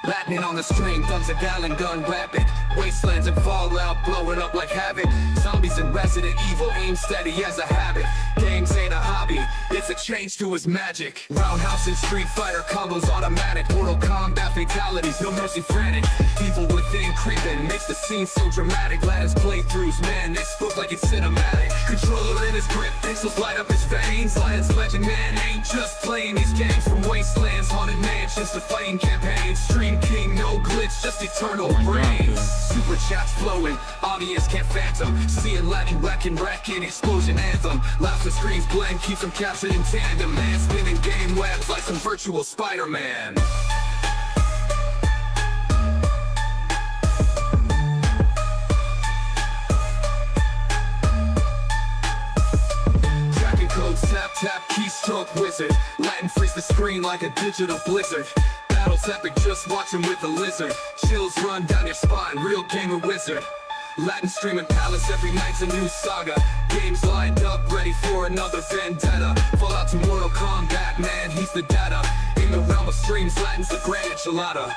Lightning on the string, thumbs a gallon gun rapid. Wastelands and fallout, blowing up like havoc. Zombies and Resident Evil, aim steady as a habit. Games ain't a hobby, it's a change to his magic. Roundhouse and Street Fighter combos automatic. Mortal Kombat fatalities, no mercy frantic. Evil within creeping, makes the scene so dramatic. Lattice playthroughs, man, this look like it's cinematic. Controller in his grip, pixels light up his veins. Lions legend, man, ain't just playing these games. From wastelands, haunted mansions to fighting campaigns. Stream king, no glitch, just eternal brains. Super chats flowing, audience can't phantom. Seeing Latin wrecking, explosion anthem. Laughs and screams blend, keeps them captured in tandem. Man spinning game webs like some virtual Spider-Man. Tracking codes, tap tap, keystroke wizard. Latin freeze the screen like a digital blizzard. Battles epic, just watching with a lizard. Chills run down your spine, real gamer wizard. Latin streaming palace, every night's a new saga. Games lined up, ready for another vendetta. Fallout to Mortal Kombat, man, he's the data. In the realm of streams, Latin's the grand enchilada.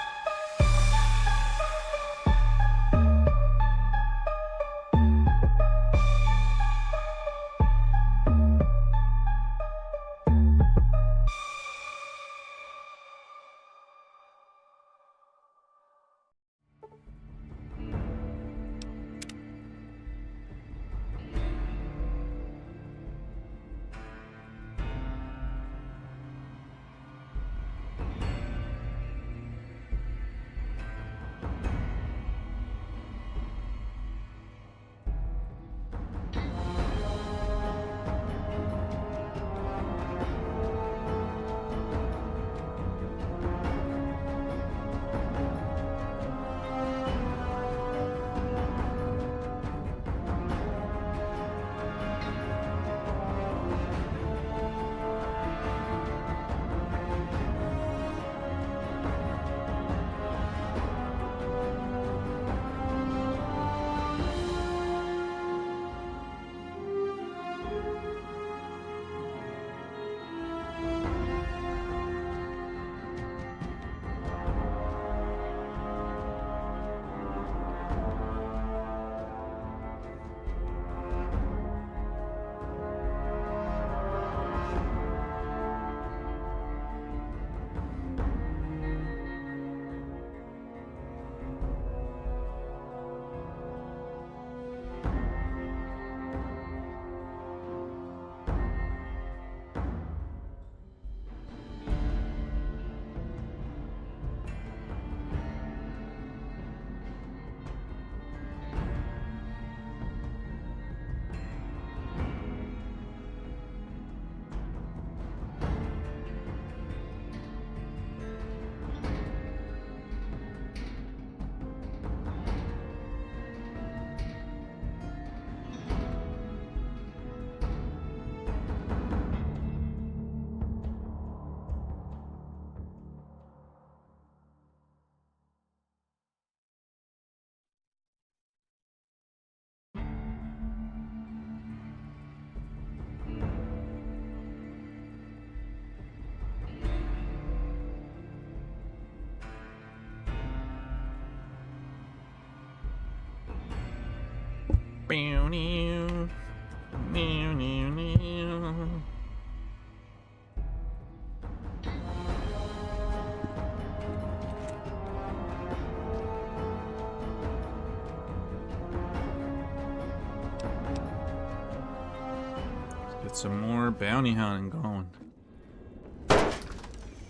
Get some more bounty hunting going.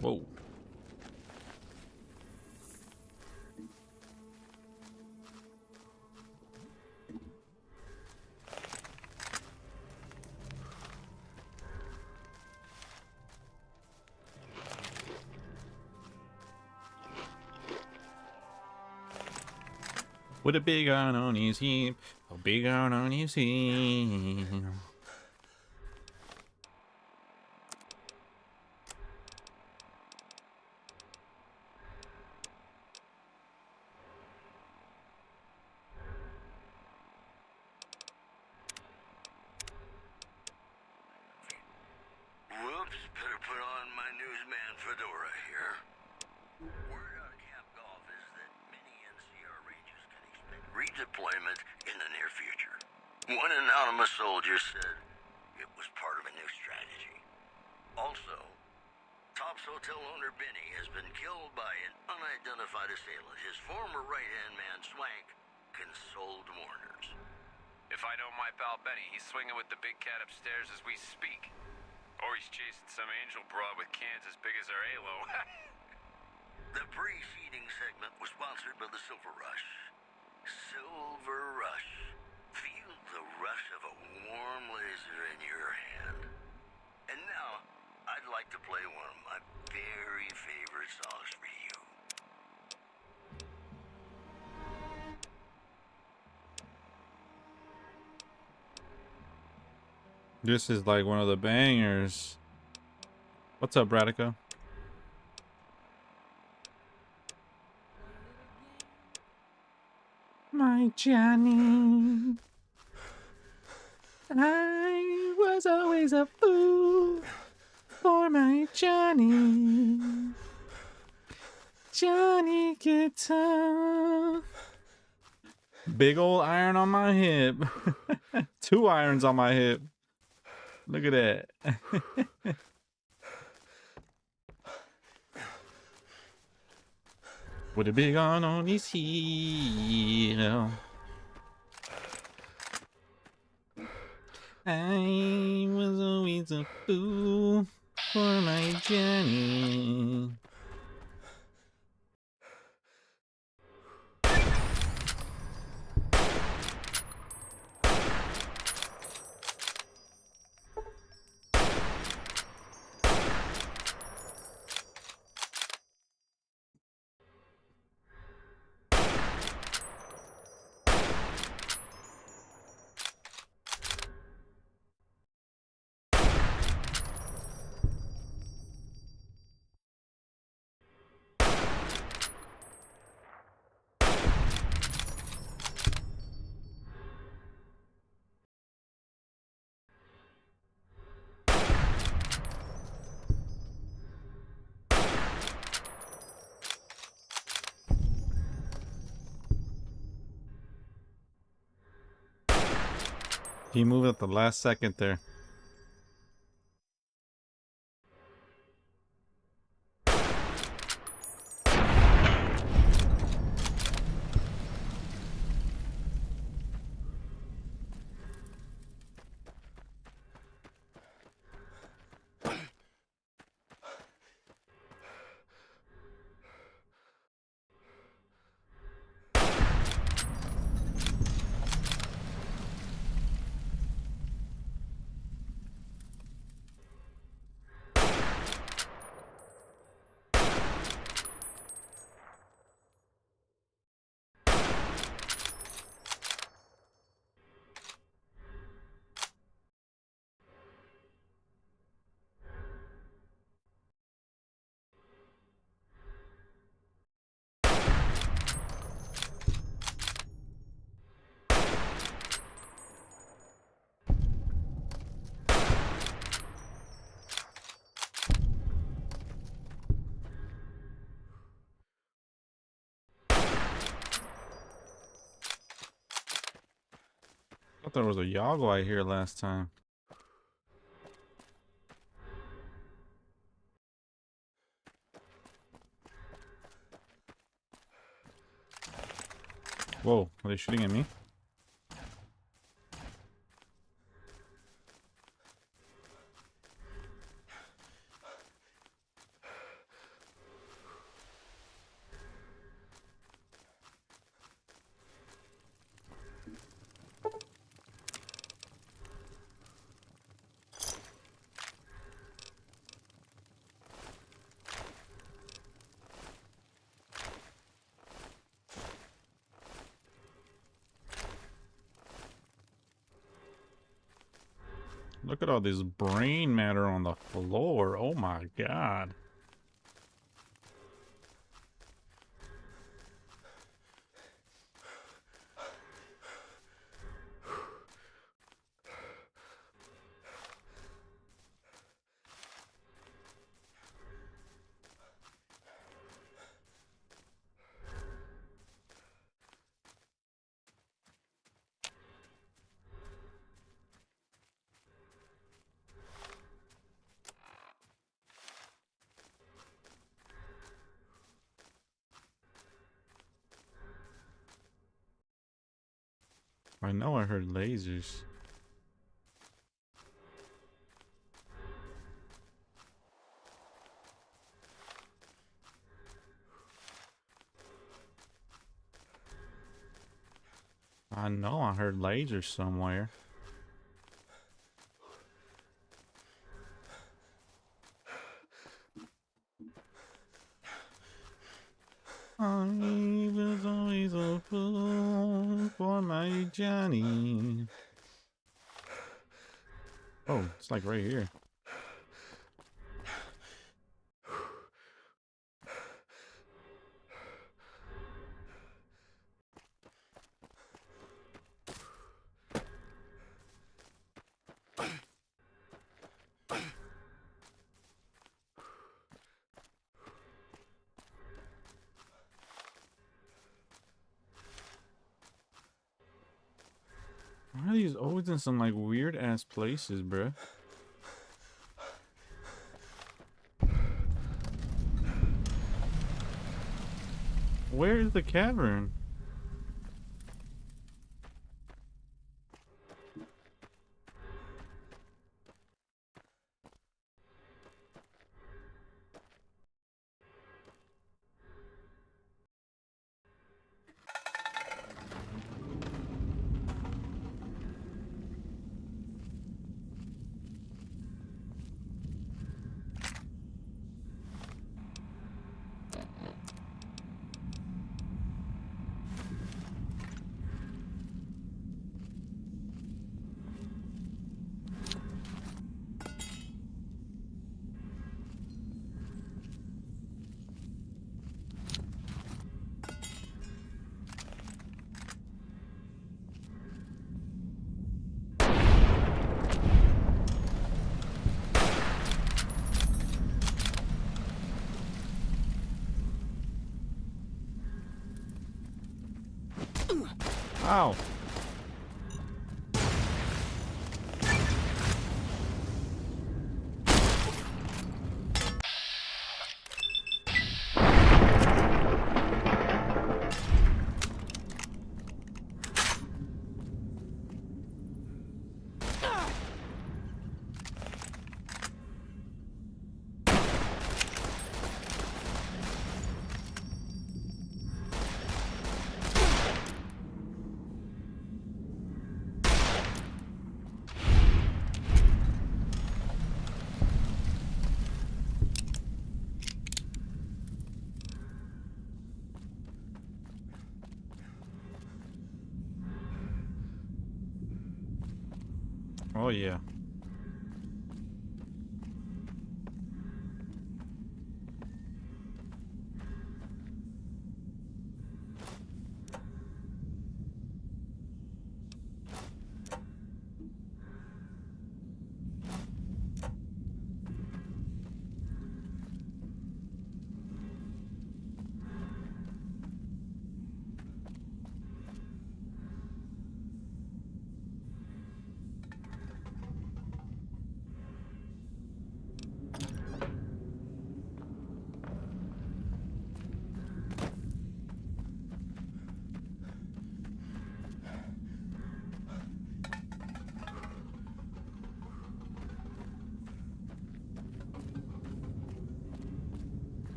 Whoa. With a big iron on his hip, a big iron on his hip. Whoops, better put on my newsman fedora here. Word out of camp, go. deployment in the near future. One anonymous soldier said it was part of a new strategy. Also, Top's hotel owner Benny has been killed by an unidentified assailant. His former right-hand man, Swank, consoled mourners. If I know my pal Benny, he's swinging with the big cat upstairs as we speak. Or he's chasing some angel broad with cans as big as our halo. The preceding segment was sponsored by the Silver Rush. Silver Rush. Feel the rush of a warm laser in your hand. And now, I'd like to play one of my very favorite songs for you. This is like one of the bangers. What's up, Radica? My Johnny, I was always a fool for my Johnny. Johnny Guitar. Big old iron on my hip. 2 irons on my hip. Look at that. With a big iron on his heel. I was always a fool for my Johnny. He moved at the last second there. I thought there was a Yagwai here last time. Whoa, are they shooting at me? Look at all this brain matter on the floor. Oh my god. I know I heard lasers. I know I heard lasers somewhere. I was always a fool for my Johnny. Oh, it's like right here. Why are these always in some like weird ass places, bruh? Where is the cavern? Ow. Oh yeah.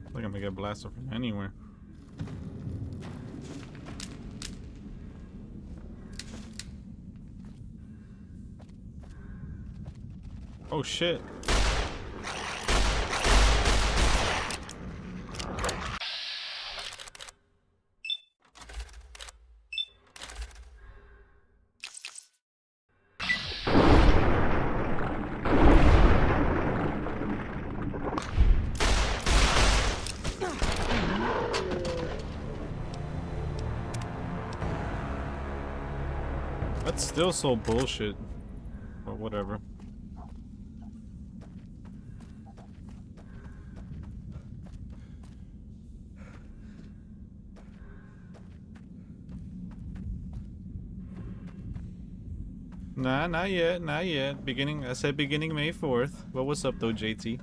I think I'm gonna get blasted from anywhere. Oh shit. That's still so bullshit. But whatever. Nah, not yet, not yet. Beginning, I said beginning May 4th. But what's up though, JT?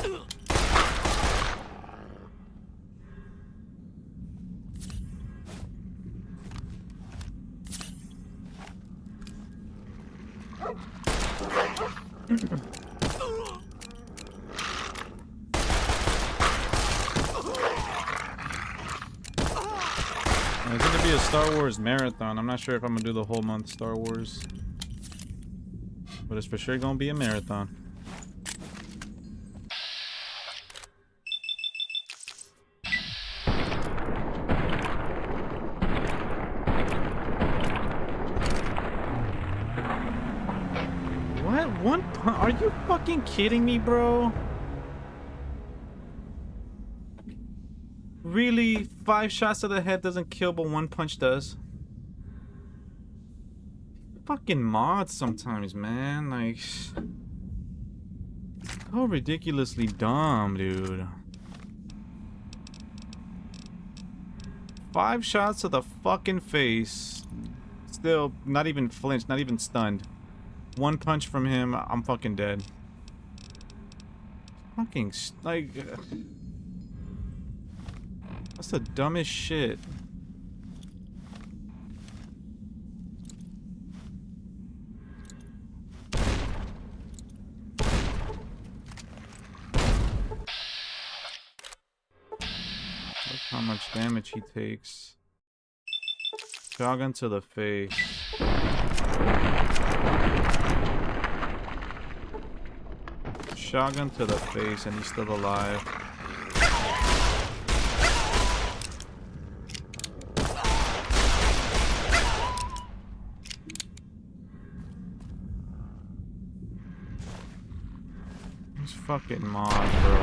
It's gonna be a Star Wars marathon. I'm not sure if I'm gonna do the whole month Star Wars, but it's for sure gonna be a marathon. What? Are you fucking kidding me, bro? Really? 5 shots to the head doesn't kill, but 1 punch does? Fucking mods sometimes, man. Like, so ridiculously dumb, dude. 5 shots to the fucking face. Still, not even flinched, not even stunned. 1 punch from him, I'm fucking dead. Fucking, like... That's the dumbest shit. Look how much damage he takes. Shotgun to the face. Shotgun to the face and he's still alive. This fucking mod, bro.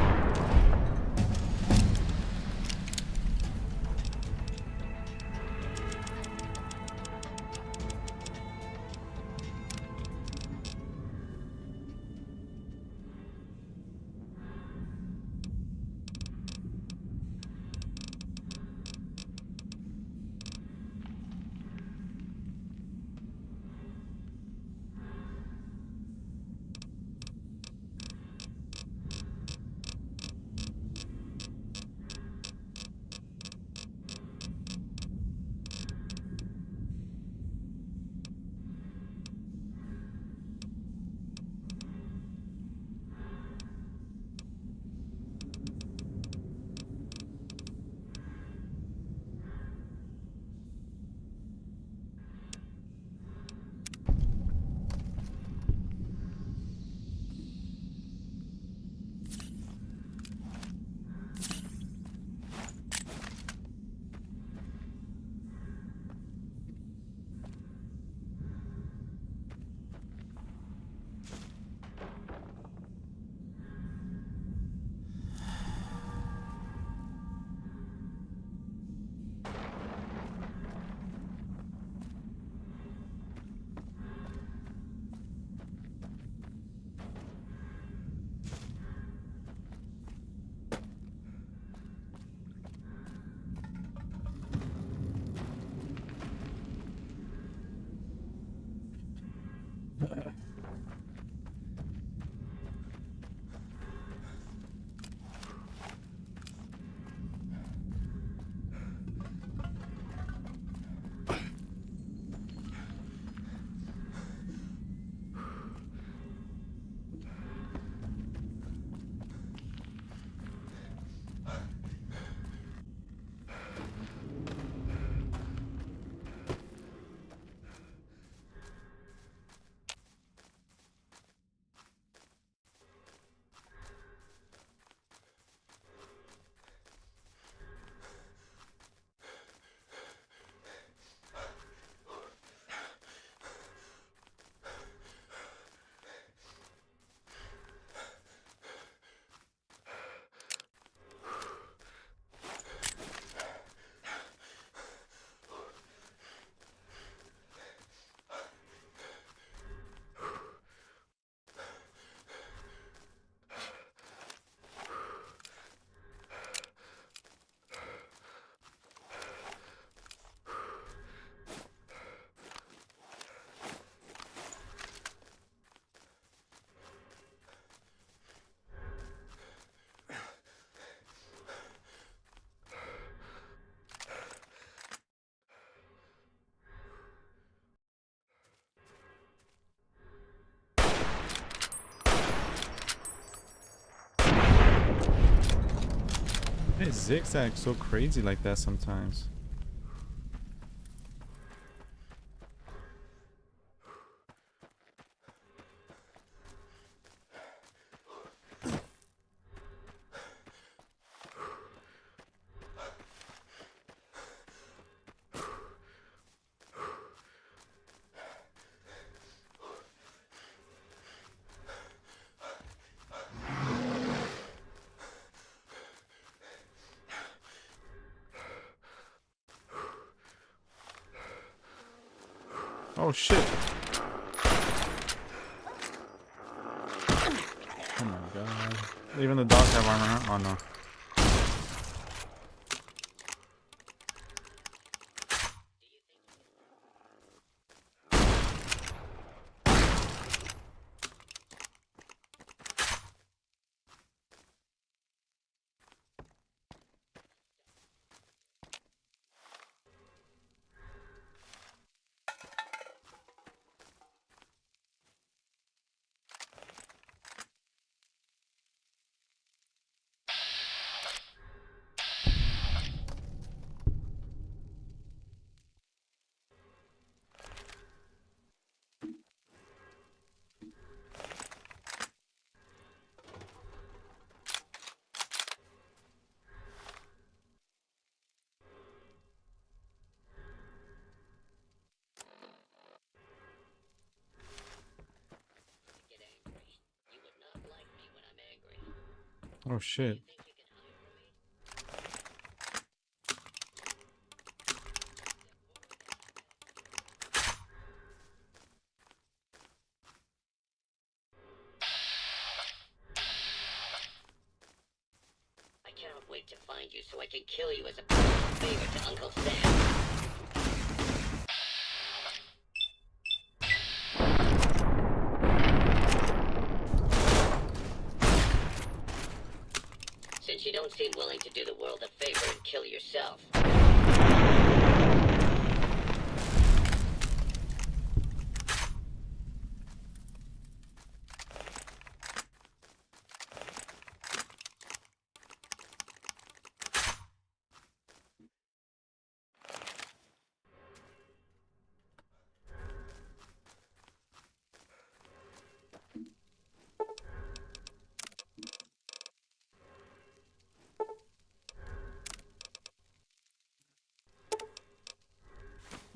It zigzags so crazy like that sometimes. Oh shit. Oh my god. Even the dogs have armor, huh? Oh no. Oh shit. I cannot wait to find you so I can kill you as a personal favor to Uncle Sam. Since you don't seem willing to do the world a favor and kill yourself.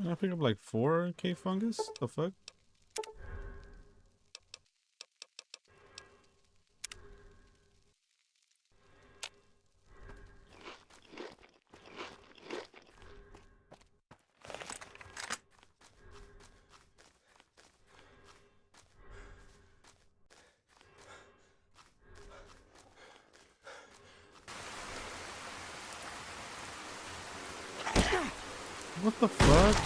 I pick up like 4 cave fungus? The fuck? What the fuck?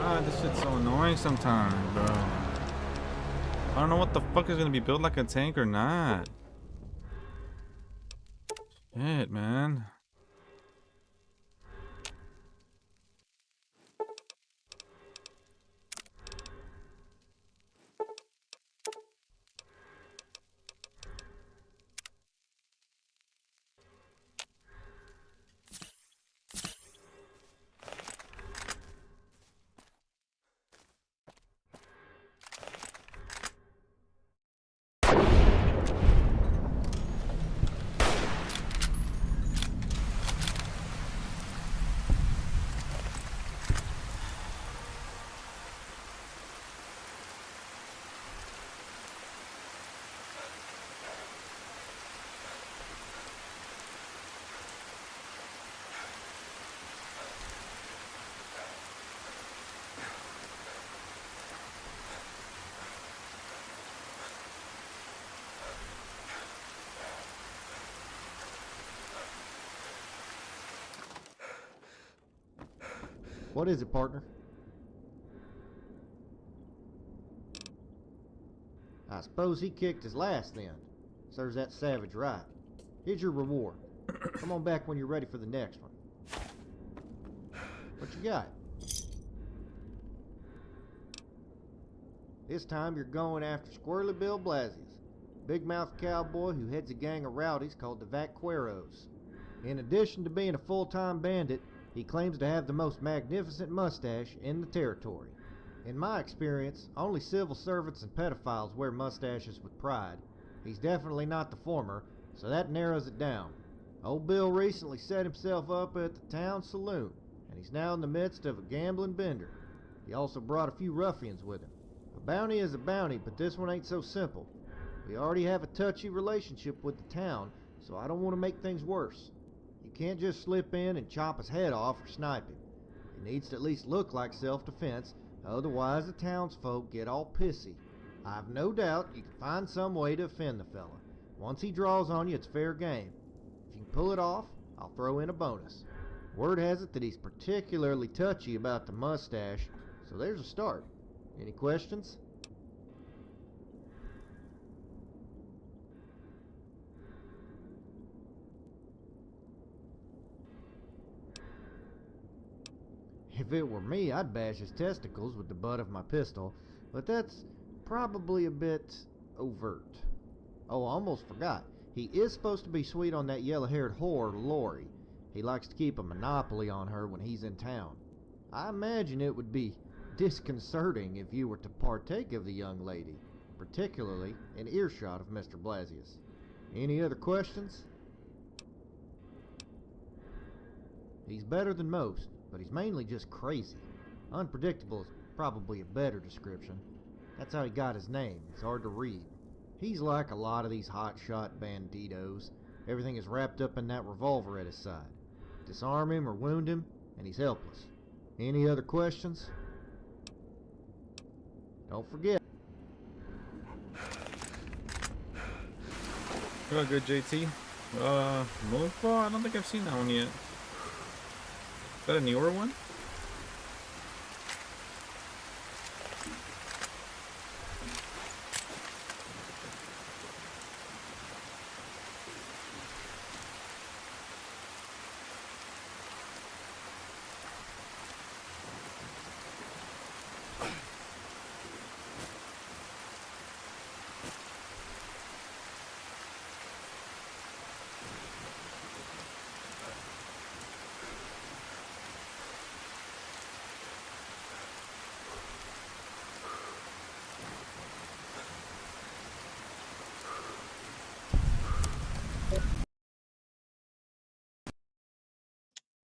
Ah, this shit's so annoying sometimes, bro. I don't know what the fuck is gonna be built like a tank or not. Shit, man. What is it, partner? I suppose he kicked his last then. Serves that savage right. Here's your reward. Come on back when you're ready for the next one. What you got? This time you're going after Squirrely Bill Blasius. big mouth cowboy who heads a gang of rowdies called the Vaqueros. In addition to being a full-time bandit, he claims to have the most magnificent mustache in the territory. In my experience, only civil servants and pedophiles wear mustaches with pride. He's definitely not the former, so that narrows it down. Old Bill recently set himself up at the town saloon, and he's now in the midst of a gambling bender. He also brought a few ruffians with him. A bounty is a bounty, but this one ain't so simple. We already have a touchy relationship with the town, so I don't want to make things worse. You can't just slip in and chop his head off or snipe him. It needs to at least look like self-defense, otherwise the townsfolk get all pissy. I've no doubt you can find some way to offend the fella. Once he draws on you, it's fair game. If you can pull it off, I'll throw in a bonus. Word has it that he's particularly touchy about the mustache, so there's a start. Any questions? If it were me, I'd bash his testicles with the butt of my pistol, but that's probably a bit overt. Oh, I almost forgot. He is supposed to be sweet on that yellow-haired whore, Lori. He likes to keep a monopoly on her when he's in town. I imagine it would be disconcerting if you were to partake of the young lady, particularly in earshot of Mr. Blasius. Any other questions? He's better than most, but he's mainly just crazy. Unpredictable is probably a better description. That's how he got his name. It's hard to read. He's like a lot of these hotshot banditos. Everything is wrapped up in that revolver at his side. Disarm him or wound him, and he's helpless. Any other questions? Don't forget. Oh, good, JT. Moonfall? I don't think I've seen that one yet. Is that a newer one?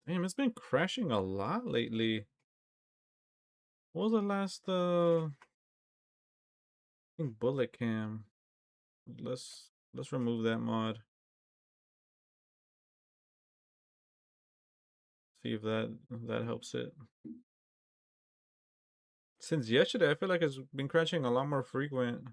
Damn, it's been crashing a lot lately. What was the last I think bullet cam. Let's remove that mod. See if that helps it. Since yesterday, I feel like it's been crashing a lot more frequent.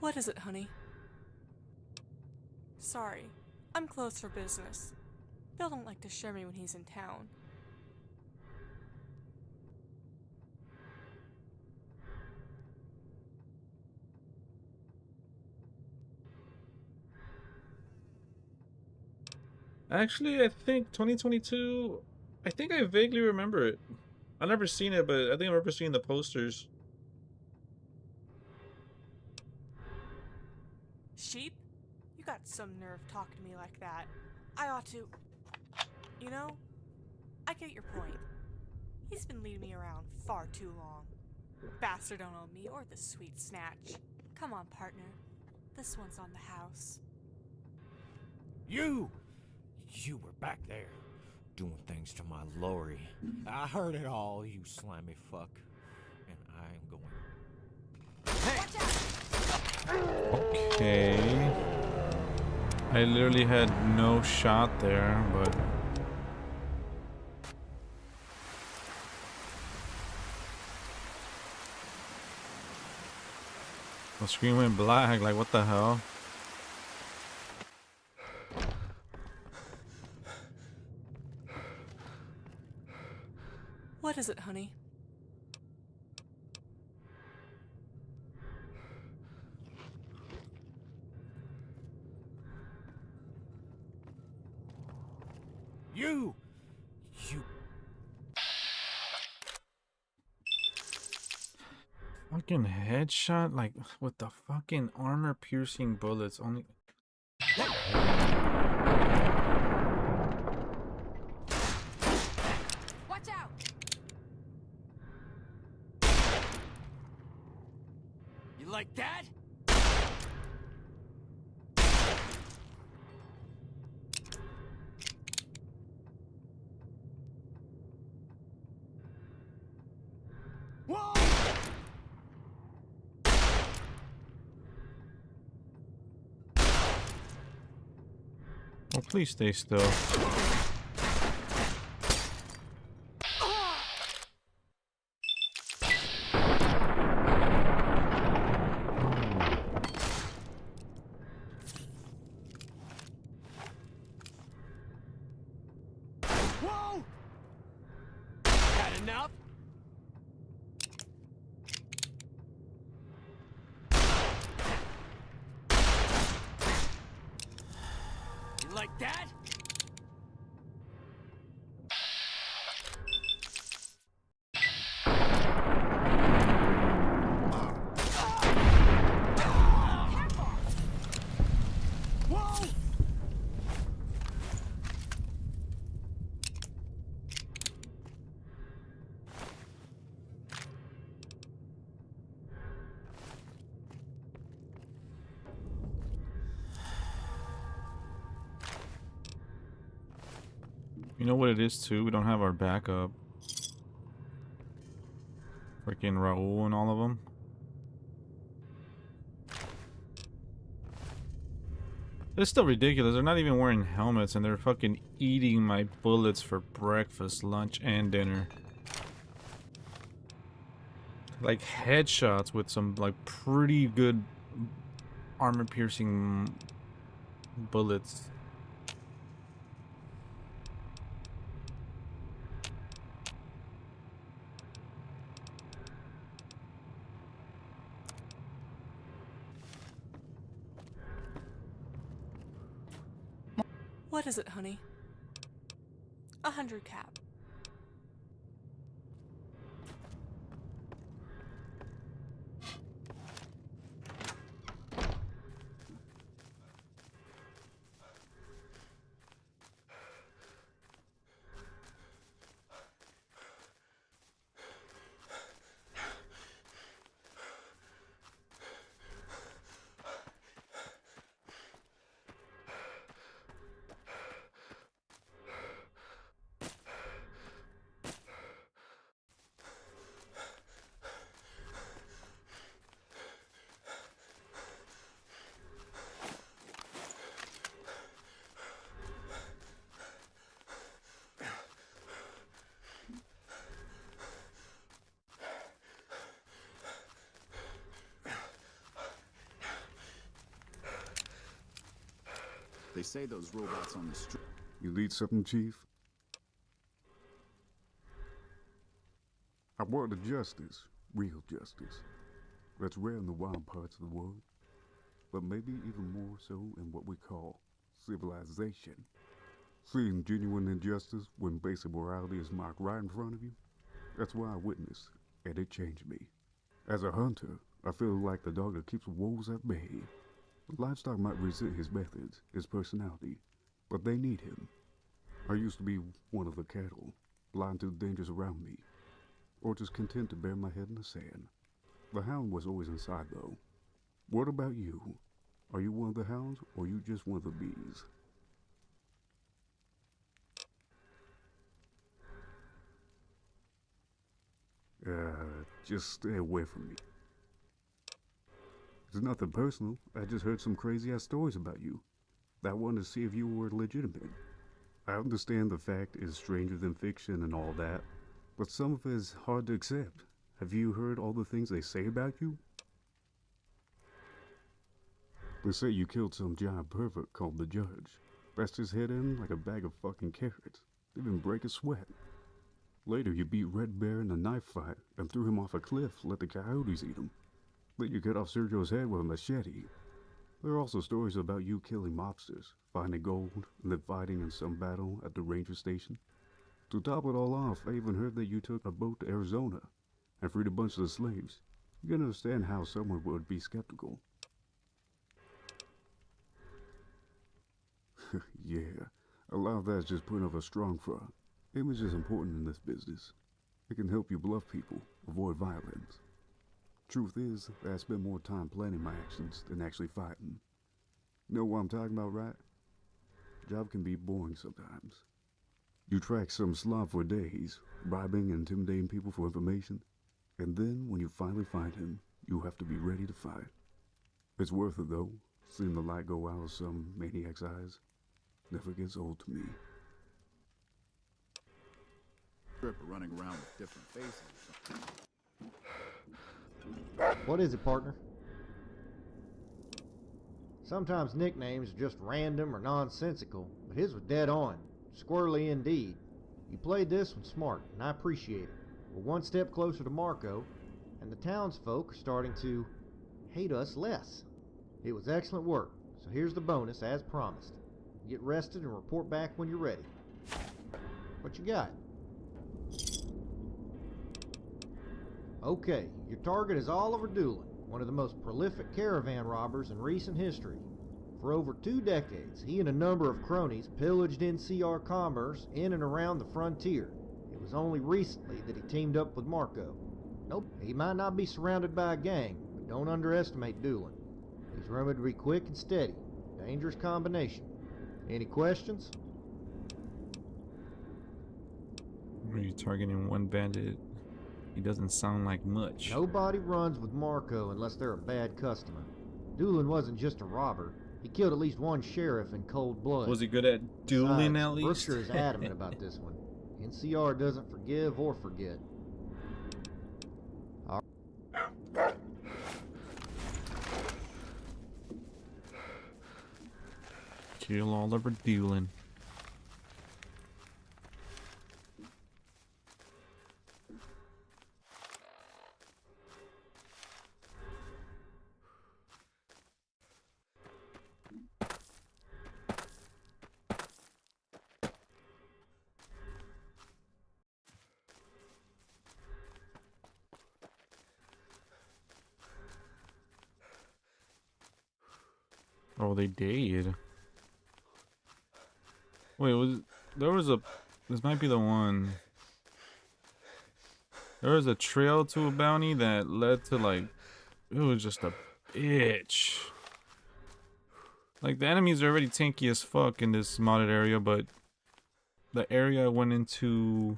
What is it, honey? Sorry, I'm closed for business. Bill don't like to share me when he's in town. Actually, I think 2022, I think I vaguely remember it. I've never seen it, but I think I remember seeing the posters. Sheep? You got some nerve talking to me like that. I ought to... You know, I get your point. He's been leading me around far too long. Bastard don't own me or the sweet snatch. Come on, partner. This one's on the house. You were back there, doing things to my Lori. I heard it all, you slimy fuck. And I am going... Okay. I I literally had no shot there, but the screen went black. Like, what the hell? What is it, honey? You! Fucking headshot, like with the fucking armor piercing bullets. Only. Watch out! You like that? Whoa! Oh, please stay still. Whoa! Had enough? You like that? Whoa! You know what it is too? We don't have our backup. Freaking Raul and all of them. It's still ridiculous. They're not even wearing helmets and they're fucking eating my bullets for breakfast, lunch, and dinner. Like headshots with some like pretty good armor piercing bullets. What is it, honey? 100 cap. They say those robots on the street. You lead something, Chief? I wanted justice, real justice. That's rare in the wild parts of the world, but maybe even more so in what we call civilization. Seeing genuine injustice when basic morality is marked right in front of you, that's what I witnessed, and it changed me. As a hunter, I feel like the dog that keeps wolves at bay. Livestock might resent his methods, his personality, but they need him. I used to be one of the cattle, blind to the dangers around me, or just content to bury my head in the sand. The hound was always inside, though. What about you? Are you one of the hounds, or you just one of the bees? Just stay away from me. It's nothing personal. I just heard some crazy-ass stories about you. I wanted to see if you were legitimate. I understand the fact is stranger than fiction and all that, but some of it is hard to accept. Have you heard all the things they say about you? They say you killed some giant pervert called the Judge. Bashed his head in like a bag of fucking carrots. Didn't break a sweat. Later, you beat Red Bear in a knife fight and threw him off a cliff, let the coyotes eat him. Then you cut off Sergio's head with a machete. There are also stories about you killing mobsters, finding gold, and then fighting in some battle at the ranger station. To top it all off, I even heard that you took a boat to Arizona and freed a bunch of the slaves. You can understand how someone would be skeptical. Yeah, a lot of that is just putting up a strong front. Image is important in this business. It can help you bluff people, avoid violence. Truth is that I spend more time planning my actions than actually fighting. You know what I'm talking about, right? Job can be boring sometimes. You track some slob for days, bribing and intimidating people for information, and then when you finally find him, you have to be ready to fight. It's worth it though, seeing the light go out of some maniac's eyes. Never gets old to me. Stripper running around with different faces. What is it, partner? Sometimes nicknames are just random or nonsensical, but his was dead on. Squirrely indeed. You played this one smart, and I appreciate it. We're one step closer to Marco, and the townsfolk are starting to hate us less. It was excellent work, so here's the bonus as promised. Get rested and report back when you're ready. What you got? Okay, your target is Oliver Doolin, one of the most prolific caravan robbers in recent history. For over 2 decades, he and a number of cronies pillaged NCR commerce in and around the frontier. It was only recently that he teamed up with Marco. Nope, he might not be surrounded by a gang, but don't underestimate Doolin. He's rumored to be quick and steady. Dangerous combination. Any questions? Are you targeting one bandit? He doesn't sound like much. Nobody runs with Marco unless they're a bad customer. Doolin wasn't just a robber. He killed at least one sheriff in cold blood. Was he good at dueling at least? Brookshire is adamant about this one. NCR doesn't forgive or forget. Kill Oliver Doolin. Oh, they did. Wait, this might be the one. There was a trail to a bounty that led to, like, it was just a bitch. Like, the enemies are already tanky as fuck in this modded area, but the area I went into...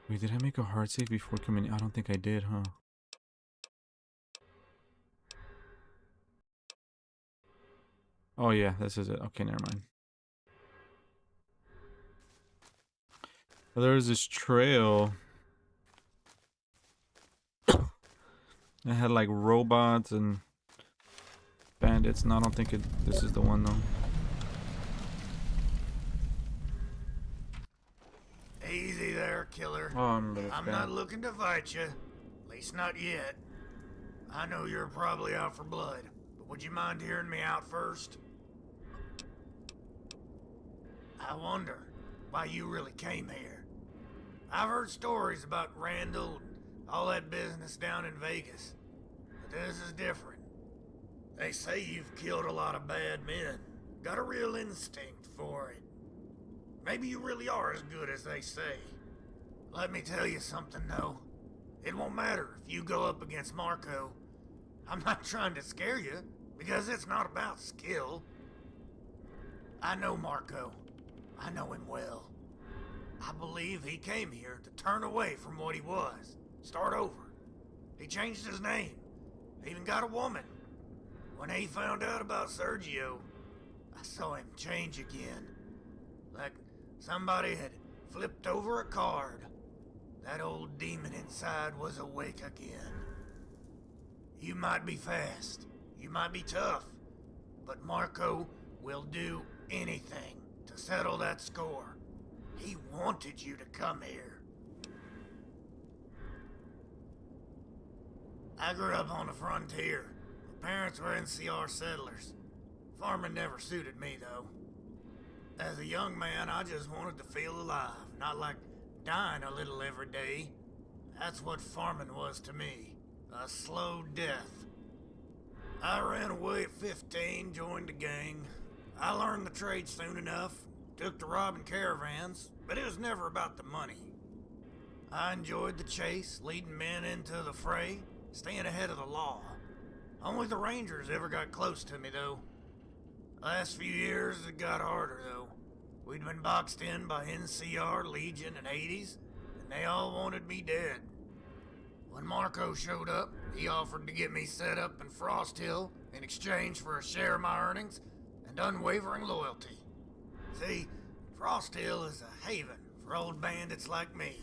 Wait, did I make a hard save before coming in? I don't think I did, huh? Oh yeah, this is it. Okay, never mind. There's this trail that had like robots and bandits. No, I don't think this is the one though. Easy there, killer. Oh, I remember this I'm guy. not looking to fight you. At least not yet. I know you're probably out for blood, but would you mind hearing me out first? I wonder why you really came here. I've heard stories about Randall and all that business down in Vegas, but this is different. They say you've killed a lot of bad men. Got a real instinct for it. Maybe you really are as good as they say. Let me tell you something, though. It won't matter if you go up against Marco. I'm not trying to scare you, because it's not about skill. I know Marco. I know him well. I believe he came here to turn away from what he was. Start over. He changed his name. Even got a woman. When he found out about Sergio, I saw him change again. Like somebody had flipped over a card. That old demon inside was awake again. You might be fast, you might be tough, but Marco will do anything to settle that score. He wanted you to come here. I grew up on the frontier. My parents were NCR settlers. Farming never suited me, though. As a young man, I just wanted to feel alive, not like dying a little every day. That's what farming was to me. A slow death. I ran away at 15, joined the gang. I learned the trade soon enough, took to robbing caravans, but it was never about the money. I enjoyed the chase, leading men into the fray, staying ahead of the law. Only the Rangers ever got close to me, though. Last few years, it got harder, though. We'd been boxed in by NCR, Legion, and Hades, and they all wanted me dead. When Marco showed up, he offered to get me set up in Frost Hill in exchange for a share of my earnings and unwavering loyalty. See, Frost Hill is a haven for old bandits like me.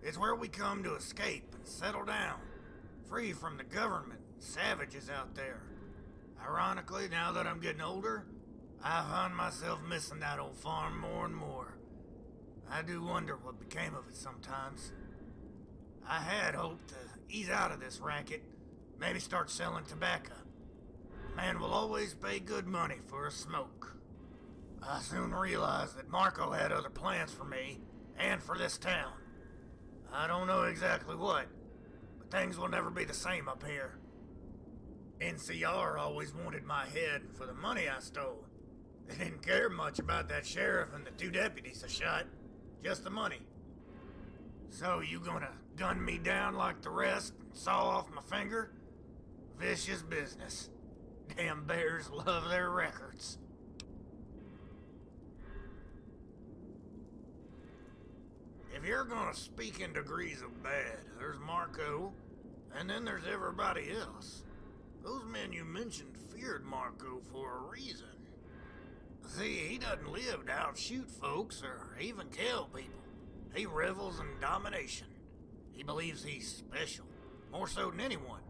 It's where we come to escape and settle down, free from the government and savages out there. Ironically, now that I'm getting older, I find myself missing that old farm more and more. I do wonder what became of it sometimes. I had hoped to ease out of this racket, maybe start selling tobacco. Man will always pay good money for a smoke. I soon realized that Marco had other plans for me and for this town. I don't know exactly what, but things will never be the same up here. NCR always wanted my head for the money I stole. They didn't care much about that sheriff and the 2 deputies I shot, just the money. So you gonna gun me down like the rest and saw off my finger? Vicious business. Damn bears love their records. If you're gonna speak in degrees of bad, there's Marco, and then there's everybody else. Those men you mentioned feared Marco for a reason. See, he doesn't live to outshoot folks or even kill people. He revels in domination. He believes he's special, more so than anyone.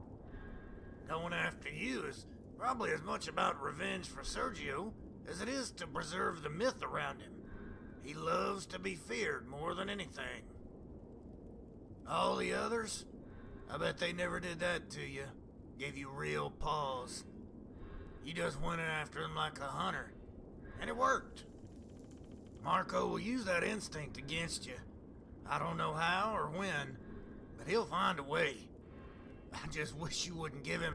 Going after you is probably as much about revenge for Sergio as it is to preserve the myth around him. He loves to be feared more than anything. All the others, I bet they never did that to you. Gave you real pause. You just went after him like a hunter, and it worked. Marco will use that instinct against you. I don't know how or when, but he'll find a way. I just wish you wouldn't give him...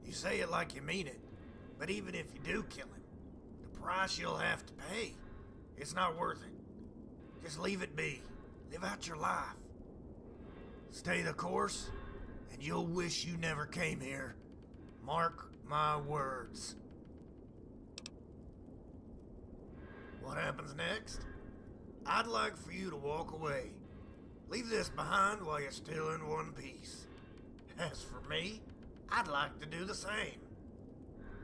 You say it like you mean it, but even if you do kill him, the price you'll have to pay, it's not worth it. Just leave it be. Live out your life. Stay the course, and you'll wish you never came here. Mark my words. What happens next? I'd like for you to walk away. Leave this behind while you're still in one piece. As for me, I'd like to do the same.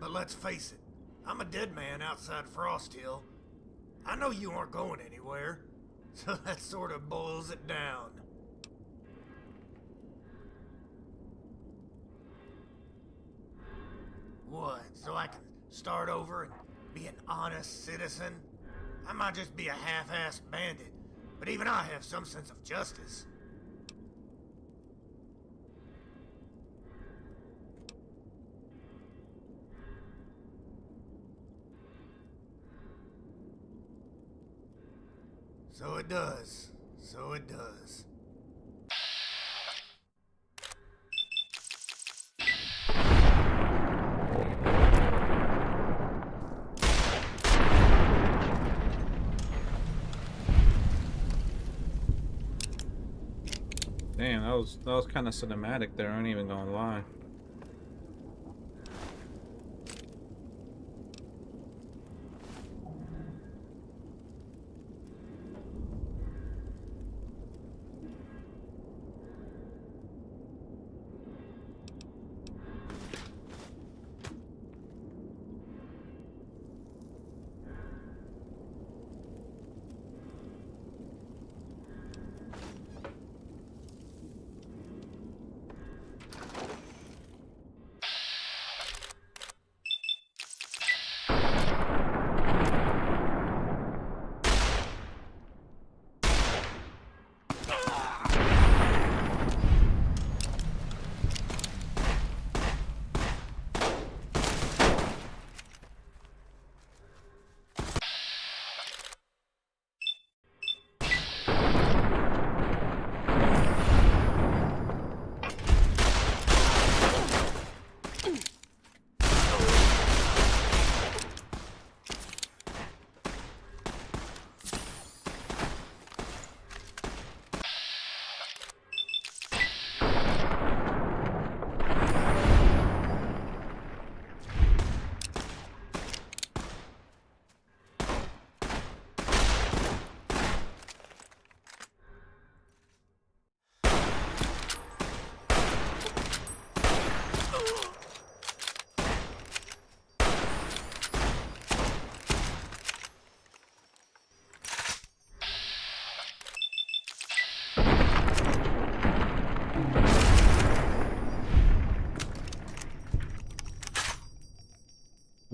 But let's face it, I'm a dead man outside Frost Hill. I know you aren't going anywhere, so that sort of boils it down. What, so I can start over and be an honest citizen? I might just be a half-assed bandit, but even I have some sense of justice. So it does. So it does. Damn, that was kind of cinematic there. I ain't even gonna lie.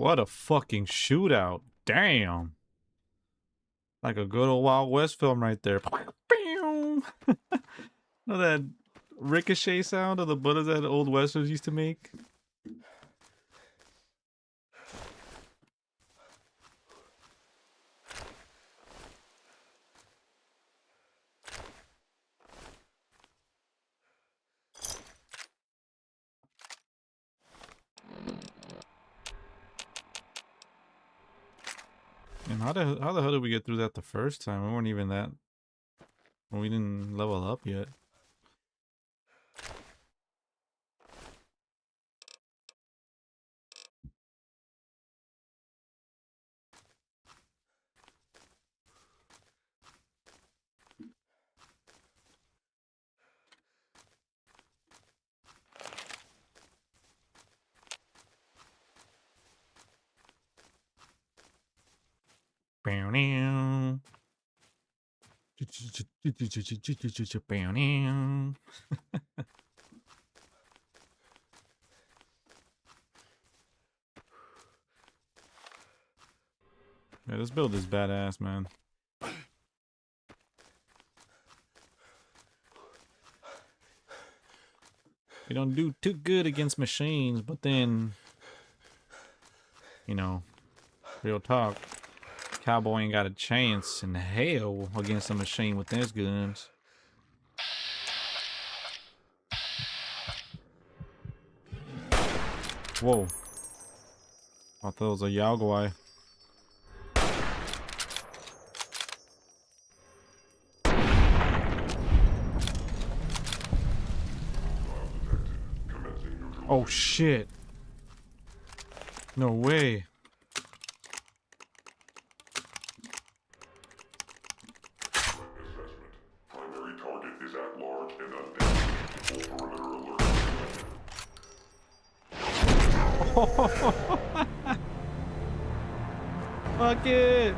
What a fucking shootout. Damn. Like a good old Wild West film right there. Know that ricochet sound of the bullets that old westerns used to make? And how the hell did we get through that the first time? We weren't even that. We didn't level up yet. Bow now. Bow now. Yeah, this build is badass, man. We don't do too good against machines, but then, you know, real talk, Cowboy ain't got a chance in hell against a machine with his guns. Whoa. I thought it was a Yaogwai. Oh shit. No way. Primary target is at large and undead. Full perimeter alert. Fuck it.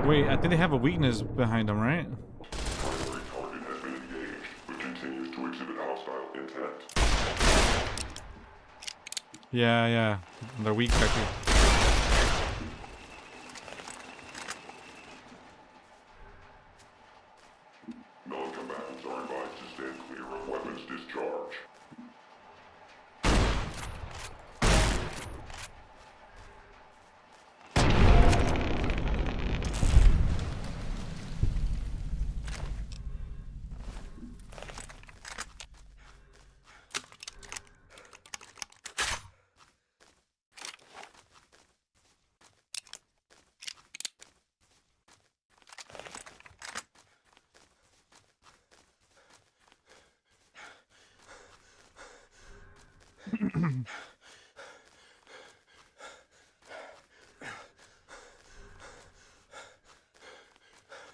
Wait, I think they have a weakness behind them, right? Primary target has been engaged, but continues to exhibit hostile intent. Yeah. They're weak actually. Non-combatants are advised to stand clear of weapons discharge.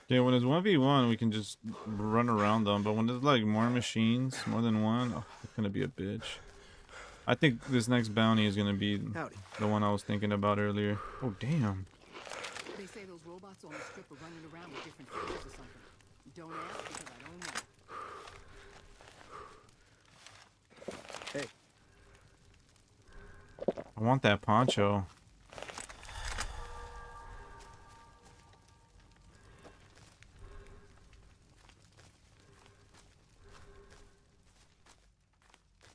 Yeah, when it's 1v1, we can just run around them. But when there's like more machines, more than one, oh, it's gonna be a bitch. I think this next bounty is gonna be the one I was thinking about earlier. Oh, damn. They say those robots on the strip are running around with different faces or something. Don't ask because I don't know. Hey. I want that poncho.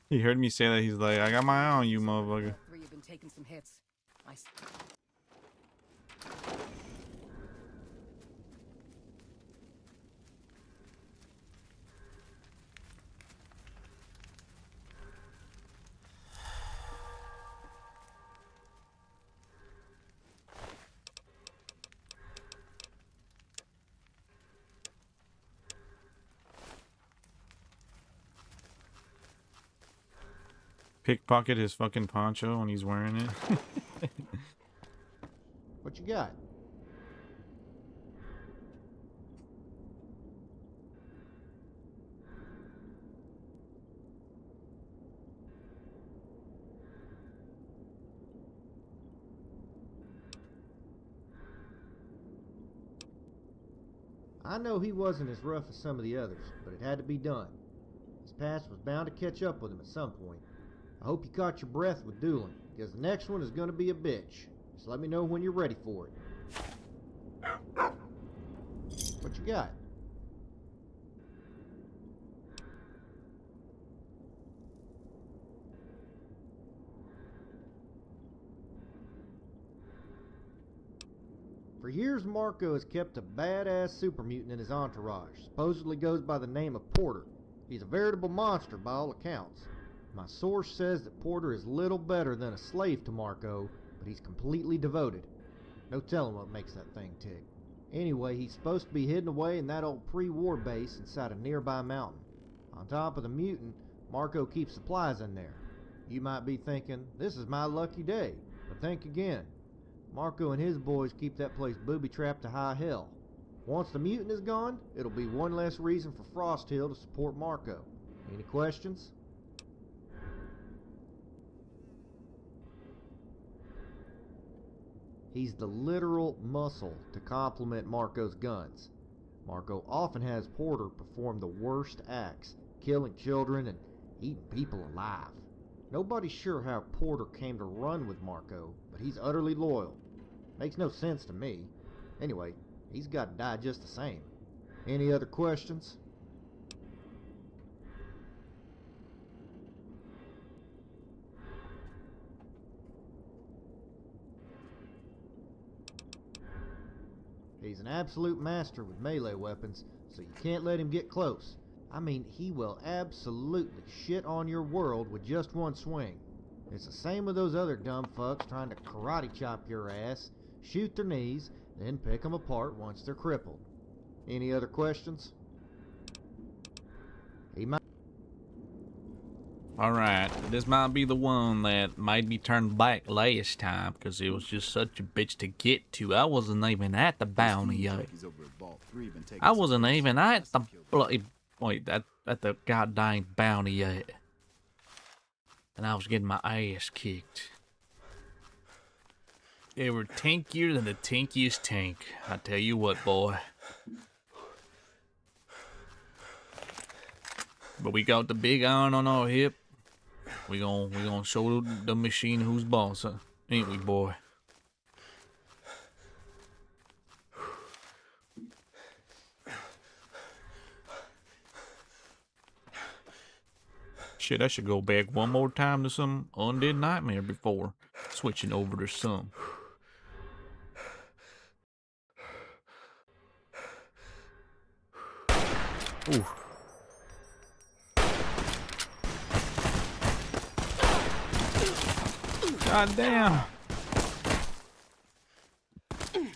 He heard me say that. He's like, I got my eye on you, motherfucker. Three have been taking some hits. Pickpocket his fucking poncho when he's wearing it. What you got? I know he wasn't as rough as some of the others, but it had to be done. His past was bound to catch up with him at some point. I hope you caught your breath with dueling, because the next one is going to be a bitch. Just let me know when you're ready for it. What you got? For years, Marco has kept a badass super mutant in his entourage. Supposedly goes by the name of Porter. He's a veritable monster by all accounts. My source says that Porter is little better than a slave to Marco, but he's completely devoted. No telling what makes that thing tick. Anyway, he's supposed to be hidden away in that old pre-war base inside a nearby mountain. On top of the mutant, Marco keeps supplies in there. You might be thinking, this is my lucky day, but think again. Marco and his boys keep that place booby-trapped to high hell. Once the mutant is gone, it'll be one less reason for Frost Hill to support Marco. Any questions? He's the literal muscle to complement Marco's guns. Marco often has Porter perform the worst acts, killing children and eating people alive. Nobody's sure how Porter came to run with Marco, but he's utterly loyal. Makes no sense to me. Anyway, he's got to die just the same. Any other questions? He's an absolute master with melee weapons, so you can't let him get close. I mean, he will absolutely shit on your world with just one swing. It's the same with those other dumb fucks trying to karate chop your ass, shoot their knees, then pick them apart once they're crippled. Any other questions? He might... Alright, this might be the one that made me turn back last time, because it was just such a bitch to get to. I wasn't even at the bounty yet. I wasn't even at the bloody... Wait, at the goddamn bounty yet. And I was getting my ass kicked. They were tankier than the tankiest tank. I tell you what, boy. But we got the big iron on our hip. We gonna show the machine who's boss, huh? Ain't we, boy? Shit, I should go back one more time to some Undead Nightmare before switching over to some. Ooh. God damn. The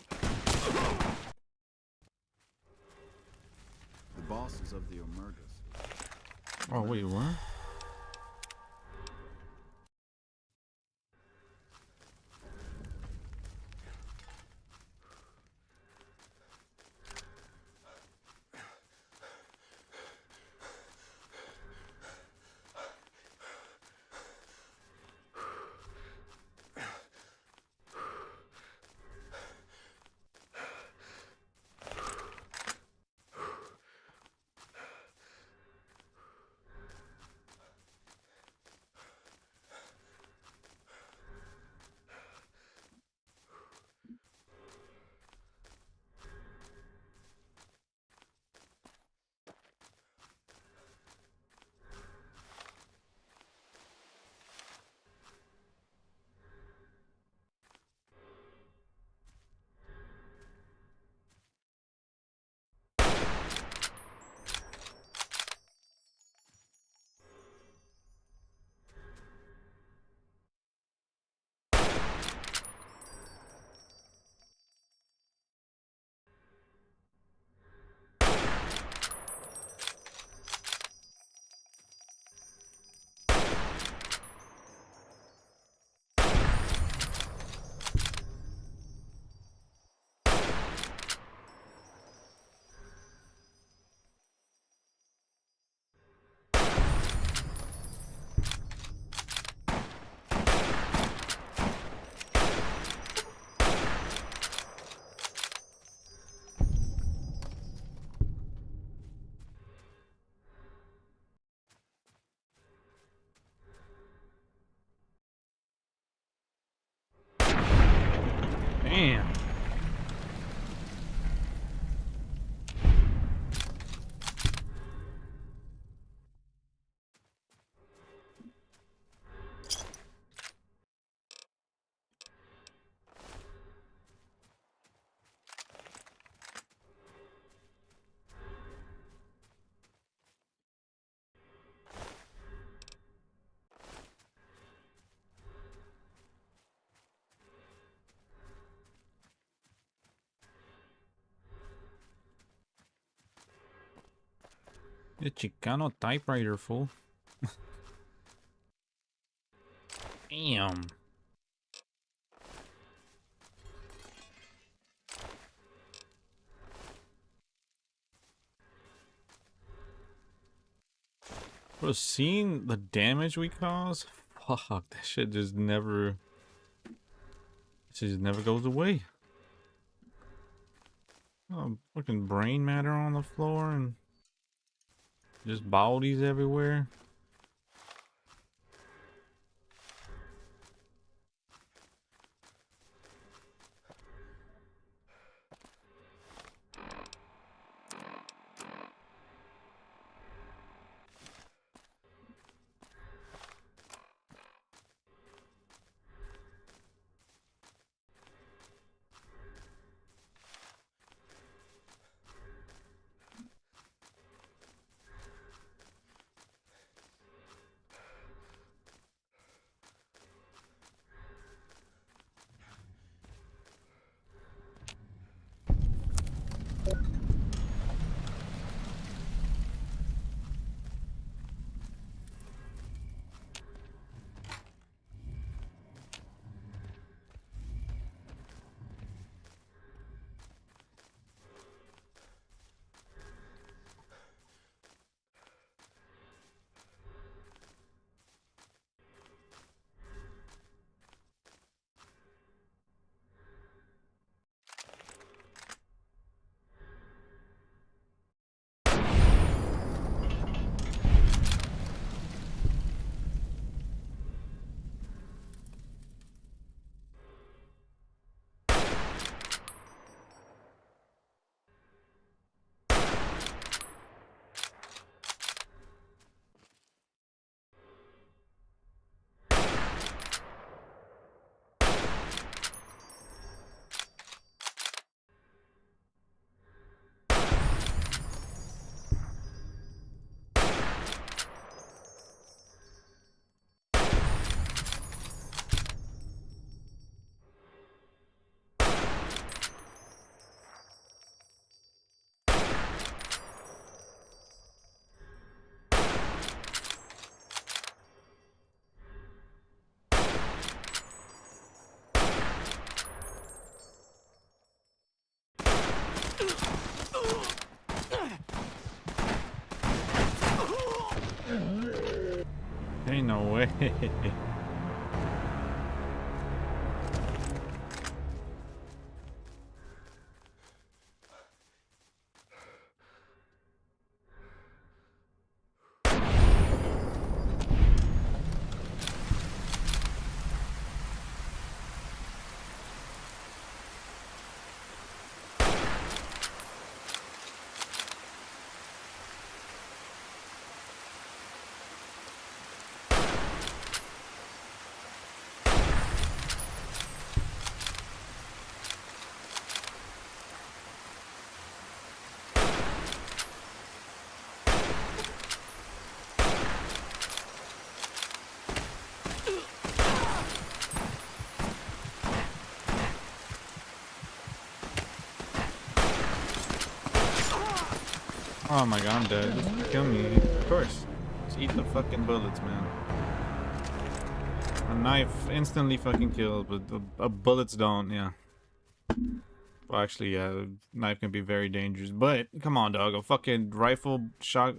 bosses of the Omergas. Oh, wait, what? Damn. The Chicano typewriter, fool. Damn. Bro, seeing the damage we cause, fuck, that shit just never goes away. Oh, fucking brain matter on the floor and just bodies everywhere. Ain't no way. Oh my god, I'm dead. Just kill me. Of course. Just eat the fucking bullets, man. A knife instantly fucking kills, but bullets don't, yeah. Well, actually, yeah, a knife can be very dangerous. But, come on, dog. A fucking rifle shot.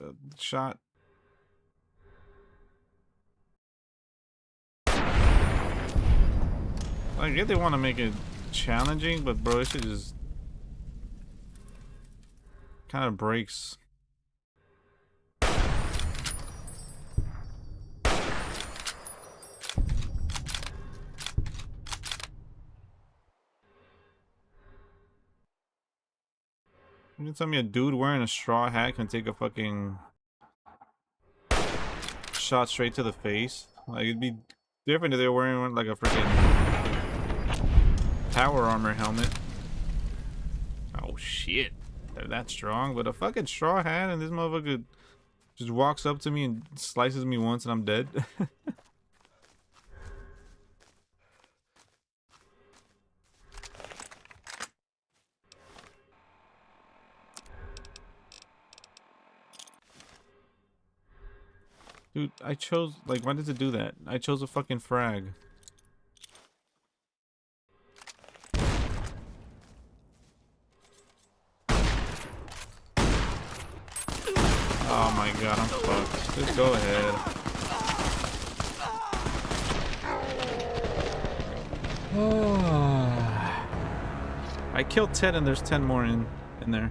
I get they want to make it challenging, but bro, this shit just kind of breaks. You tell me a dude wearing a straw hat can take a fucking shot straight to the face? Like, it'd be different if they were wearing like a freaking power armor helmet. Oh shit. They're that strong, but a fucking straw hat and this motherfucker just walks up to me and slices me once and I'm dead. Dude, I chose, like, why does it do that? I chose a fucking frag. Oh my god, I'm fucked. Just go ahead. I killed 10 and there's 10 more in there.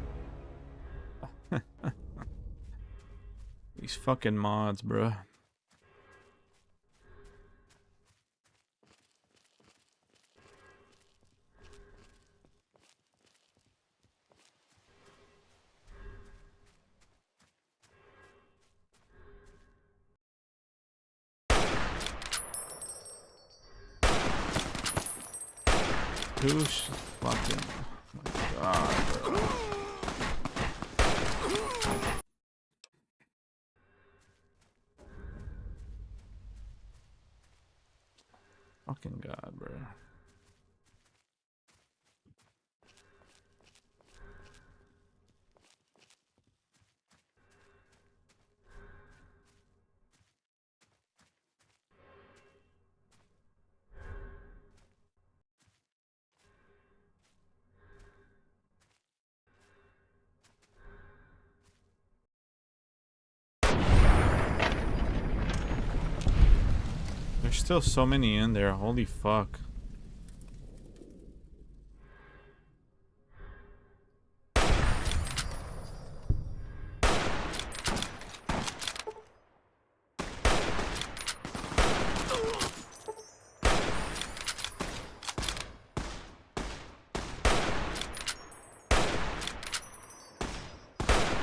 These fucking mods, bruh. Who's fucking, oh my god, bro. Fucking god, bro. There's still so many in there, holy fuck.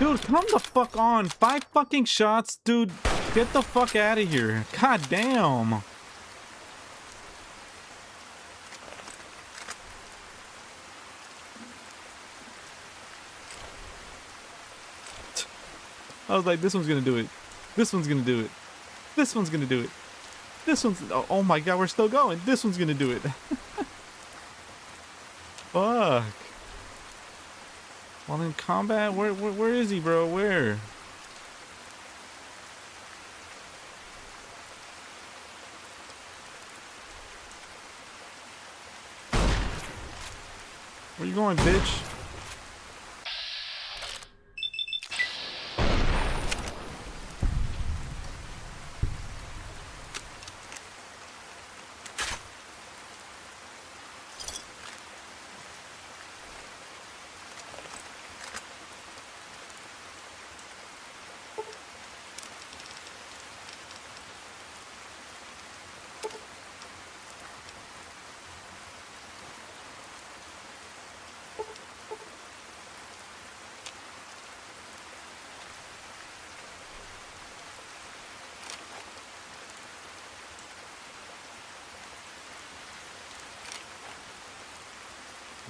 Dude, come the fuck on. 5 fucking shots, dude. Get the fuck out of here. God damn. I was like, this one's gonna do it. This one's gonna do it. This one's gonna do it. This one's, oh my god, we're still going. This one's gonna do it. Fuck. While in combat, where is he, bro? Where? Where you going, bitch?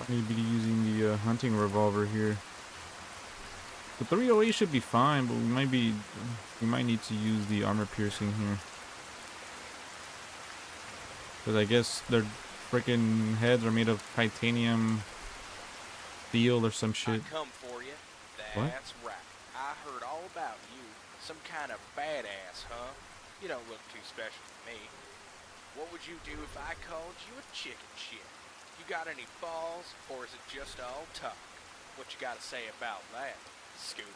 I need to be using the hunting revolver here. The 308 should be fine, but we might need to use the armor piercing here. Because I guess their freaking heads are made of titanium steel or some shit. I come for you. What? That's right. I heard all about you. Some kind of badass, huh? You don't look too special to me. What would you do if I called you a chicken shit? You got any balls, or is it just all talk? What you gotta say about that, Scooter?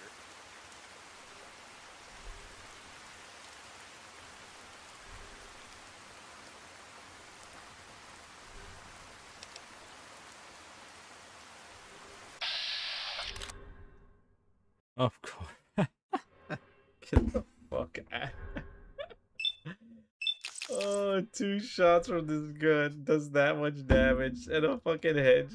Of course. Get the fuck out. Oh, 2 shots from this gun does that much damage and a fucking hedge.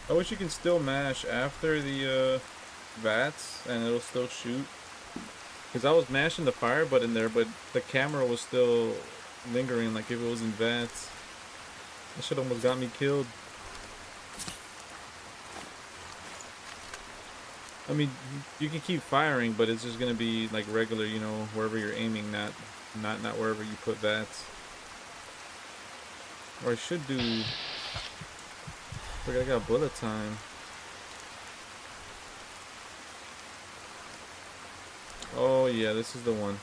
I wish you can still mash after the vats and it'll still shoot. Because I was mashing the fire button there, but the camera was still lingering like if it was in vats. That shit almost got me killed. I mean, you can keep firing, but it's just gonna be like regular, you know, wherever you're aiming, not wherever you put vats. Or I should do. Look, I got bullet time. Oh yeah, this is the one.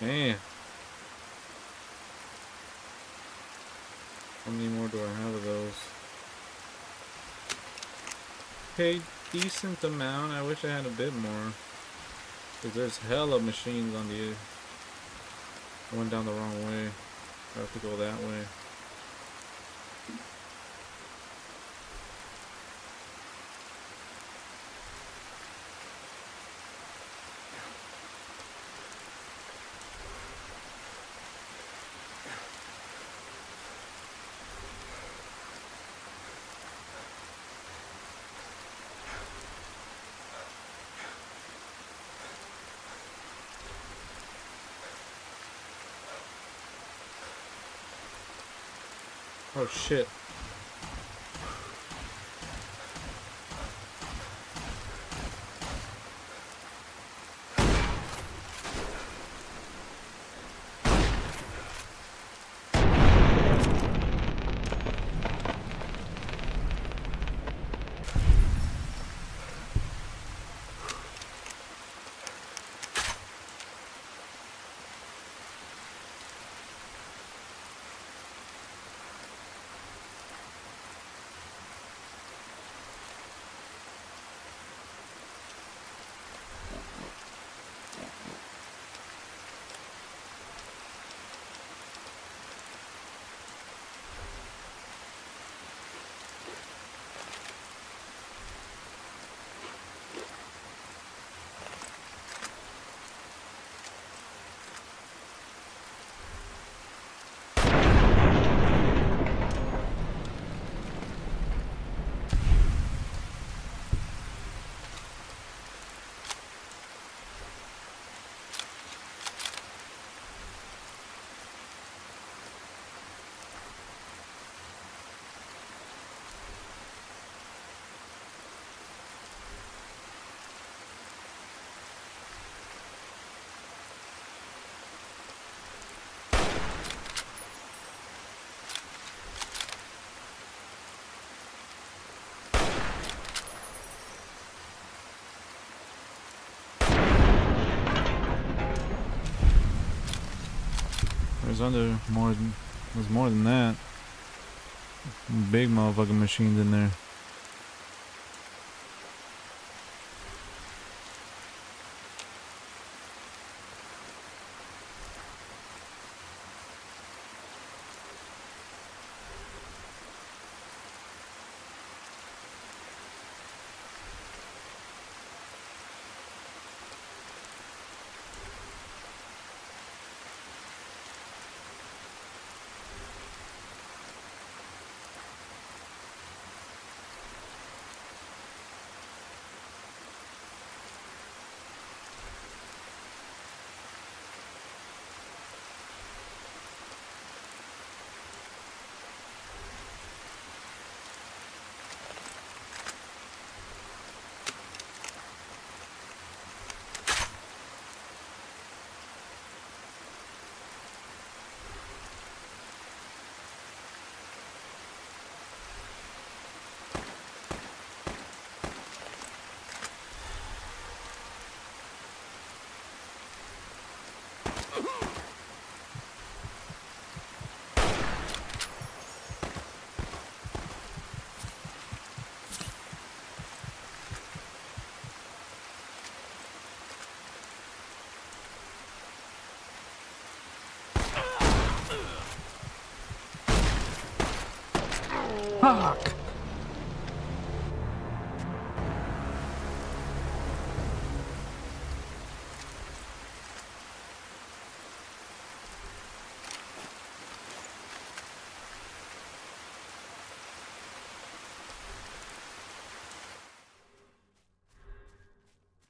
Man. How many more do I have of those? Okay, decent amount. I wish I had a bit more. Because there's hella machines on the... I went down the wrong way. I have to go that way. Oh shit. There's more than that. Big motherfucking machines in there. Fuck!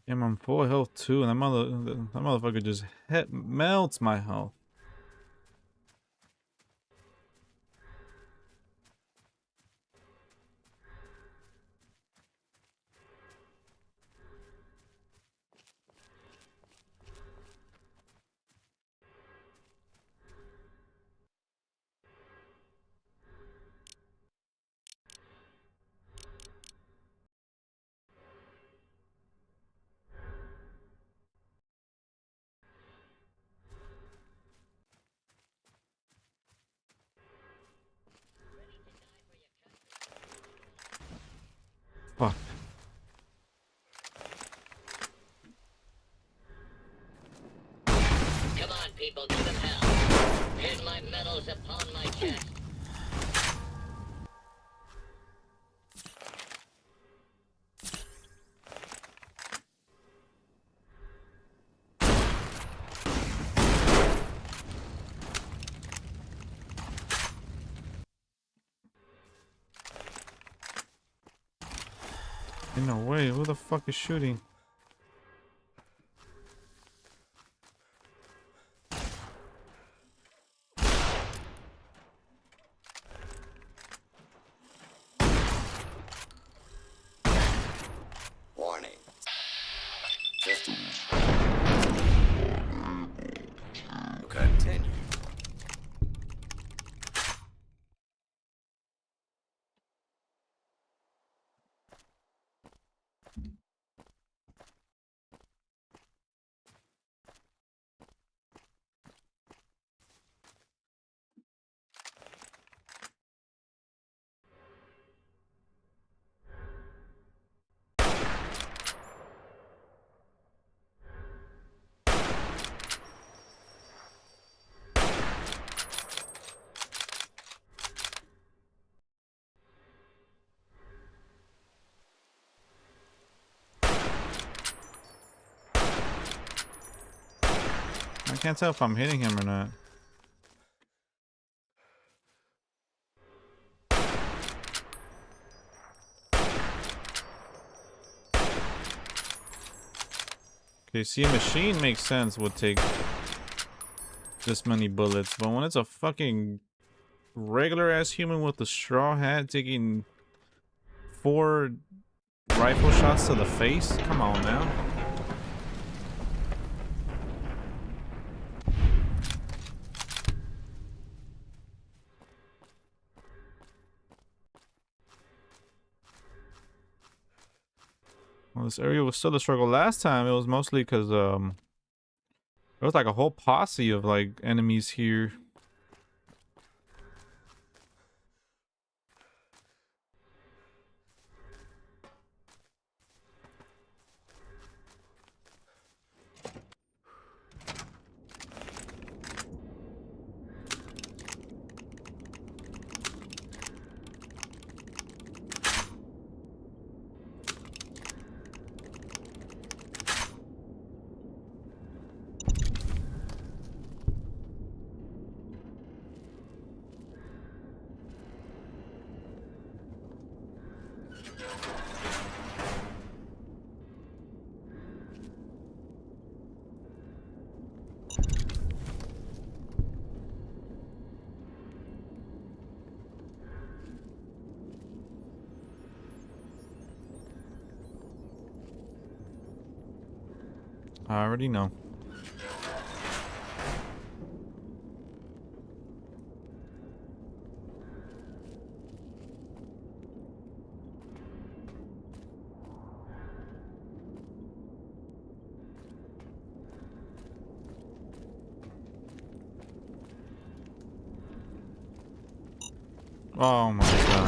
I'm on full health too, and that motherfucker just melts my health. Fuck. Come on, people, give him hell. Here's my medals upon my chest. Ain't no way. Who the fuck is shooting? Warning. Systems. Continue. I can't tell if I'm hitting him or not. Okay, see, a machine makes sense, would take this many bullets, but when it's a fucking regular ass human with a straw hat taking 4 rifle shots to the face, come on now. Well, this area was still a struggle. Last time it was mostly because There was like a whole posse of like enemies here. I already know. Oh my god.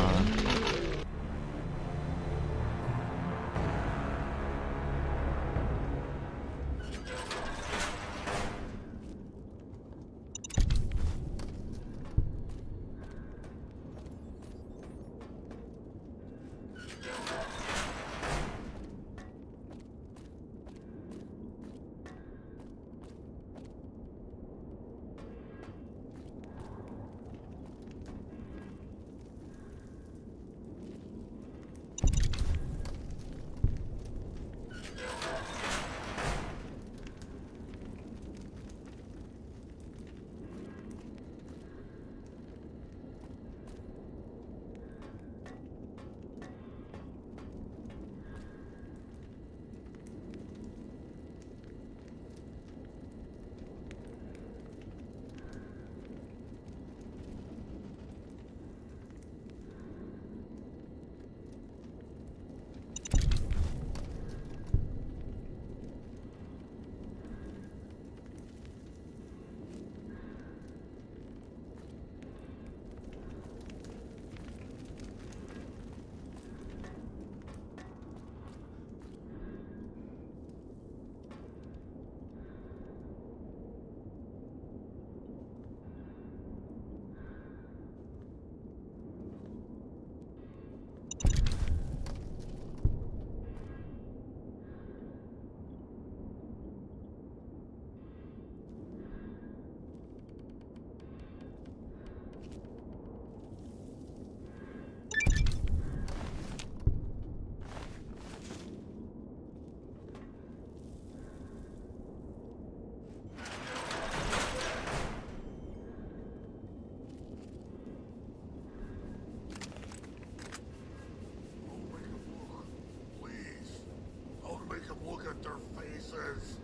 Don't make them look at their faces.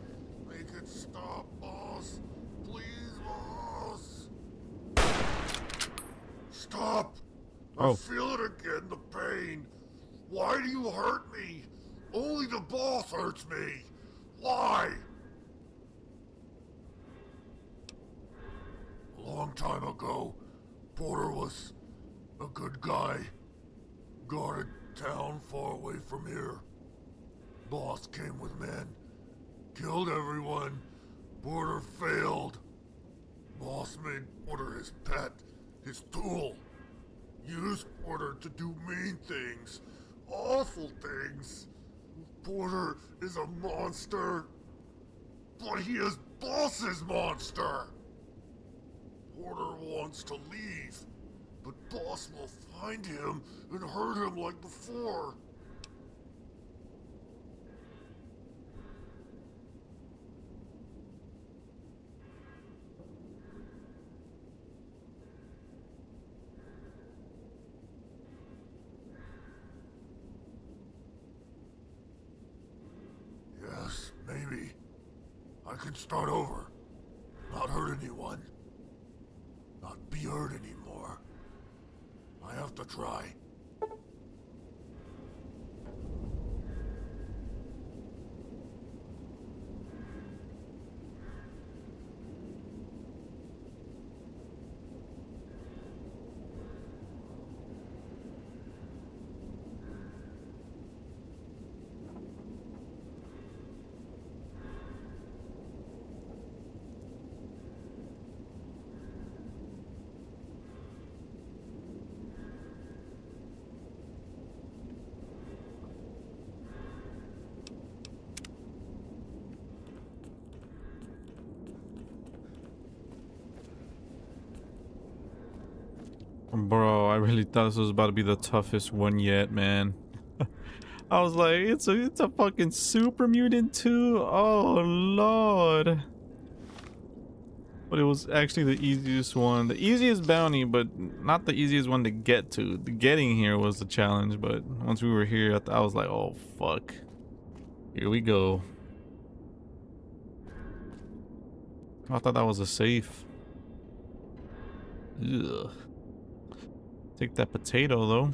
Make it stop, boss. Please, boss. Stop! I feel it again, the pain. Why do you hurt me? Only the boss hurts me. Why? A long time ago, Porter was a good guy. Guarded town far away from here. Boss came with men. Killed everyone. Porter failed. Boss made Porter his pet, his tool. Used Porter to do mean things. Awful things. Porter is a monster. But he is Boss's monster. Porter wants to leave. But Boss will find him and hurt him like before. Yes, maybe. I can start over. Not hurt anyone. Not be hurt anymore. I have to try. Bro, I really thought this was about to be the toughest one yet, man. I was like, it's a fucking super mutant too. Oh lord. But it was actually the easiest one. The easiest bounty, but not the easiest one to get to. The getting here was the challenge, but once we were here, I was like, oh fuck. Here we go. I thought that was a safe. Ugh. Take that potato though.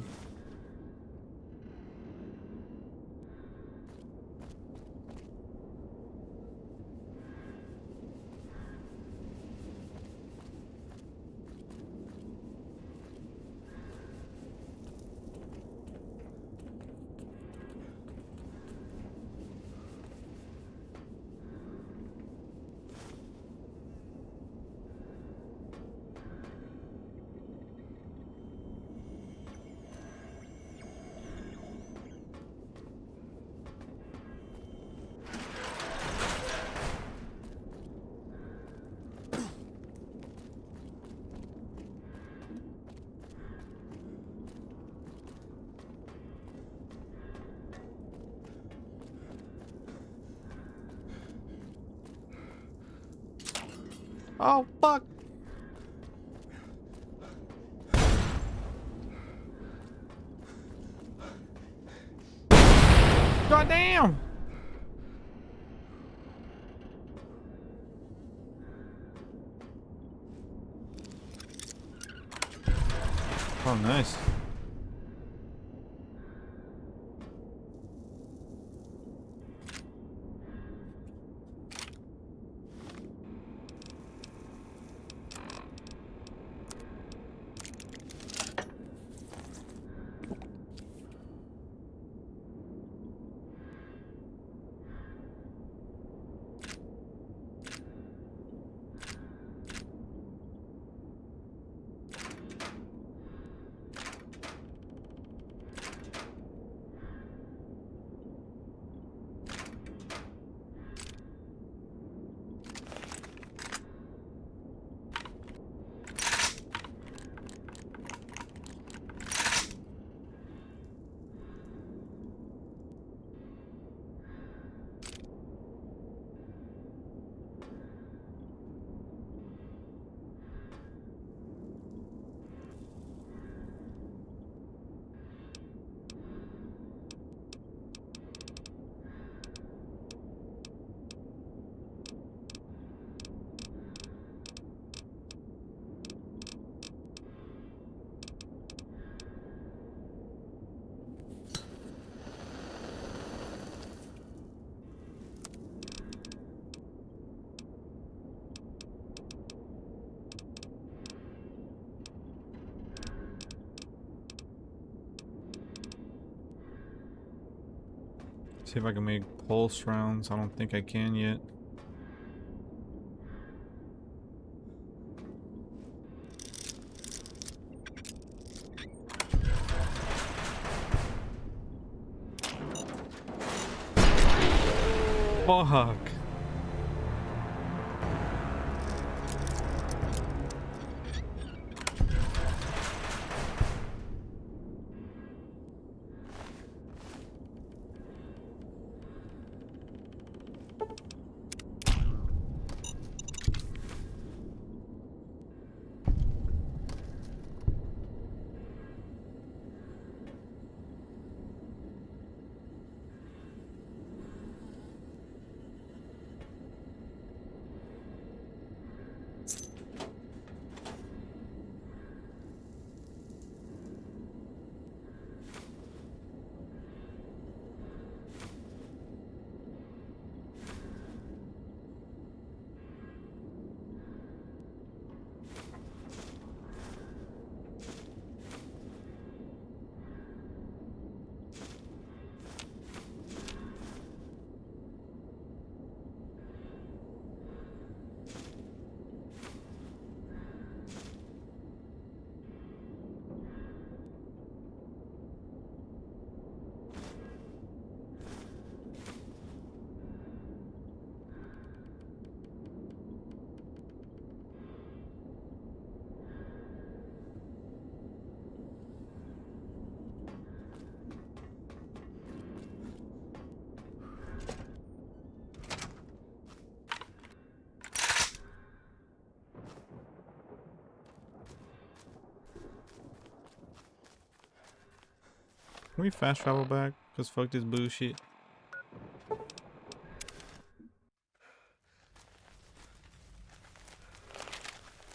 Oh fuck. God damn. Oh nice. See if I can make pulse rounds. I don't think I can yet. Fuck. Can we fast travel back? Cause fuck this bullshit.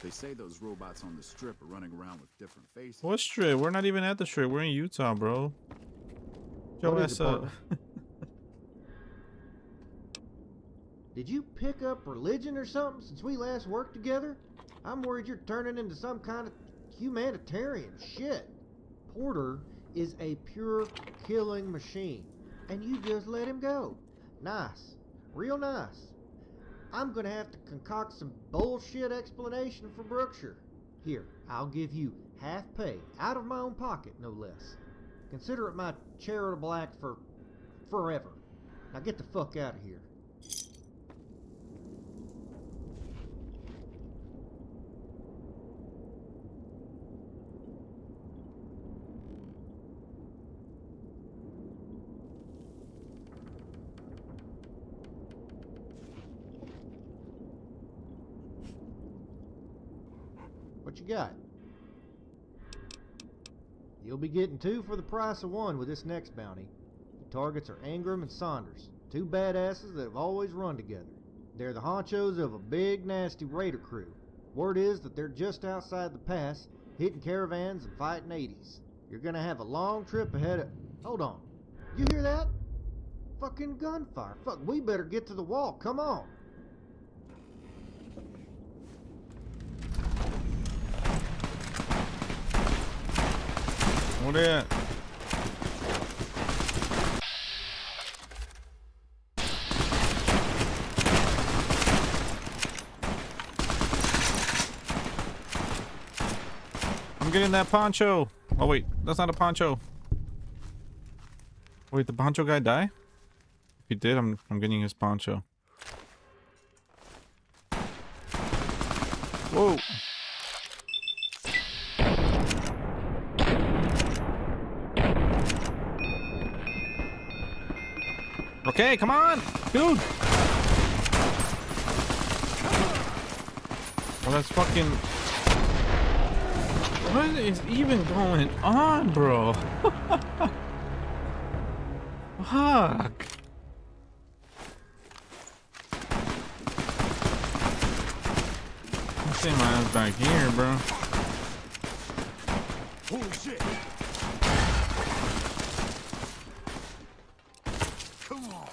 They say those robots on the strip are running around with different faces. What strip? We're not even at the strip. We're in Utah, bro. Yo, What is ass it, up. partner? Did you pick up religion or something since we last worked together? I'm worried you're turning into some kind of humanitarian shit. Porter is a pure killing machine, and you just let him go. Nice. Real nice. I'm gonna have to concoct some bullshit explanation for Brookshire. Here, I'll give you half pay, out of my own pocket, no less. Consider it my charitable act for forever. Now get the fuck out of here. What you got? You'll be getting 2 for the price of 1 with this next bounty. The targets are Ingram and Saunders, 2 badasses that have always run together. They're the honchos of a big, nasty raider crew. Word is that they're just outside the pass, hitting caravans and fighting 80s. You're gonna have a long trip ahead of... Hold on. You hear that? Fucking gunfire. Fuck, we better get to the wall. Come on. What at? I'm getting that poncho. Oh wait, that's not a poncho. Wait, the poncho guy die? If he did, I'm getting his poncho. Whoa. Okay, come on, dude. Well, that's fucking... What is even going on, bro? Fuck. I'm seeing my ass back here, bro. Holy shit! Come on!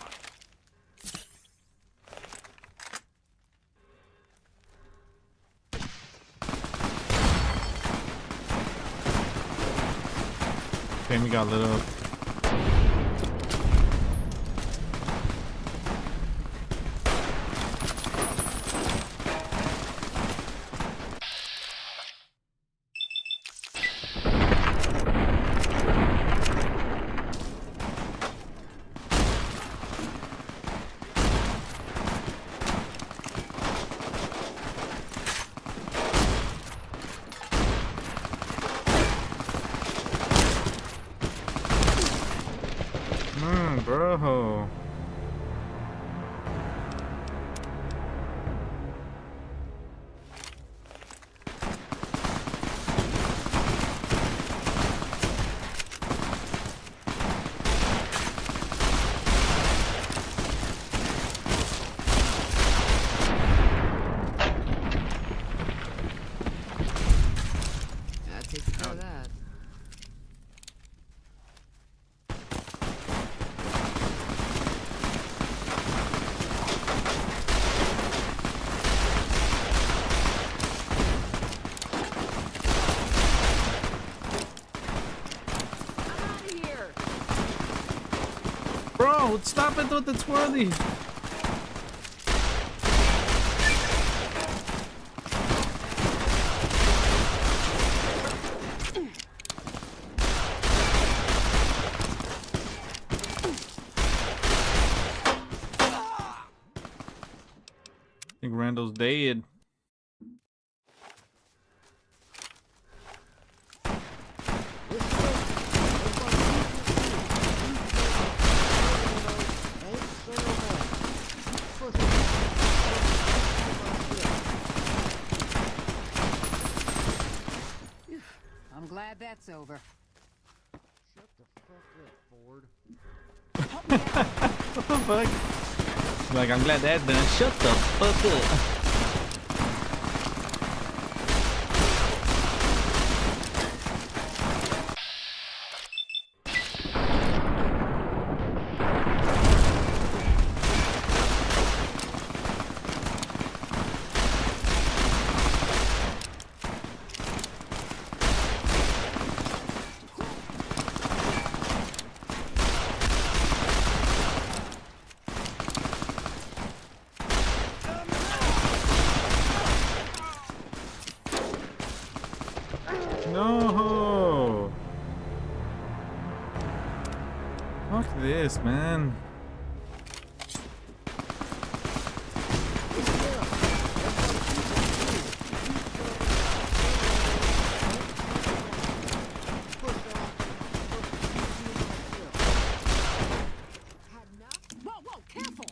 Okay, we got lit up. Bro. That takes care of that. Bro, stop it with the twirly. I think Randall's dead. I'm glad that's over. Shut the What the fuck? Like, I'm glad that's done. Shut the fuck up. No! Fuck this, man. Whoa, whoa, careful!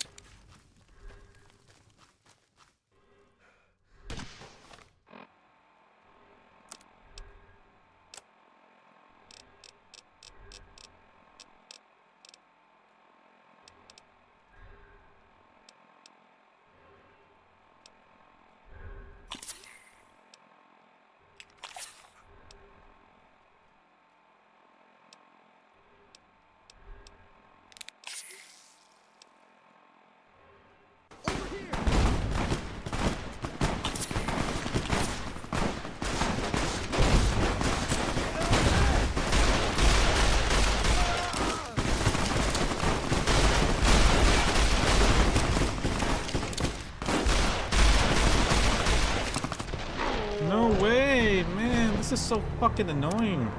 No way, man. This is so fucking annoying.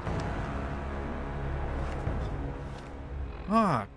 Fuck.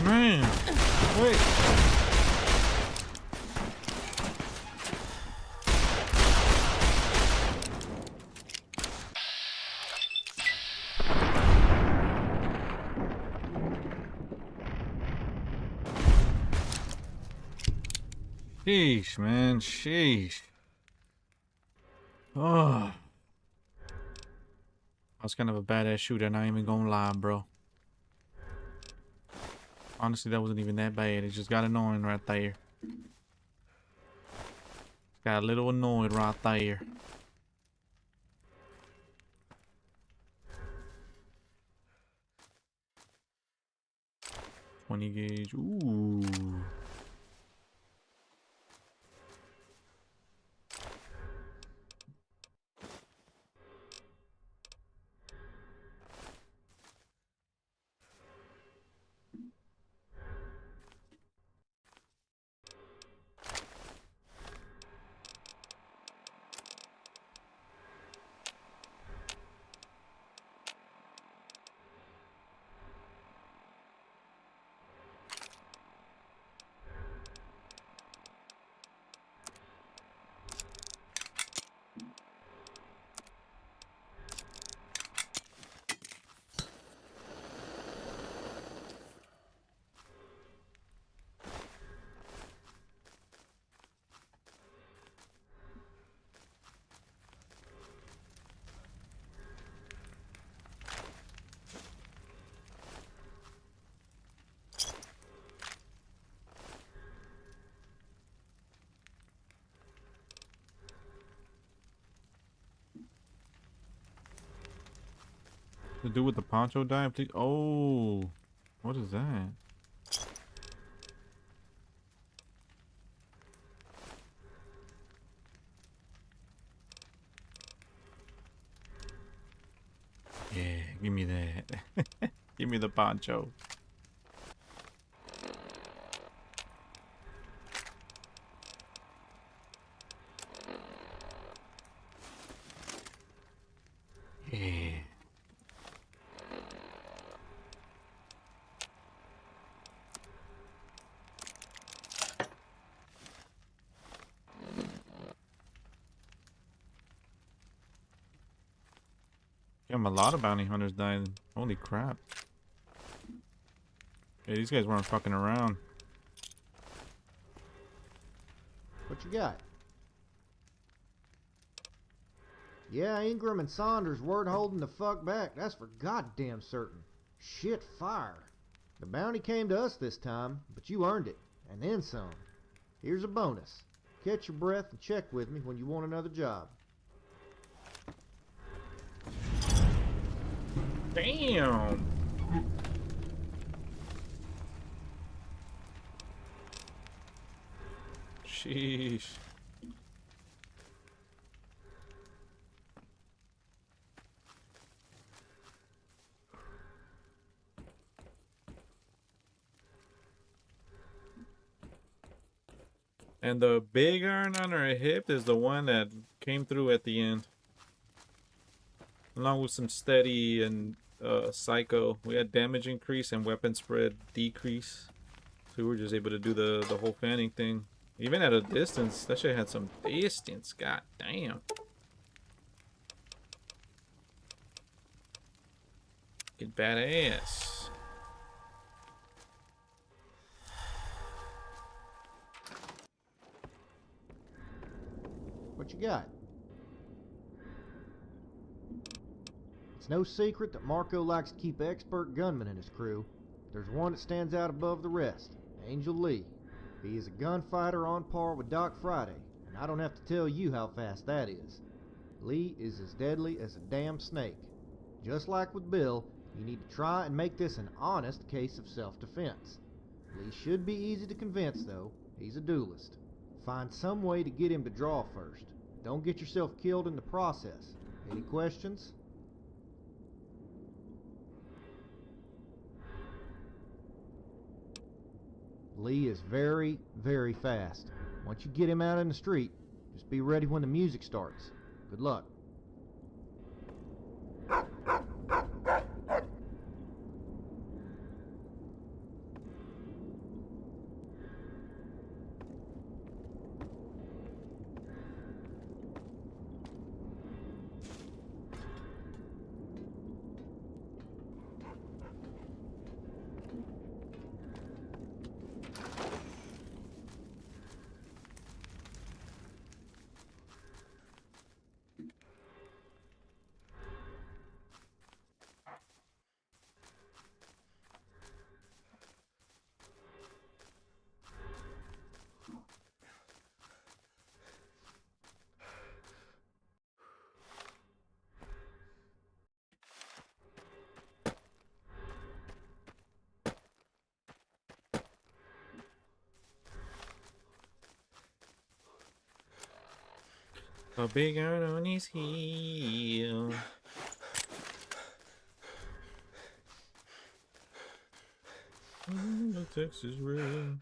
Man, wait. Sheesh, man, sheesh. Oh. I was kind of a badass shooter, not even gonna lie, bro. Honestly, that wasn't even that bad. It just got annoying right there. Got a little annoyed right there. .20 gauge. Ooh. To do with the poncho dive? Oh, what is that? Yeah, give me that. Give me the poncho. Yeah. Damn, a lot of bounty hunters died. Holy crap. Yeah, these guys weren't fucking around. What you got? Yeah, Ingram and Saunders weren't holding the fuck back. That's for goddamn certain. Shit fire. The bounty came to us this time, but you earned it, and then some. Here's a bonus. Catch your breath and check with me when you want another job. Damn. Sheesh. And the big iron on her hip is the one that came through at the end. Along with some steady and psycho. We had damage increase and weapon spread decrease. So we were just able to do the whole fanning thing. Even at a distance, that shit had some distance. God damn. Get badass. What you got? It's no secret that Marco likes to keep expert gunmen in his crew. There's one that stands out above the rest, Angel Lee. He is a gunfighter on par with Doc Friday, and I don't have to tell you how fast that is. Lee is as deadly as a damn snake. Just like with Bill, you need to try and make this an honest case of self-defense. Lee should be easy to convince, though. He's a duelist. Find some way to get him to draw first. Don't get yourself killed in the process. Any questions? Lee is very, very fast. Once you get him out in the street, just be ready when the music starts. Good luck. A big iron on his heel. The Texas Red.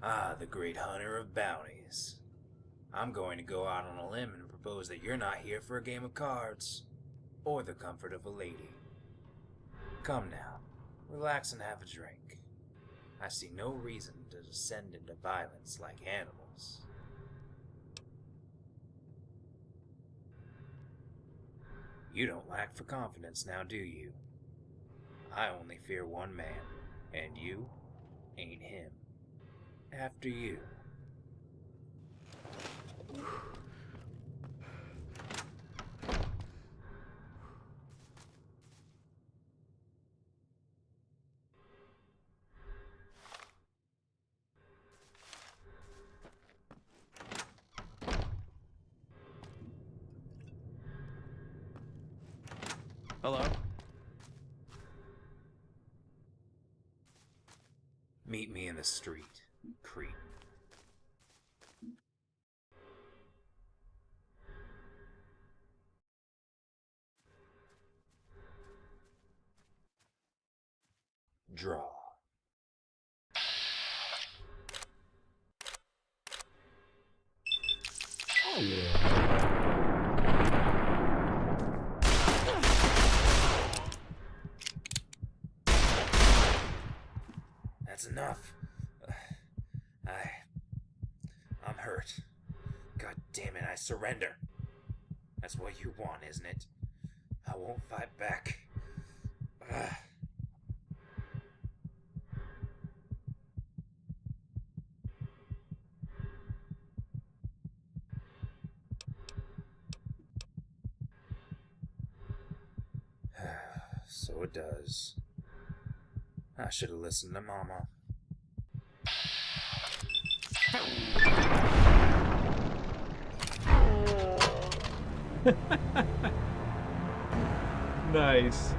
Ah, the great hunter of bounties. I'm going to go out on a limb and propose that you're not here for a game of cards, or the comfort of a lady. Come now, relax and have a drink. I see no reason to descend into violence like animals. You don't lack for confidence now, do you? I only fear one man, and you ain't him. After you. Hello? Meet me in the street, creep. Draw. Oh yeah. That's enough. I'm hurt. God damn it, I surrender. That's what you want, isn't it? I won't fight back. Ugh. So it does. I should have listened to Mama. Nice.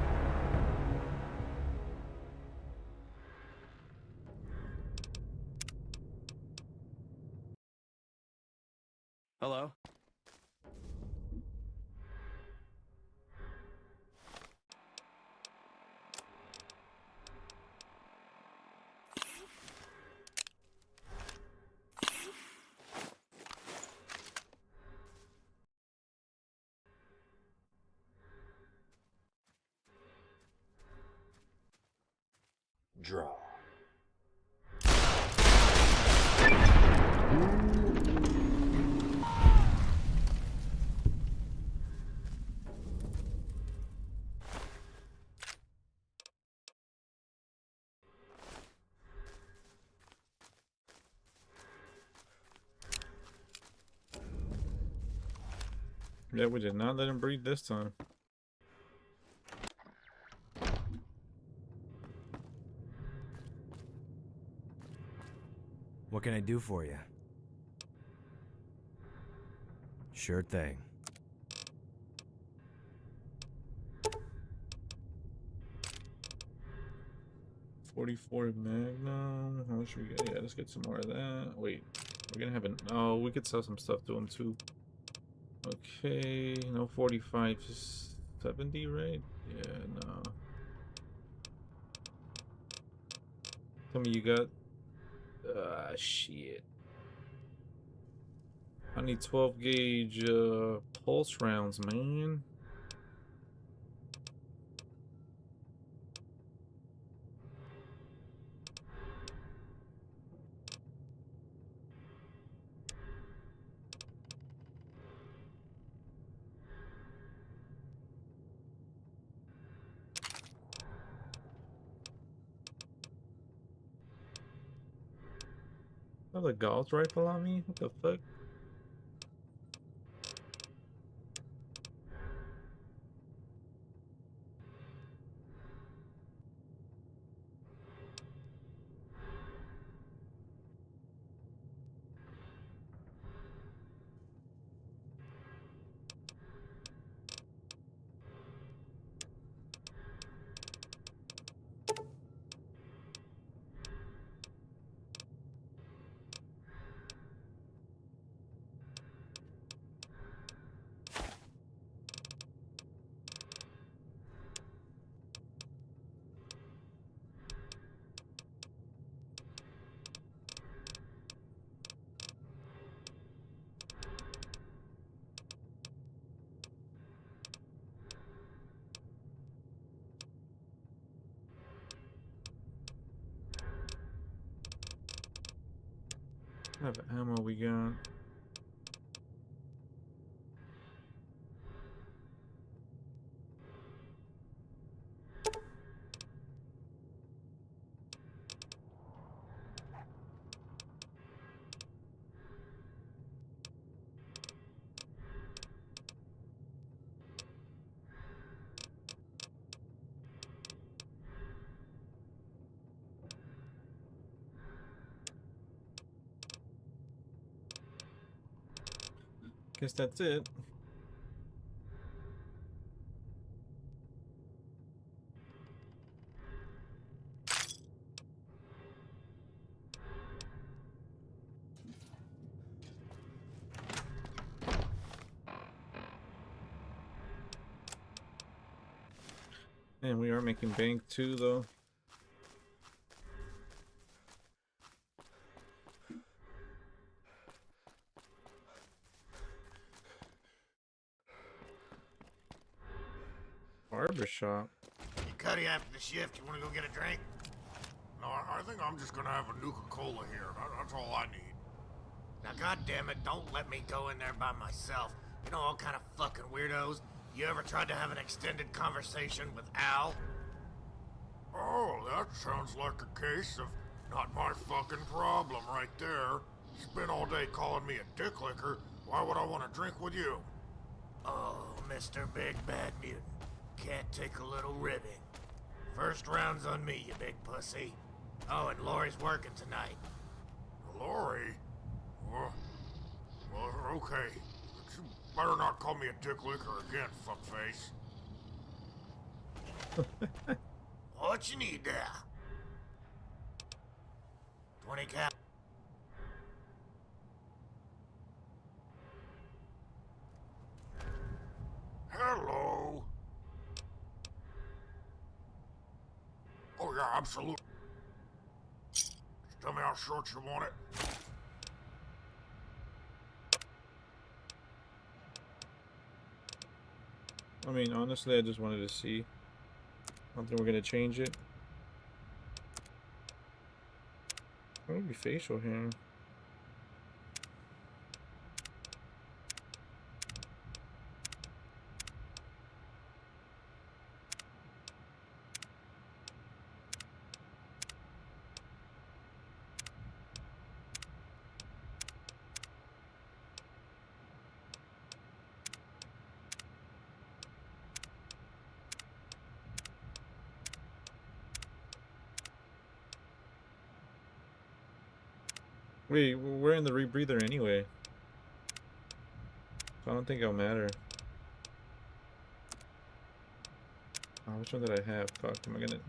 Hello? Draw. Yeah, we did not let him breathe this time. What can I do for you? Sure thing. .44 Magnum. How much we get? Yeah, let's get some more of that. Wait, we're gonna have an. Oh, we could sell some stuff to him too. Okay, no 45 to 70, right? Yeah, no. Tell me you got. Shit. I need 12 gauge pulse rounds, man. Have a Gauss rifle on me? What the fuck? What type of ammo we got? Guess that's it. And we are making bank too, though. Barbershop. Hey, Cuddy, after the shift, you want to go get a drink? No, I think I'm just gonna have a Nuka-Cola here. That's all I need. Now, goddammit, don't let me go in there by myself. You know, all kind of fucking weirdos. You ever tried to have an extended conversation with Al? Oh, that sounds like a case of not my fucking problem right there. You spent all day calling me a dick licker. Why would I want to drink with you? Oh, Mr. Big Bad Mutant. Can't take a little ribbing. First round's on me, you big pussy. Oh, and Lori's working tonight. Lori? Well, okay. But you better not call me a dick licker again, fuckface. What you need there? 20 cap. Hello. Oh yeah, absolutely. Just tell me how short you want it. I mean, honestly, I just wanted to see. I don't think we're gonna change it. What would be facial hair? Wait, we're in the rebreather anyway. So I don't think it'll matter. Oh, which one did I have? Fuck, am I gonna...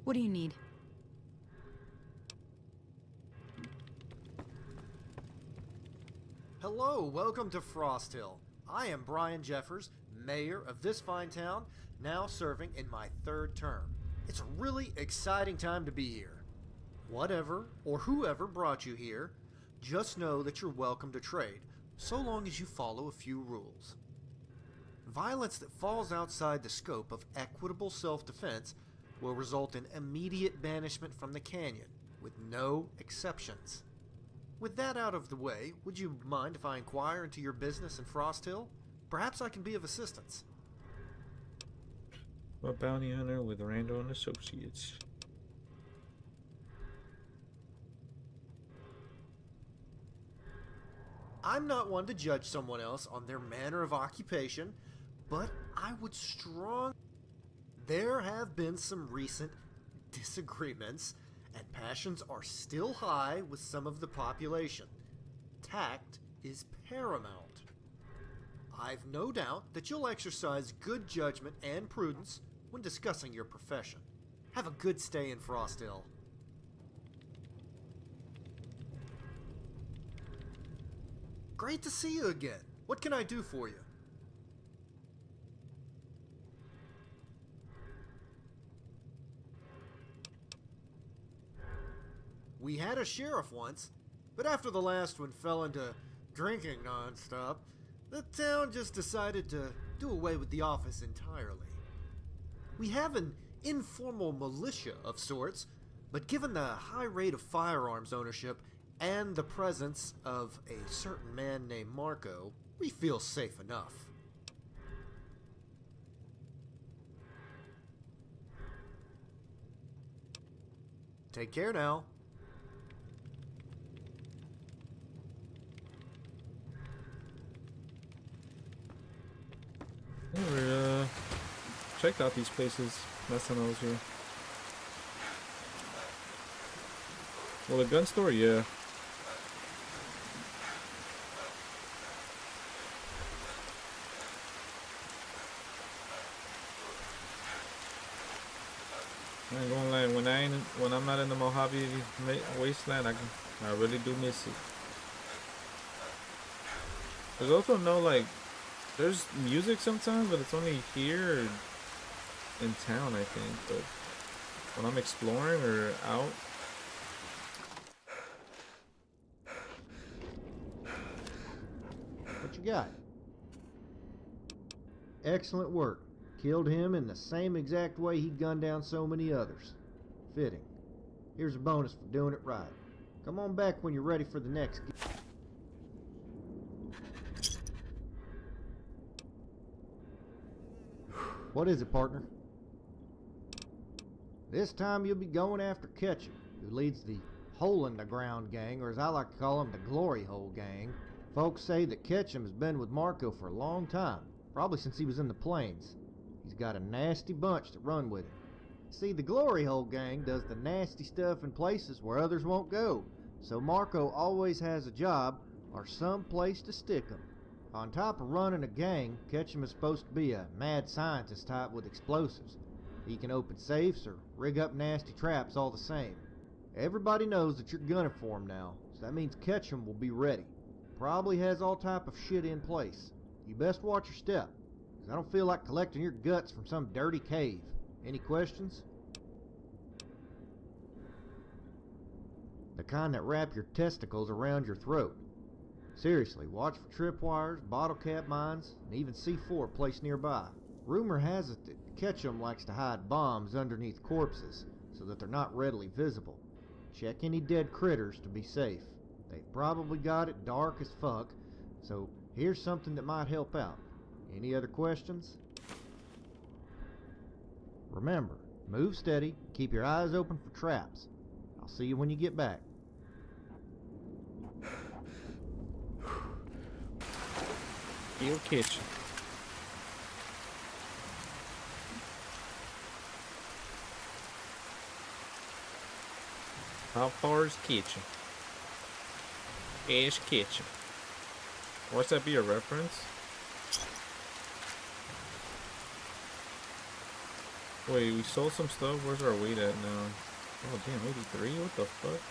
What do you need? Hello, welcome to Frost Hill. I am Brian Jeffers, mayor of this fine town, now serving in my 3rd term. It's a really exciting time to be here. Whatever or whoever brought you here, just know that you're welcome to trade, so long as you follow a few rules. Violence that falls outside the scope of equitable self-defense will result in immediate banishment from the canyon, with no exceptions. With that out of the way, would you mind if I inquire into your business in Frost Hill? Perhaps I can be of assistance. A bounty hunter with Randall and Associates. I'm not one to judge someone else on their manner of occupation, but I would strongly... There have been some recent disagreements, and passions are still high with some of the population. Tact is paramount. I've no doubt that you'll exercise good judgment and prudence when discussing your profession. Have a good stay in Frost Hill. Great to see you again. What can I do for you? We had a sheriff once, but after the last one fell into drinking nonstop, the town just decided to do away with the office entirely. We have an informal militia of sorts, but given the high rate of firearms ownership and the presence of a certain man named Marco, we feel safe enough. Take care now. Never checked out these places last time I was here. Well, the gun store, yeah. I ain't gonna lie, when I'm not in the Mojave wasteland, I really do miss it. There's also no like, there's music sometimes, but it's only here in town, I think. But when I'm exploring or out, what you got? Excellent work. Killed him in the same exact way he gunned down so many others. Fitting. Here's a bonus for doing it right. Come on back when you're ready for the next. What is it, partner? This time you'll be going after Ketchum, who leads the Hole in the Ground gang, or as I like to call him, the Glory Hole gang. Folks say that Ketchum has been with Marco for a long time, probably since he was in the plains. He's got a nasty bunch that run with him. See, the Glory Hole gang does the nasty stuff in places where others won't go, so Marco always has a job or some place to stick him. On top of running a gang, Ketchum is supposed to be a mad scientist type with explosives. He can open safes or rig up nasty traps all the same. Everybody knows that you're gunning for him now, so that means Ketchum will be ready. Probably has all type of shit in place. You best watch your step, because I don't feel like collecting your guts from some dirty cave. Any questions? The kind that wrap your testicles around your throat. Seriously, watch for tripwires, bottle cap mines, and even C4 placed nearby. Rumor has it that Ketchum likes to hide bombs underneath corpses so that they're not readily visible. Check any dead critters to be safe. They've probably got it dark as fuck, so here's something that might help out. Any other questions? Remember, move steady, keep your eyes open for traps. I'll see you when you get back. Your kitchen. How far is kitchen? Ash kitchen. What's that be a reference? Wait, we sold some stuff. Where's our weight at now? Oh damn, 83? What the fuck?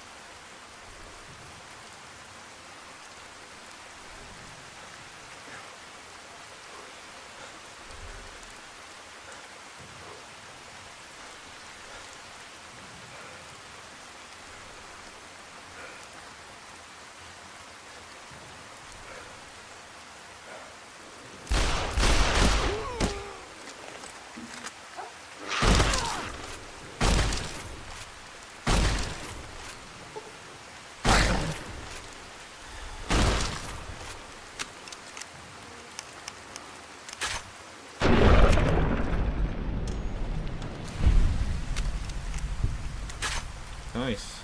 Nice.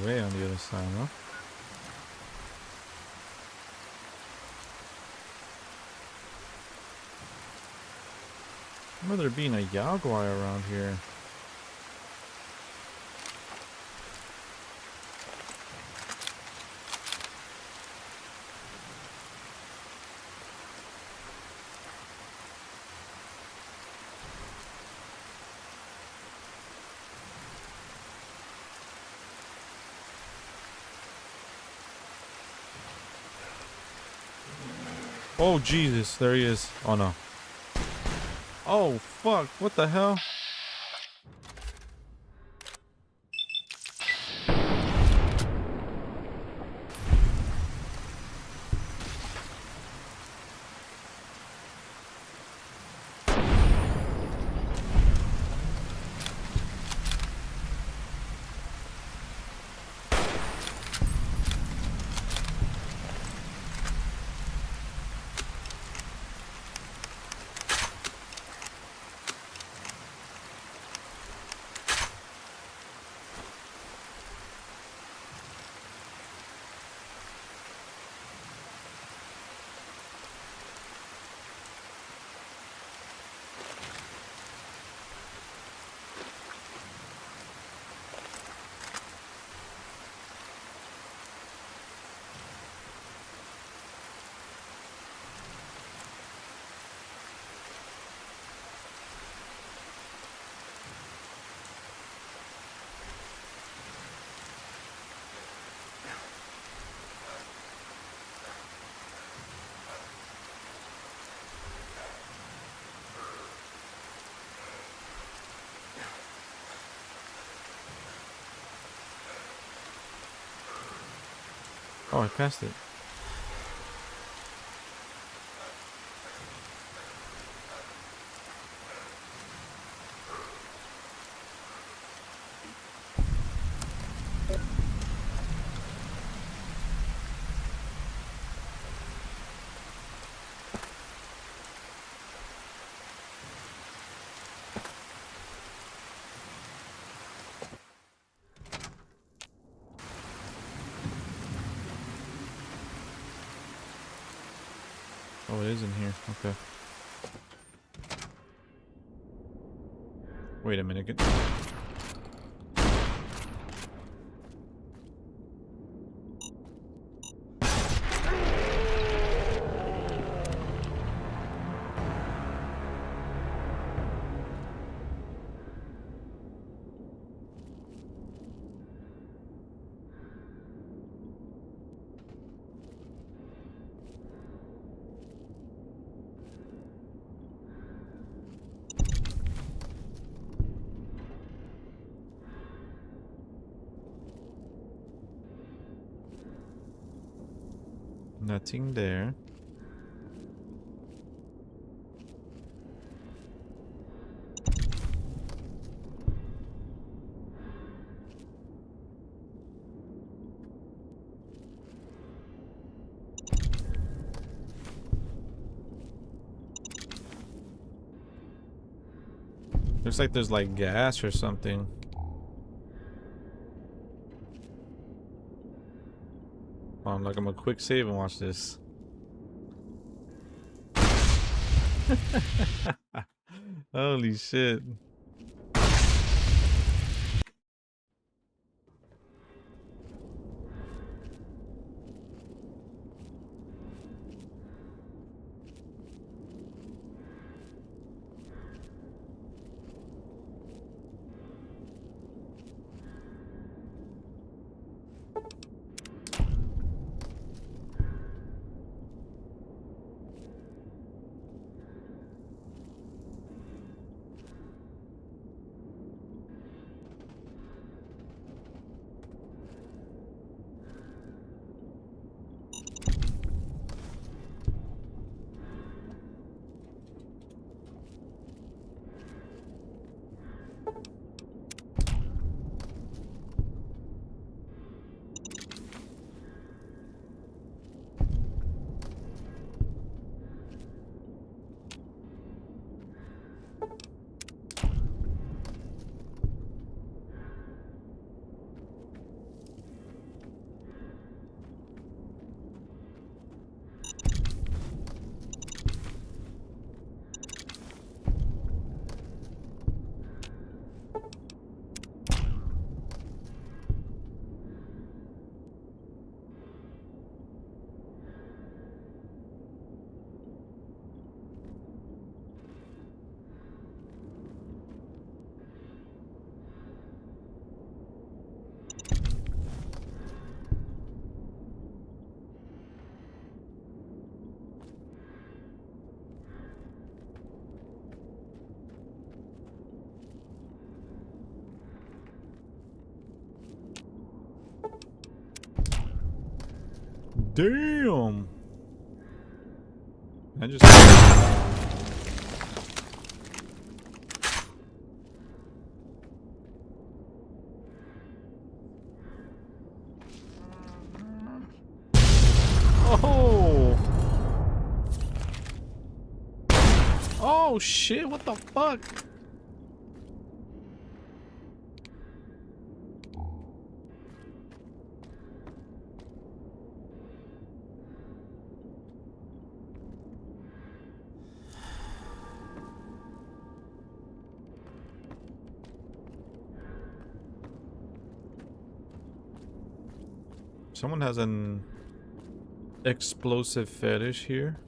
Way on the other side, huh? I remember there being a Yaguai around here. Oh Jesus, there he is. Oh no. Oh fuck, what the hell? Oh, I passed it. Oh, it is in here. Okay. Wait a minute. Nothing there. Looks like there's like gas or something. Oh, I'm like, I'm gonna quick save and watch this. Holy shit. Damn. I just. Oh. Oh shit! What the fuck? Someone has an explosive fetish here.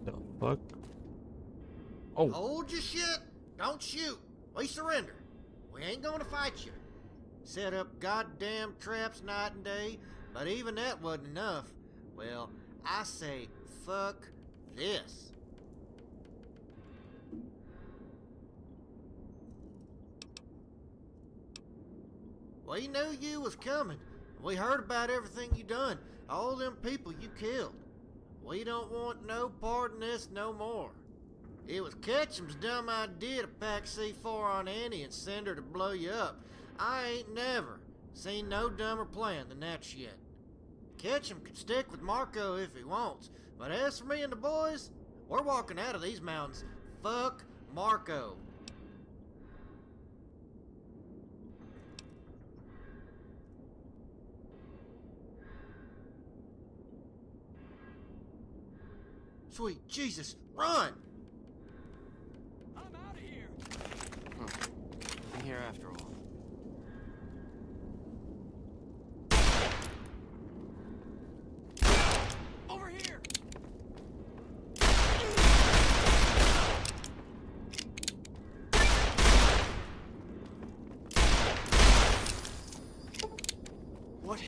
The fuck? Oh. Hold your shit. Don't shoot. We surrender. We ain't gonna fight you. Set up goddamn traps night and day, but even that wasn't enough. Well, I say fuck this. We knew you was coming. We heard about everything you done. All them people you killed. We don't want no part in this no more. It was Ketchum's dumb idea to pack C4 on Annie and send her to blow you up. I ain't never seen no dumber plan than that shit. Ketchum can stick with Marco if he wants, but as for me and the boys, we're walking out of these mountains. Fuck Marco. Sweet Jesus, run! I'm out of here. I'm here after all. Over here. What?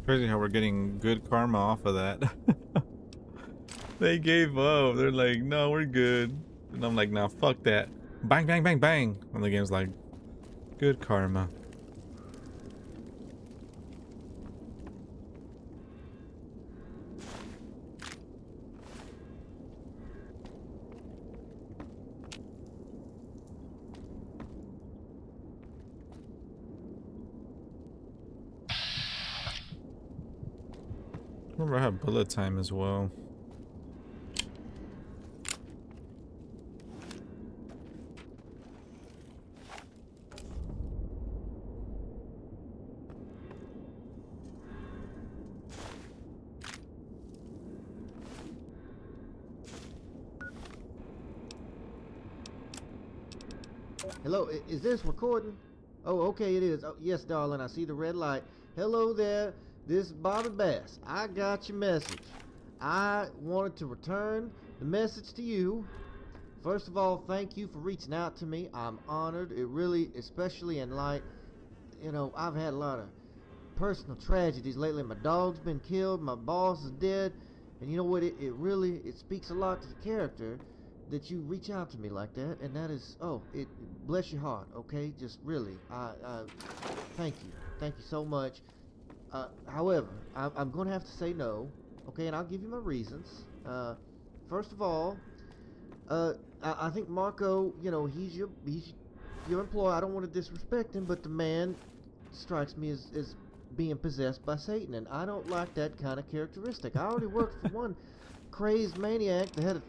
Crazy how we're getting good karma off of that. They gave up. They're like, no, we're good. And I'm like, nah, fuck that. Bang, bang, bang, bang. And the game's like, good karma. Remember, I have bullet time as well. Hello, is this recording? Oh, okay, it is. Oh, yes, darling, I see the red light. Hello there, this is Bobby Bass. I got your message. I wanted to return the message to you. First of all, thank you for reaching out to me. I'm honored. It really, especially in light, you know, I've had a lot of personal tragedies lately. My dog's been killed, my boss is dead, and you know what, it really speaks a lot to the character that you reach out to me like that, and that is, oh, it bless your heart, okay? Just really, I thank you so much. However, I'm gonna have to say no, okay, and I'll give you my reasons. First of all, I think Marco, you know, he's your employee. I don't want to disrespect him, but the man strikes me as being possessed by Satan, and I don't like that kind of characteristic. I already worked for one crazed maniac that had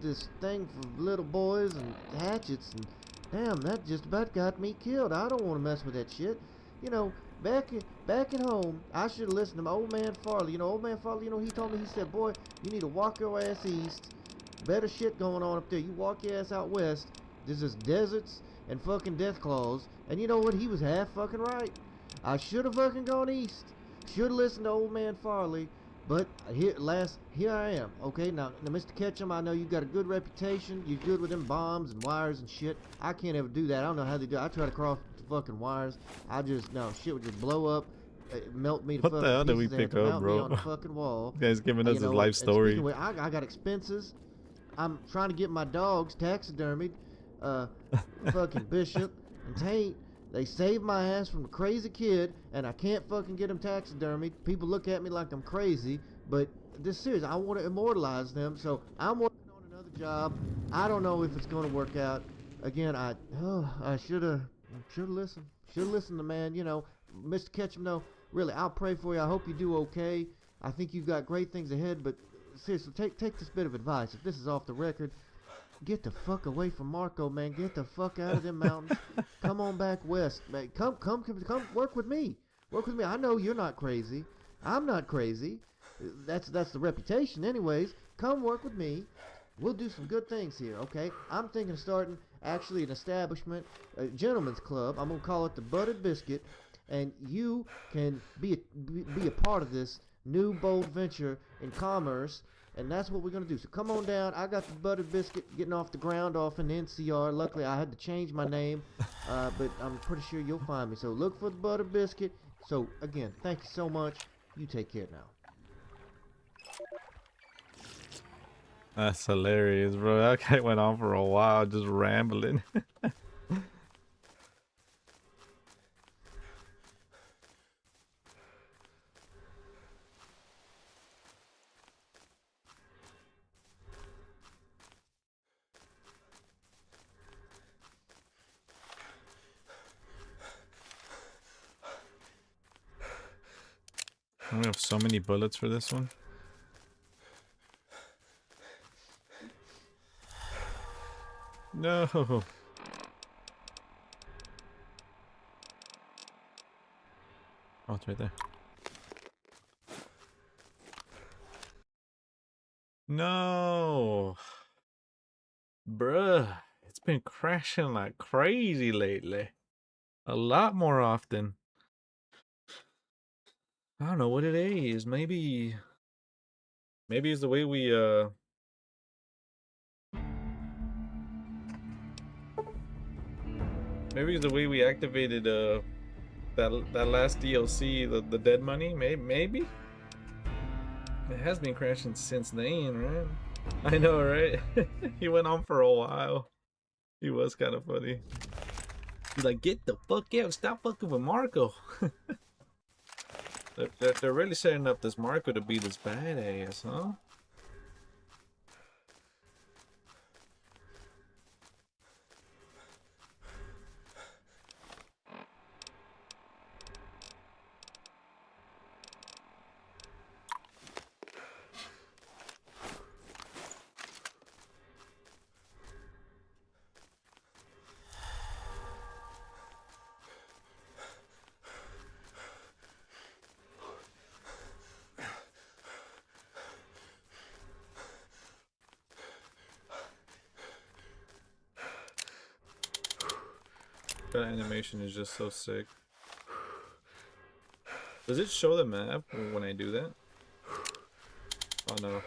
this thing for little boys and hatchets, and damn, that just about got me killed. I don't want to mess with that shit. You know, back at home, I should have listened to my old man Farley. You know, old man Farley, you know, he told me, he said, boy, you need to walk your ass east. Better shit going on up there. You walk your ass out west, There's just deserts and fucking death claws. And you know what? He was half fucking right. I should have fucking gone east. Should have listened to old man Farley. But here I am. Okay, now Mr. Ketchum, I know you got a good reputation. You're good with them bombs and wires and shit. I can't ever do that. I don't know how they do it. I try to cross the fucking wires. No, shit would just blow up. Melt me to What fucking the hell did we pieces. They have pick to up, mount me bro? on the fucking wall. You guys giving us You his know, life and story. speaking of which, I got expenses. I'm trying to get my dogs taxidermied. Fucking Bishop and Taint. They saved my ass from a crazy kid, and I can't fucking get them taxidermied. People look at me like I'm crazy, but this is serious. I want to immortalize them, so I'm working on another job. I don't know if it's going to work out. Again, I should have listened. Should have listened to man. You know, Mr. Ketchum. No, really, I'll pray for you. I hope you do okay. I think you've got great things ahead, but seriously, take this bit of advice. If this is off the record, get the fuck away from Marco, man. Get the fuck out of them mountains. Come on back west, man. Come work with me. Work with me. I know you're not crazy. I'm not crazy. That's the reputation, anyways. Come work with me. We'll do some good things here, okay? I'm thinking of starting actually an establishment, a gentleman's club. I'm gonna call it the Buttered Biscuit, and you can be a part of this new bold venture in commerce. And that's what we're going to do. So come on down. I got the Buttered Biscuit getting off the ground off in the NCR. Luckily, I had to change my name, but I'm pretty sure you'll find me. So look for the Buttered Biscuit. So, again, thank you so much. You take care now. That's hilarious, bro. That guy went on for a while just rambling. We have so many bullets for this one. No. Oh, it's right there. No. Bruh. It's been crashing like crazy lately. A lot more often. I don't know what it is. Maybe it's the way we maybe it's the way we activated that last DLC, the dead money. Maybe it has been crashing since then, right? I know, right? He went on for a while. He was kind of funny. He's like, get the fuck out! Stop fucking with Marco. They're really setting up this Marco to be this badass, huh? That animation is just so sick. Does it show the map when I do that? Oh no.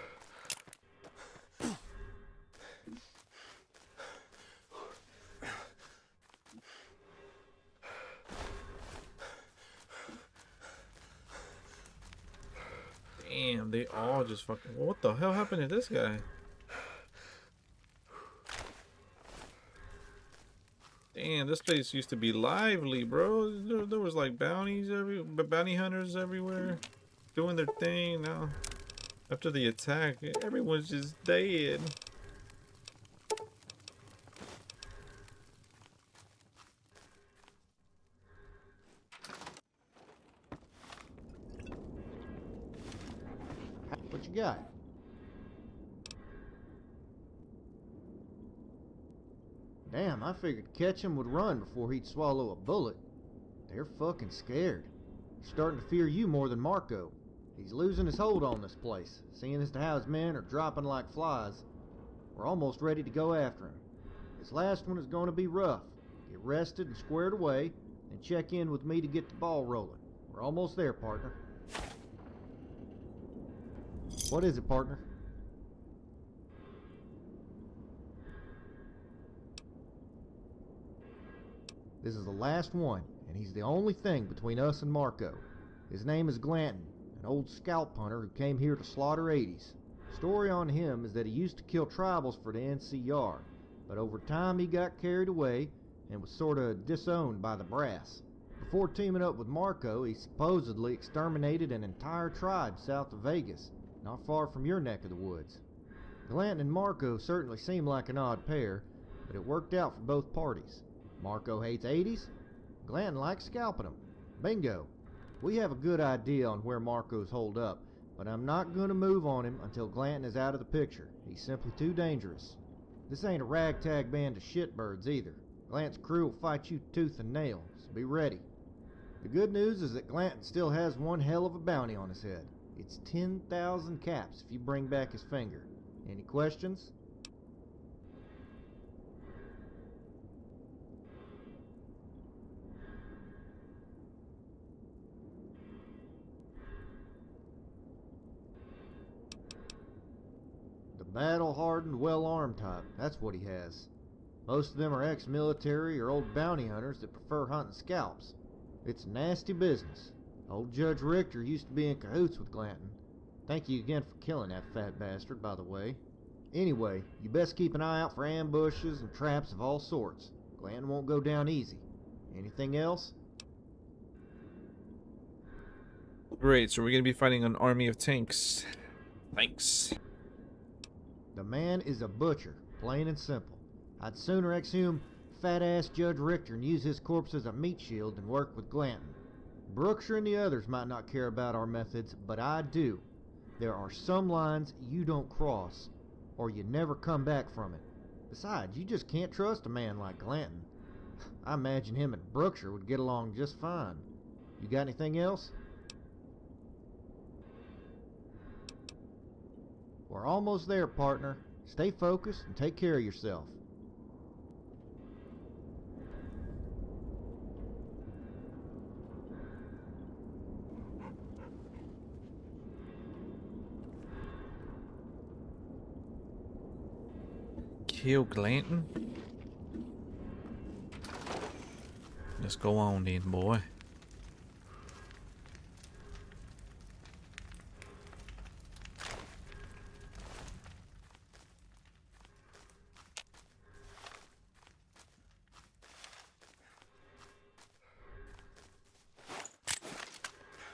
Damn, they all just fucking... What the hell happened to this guy? Damn, this place used to be lively, bro. There was like bounty hunters everywhere doing their thing. Now, after the attack, everyone's just dead. What you got? Damn, I figured Ketchum would run before he'd swallow a bullet. They're fucking scared. They're starting to fear you more than Marco. He's losing his hold on this place, seeing as to how his men are dropping like flies. We're almost ready to go after him. This last one is going to be rough. Get rested and squared away, and check in with me to get the ball rolling. We're almost there, partner. What is it, partner? This is the last one, and he's the only thing between us and Marco. His name is Glanton, an old scalp hunter who came here to slaughter 80s. Story on him is that he used to kill tribals for the NCR, but over time he got carried away and was sorta disowned by the brass. Before teaming up with Marco, he supposedly exterminated an entire tribe south of Vegas, not far from your neck of the woods. Glanton and Marco certainly seem like an odd pair, but it worked out for both parties. Marco hates 80s, Glanton likes scalping them. Bingo! We have a good idea on where Marco's holed up, but I'm not going to move on him until Glanton is out of the picture. He's simply too dangerous. This ain't a ragtag band of shitbirds either. Glanton's crew will fight you tooth and nail, so be ready. The good news is that Glanton still has one hell of a bounty on his head. It's 10,000 caps if you bring back his finger. Any questions? The battle-hardened, well-armed type, that's what he has. Most of them are ex-military or old bounty hunters that prefer hunting scalps. It's nasty business. Old Judge Richter used to be in cahoots with Glanton. Thank you again for killing that fat bastard, by the way. Anyway, you best keep an eye out for ambushes and traps of all sorts. Glanton won't go down easy. Anything else? Great, so we're gonna be fighting an army of tanks. Thanks. The man is a butcher, plain and simple. I'd sooner exhume fat-ass Judge Richter and use his corpse as a meat shield than work with Glanton. Brookshire and the others might not care about our methods, but I do. There are some lines you don't cross, or you never come back from it. Besides, you just can't trust a man like Glanton. I imagine him and Brookshire would get along just fine. You got anything else? We're almost there, partner. Stay focused and take care of yourself. Kill Glanton? Let's go on then, boy.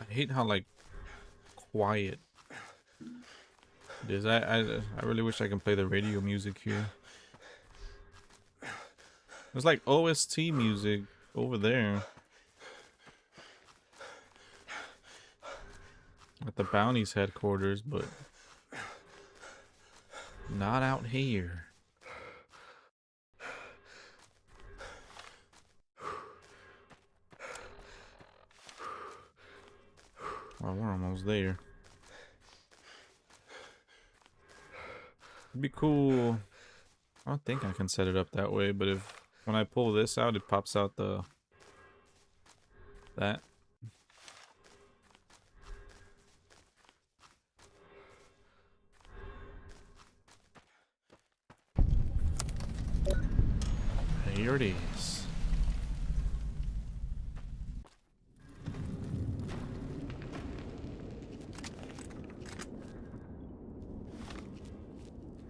I hate how like quiet it is. I really wish I can play the radio music here. There's like OST music over there at the Bounty's headquarters, but not out here. Well, we're almost there. It'd be cool. I don't think I can set it up that way, but if when I pull this out, it pops out that. Here it is.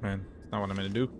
Man, it's not what I'm gonna do.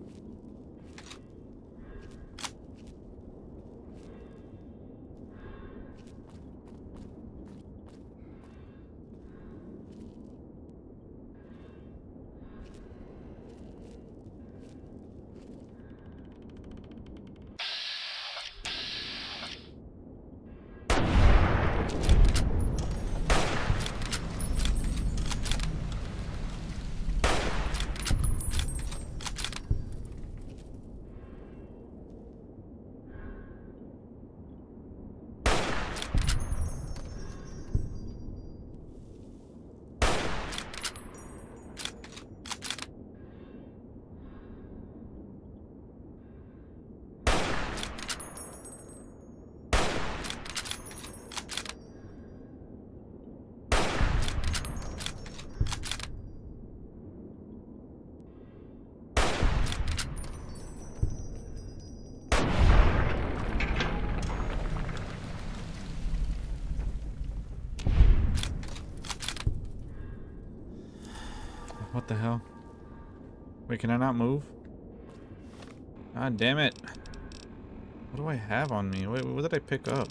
What the hell? Wait, can I not move? Ah, damn it. What do I have on me? Wait, what did I pick up?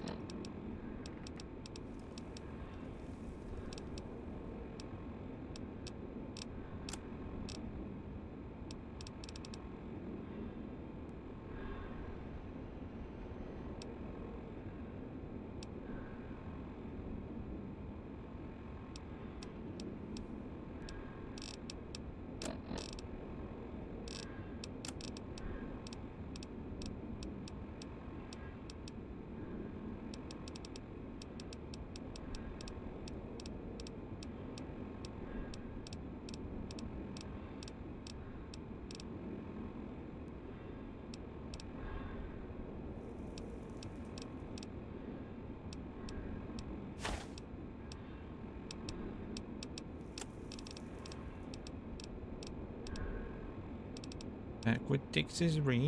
Back with Texas real.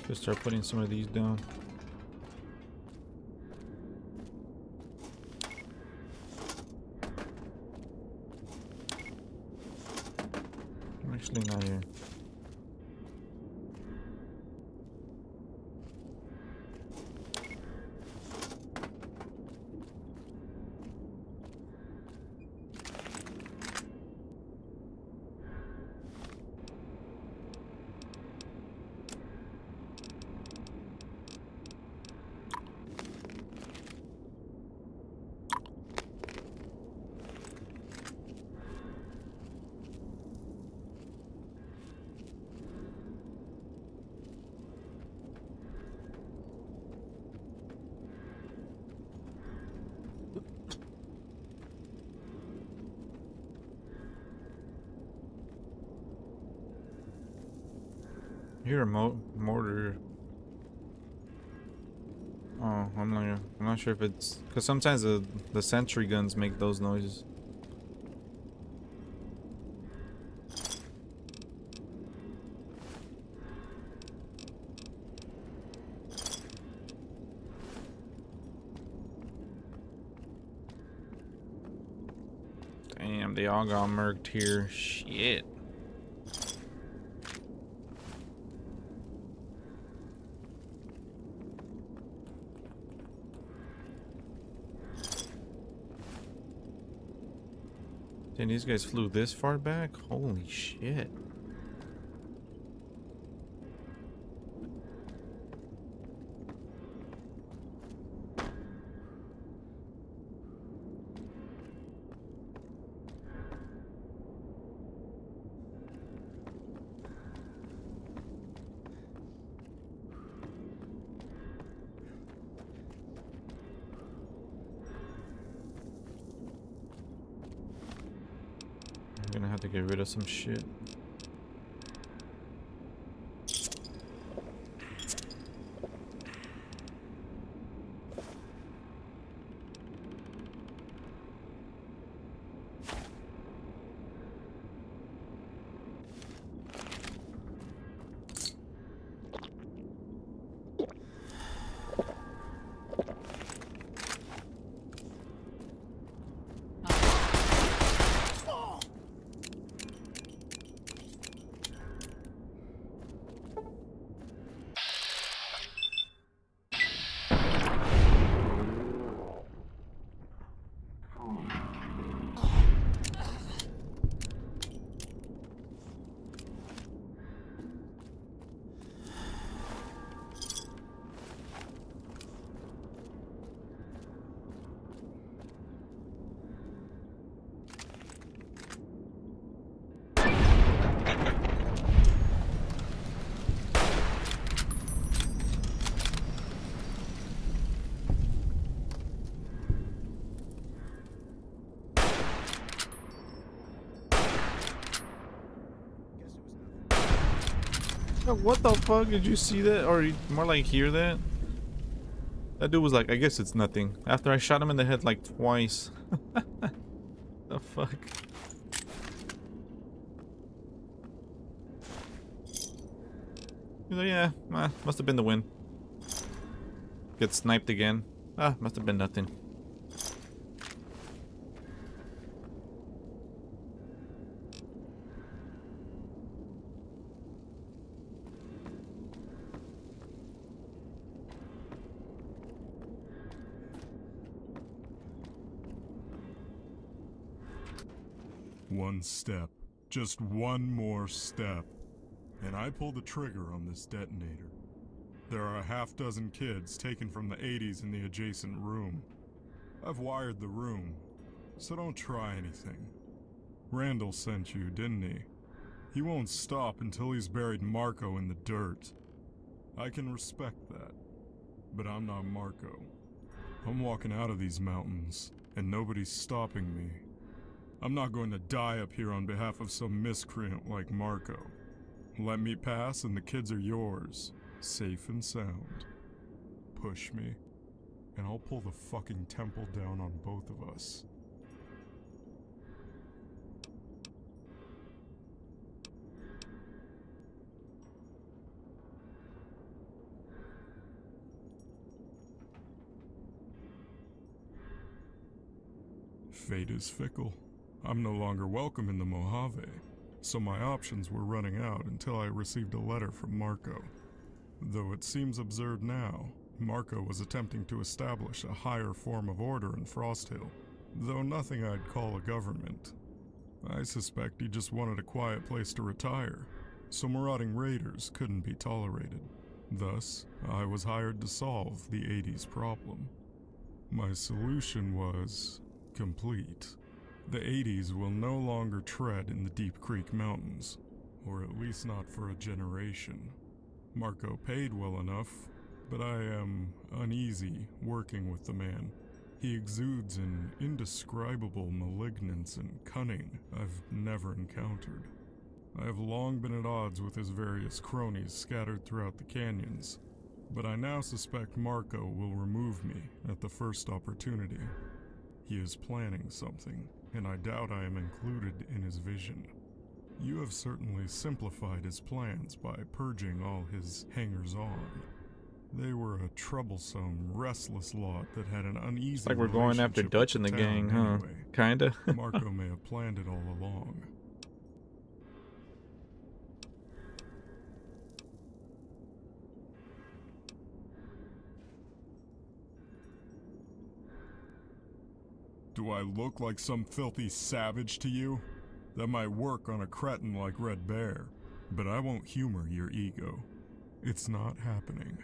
Just start putting some of these down. I'm actually not here. Here a mortar. Oh, I'm not sure if it's because sometimes the sentry guns make those noises. Damn, they all got murked here. Shit. Damn, these guys flew this far back? Holy shit. I'm gonna have to get rid of some shit. What the fuck? Did you see that? Or more like hear that? That dude was like, I guess it's nothing. After I shot him in the head like twice. The fuck? He's like, yeah, must have been the win. Get sniped again. Ah, must have been nothing. One step. Just one more step. And I pull the trigger on this detonator. There are a half-dozen kids taken from the 80s in the adjacent room. I've wired the room, so don't try anything. Randall sent you, didn't he? He won't stop until he's buried Marco in the dirt. I can respect that, but I'm not Marco. I'm walking out of these mountains, and nobody's stopping me. I'm not going to die up here on behalf of some miscreant like Marco. Let me pass and the kids are yours, safe and sound. Push me, and I'll pull the fucking temple down on both of us. Fate is fickle. I'm no longer welcome in the Mojave, so my options were running out until I received a letter from Marco. Though it seems absurd now, Marco was attempting to establish a higher form of order in Frost Hill, though nothing I'd call a government. I suspect he just wanted a quiet place to retire, so marauding raiders couldn't be tolerated. Thus, I was hired to solve the 80s problem. My solution was complete. The 80s will no longer tread in the Deep Creek Mountains, or at least not for a generation. Marco paid well enough, but I am uneasy working with the man. He exudes an indescribable malignance and cunning I've never encountered. I have long been at odds with his various cronies scattered throughout the canyons, but I now suspect Marco will remove me at the first opportunity. He is planning something, and I doubt I am included in his vision. You have certainly simplified his plans by purging all his hangers-on. They were a troublesome, restless lot that had an uneasy It's like we're going after relationship Dutch in with the town gang, huh? anyway. Kinda. Marco may have planned it all along. Do I look like some filthy savage to you? That might work on a cretin like Red Bear, but I won't humor your ego. It's not happening.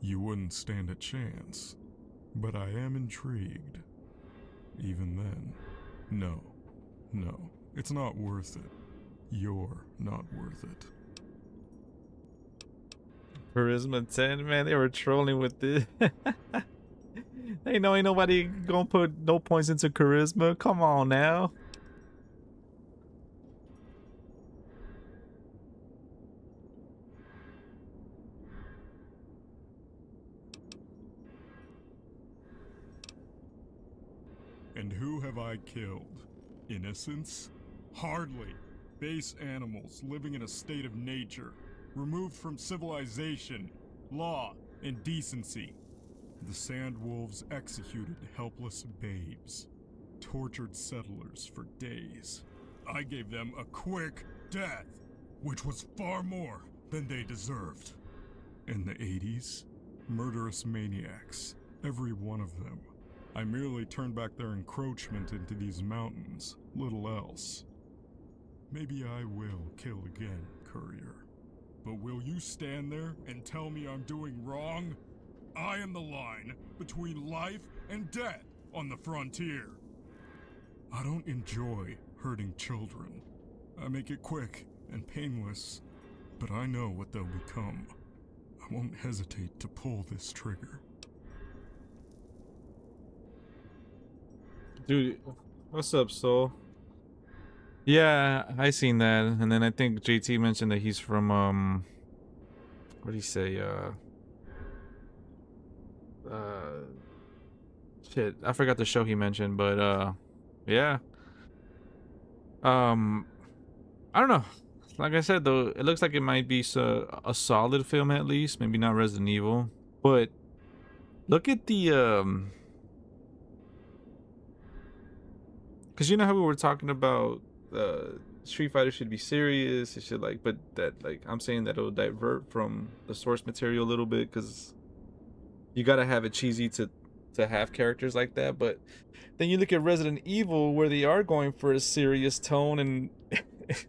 You wouldn't stand a chance, but I am intrigued. Even then, no, it's not worth it. You're not worth it. Charisma 10, man, they were trolling with this. Ain't nobody gonna put no points into charisma. Come on now. And who have I killed? Innocents? Hardly. Base animals living in a state of nature, removed from civilization, law, and decency. The sand wolves executed helpless babes, tortured settlers for days. I gave them a quick death, which was far more than they deserved. In the 80s, murderous maniacs, every one of them. I merely turned back their encroachment into these mountains, little else. Maybe I will kill again, Courier. But will you stand there and tell me I'm doing wrong? I am the line between life and death on the frontier. I don't enjoy hurting children. I make it quick and painless, but I know what they'll become. I won't hesitate to pull this trigger. Dude, what's up, Soul? Yeah, I seen that, and then I think JT mentioned that he's from what did he say? shit, I forgot the show he mentioned, but yeah. I don't know. Like I said though, it looks like it might be a solid film at least, maybe not Resident Evil, but look at the because you know how we were talking about Street Fighter should be serious, it should like, but that like I'm saying that it'll divert from the source material a little bit because you gotta have it cheesy to have characters like that. But then you look at Resident Evil where they are going for a serious tone and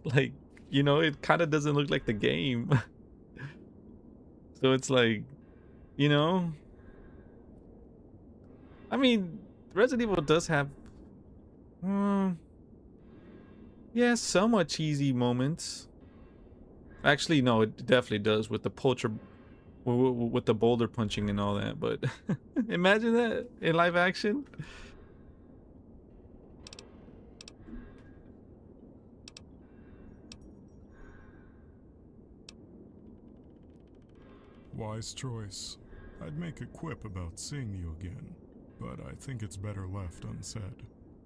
like, you know, it kind of doesn't look like the game. So it's like, you know, I mean, Resident Evil does have yeah, somewhat cheesy moments. Actually, no, it definitely does with the with the boulder punching and all that, but imagine that in live action. Wise choice. I'd make a quip about seeing you again, but I think it's better left unsaid.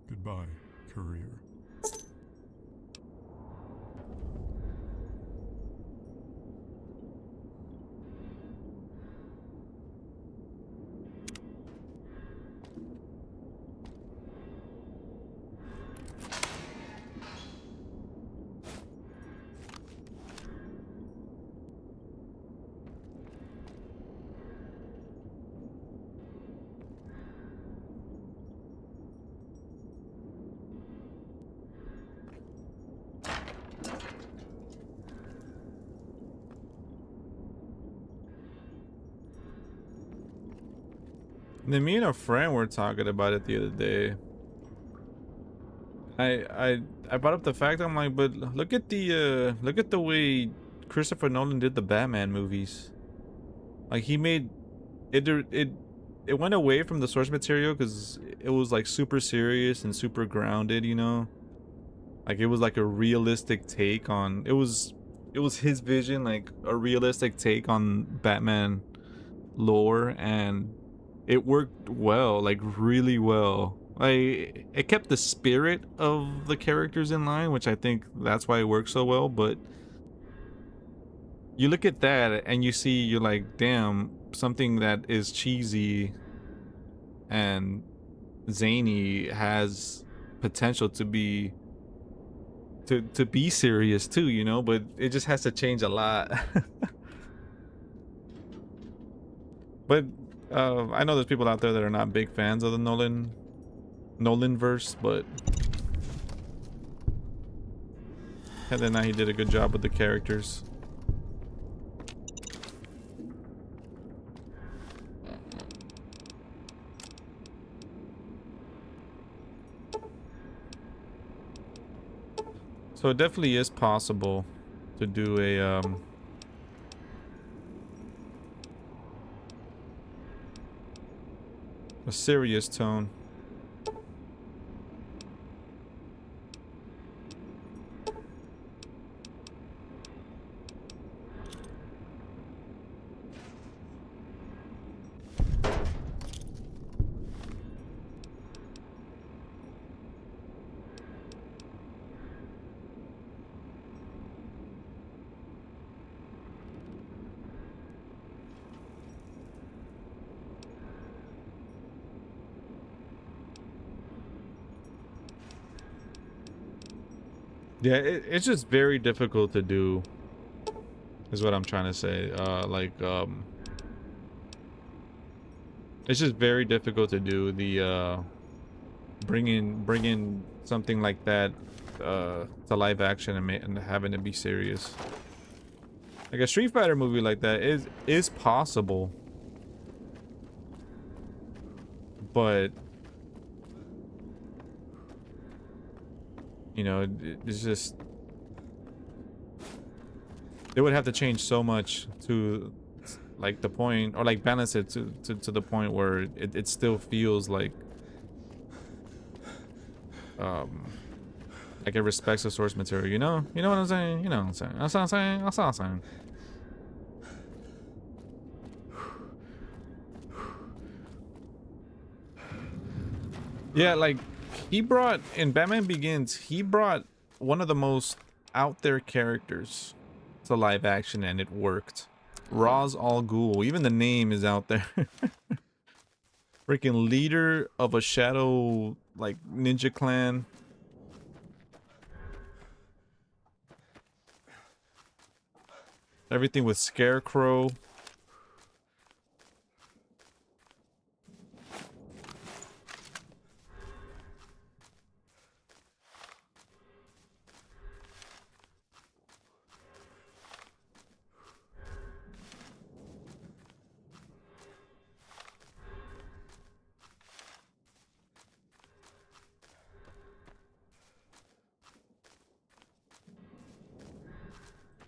Goodbye, career. Then me and a friend were talking about it the other day. I brought up the fact, I'm like, but look at the way Christopher Nolan did the Batman movies. Like he made it went away from the source material because it was like super serious and super grounded, you know. Like it was like a realistic take on it was his vision, like a realistic take on Batman lore, and it worked well, like really well. Like it kept the spirit of the characters in line, which I think that's why it works so well. But you look at that and you see, you're like, damn, something that is cheesy and zany has potential to be serious too, you know, but it just has to change a lot. But I know there's people out there that are not big fans of the Nolan verse, but other than that, he did a good job with the characters. So it definitely is possible to do a serious tone. Yeah, it's just very difficult to do, is what I'm trying to say. It's just very difficult to do the bring in something like that to live action and having it be serious. Like a Street Fighter movie like that is possible, but you know, it's just, they would have to change so much to like the point, or like balance it to the point where it still feels like it respects the source material, you know what I'm saying, you know what I'm saying, that's what I'm saying, that's what I'm saying. Yeah, like he brought in Batman Begins, he brought one of the most out there characters to live action, and it worked. Ra's al Ghul, even the name is out there. Freaking leader of a shadow like ninja clan. Everything with Scarecrow.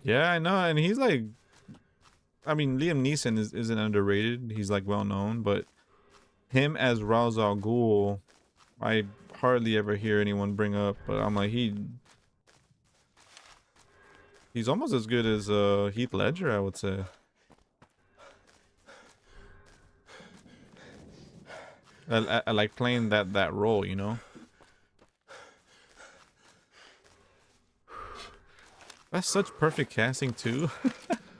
Yeah, I know, and he's like, I mean, Liam Neeson isn't underrated. He's like well known, but him as Ra's al Ghul, I hardly ever hear anyone bring up. But I'm like, he's almost as good as Heath Ledger, I would say. I like playing that role, you know. That's such perfect casting too.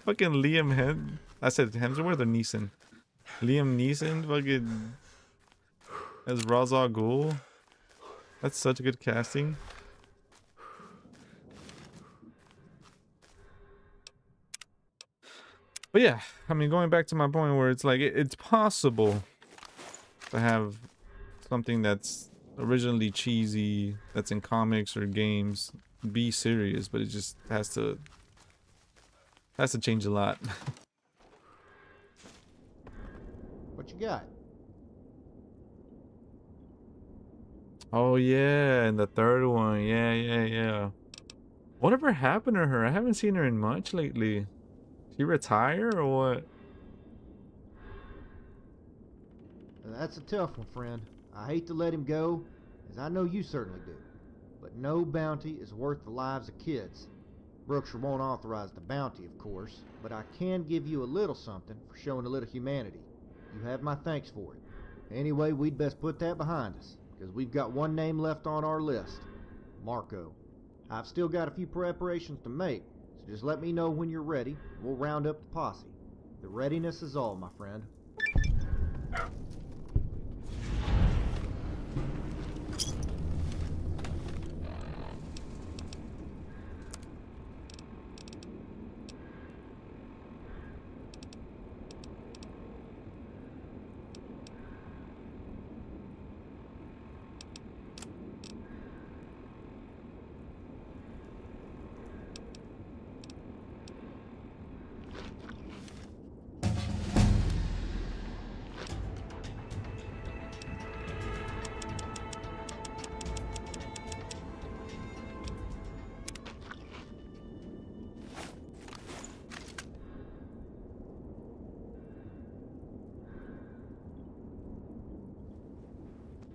Fucking I said Hemsworth or Neeson. Liam Neeson fucking as Ra's al Ghul. That's such a good casting. But yeah, I mean, going back to my point where it's like it's possible to have something that's originally cheesy, that's in comics or games, be serious, but it just has to change a lot. What you got? Oh yeah, and the third one, yeah. Whatever happened to her? I haven't seen her in much lately. She retire or what? That's a tough one, friend. I hate to let him go, as I know you certainly do. But no bounty is worth the lives of kids. Brookshire won't authorize the bounty, of course, but I can give you a little something for showing a little humanity. You have my thanks for it. Anyway, we'd best put that behind us, because we've got one name left on our list. Marco. I've still got a few preparations to make, so just let me know when you're ready. We'll round up the posse. The readiness is all, my friend.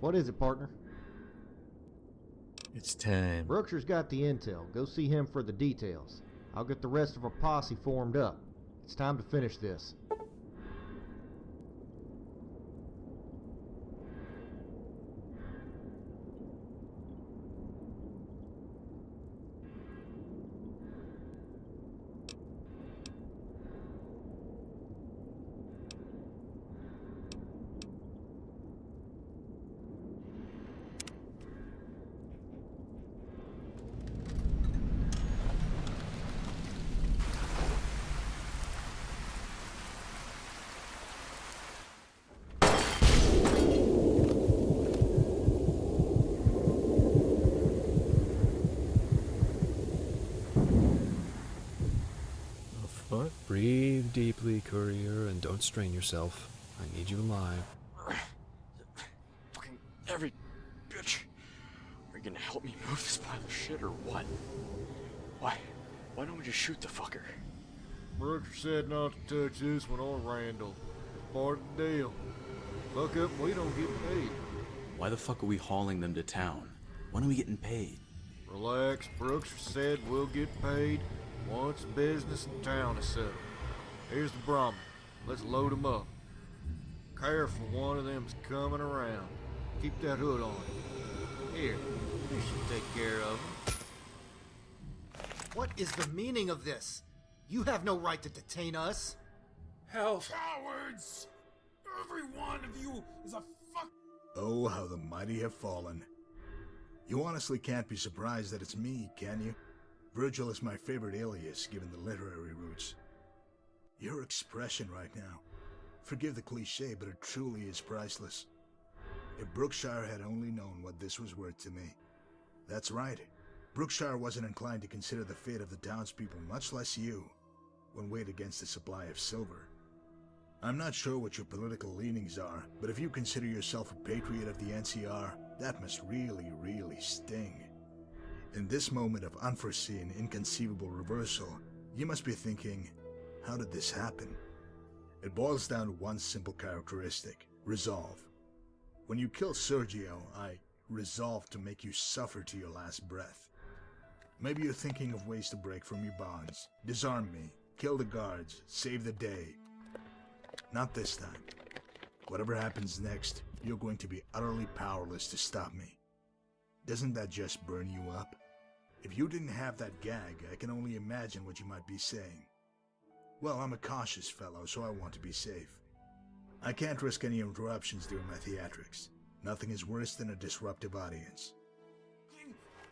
What is it, partner? It's time. Brookshire's got the intel. Go see him for the details. I'll get the rest of our posse formed up. It's time to finish this. Breathe deeply, courier, and don't strain yourself. I need you alive. Fucking every bitch. Are you gonna help me move this pile of shit or what? Why don't we just shoot the fucker? Brooker said not to touch this one or Randall. It's part of the deal. Fuck up and we don't get paid. Why the fuck are we hauling them to town? When are we getting paid? Relax, Brooks said we'll get paid once business in town is settled. Here's the Brahmin. Let's load him up. Careful, one of them's coming around. Keep that hood on. Here, this should take care of him. What is the meaning of this? You have no right to detain us. Help! Cowards! Every one of you is a fuck. Oh, how the mighty have fallen. You honestly can't be surprised that it's me, can you? Virgil is my favorite alias, given the literary roots. Your expression right now. Forgive the cliche, but it truly is priceless. If Brookshire had only known what this was worth to me. That's right. Brookshire wasn't inclined to consider the fate of the townspeople, much less you, when weighed against the supply of silver. I'm not sure what your political leanings are, but if you consider yourself a patriot of the NCR, that must really, really sting. In this moment of unforeseen, inconceivable reversal, you must be thinking, how did this happen? It boils down to one simple characteristic: resolve. When you killed Sergio, I resolved to make you suffer to your last breath. Maybe you're thinking of ways to break from your bonds, disarm me, kill the guards, save the day. Not this time. Whatever happens next, you're going to be utterly powerless to stop me. Doesn't that just burn you up? If you didn't have that gag, I can only imagine what you might be saying. Well, I'm a cautious fellow, so I want to be safe. I can't risk any interruptions during my theatrics. Nothing is worse than a disruptive audience.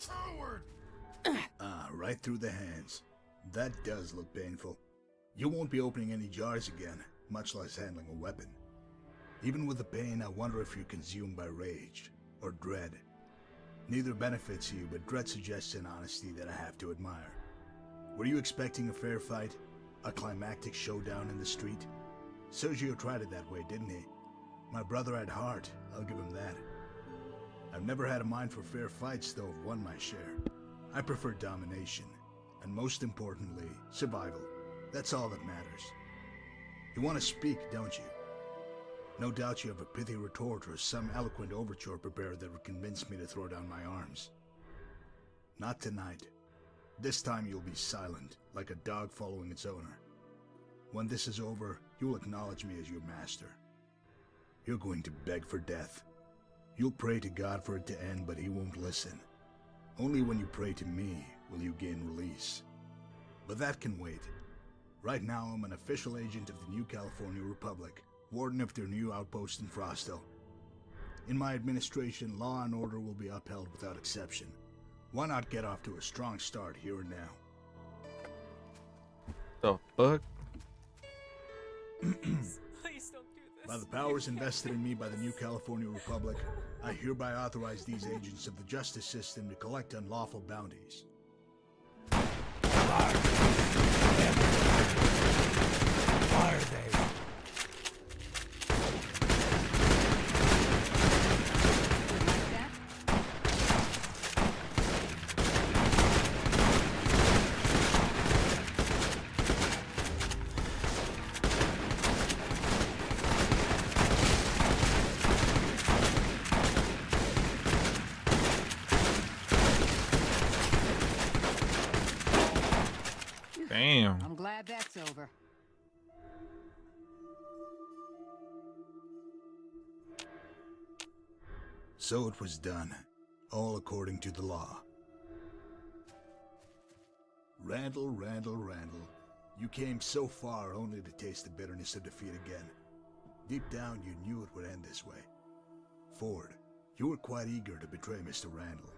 Coward! Right through the hands. That does look painful. You won't be opening any jars again, much less handling a weapon. Even with the pain, I wonder if you're consumed by rage or dread. Neither benefits you, but dread suggests an honesty that I have to admire. Were you expecting a fair fight? A climactic showdown in the street? Sergio tried it that way, didn't he? My brother had heart, I'll give him that. I've never had a mind for fair fights, though I've won my share. I prefer domination, and most importantly, survival. That's all that matters. You want to speak, don't you? No doubt you have a pithy retort or some eloquent overture prepared that would convince me to throw down my arms. Not tonight. This time you'll be silent, like a dog following its owner. When this is over, you'll acknowledge me as your master. You're going to beg for death. You'll pray to God for it to end, but he won't listen. Only when you pray to me will you gain release. But that can wait. Right now I'm an official agent of the New California Republic, warden of their new outpost in Frosto. In my administration, law and order will be upheld without exception. Why not get off to a strong start here and now? The fuck? Please don't do this. By the powers invested in me by the New California Republic, I hereby authorize these agents of the justice system to collect unlawful bounties. Why are they? Damn. I'm glad that's over. So it was done, all according to the law. Randall, you came so far only to taste the bitterness of defeat again. Deep down, you knew it would end this way. Ford, you were quite eager to betray Mr. Randall.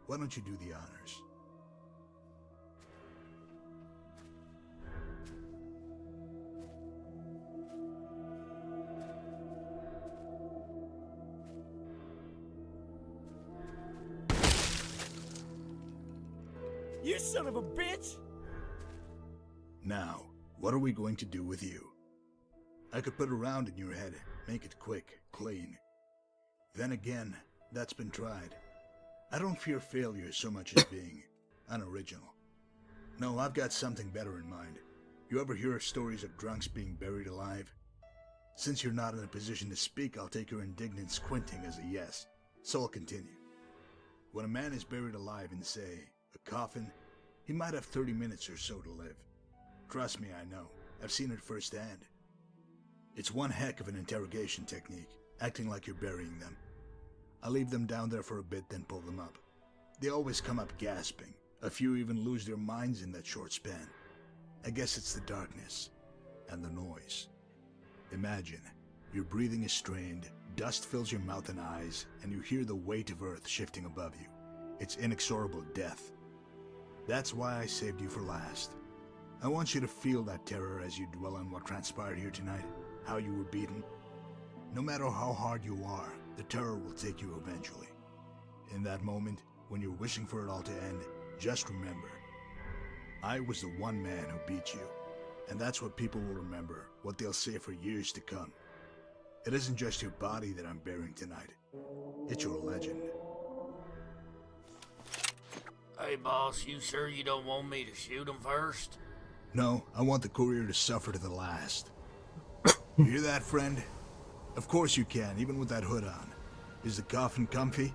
Why don't you do the honors? You son of a bitch! Now, what are we going to do with you? I could put a round in your head, make it quick, clean. Then again, that's been tried. I don't fear failure so much as being unoriginal. No, I've got something better in mind. You ever hear stories of drunks being buried alive? Since you're not in a position to speak, I'll take your indignant squinting as a yes. So I'll continue. When a man is buried alive in, say, a coffin, he might have 30 minutes or so to live. Trust me, I know. I've seen it firsthand. It's one heck of an interrogation technique, acting like you're burying them. I leave them down there for a bit, then pull them up. They always come up gasping. A few even lose their minds in that short span. I guess it's the darkness and the noise. Imagine, your breathing is strained, dust fills your mouth and eyes, and you hear the weight of Earth shifting above you. It's inexorable death. That's why I saved you for last. I want you to feel that terror as you dwell on what transpired here tonight, how you were beaten. No matter how hard you are, the terror will take you eventually. In that moment, when you're wishing for it all to end, just remember, I was the one man who beat you. And that's what people will remember, what they'll say for years to come. It isn't just your body that I'm burying tonight. It's your legend. Hey, boss, you sure you don't want me to shoot him first? No, I want the courier to suffer to the last. You hear that, friend? Of course you can, even with that hood on. Is the coffin comfy?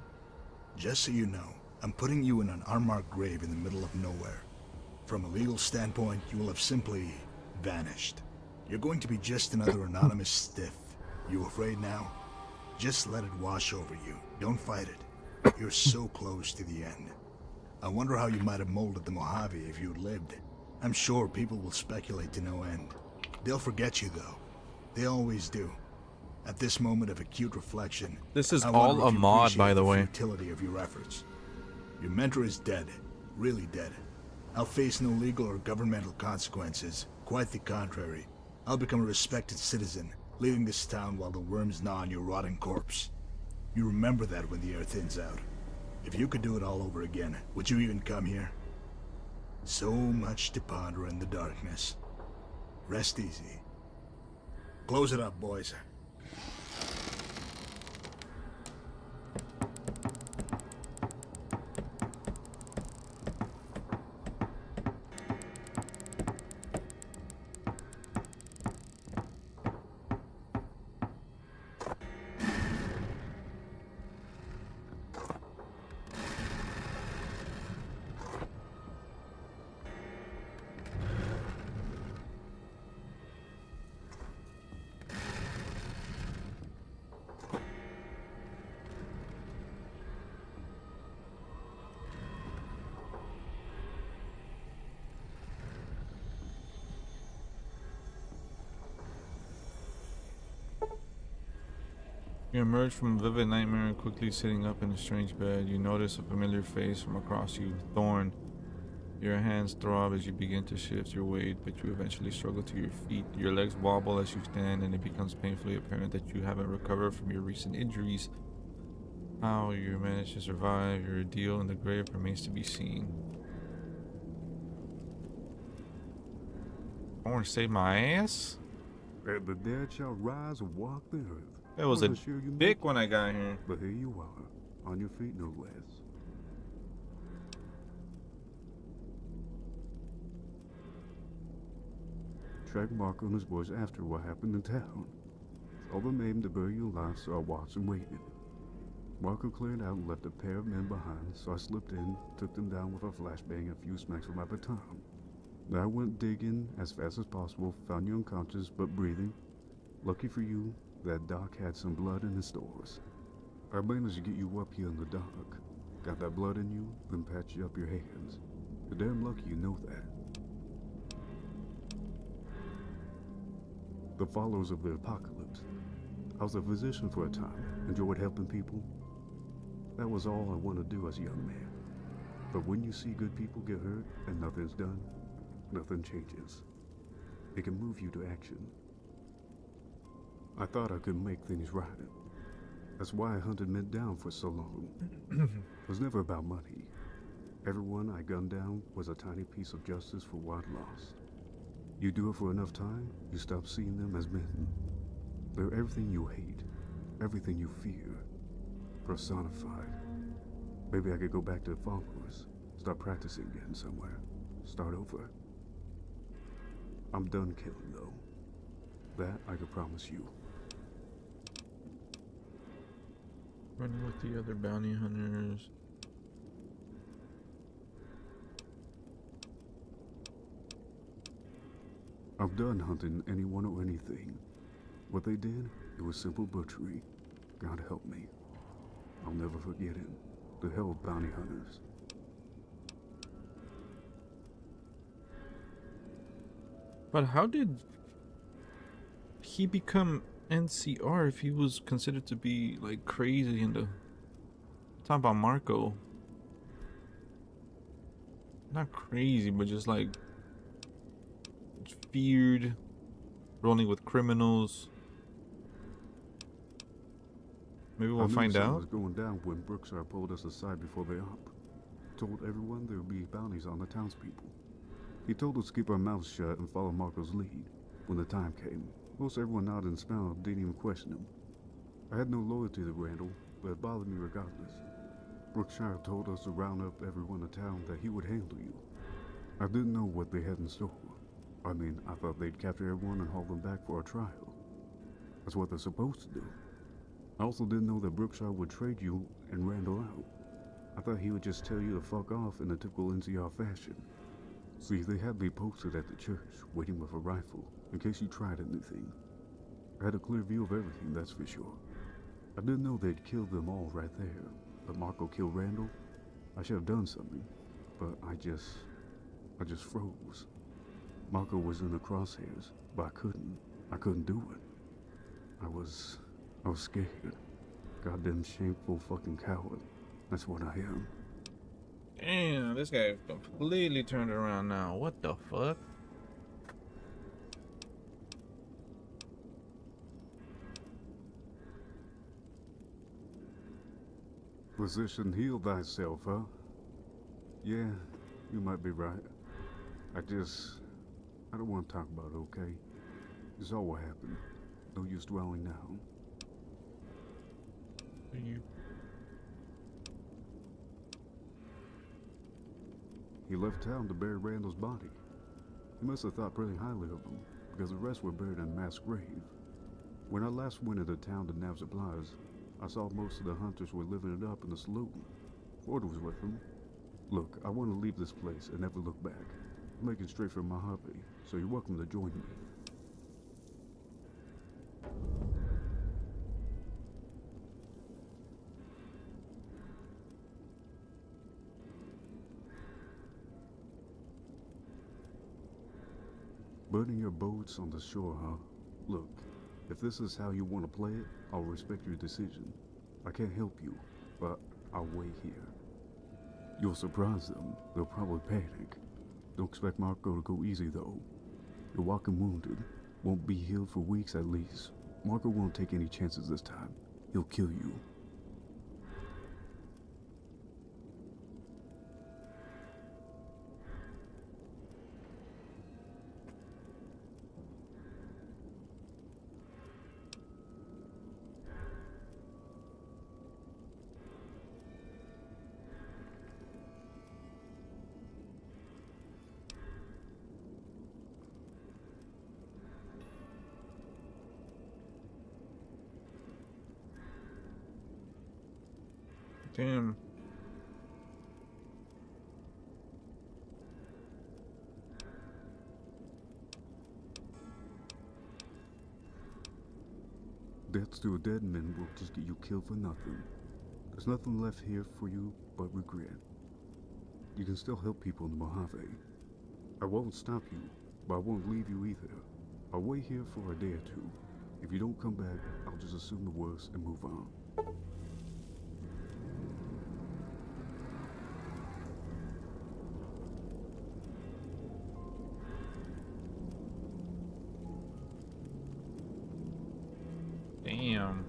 Just so you know, I'm putting you in an unmarked grave in the middle of nowhere. From a legal standpoint, you will have simply vanished. You're going to be just another anonymous stiff. You afraid now? Just let it wash over you. Don't fight it. You're so close to the end. I wonder how you might have molded the Mojave if you'd lived. I'm sure people will speculate to no end. They'll forget you, though. They always do. At this moment of acute reflection, this is I all wonder a if you mod, appreciate by the way. futility of your efforts. Your mentor is dead. Really dead. I'll face no legal or governmental consequences. Quite the contrary. I'll become a respected citizen, leaving this town while the worms gnaw on your rotting corpse. You remember that when the air thins out. If you could do it all over again, would you even come here? So much to ponder in the darkness. Rest easy. Close it up, boys. You emerge from a vivid nightmare and quickly sitting up in a strange bed. You notice a familiar face from across you, Thorn. Your hands throb as you begin to shift your weight, but you eventually struggle to your feet. Your legs wobble as you stand, and it becomes painfully apparent that you haven't recovered from your recent injuries. How you managed to survive your ordeal in the grave remains to be seen. Thorn saved my ass? And the dead shall rise and walk the earth. That was a dick when I got here. But here you are, on your feet no less. Track Marco and his boys after what happened in town. Told them aimed to bury you alive, so I watched and waited. Marco cleared out and left a pair of men behind, so I slipped in, took them down with a flashbang and a few smacks with my baton. Then I went digging as fast as possible, found you unconscious but breathing. Lucky for you, that doc had some blood in his stores. I managed to get you up here in the dark. Got that blood in you, then patched you up your hands. You're damn lucky you know that. The followers of the apocalypse. I was a physician for a time, enjoyed helping people. That was all I wanted to do as a young man. But when you see good people get hurt and nothing's done, nothing changes. It can move you to action. I thought I could make things right. That's why I hunted men down for so long. It was never about money. Everyone I gunned down was a tiny piece of justice for what I'd lost. You do it for enough time, you stop seeing them as men. They're everything you hate, everything you fear, personified. Maybe I could go back to the followers, start practicing again somewhere, start over. I'm done killing, though. That I can promise you. Running with the other bounty hunters. I'm done hunting anyone or anything. What they did, it was simple butchery. God help me. I'll never forget him. The hell with bounty hunters. But how did he become NCR if he was considered to be like crazy in the talking about Marco? Not crazy, but just like feared, rolling with criminals. Maybe we'll find something out. was going down when Brookshire pulled us aside before the op. Told everyone there would be bounties on the townspeople. He told us to keep our mouths shut and follow Marco's lead. When the time came, most everyone nodded and smiled, didn't even question him. I had no loyalty to Randall, but it bothered me regardless. Brookshire told us to round up everyone in town, that he would handle you. I didn't know what they had in store. I mean, I thought they'd capture everyone and haul them back for a trial. That's what they're supposed to do. I also didn't know that Brookshire would trade you and Randall out. I thought he would just tell you to fuck off in a typical NCR fashion. See, they had me posted at the church, waiting with a rifle, in case you tried anything. I had a clear view of everything, that's for sure. I didn't know they'd killed them all right there, but Marco killed Randall. I should have done something, but I just froze. Marco was in the crosshairs, but I couldn't do it. I was scared. Goddamn shameful fucking coward. That's what I am. Damn, this guy completely turned around now. What the fuck? Physician, heal thyself, huh? Yeah, you might be right. I don't want to talk about it, okay? It's all what happened. No use dwelling now. He left town to bury Randall's body. He must have thought pretty highly of him, because the rest were buried in a mass grave. When I last went into town to nab supplies, I saw most of the hunters were living it up in the saloon. Ford was with them. Look, I want to leave this place and never look back. I'm making straight for my hobby, so you're welcome to join me. Burning your boats on the shore, huh? Look, if this is how you want to play it, I'll respect your decision. I can't help you, but I'll wait here. You'll surprise them. They'll probably panic. Don't expect Marco to go easy, though. You're walking wounded. Won't be healed for weeks at least. Marco won't take any chances this time. He'll kill you. Damn. Deaths to a dead man will just get you killed for nothing. There's nothing left here for you but regret. You can still help people in the Mojave. I won't stop you, but I won't leave you either. I'll wait here for a day or two. If you don't come back, I'll just assume the worst and move on. Damn.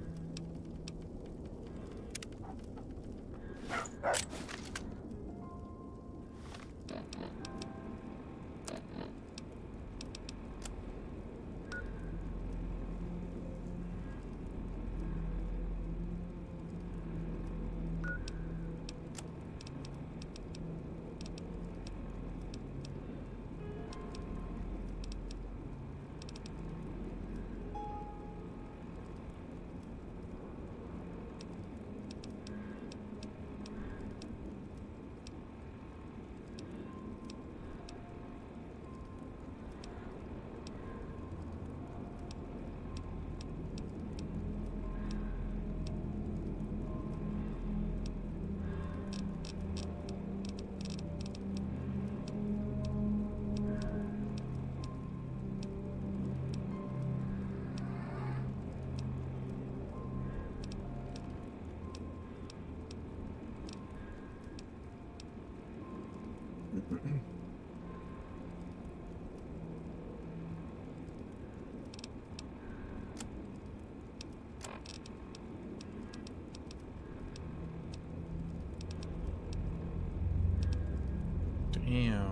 Damn.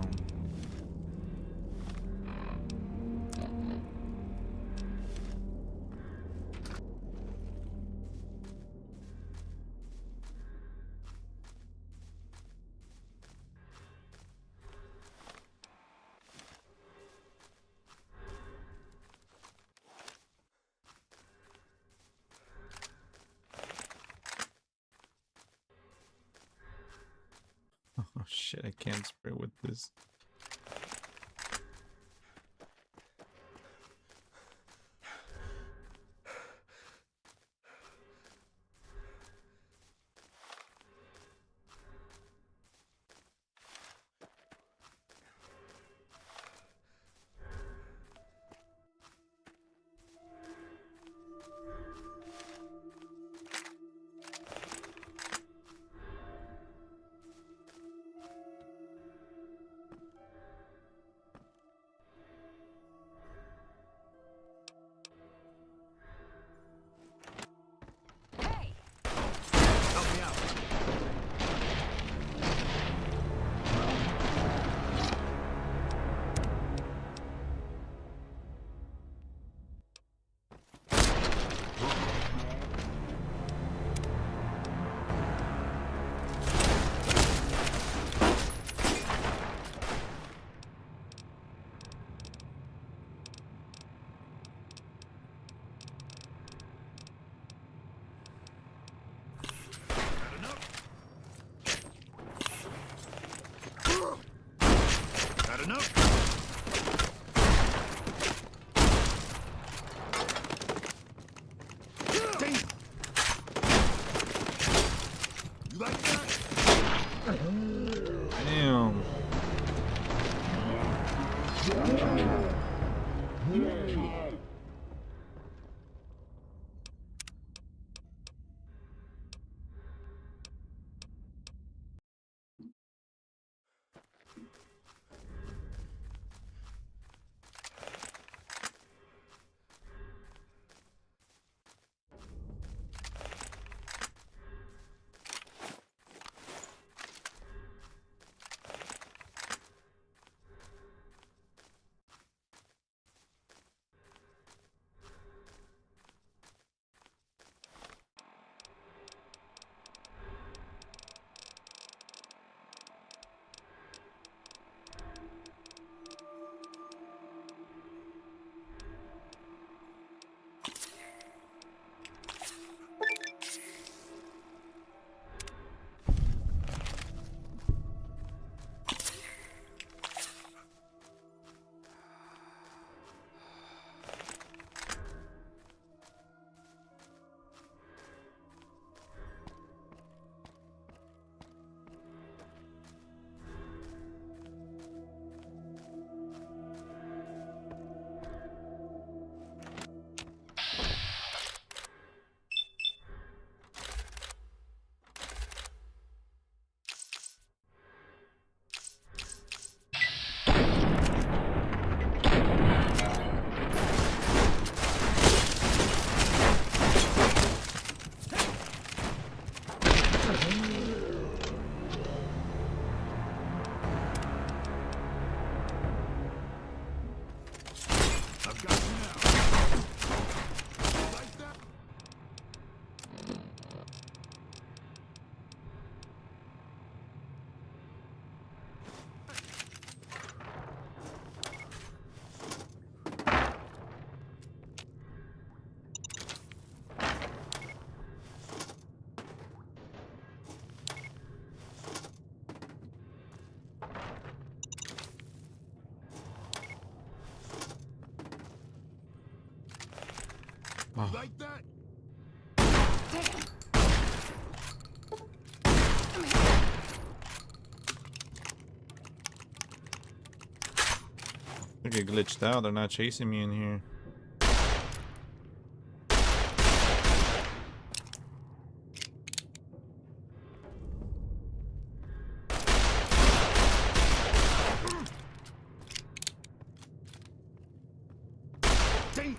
Oh shit, I can't spray with this. Had enough? You like that? Damn. I've got you now. You like that? Oh. You like that? I think it glitched out. They're not chasing me in here. Damn.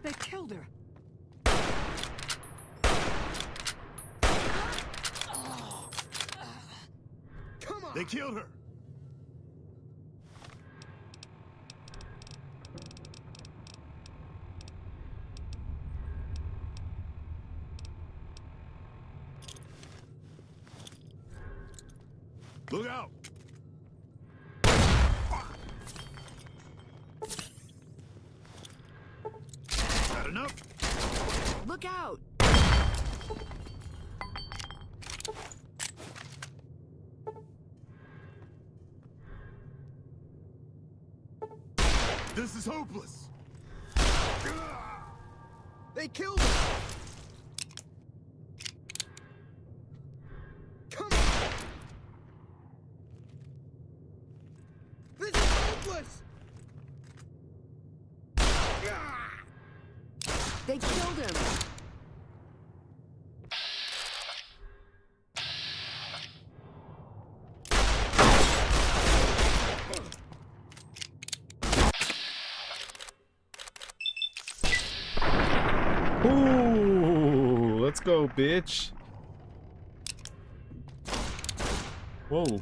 They killed her. Come on! They killed her! Look out! That enough? Look out! This is hopeless! They killed her! Come on! This is hopeless! They killed him! Ooh, let's go, bitch. Whoa.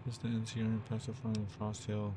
Is the NCR pacifying Frost Hill?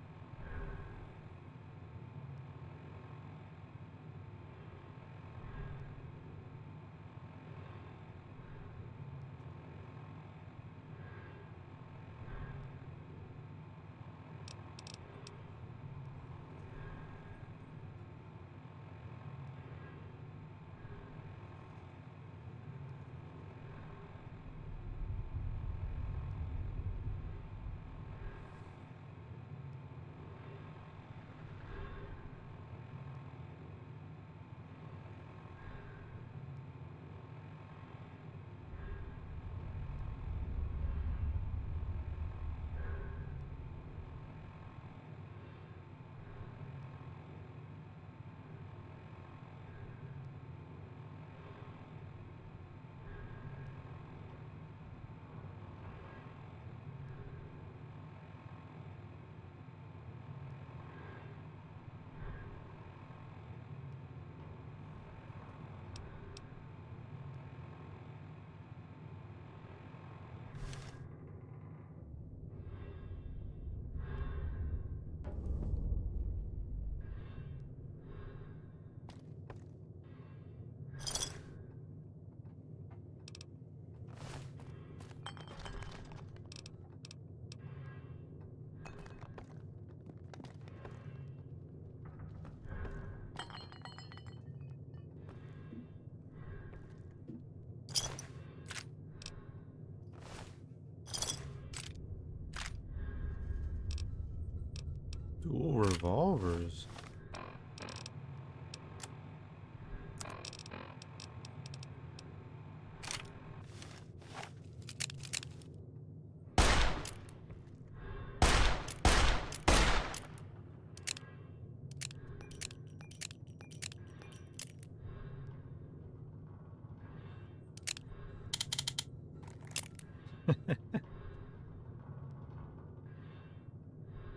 Dual revolvers.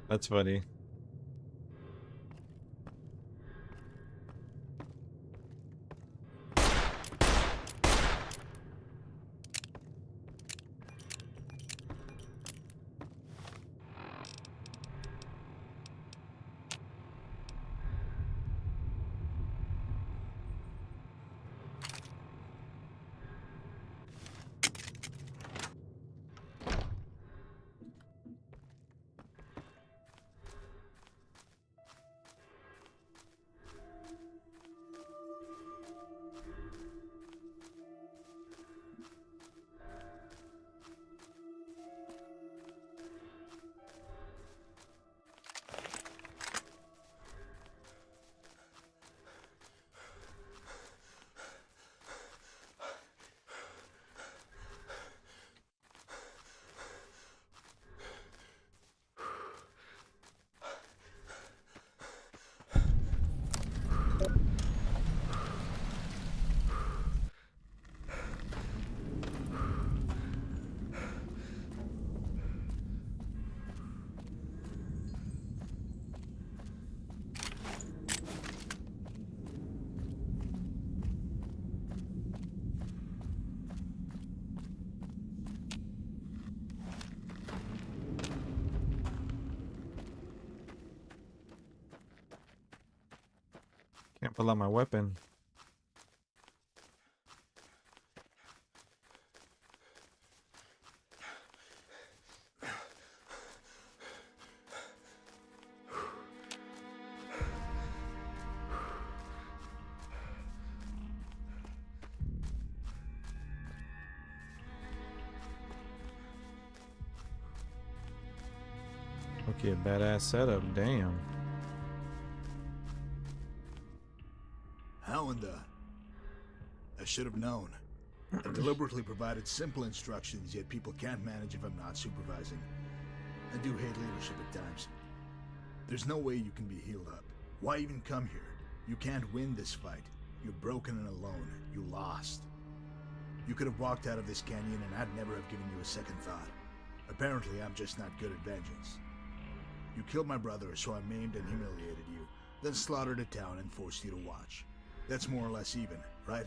That's funny. pull out my weapon. Okay, badass setup, damn. How in the... I should have known. I deliberately provided simple instructions, yet people can't manage if I'm not supervising. I do hate leadership at times. There's no way you can be healed up. Why even come here? You can't win this fight. You're broken and alone. You lost. You could have walked out of this canyon and I'd never have given you a second thought. Apparently, I'm just not good at vengeance. You killed my brother, so I maimed and humiliated you, then slaughtered a town and forced you to watch. That's more or less even, right?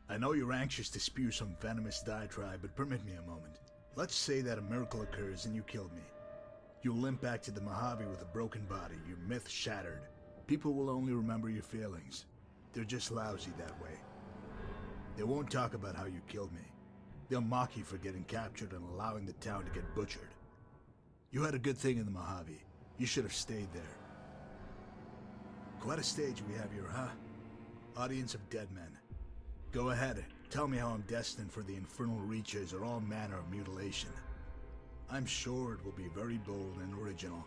I know you're anxious to spew some venomous diatribe, but permit me a moment. Let's say that a miracle occurs and you killed me. You'll limp back to the Mojave with a broken body, your myth shattered. People will only remember your failings. They're just lousy that way. They won't talk about how you killed me. They'll mock you for getting captured and allowing the town to get butchered. You had a good thing in the Mojave. You should have stayed there. Quite a stage we have here, huh? Audience of dead men. Go ahead, tell me how I'm destined for the infernal reaches or all manner of mutilation. I'm sure it will be very bold and original.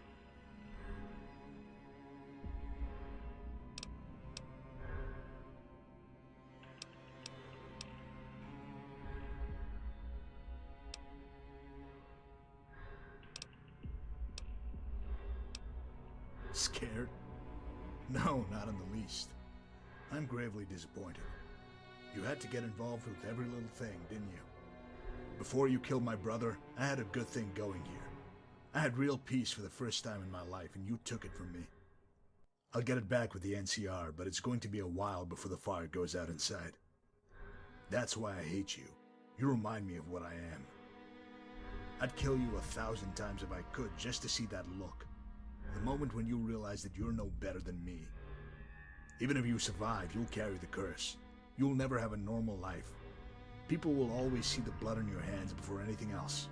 Scared? No, not in the least. I'm gravely disappointed. You had to get involved with every little thing, didn't you? Before you killed my brother, I had a good thing going here. I had real peace for the first time in my life, and you took it from me. I'll get it back with the NCR, but it's going to be a while before the fire goes out inside. That's why I hate you. You remind me of what I am. I'd kill you 1,000 times if I could, just to see that look. The moment when you realize that you're no better than me. Even if you survive, you'll carry the curse. You'll never have a normal life. People will always see the blood on your hands before anything else.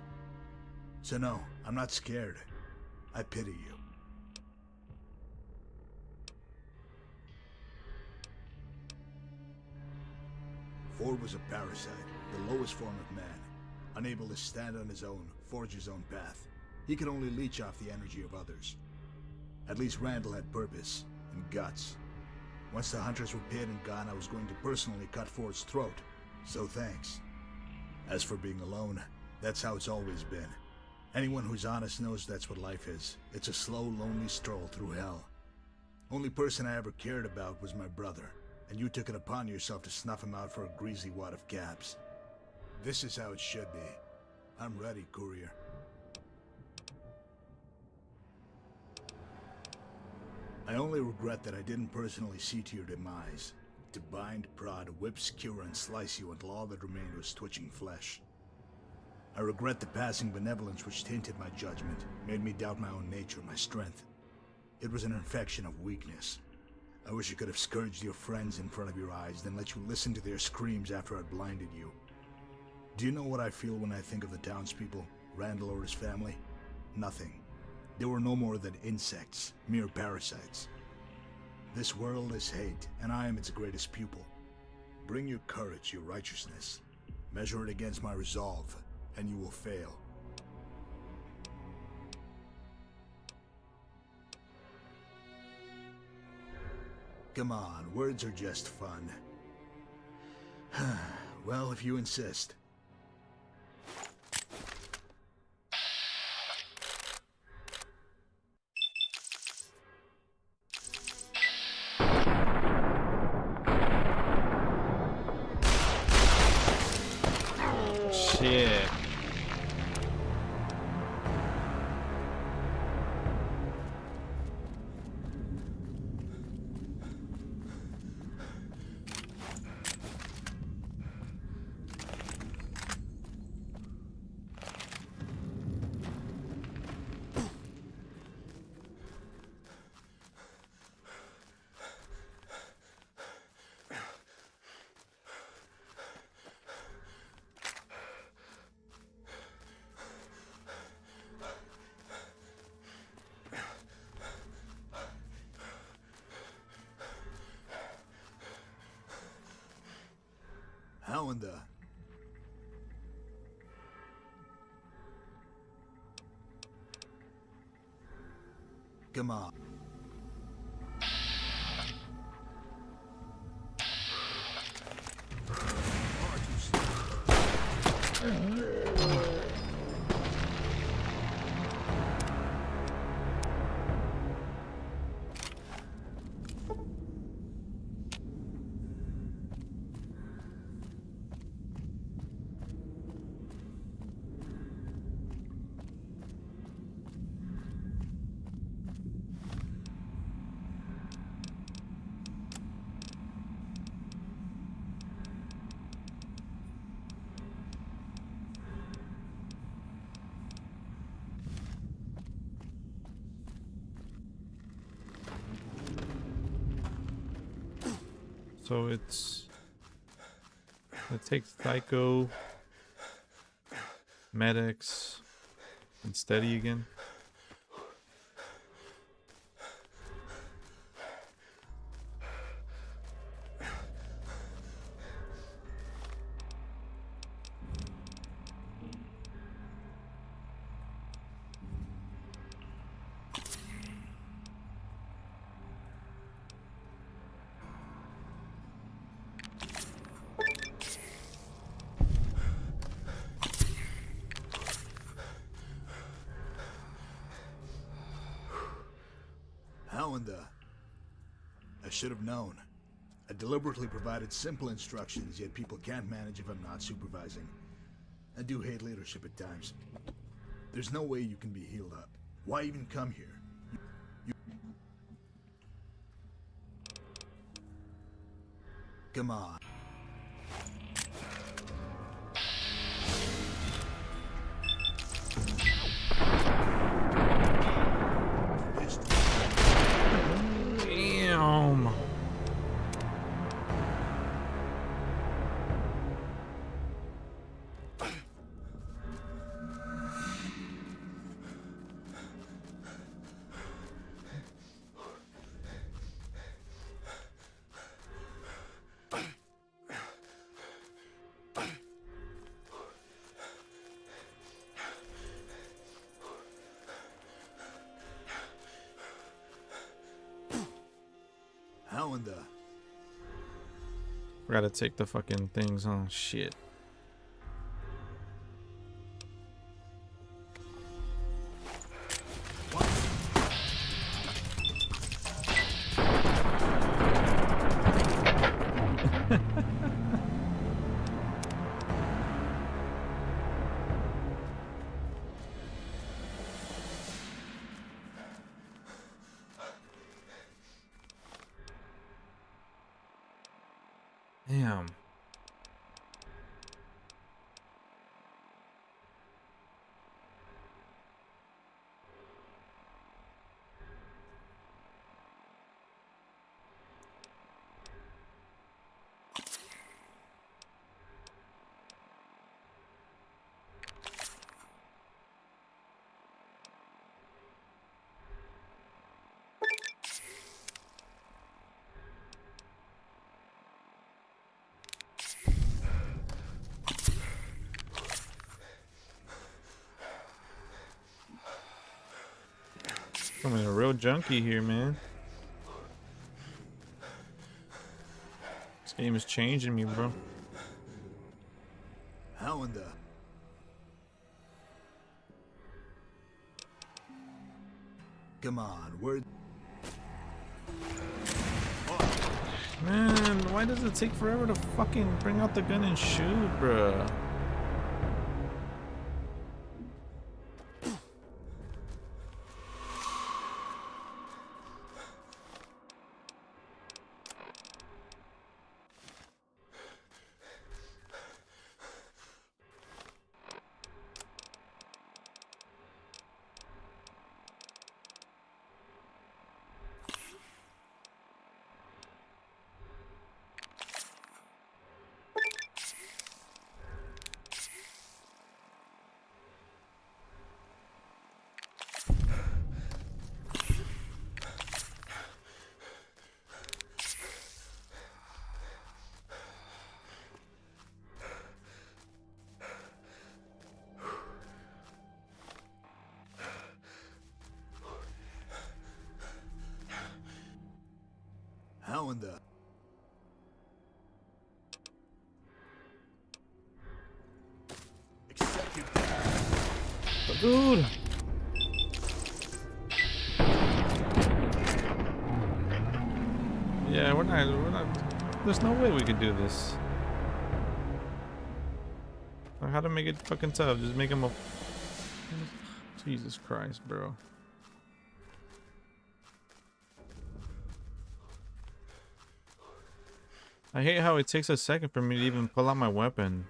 So no, I'm not scared. I pity you. Ford was a parasite, the lowest form of man. Unable to stand on his own, forge his own path. He could only leech off the energy of others. At least Randall had purpose and guts. Once the hunters were paid and gone, I was going to personally cut Ford's throat. So thanks. As for being alone, that's how it's always been. Anyone who's honest knows that's what life is. It's a slow, lonely stroll through hell. Only person I ever cared about was my brother, and you took it upon yourself to snuff him out for a greasy wad of caps. This is how it should be. I'm ready, courier. I only regret that I didn't personally see to your demise. To bind, prod, whip, skewer, and slice you until all that remained was twitching flesh. I regret the passing benevolence which tainted my judgment, made me doubt my own nature, my strength. It was an infection of weakness. I wish I could have scourged your friends in front of your eyes, then let you listen to their screams after I'd blinded you. Do you know what I feel when I think of the townspeople, Randall or his family? Nothing. They were no more than insects, mere parasites. This world is hate, and I am its greatest pupil. Bring your courage, your righteousness. Measure it against my resolve, and you will fail. Come on, words are just fun. Well, if you insist. Shit. How in the... Come on. So it takes Psycho, medics, and steady again. How in the... I should have known. I deliberately provided simple instructions, yet people can't manage if I'm not supervising. I do hate leadership at times. There's no way you can be healed up. Why even come here? Come on. Damn. How in the... Gotta take the fucking things on. Shit. Damn. Becoming a real junkie here, man. This game is changing me, bro. How in the... Come on, where... Man, why does it take forever to fucking bring out the gun and shoot, bruh? How in the... Accept your death. Dude! Yeah, we're not, there's no way we can do this. Like, how to make it fucking tough? Just make him a... Jesus Christ, bro. I hate how it takes a second for me to even pull out my weapon.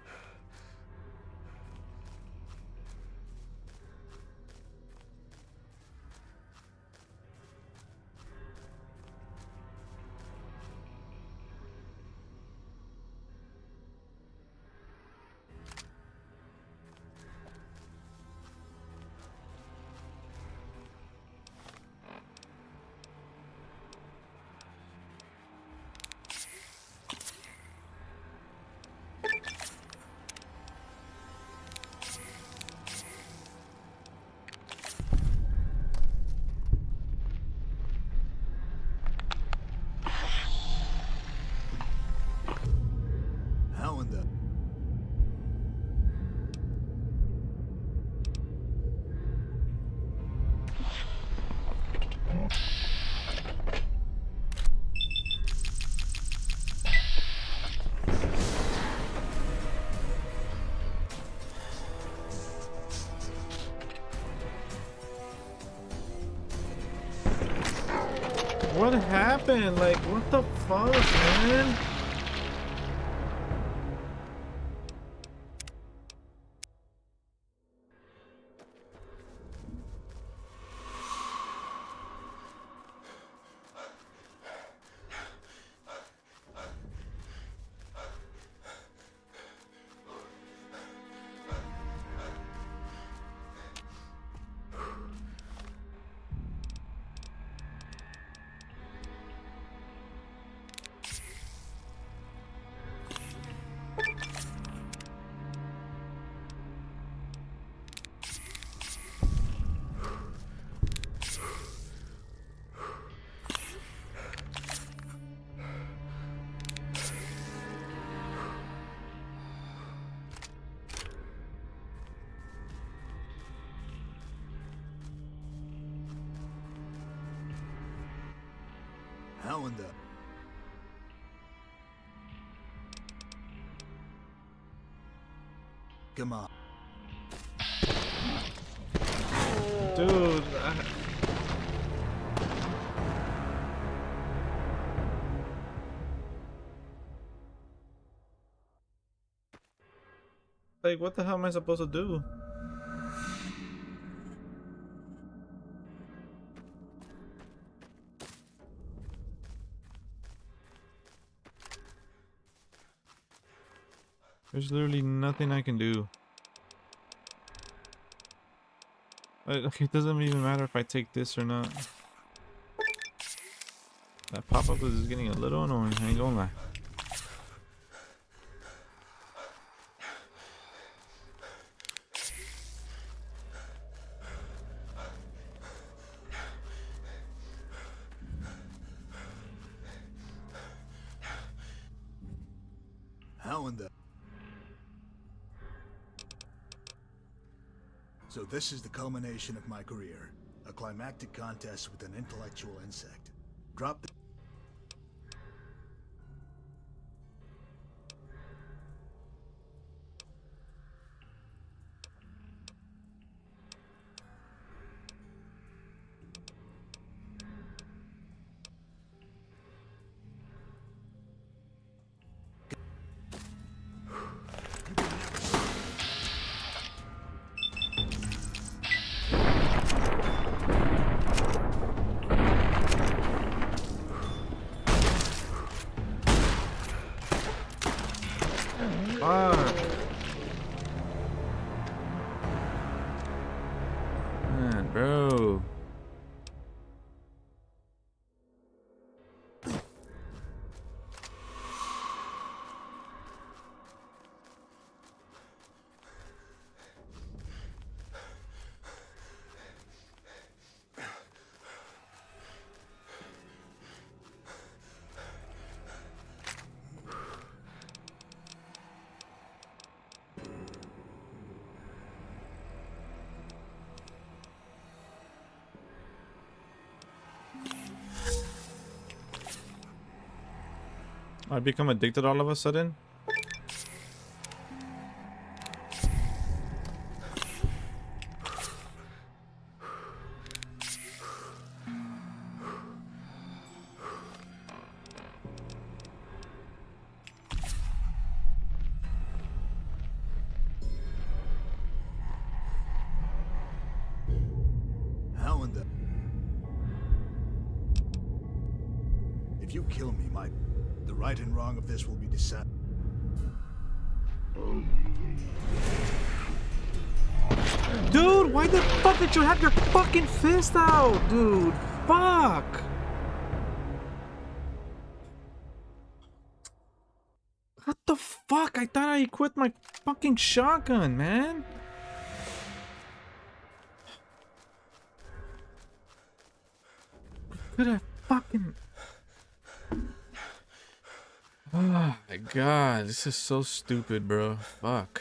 How in the... What happened? Like, what the fuck, man? How in the... Come on. Dude, like, what the hell am I supposed to do? There's literally nothing I can do. Like, it doesn't even matter if I take this or not. That pop-up is just getting a little annoying, I ain't gonna lie. How in the... So this is the culmination of my career. A climactic contest with an intellectual insect. Drop the... I become addicted all of a sudden? How in the... If you kill me, the right and wrong of this will be decided. Dude, why the fuck did you have your fucking fist out, dude? Fuck! What the fuck? I thought I equipped my fucking shotgun, man. Could have fucking... Oh my god, this is so stupid, bro. Fuck.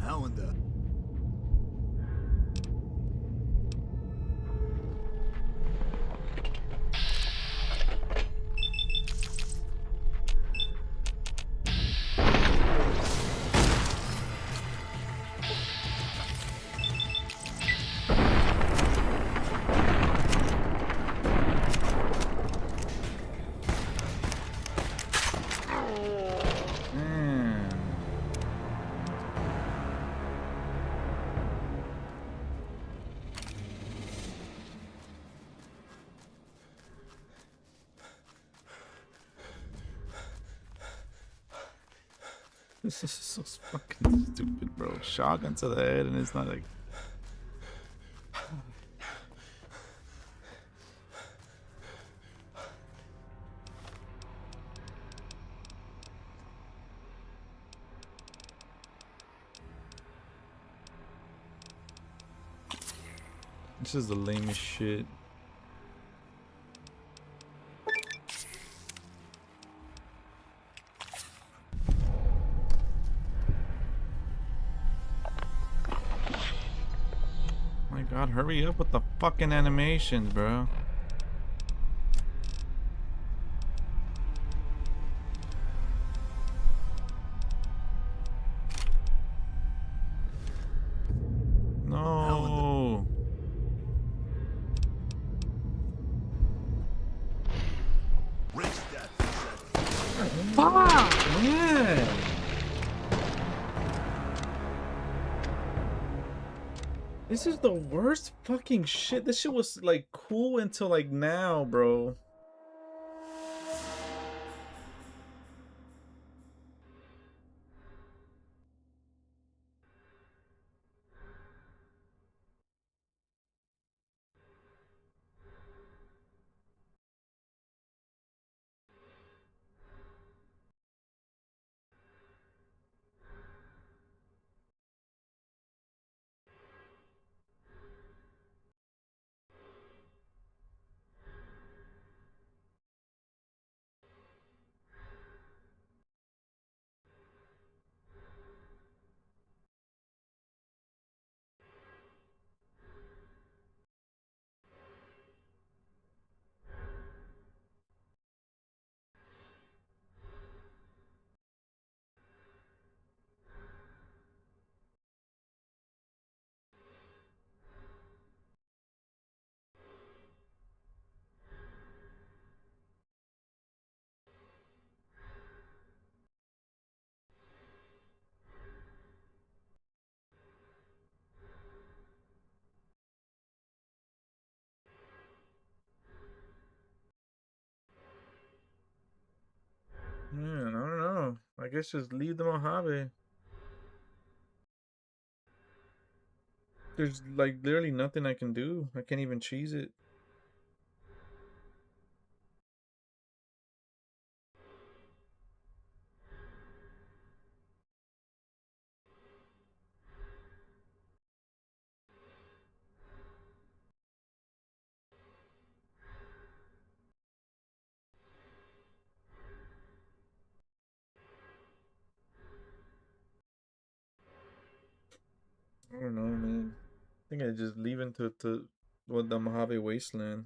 How in the... This is so fucking stupid, bro. Shotgun to the head and it's not like... This is the lamest shit. My god, hurry up with the fucking animations, bro. No. Fuck, man. This is the worst fucking shit. This shit was like cool until like now, bro. guess just leave the Mojave. There's like literally nothing I can do. I can't even cheese it. I don't know, man. I think I just leave into to what the Mojave Wasteland.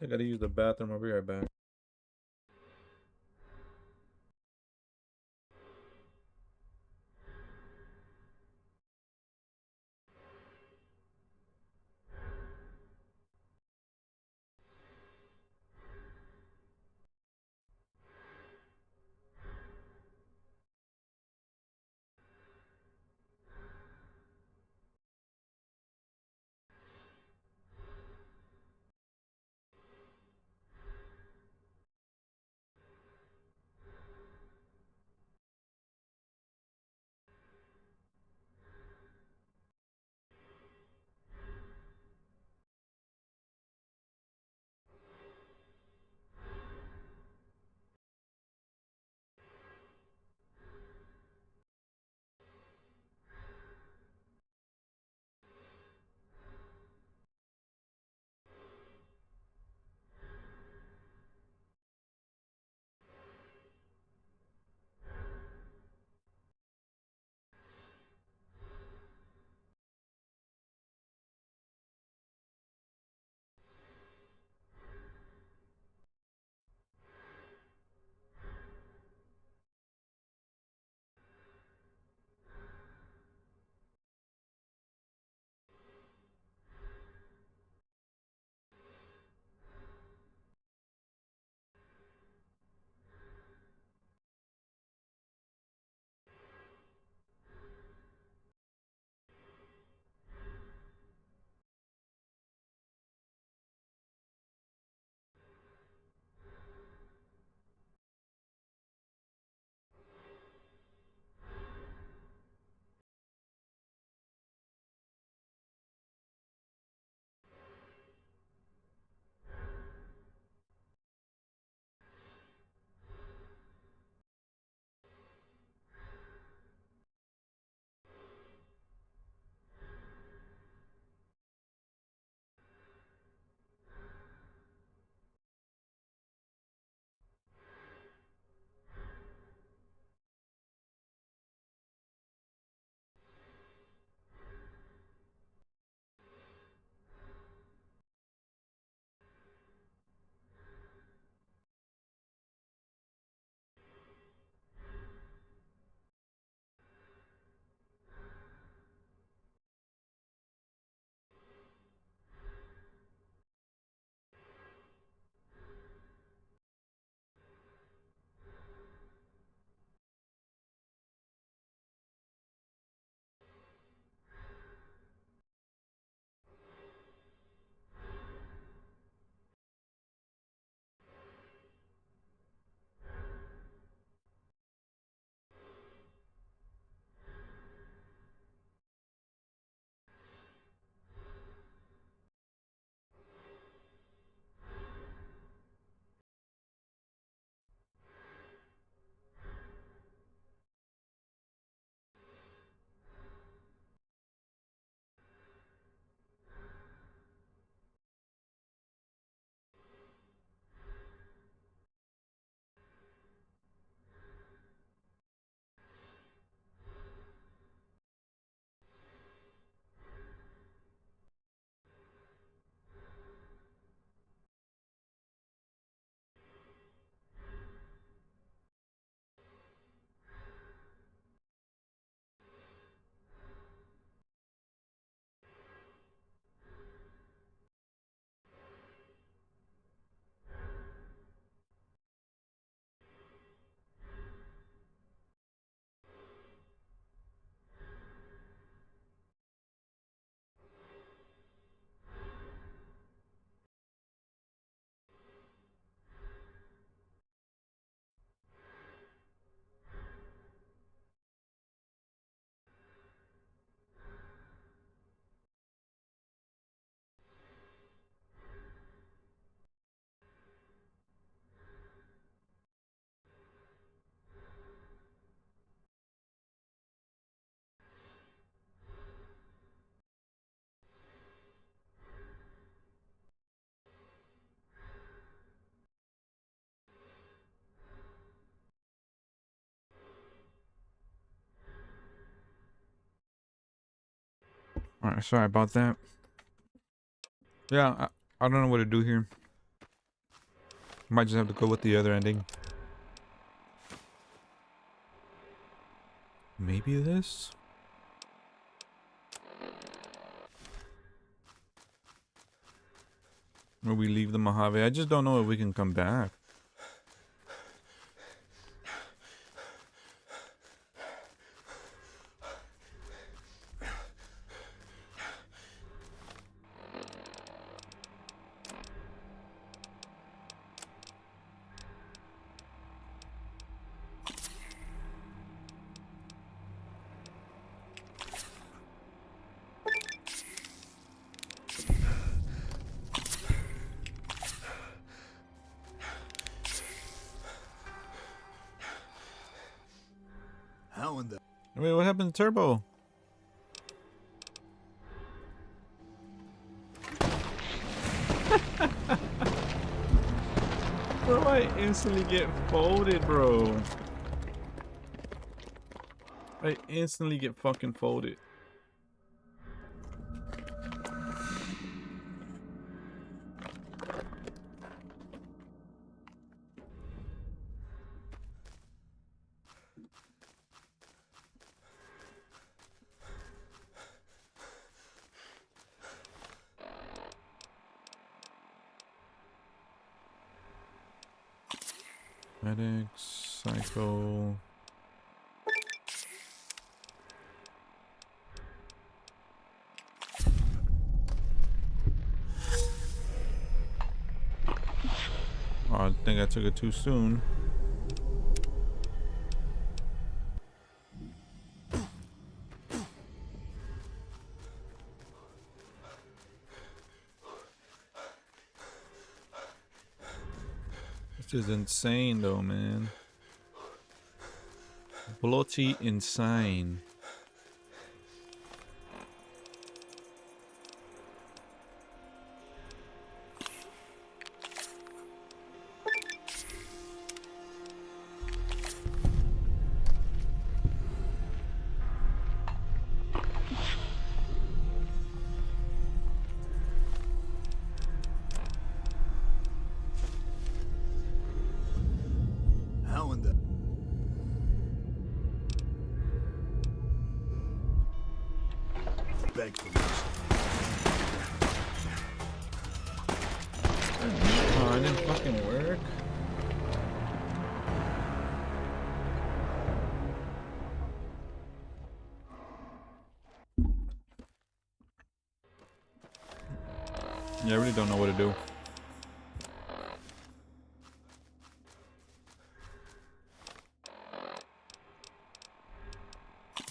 I gotta use the bathroom. I'll be right back. Alright, sorry about that. Yeah, I don't know what to do here. Might just have to go with the other ending. Maybe this? Or we leave the Mojave. I just don't know if we can come back. How in the... Wait, what happened to Turbo? Bro, I instantly get folded, bro. I instantly get fucking folded. Medics, Psycho. Oh, I think I took it too soon. This is insane though, man. Bloody insane. How in the... Beg for mercy. Oh, it didn't fucking work. Yeah, I really don't know what to do.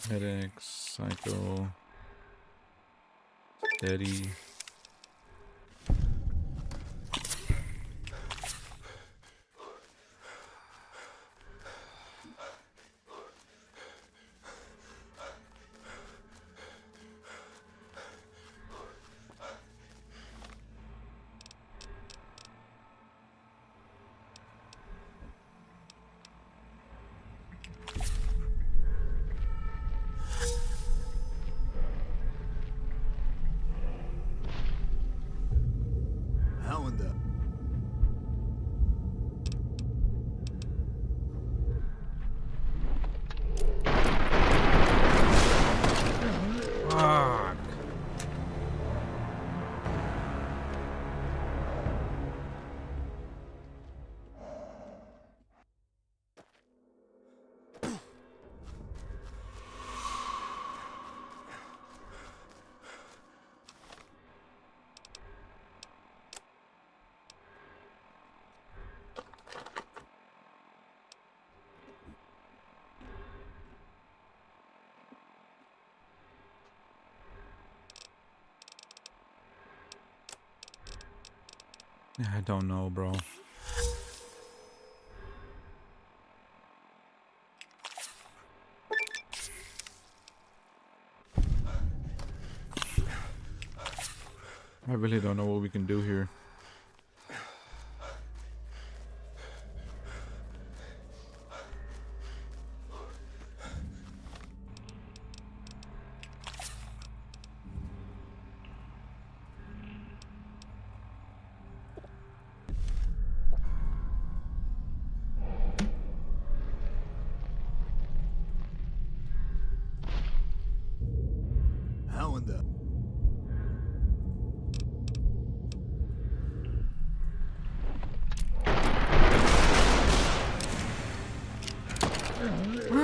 Headaches, Psycho, Steady. How in the... Fuck. I don't know, bro. I really don't know what we can do here.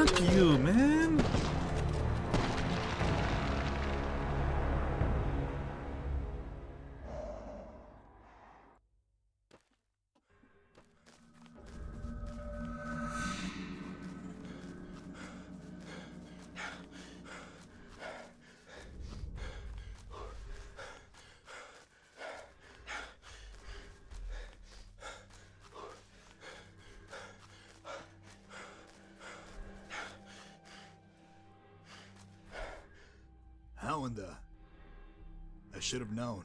Fuck you, man. How in the... I should have known.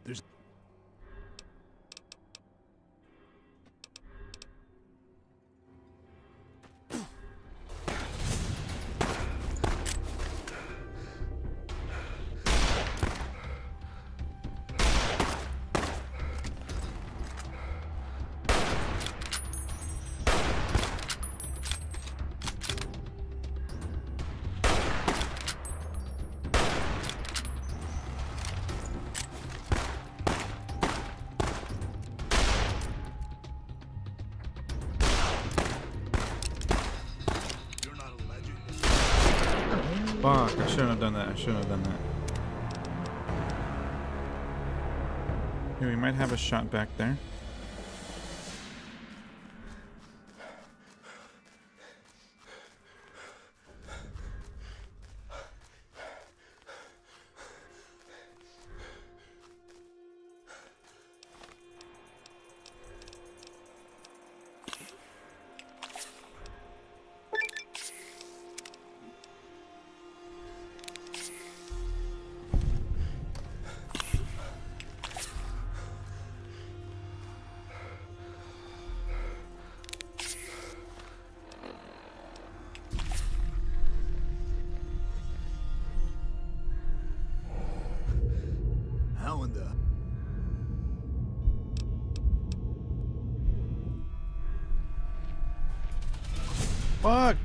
There's... Fuck, I shouldn't have done that. I shouldn't have done that. Here, we might have a shot back there. How in the... Fuck!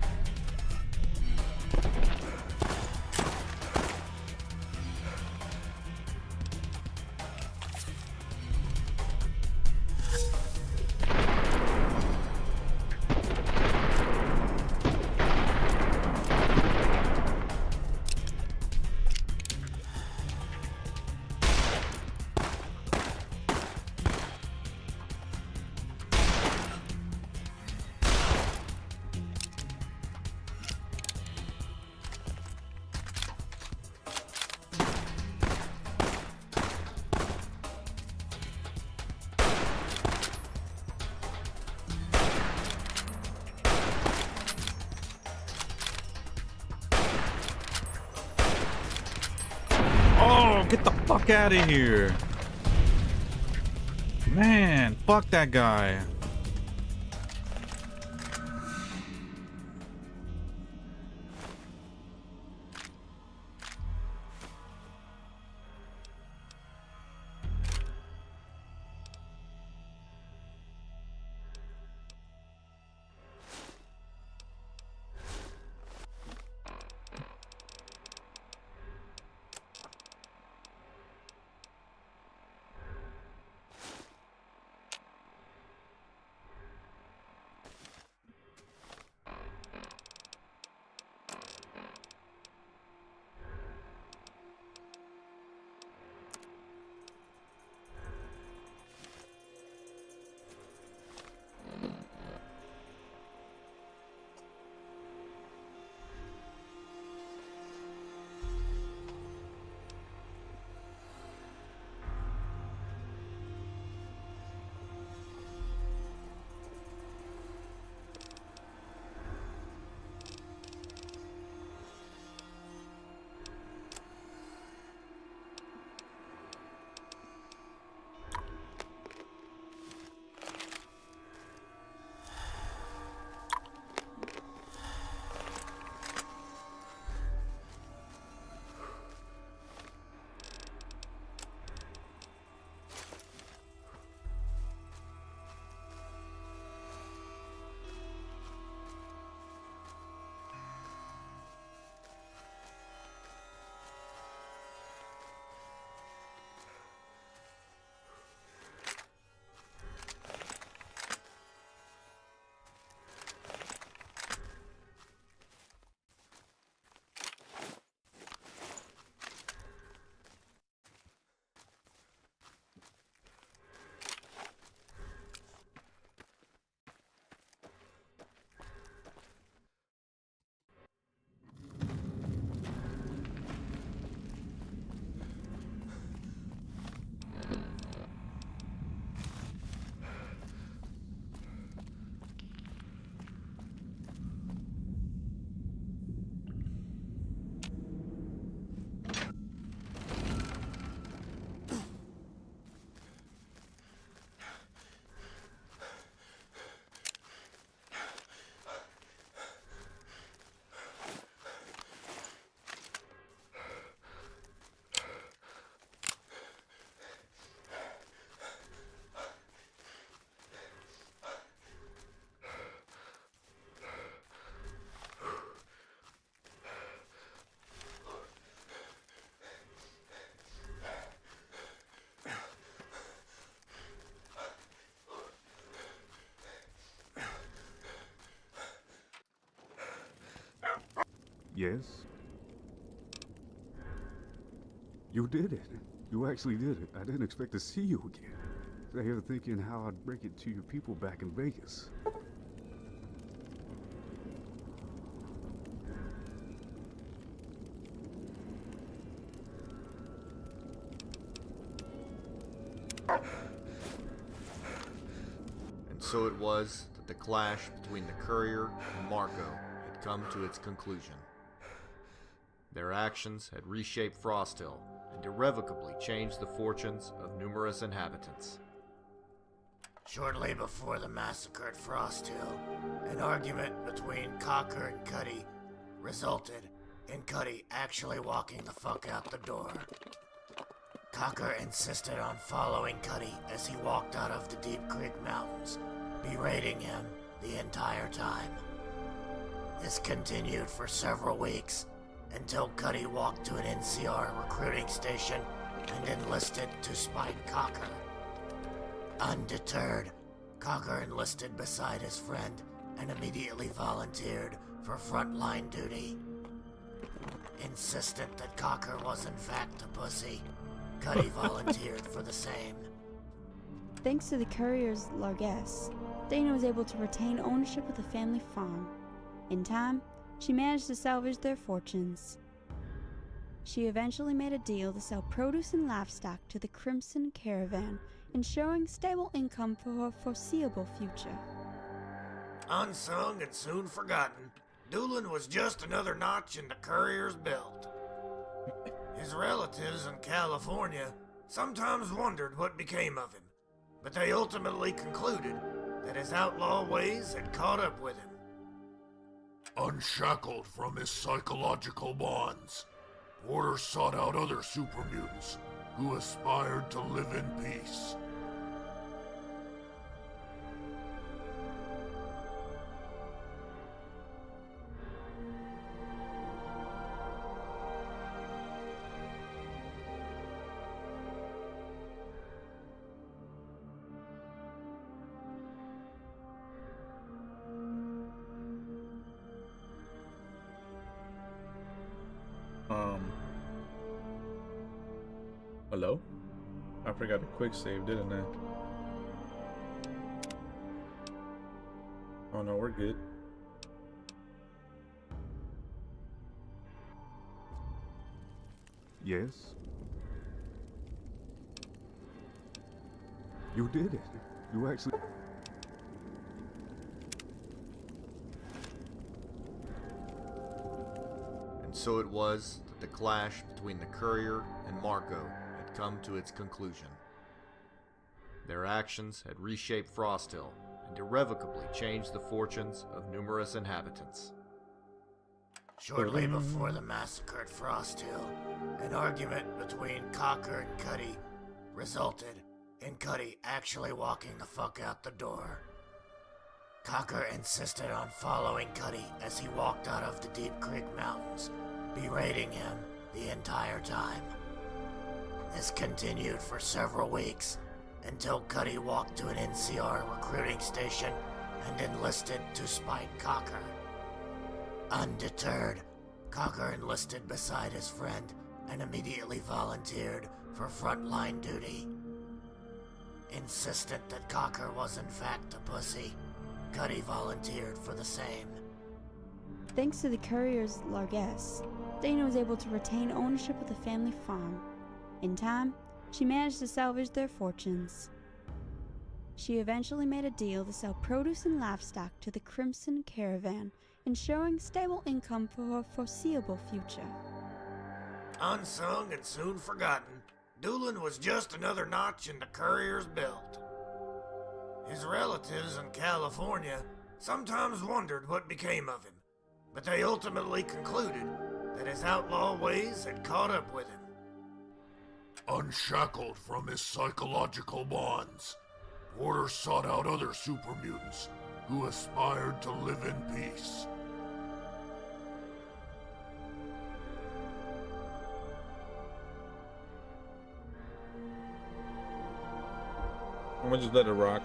Oh, get the fuck out of here. Man, fuck that guy. Yes? You did it. You actually did it. I didn't expect to see you again. I here thinking how I'd break it to your people back in Vegas. And so it was that the clash between the courier and Marco had come to its conclusion. Their actions had reshaped Frost Hill and irrevocably changed the fortunes of numerous inhabitants. Shortly before the massacre at Frost Hill, an argument between Cocker and Cuddy resulted in Cuddy actually walking the fuck out the door. Cocker insisted on following Cuddy as he walked out of the Deep Creek Mountains, berating him the entire time. This continued for several weeks until Cuddy walked to an NCR recruiting station and enlisted to spite Cocker. Undeterred, Cocker enlisted beside his friend and immediately volunteered for frontline duty. Insistent that Cocker was in fact a pussy, Cuddy volunteered for the same. Thanks to the courier's largesse, Dana was able to retain ownership of the family farm. In time, she managed to salvage their fortunes. She eventually made a deal to sell produce and livestock to the Crimson Caravan, ensuring stable income for her foreseeable future. Unsung and soon forgotten, Doolin was just another notch in the courier's belt. His relatives in California sometimes wondered what became of him, but they ultimately concluded that his outlaw ways had caught up with him. Unshackled from his psychological bonds, Porter sought out other super mutants who aspired to live in peace. Hello? I forgot a quick save, didn't I? Oh no, we're good. Yes? You did it. You actually... And so it was that the clash between the courier and Marco had come to its conclusion. Their actions had reshaped Frost Hill and irrevocably changed the fortunes of numerous inhabitants. Shortly before the massacre at Frost Hill, an argument between Cocker and Cuddy resulted in Cuddy actually walking the fuck out the door. Cocker insisted on following Cuddy as he walked out of the Deep Creek Mountains, berating him the entire time. This continued for several weeks until Cuddy walked to an NCR recruiting station and enlisted to spite Cocker. Undeterred, Cocker enlisted beside his friend and immediately volunteered for frontline duty. Insistent that Cocker was in fact a pussy, Cuddy volunteered for the same. Thanks to the courier's largesse, Dana was able to retain ownership of the family farm. In time, she managed to salvage their fortunes. She eventually made a deal to sell produce and livestock to the Crimson Caravan, ensuring stable income for her foreseeable future. Unsung and soon forgotten, Doolin was just another notch in the courier's belt. His relatives in California sometimes wondered what became of him, but they ultimately concluded that his outlaw ways had caught up with him. Unshackled from his psychological bonds, Porter sought out other super mutants who aspired to live in peace. I'm gonna just let it rock.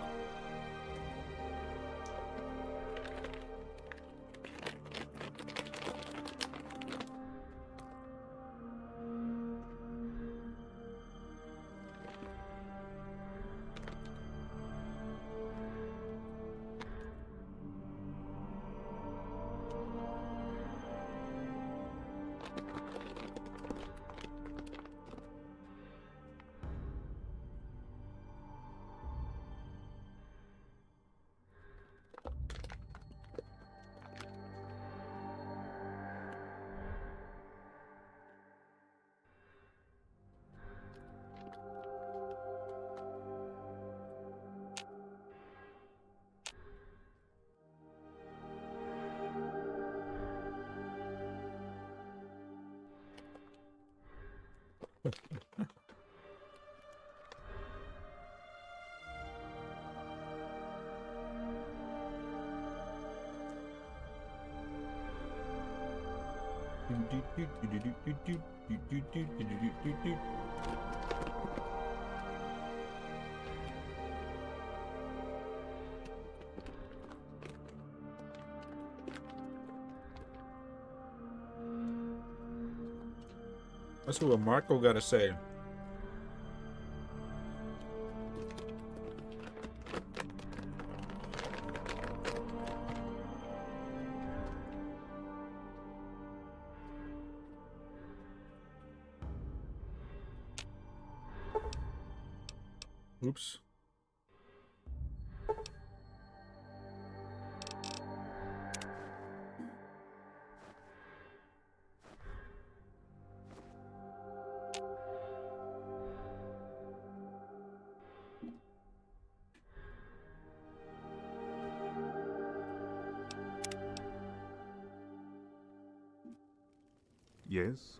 That's what Marco gotta say. Oops. Yes?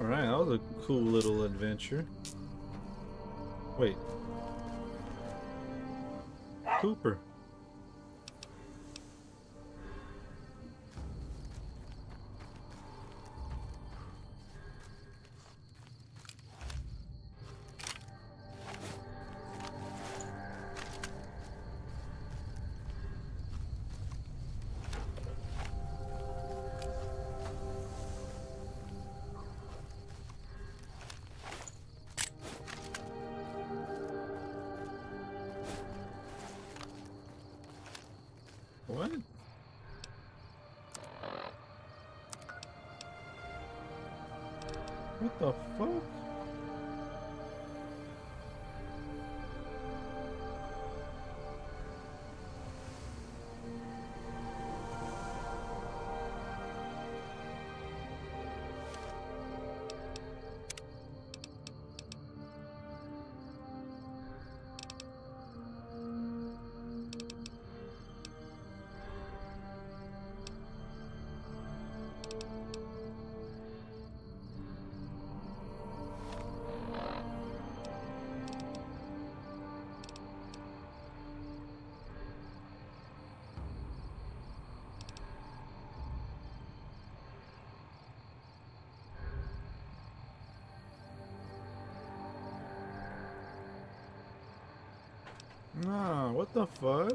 Alright, that was a cool little adventure. Wait. Cooper. What? What the fuck? Nah, what the fuck?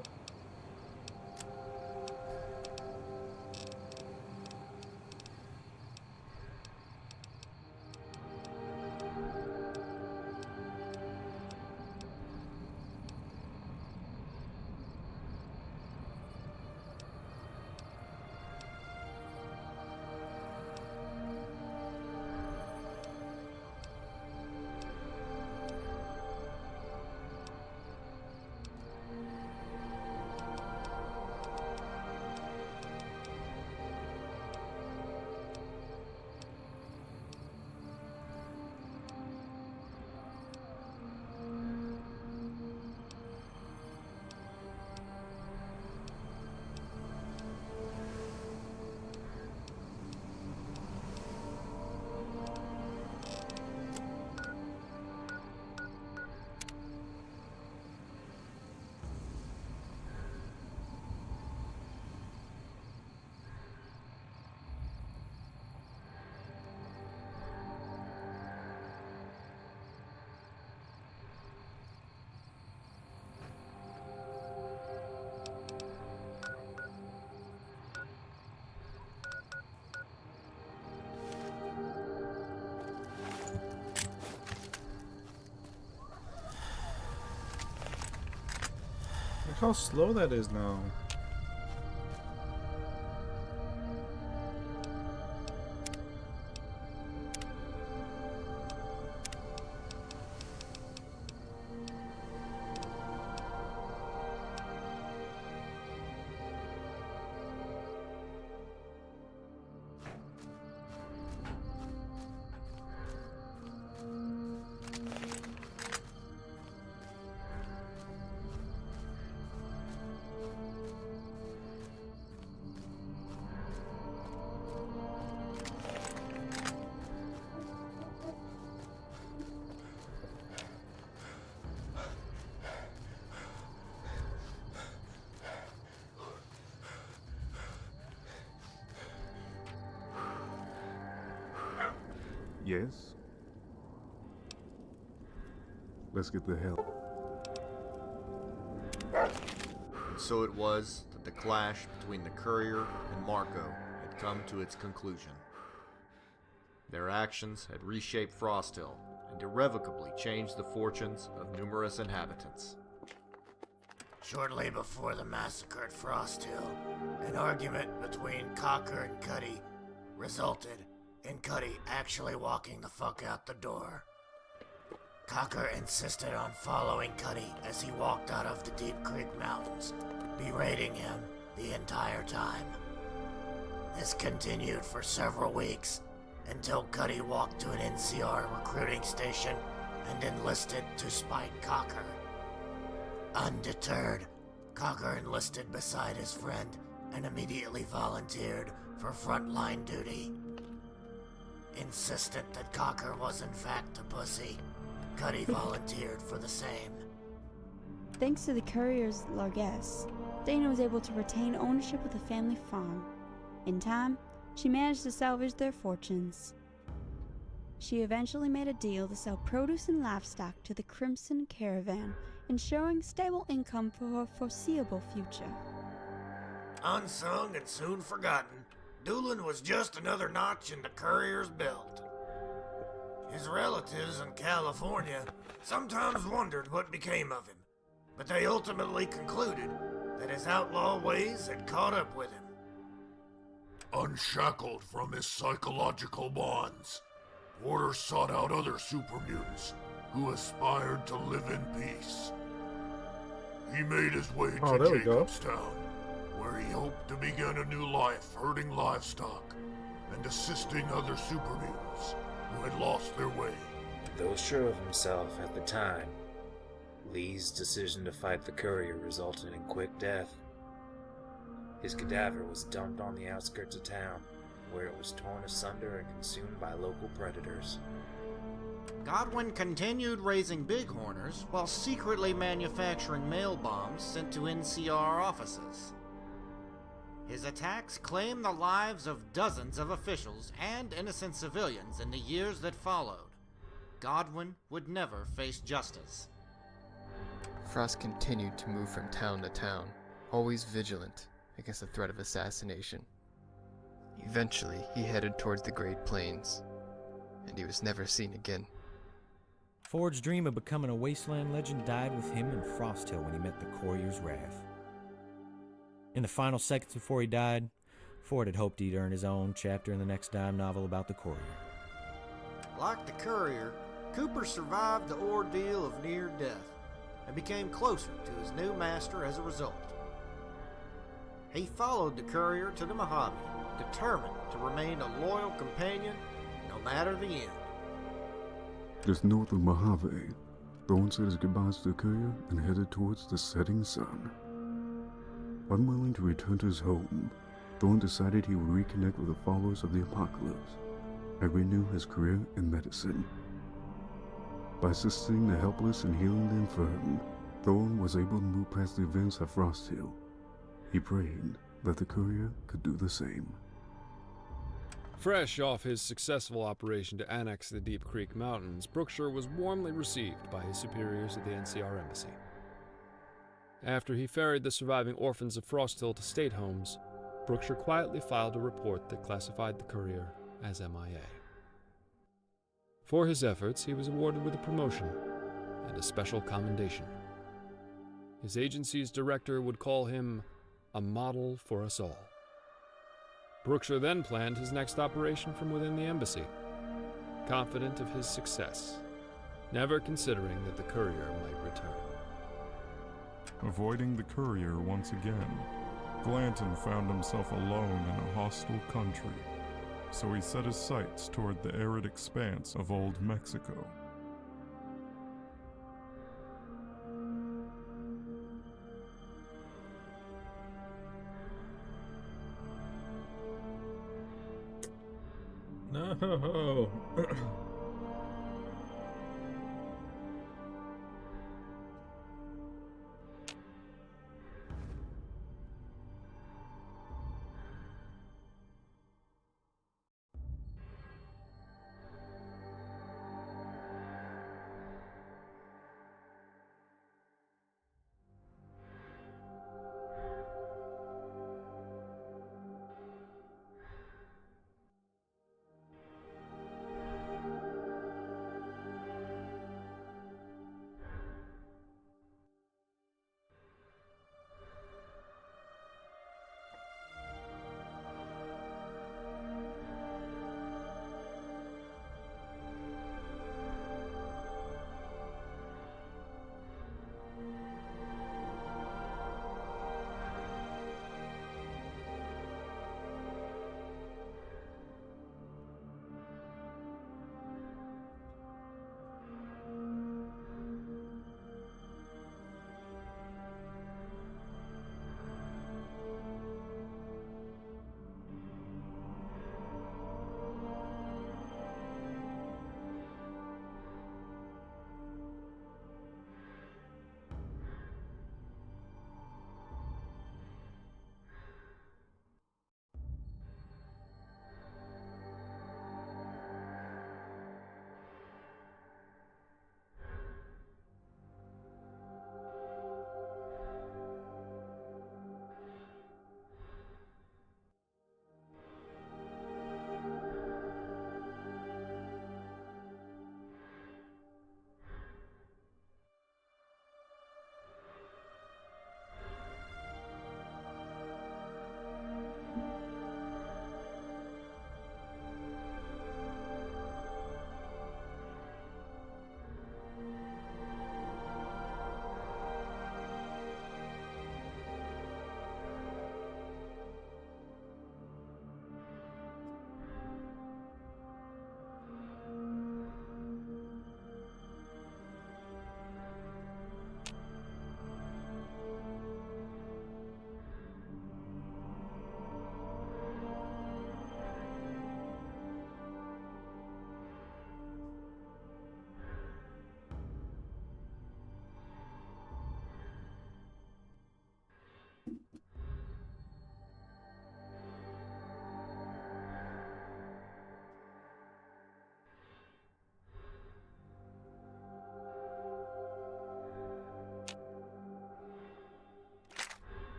Look how slow that is now. Yes? Let's get the hell. And so it was that the clash between the courier and Marco had come to its conclusion. Their actions had reshaped Frost Hill and irrevocably changed the fortunes of numerous inhabitants. Shortly before the massacre at Frost Hill, an argument between Cocker and Cuddy resulted in Cuddy actually walking the fuck out the door. Cocker insisted on following Cuddy as he walked out of the Deep Creek Mountains, berating him the entire time. This continued for several weeks until Cuddy walked to an NCR recruiting station and enlisted to spite Cocker. Undeterred, Cocker enlisted beside his friend and immediately volunteered for frontline duty. Insistent that Cocker was in fact a pussy, Cuddy volunteered for the same. Thanks to the courier's largesse, Dana was able to retain ownership of the family farm. In time, she managed to salvage their fortunes. She eventually made a deal to sell produce and livestock to the Crimson Caravan, ensuring stable income for her foreseeable future. Unsung and soon forgotten, Doolin was just another notch in the courier's belt. His relatives in California sometimes wondered what became of him, but they ultimately concluded that his outlaw ways had caught up with him. Unshackled from his psychological bonds, Porter sought out other super mutants who aspired to live in peace. He made his way to Jacobstown, where he hoped to begin a new life herding livestock and assisting other super mutants who had lost their way. Though sure of himself at the time, Lee's decision to fight the courier resulted in quick death. His cadaver was dumped on the outskirts of town, where it was torn asunder and consumed by local predators. Godwin continued raising bighorners while secretly manufacturing mail bombs sent to NCR offices. His attacks claimed the lives of dozens of officials and innocent civilians in the years that followed. Godwin would never face justice. Frost continued to move from town to town, always vigilant against the threat of assassination. Eventually, he headed towards the Great Plains, and he was never seen again. Ford's dream of becoming a wasteland legend died with him in Frost Hill when he met the Courier's wrath. In the final seconds before he died, Ford had hoped he'd earn his own chapter in the next dime novel about the Courier. Like the courier, Cooper survived the ordeal of near death and became closer to his new master as a result. He followed the courier to the Mojave, determined to remain a loyal companion no matter the end. Just north of Mojave, Thorne said his goodbyes to the courier and headed towards the setting sun. Unwilling to return to his home, Thorne decided he would reconnect with the followers of the apocalypse and renew his career in medicine. By assisting the helpless and healing the infirm, Thorne was able to move past the events at Frost Hill. He prayed that the courier could do the same. Fresh off his successful operation to annex the Deep Creek Mountains, Brookshire was warmly received by his superiors at the NCR Embassy. After he ferried the surviving orphans of Frost Hill to state homes, Brookshire quietly filed a report that classified the courier as MIA. For his efforts, he was awarded with a promotion and a special commendation. His agency's director would call him a model for us all. Brookshire then planned his next operation from within the embassy, confident of his success, never considering that the courier might return. Avoiding the courier once again, Glanton found himself alone in a hostile country, so he set his sights toward the arid expanse of Old Mexico. No.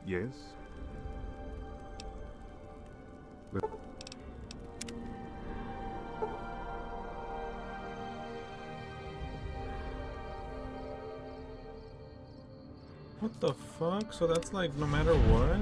Yes? What the fuck? So that's like no matter what?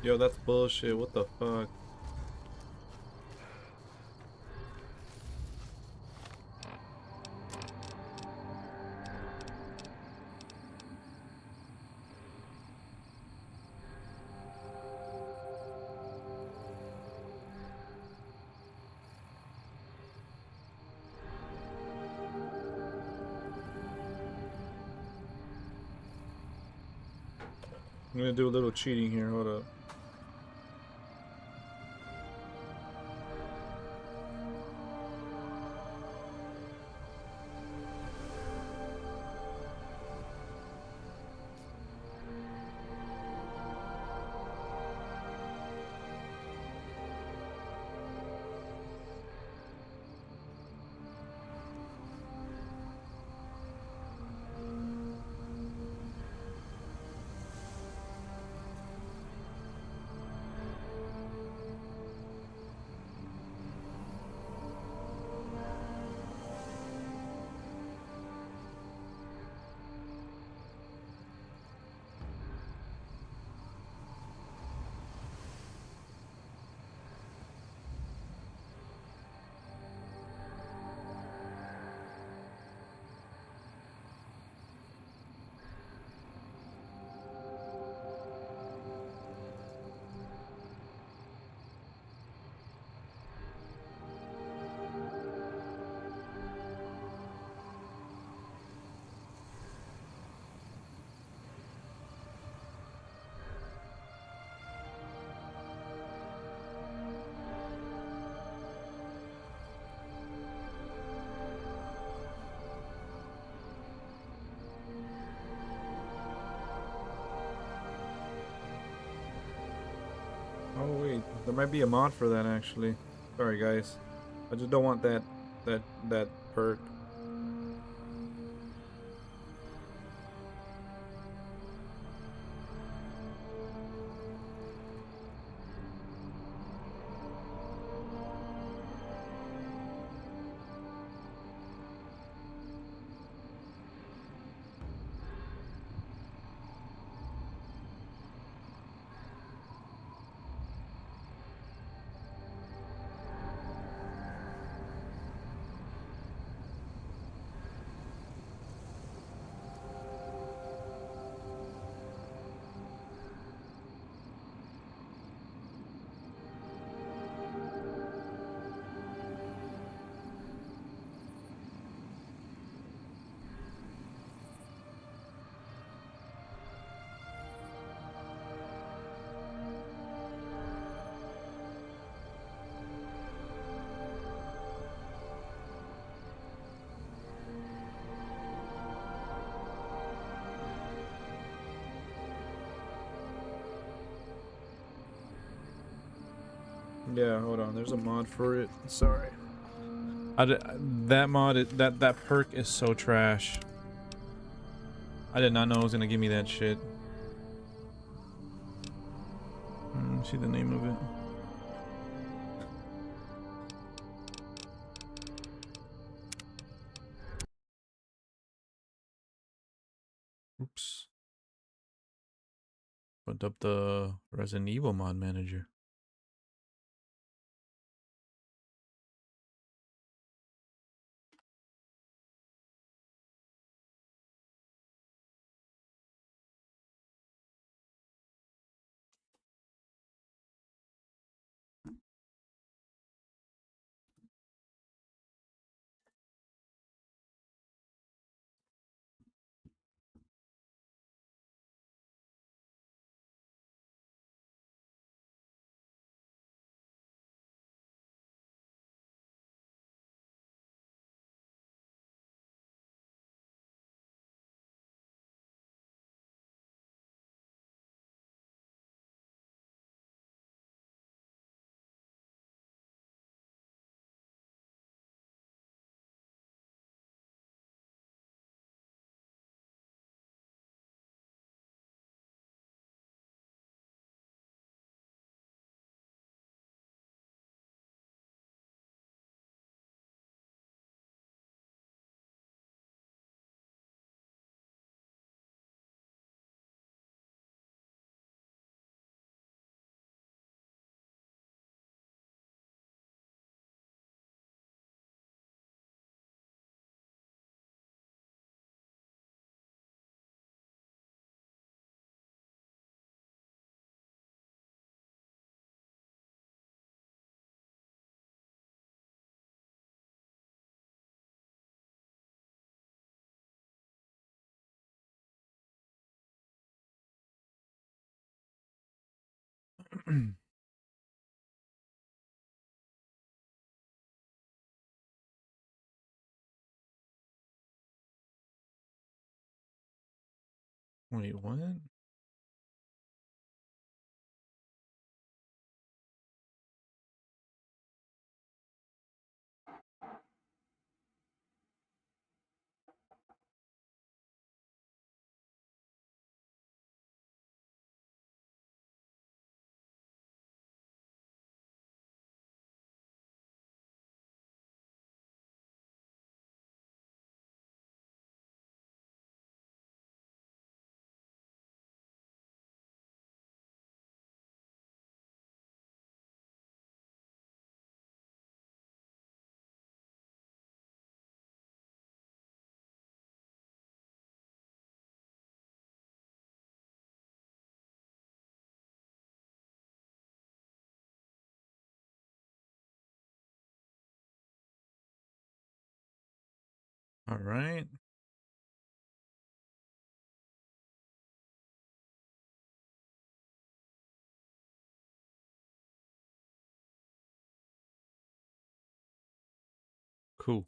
Yo, that's bullshit. What the fuck? I'm gonna do a little cheating here. Hold up. Oh wait, there might be a mod for that actually. Sorry guys, I just don't want that perk. Yeah, hold on. There's a mod for it. Sorry. That mod, that perk is so trash. I did not know it was gonna give me that shit. See the name of it. Oops. Put up the Resident Evil mod manager. Wait, what? All right. Cool.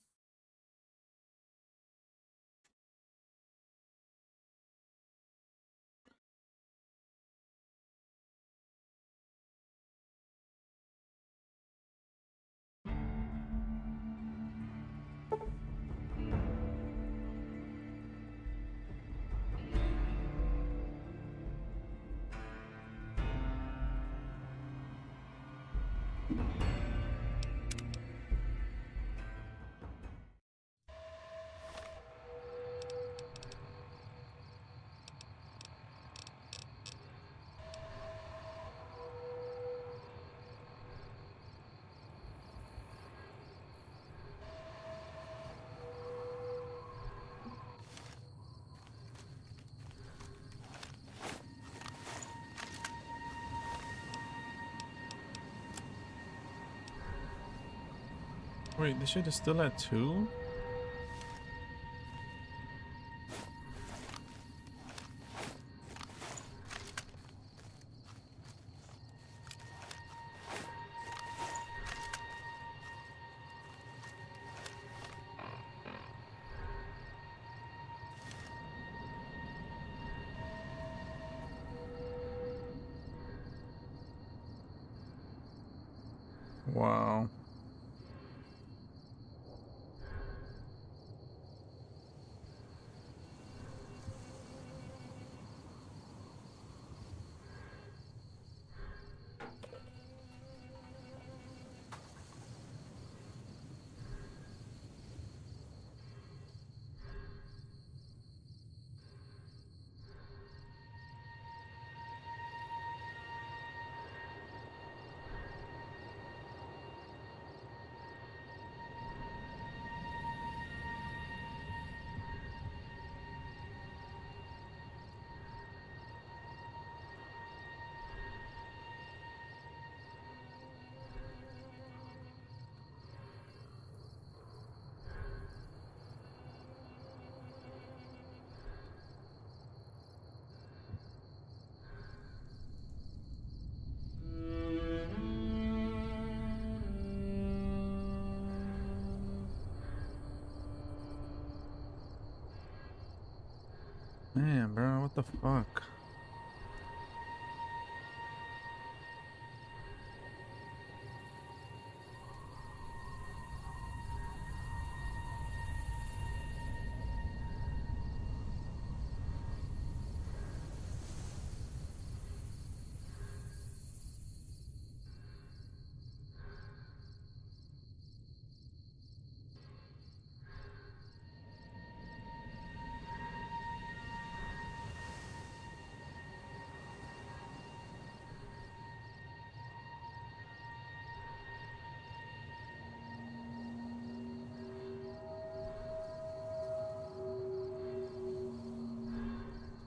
Wait, this shit is still at 2? Wow. Man, bro, what the fuck?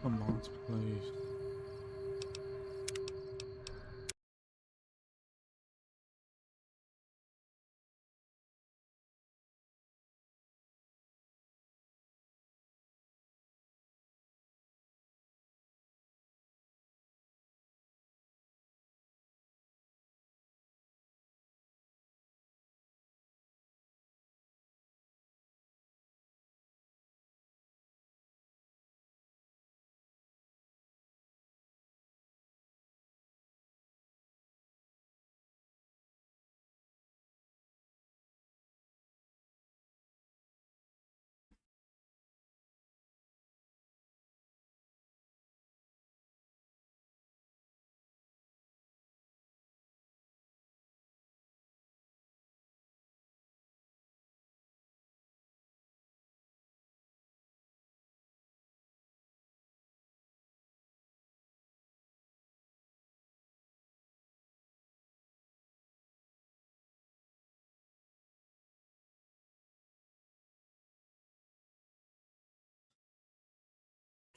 Come on, please.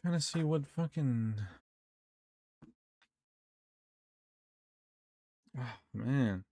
Trying to see what fucking. Oh, man.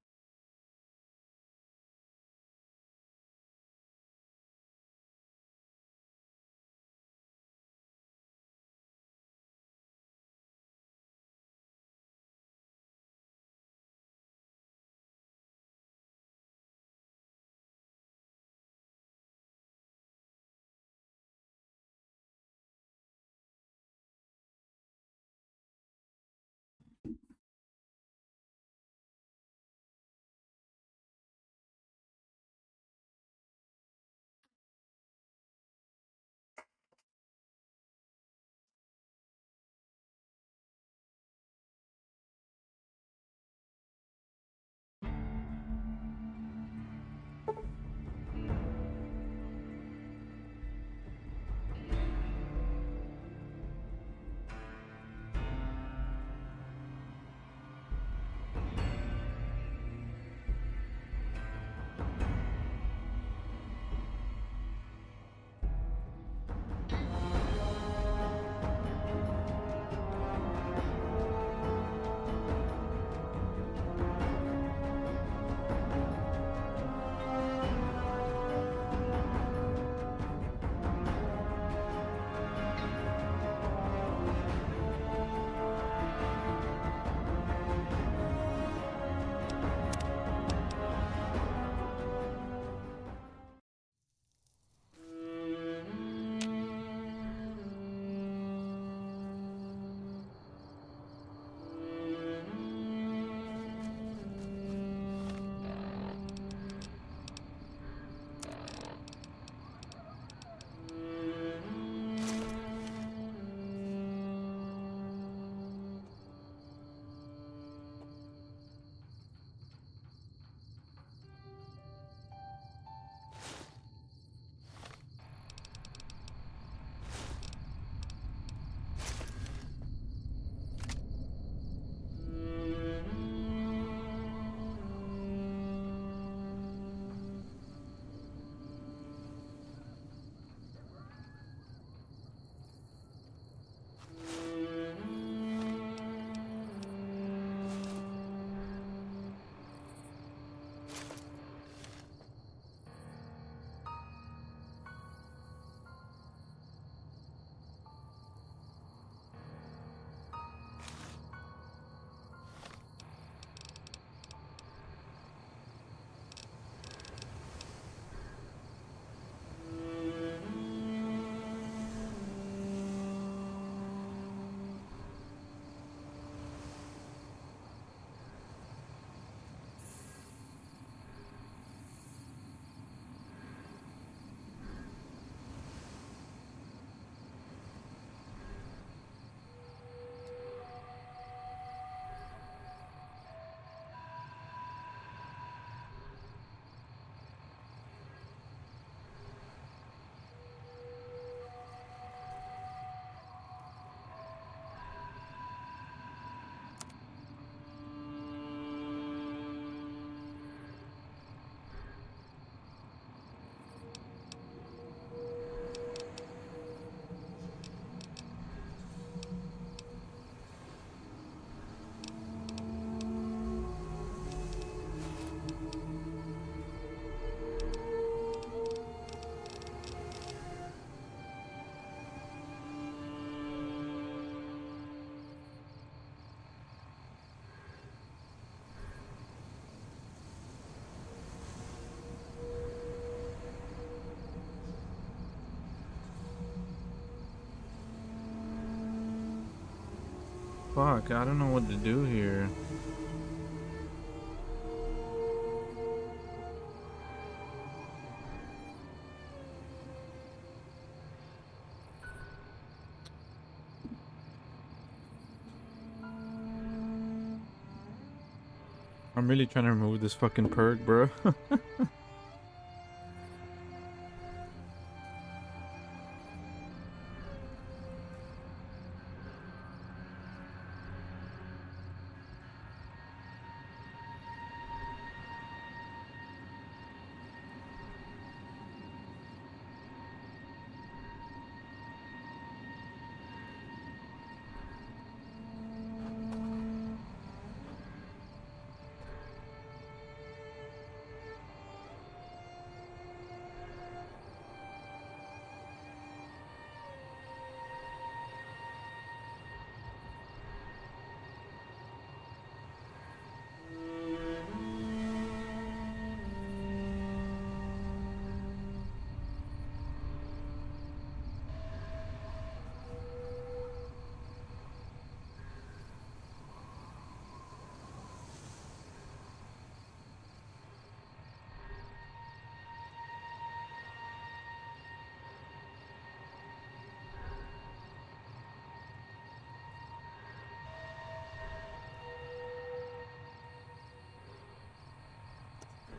Fuck, I don't know what to do here. I'm really trying to remove this fucking perk, bro.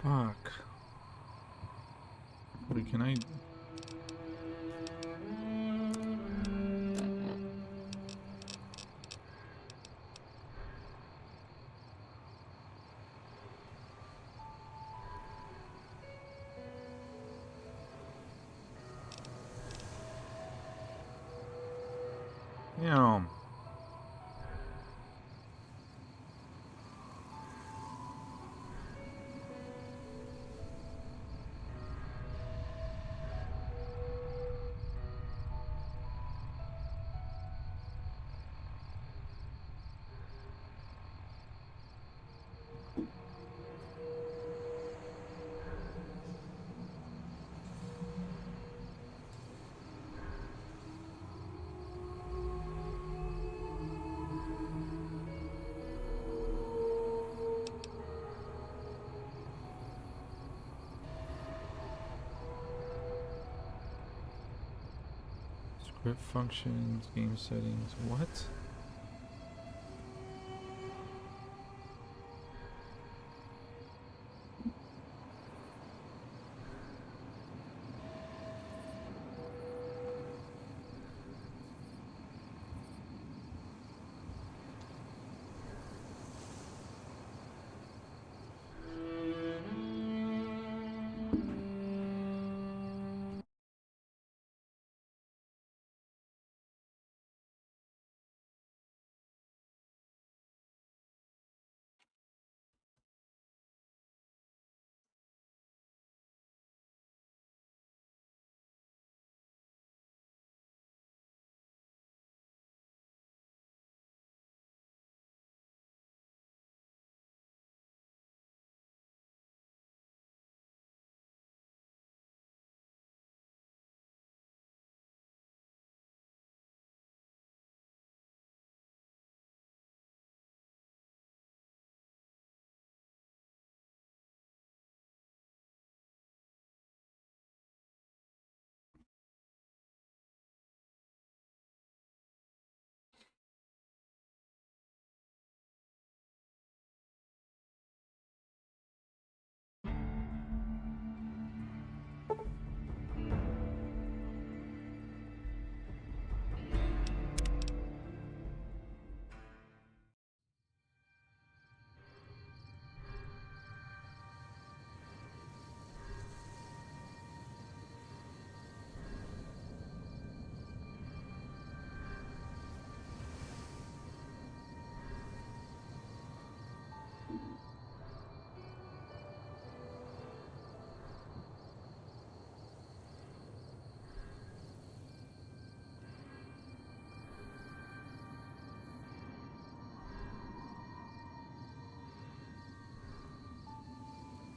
Fuck. Wait, can I? Damn. Script functions, game settings. What?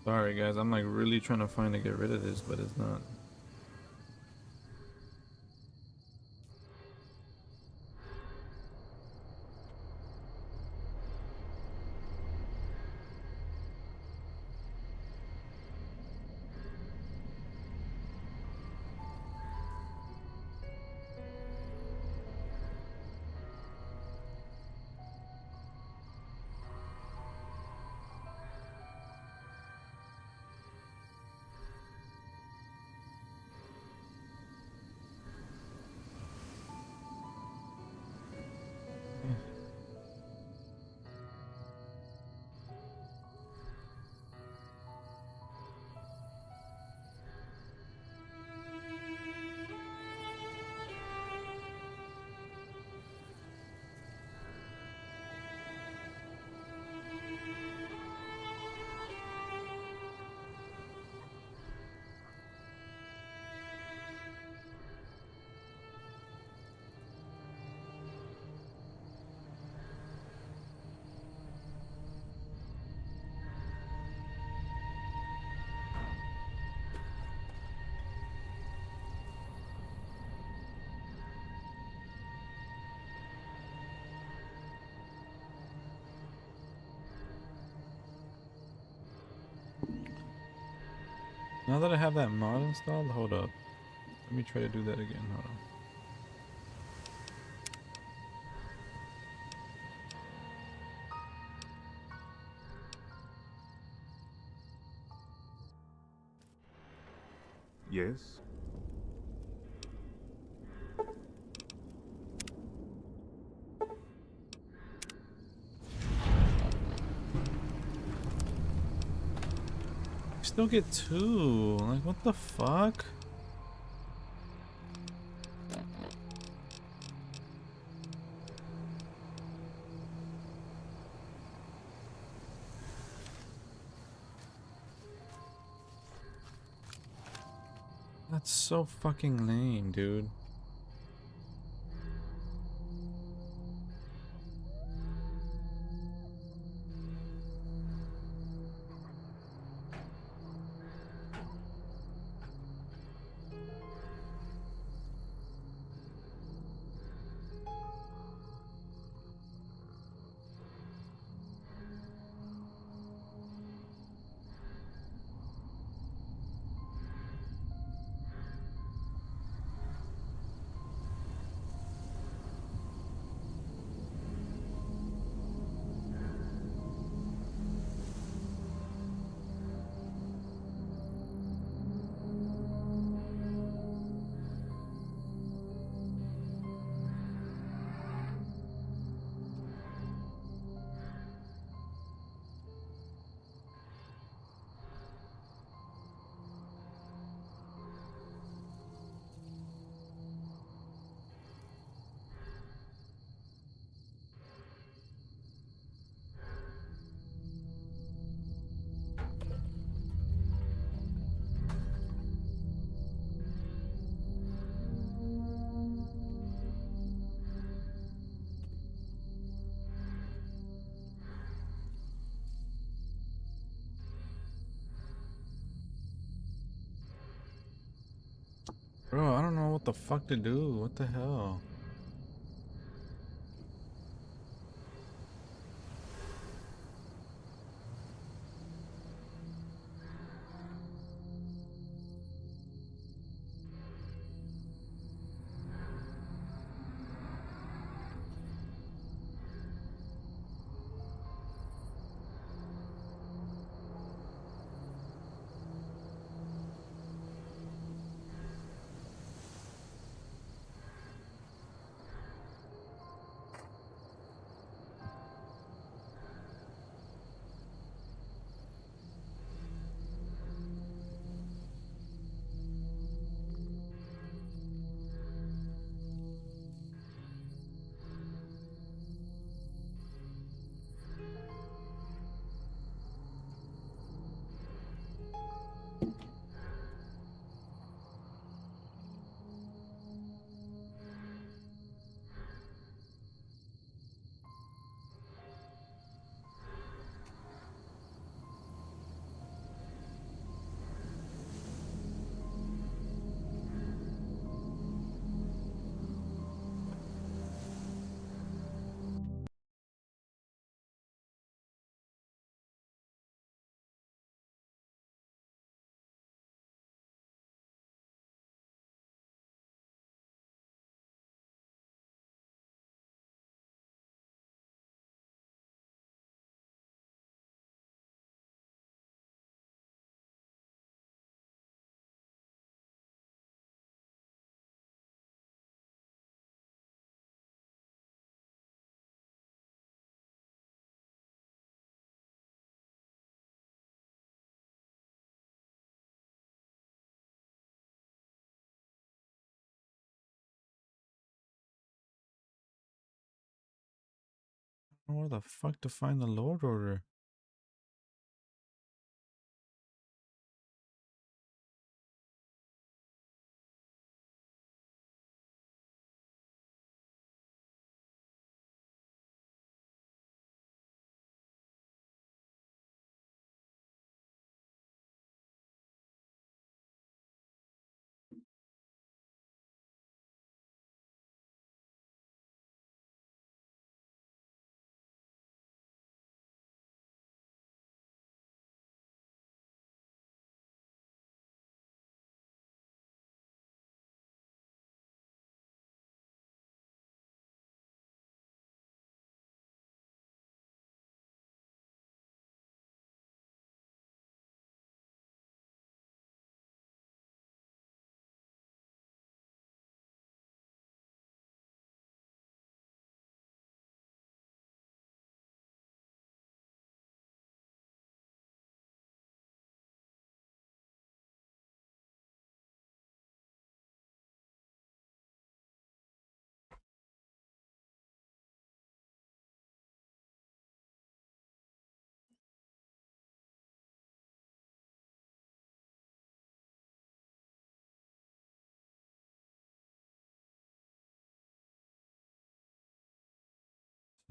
Sorry guys, I'm like really trying to find to get rid of this, but it's not. Now that I have that mod installed, hold up. Let me try to do that again. Hold on. Yes? Still get 2. Like, what the fuck? That's so fucking lame, dude. Bro, I don't know what the fuck to do. What the hell? Where the fuck to find the Lord Order?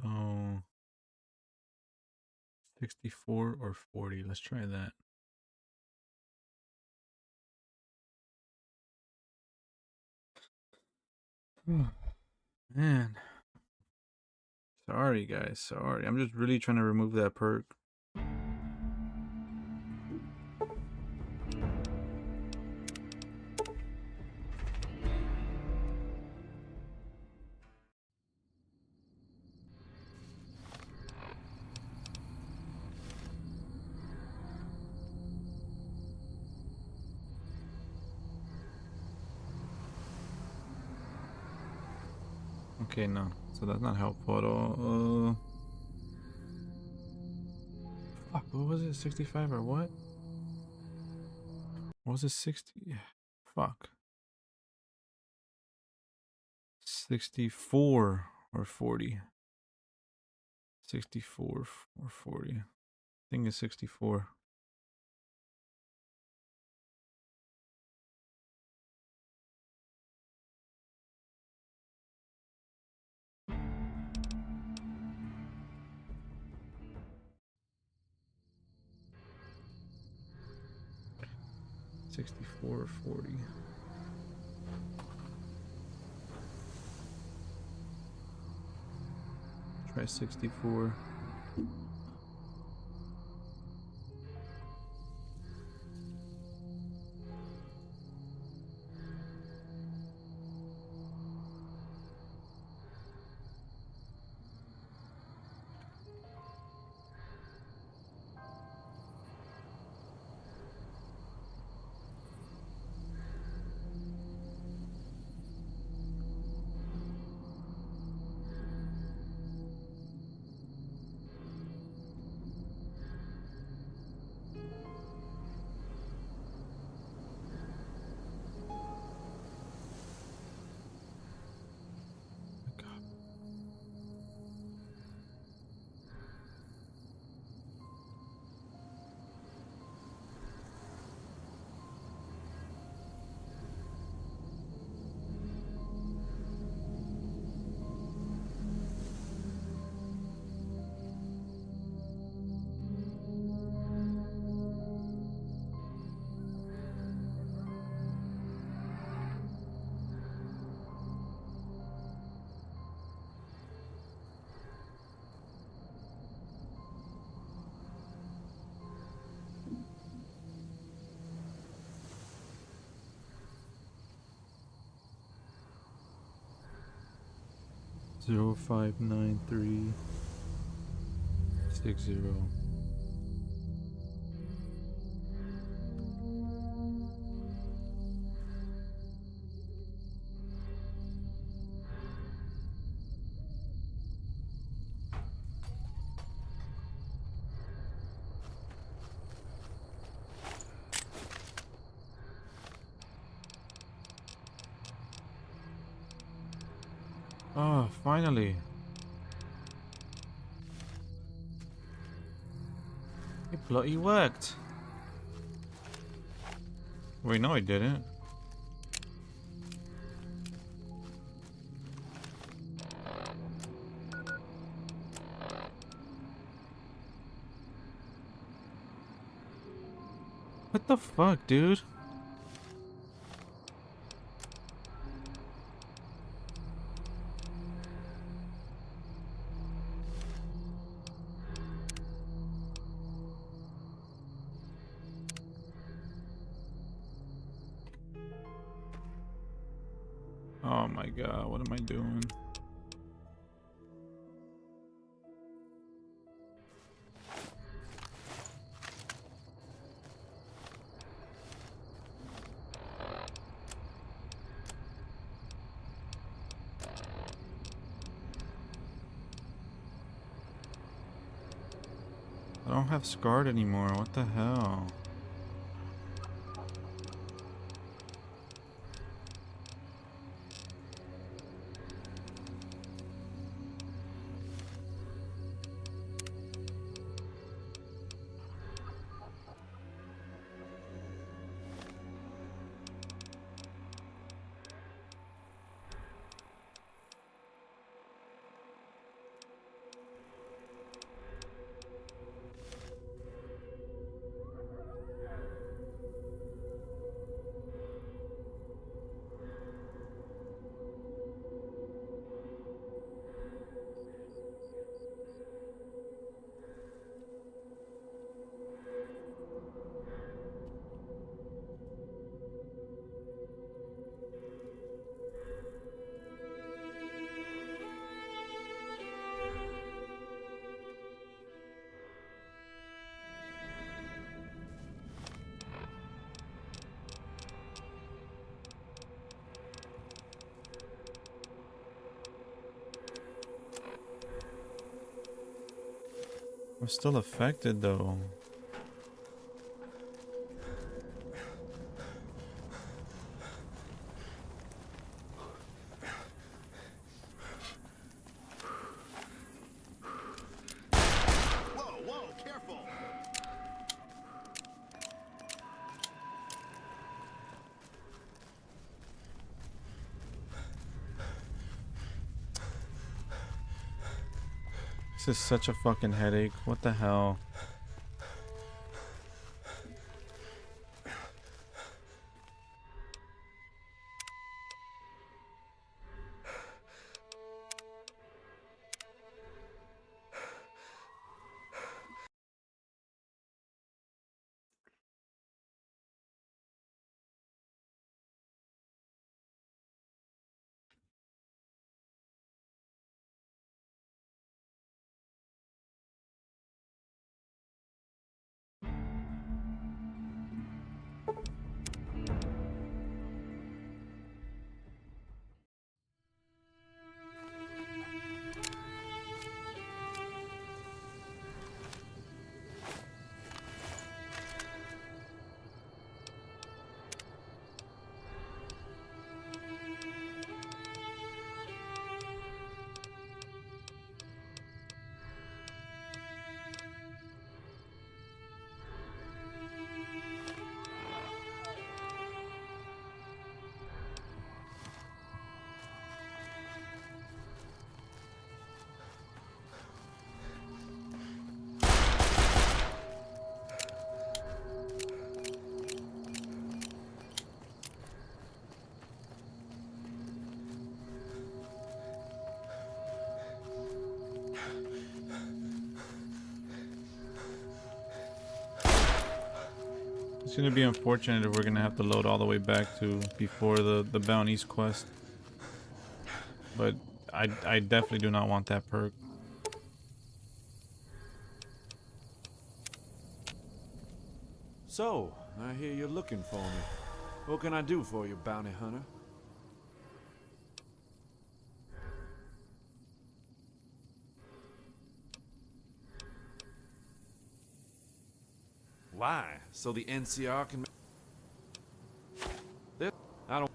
So 64 or 40. Let's try that. Man. Sorry, guys. Sorry. I'm just really trying to remove that perk. Okay, no. So that's not helpful at all. Fuck, what was it? 65 or what? What was it? 60? Fuck. 64 or 40. 64 or 40. I think it's 64. Or 40. Try 64. Zero 059360. Oh, finally. It bloody worked. Wait, no, it didn't. What the fuck, dude? Oh my god, what am I doing? I don't have Scarred anymore, what the hell? still affected though. This is such a fucking headache. What the hell? It's gonna be unfortunate if we're gonna have to load all the way back to before the bounties quest. But I definitely do not want that perk. So, I hear you're looking for me. What can I do for you, bounty hunter? Why? So the NCR can... I don't...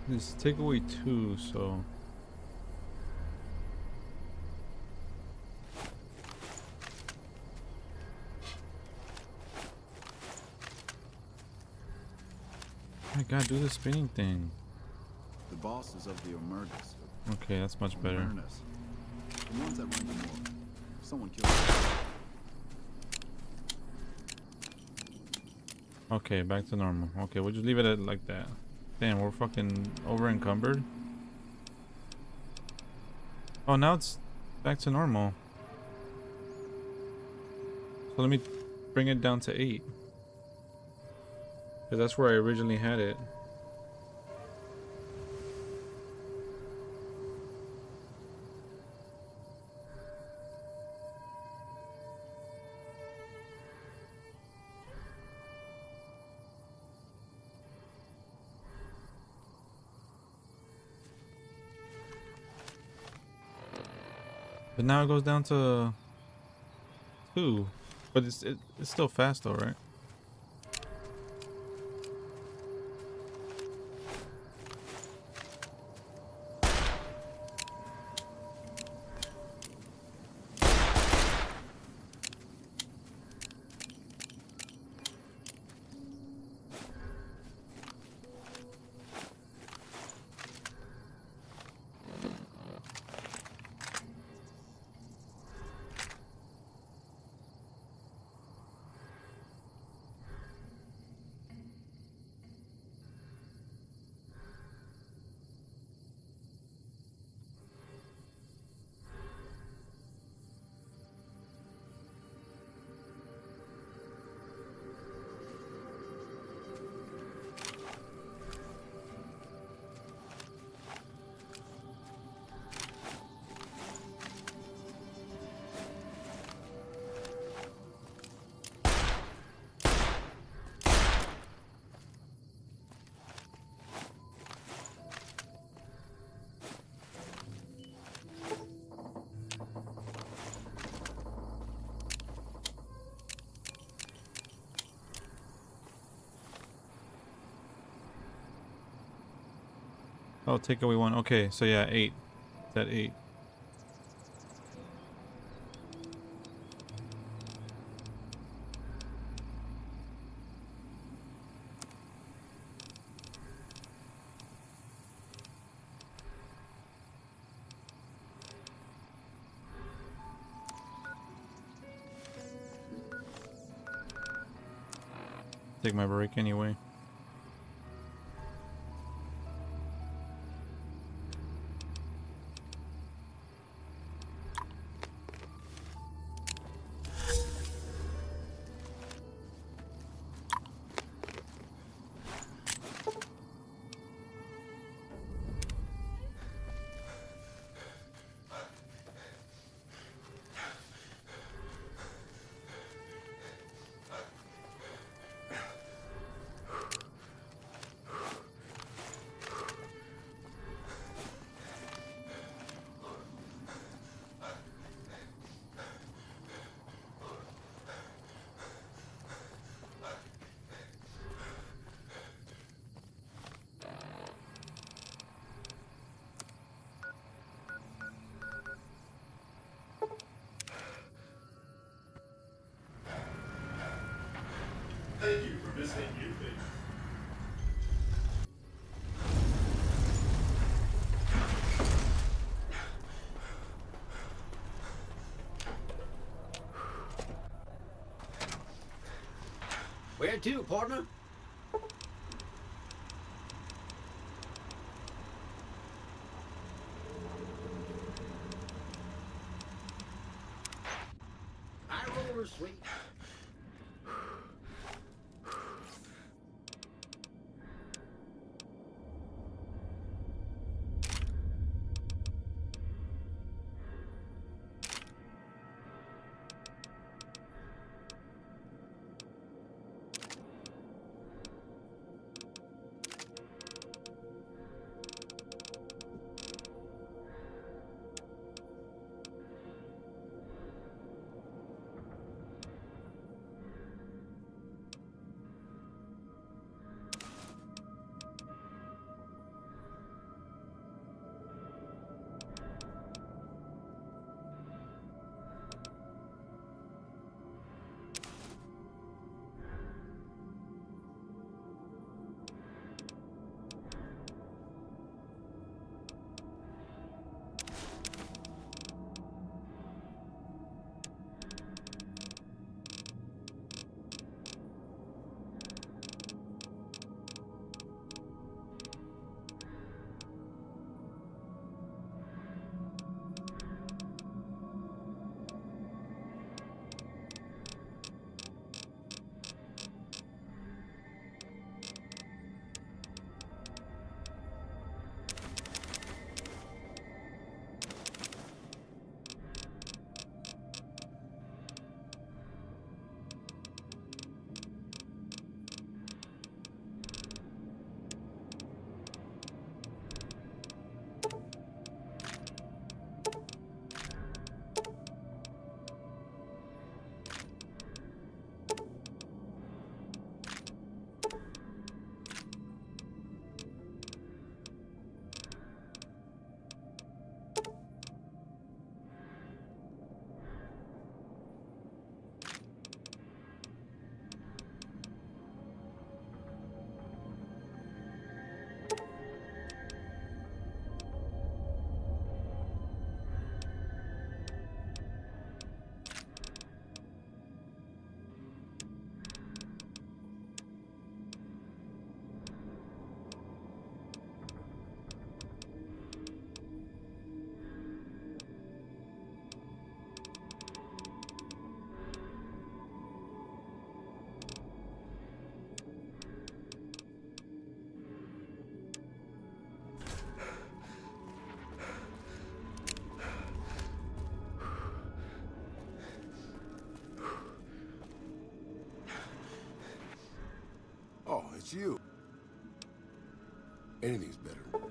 This take away 2, so I gotta do the spinning thing. The bosses of the Omertas. Okay, that's much better. Omertas. The ones that run the morgue. If someone kills them. Okay, back to normal. Okay, we'll just leave it at like that. Damn, we're fucking over encumbered. Oh, now it's back to normal. So let me bring it down to 8. Because that's where I originally had it. But now it goes down to 2. But it's still fast though, right? Oh, take away 1. Okay, so yeah, 8. It's at 8. Take my break anyway. Thank you for visiting Youth. Where to, partner? High roller, sweet. just you. Anything's better.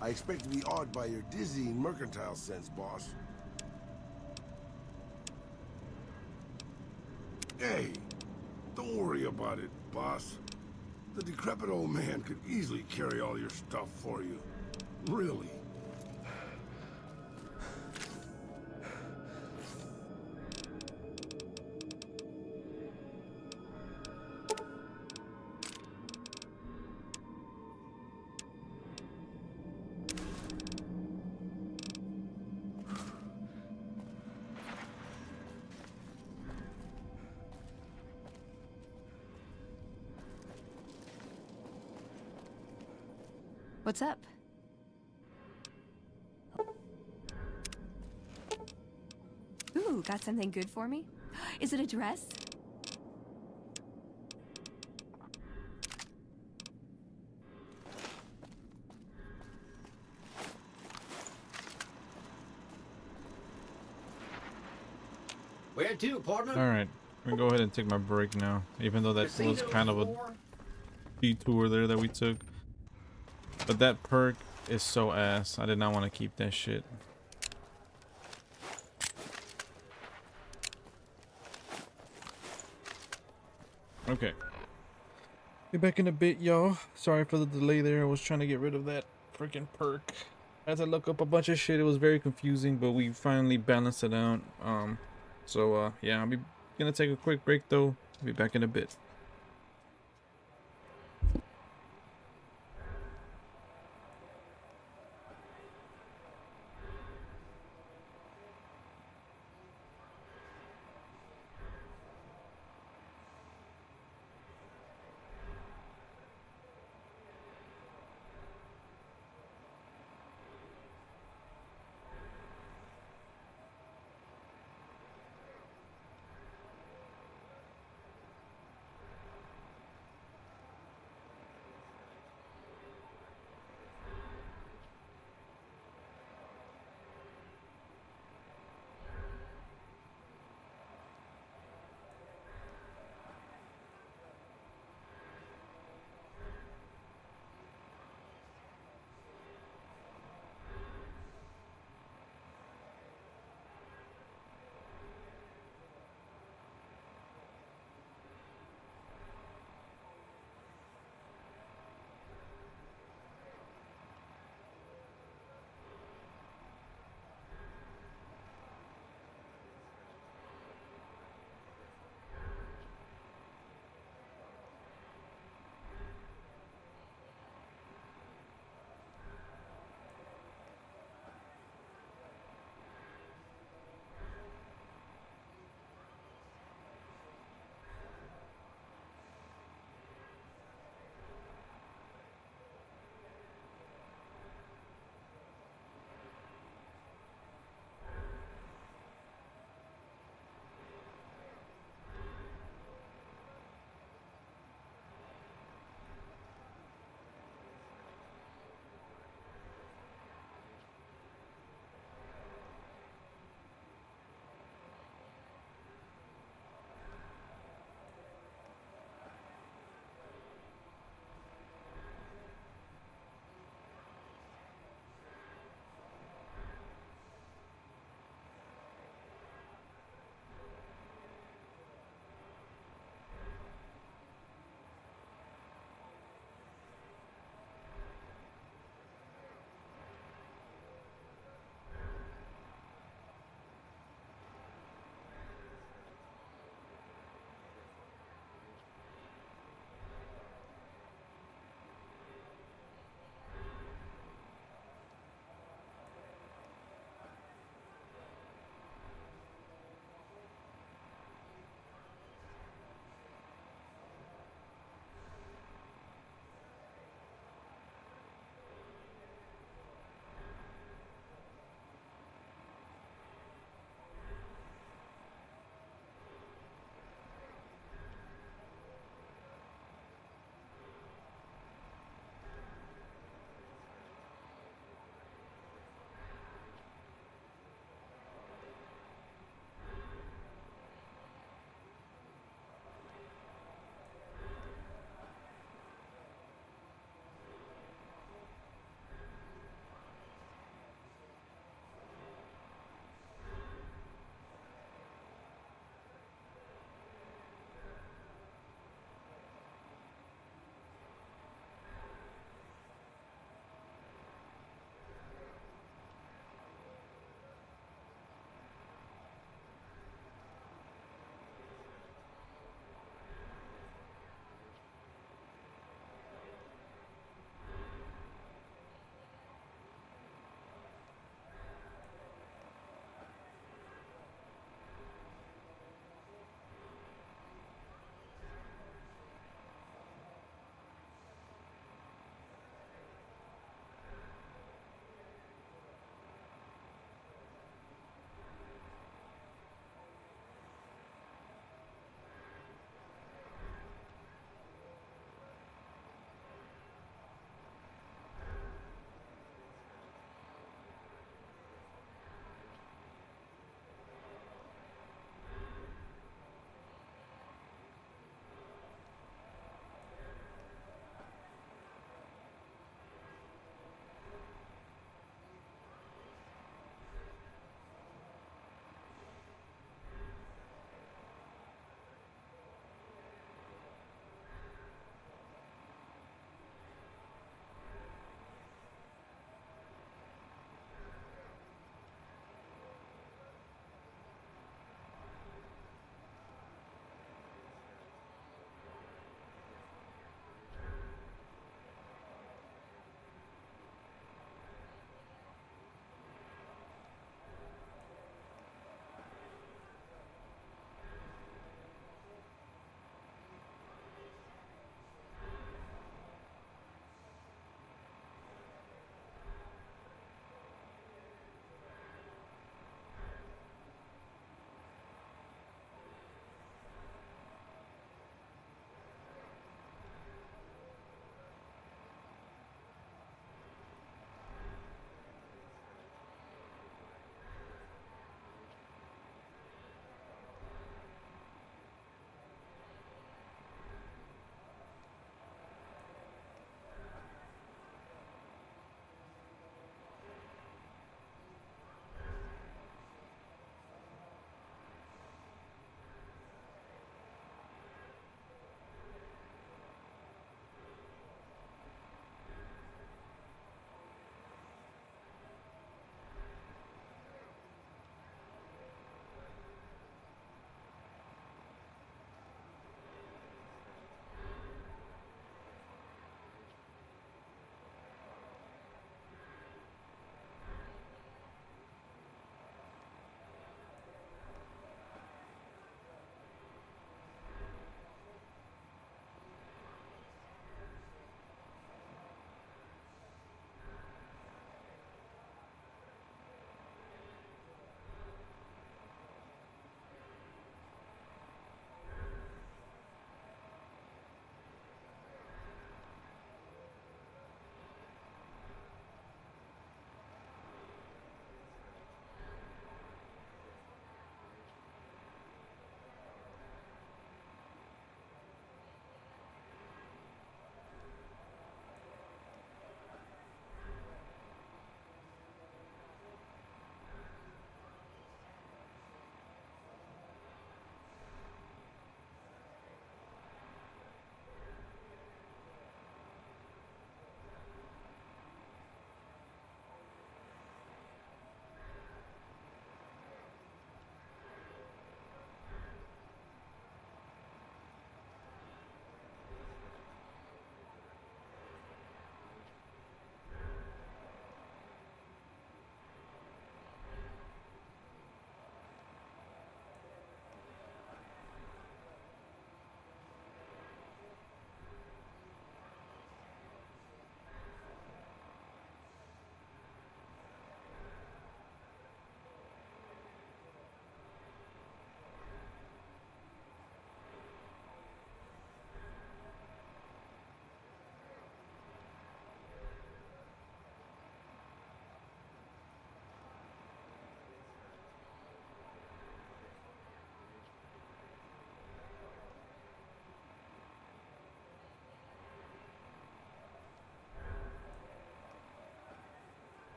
I expect to be awed by your dizzying mercantile sense, boss. Hey, don't worry about it, boss. The decrepit old man could easily carry all your stuff for you. Really. What's up? Ooh, got something good for me? Is it a dress? Where to, partner? Alright, I'm gonna go ahead and take my break now. Even though that was kind of a detour there that we took. But that perk is so ass. I did not want to keep that shit. Okay. Be back in a bit, y'all. Sorry for the delay there. I was trying to get rid of that freaking perk. I had to look up a bunch of shit. It was very confusing, but we finally balanced it out. Yeah, I'll be gonna take a quick break though. I'll be back in a bit.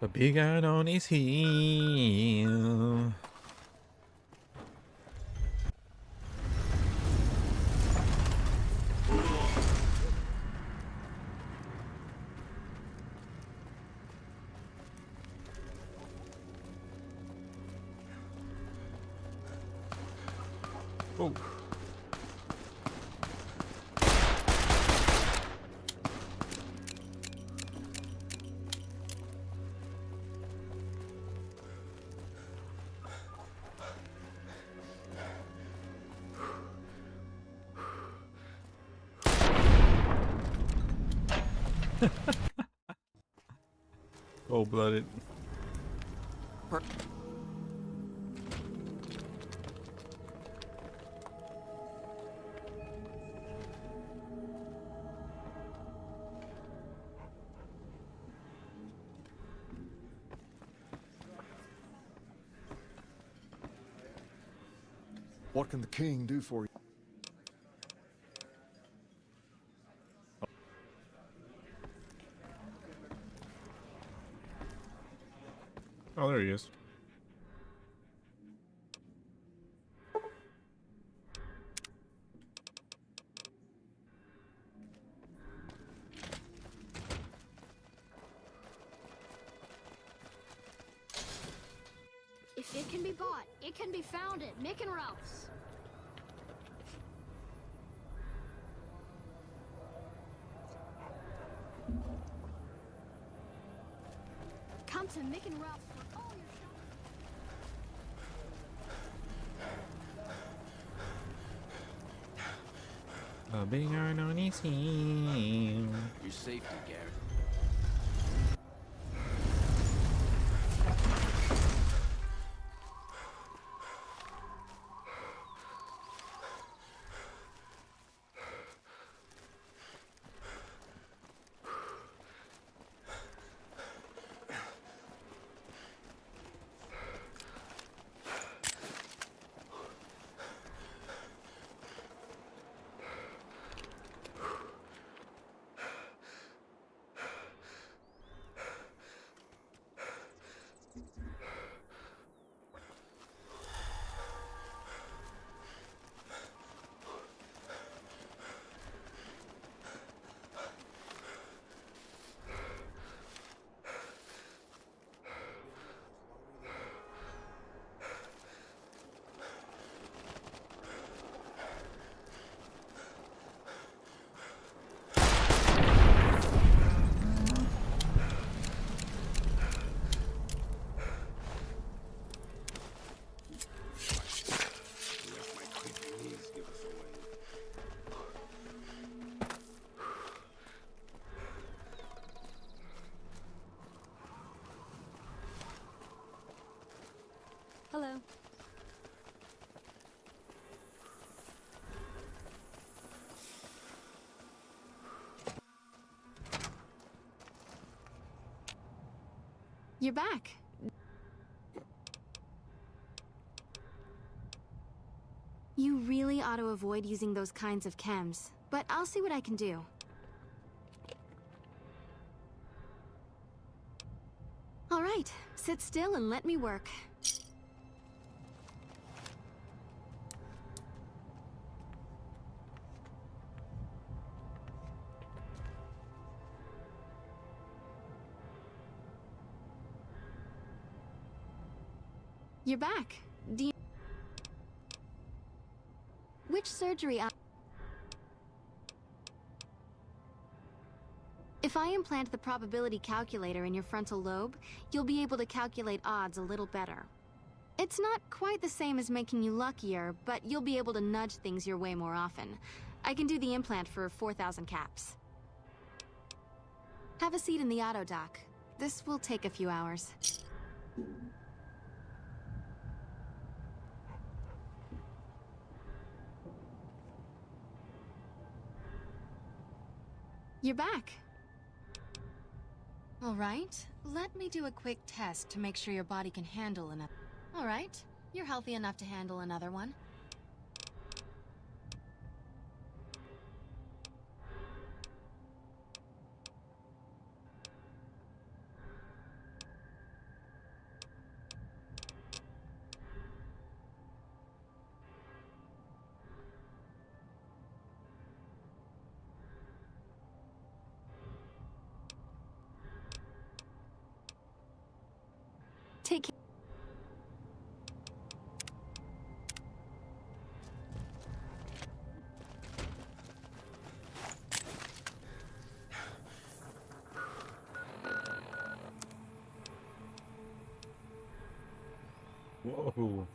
A big iron on his heel. Oh. Cold-blooded. What can the king do for you? Oh, there he is. If it can be bought, it can be found at Mick and Ralph's. Come to Mick and Ralph's for all your shopping. A big iron on his heel. Your safety, Garrett. Hello. You're back. You really ought to avoid using those kinds of chems, but I'll see what I can do. All right, sit still and let me work. You're back. Do you... Which surgery? If I implant the probability calculator in your frontal lobe, you'll be able to calculate odds a little better. It's not quite the same as making you luckier, but you'll be able to nudge things your way more often. I can do the implant for 4,000 caps. Have a seat in the auto dock. This will take a few hours. You're back. All right, let me do a quick test to make sure your body can handle another. All right, you're healthy enough to handle another one. Whoa.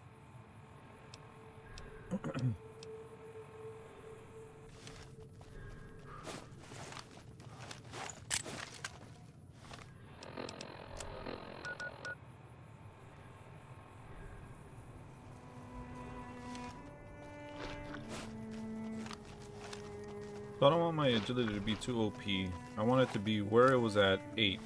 So I don't want my agility to be too OP. I want it to be where it was at 8.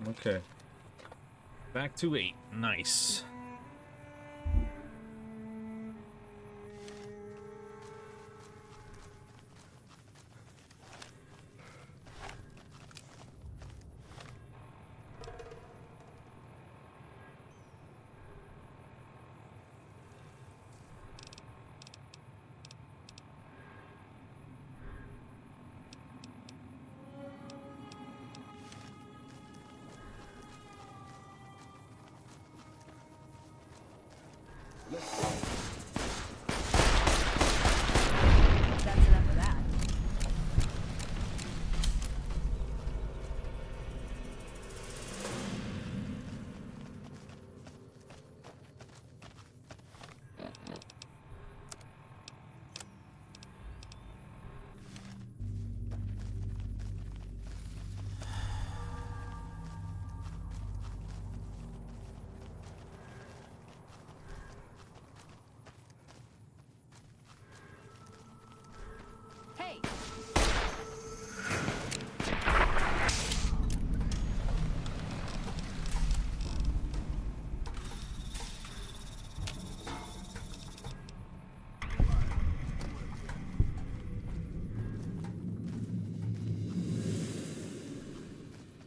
Okay. Back to 8. Nice. That's enough of that. Hey!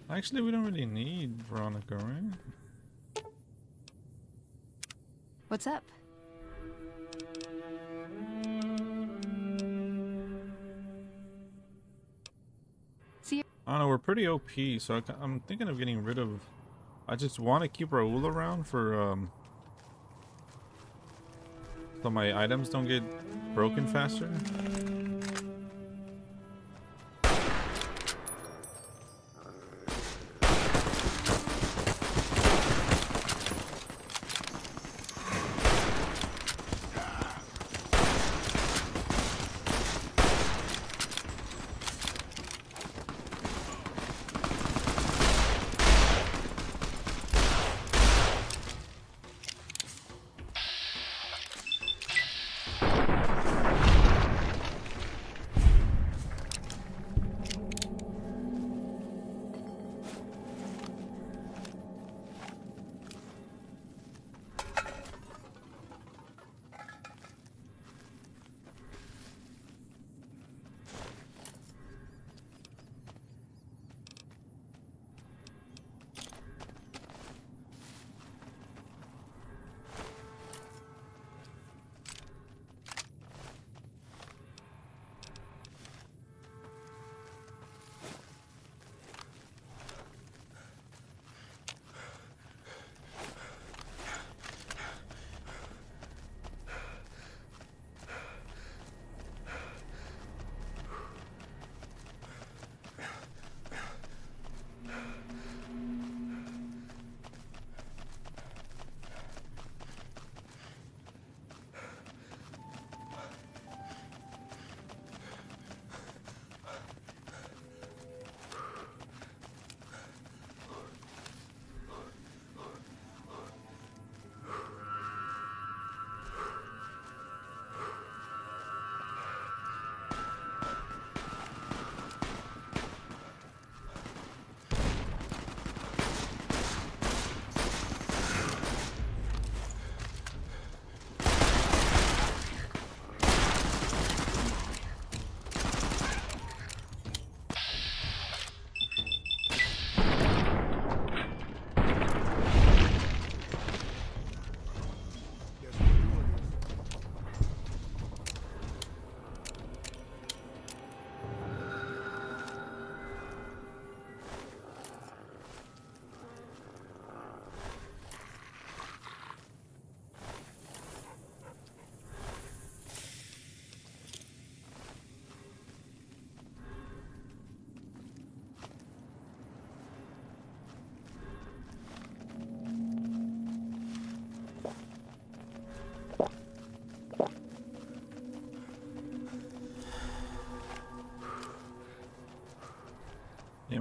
Actually, we don't really need Veronica, right? What's up? See, I don't know, we're pretty OP, so I'm thinking of getting rid of... I just want to keep Raul around for, so my items don't get broken faster.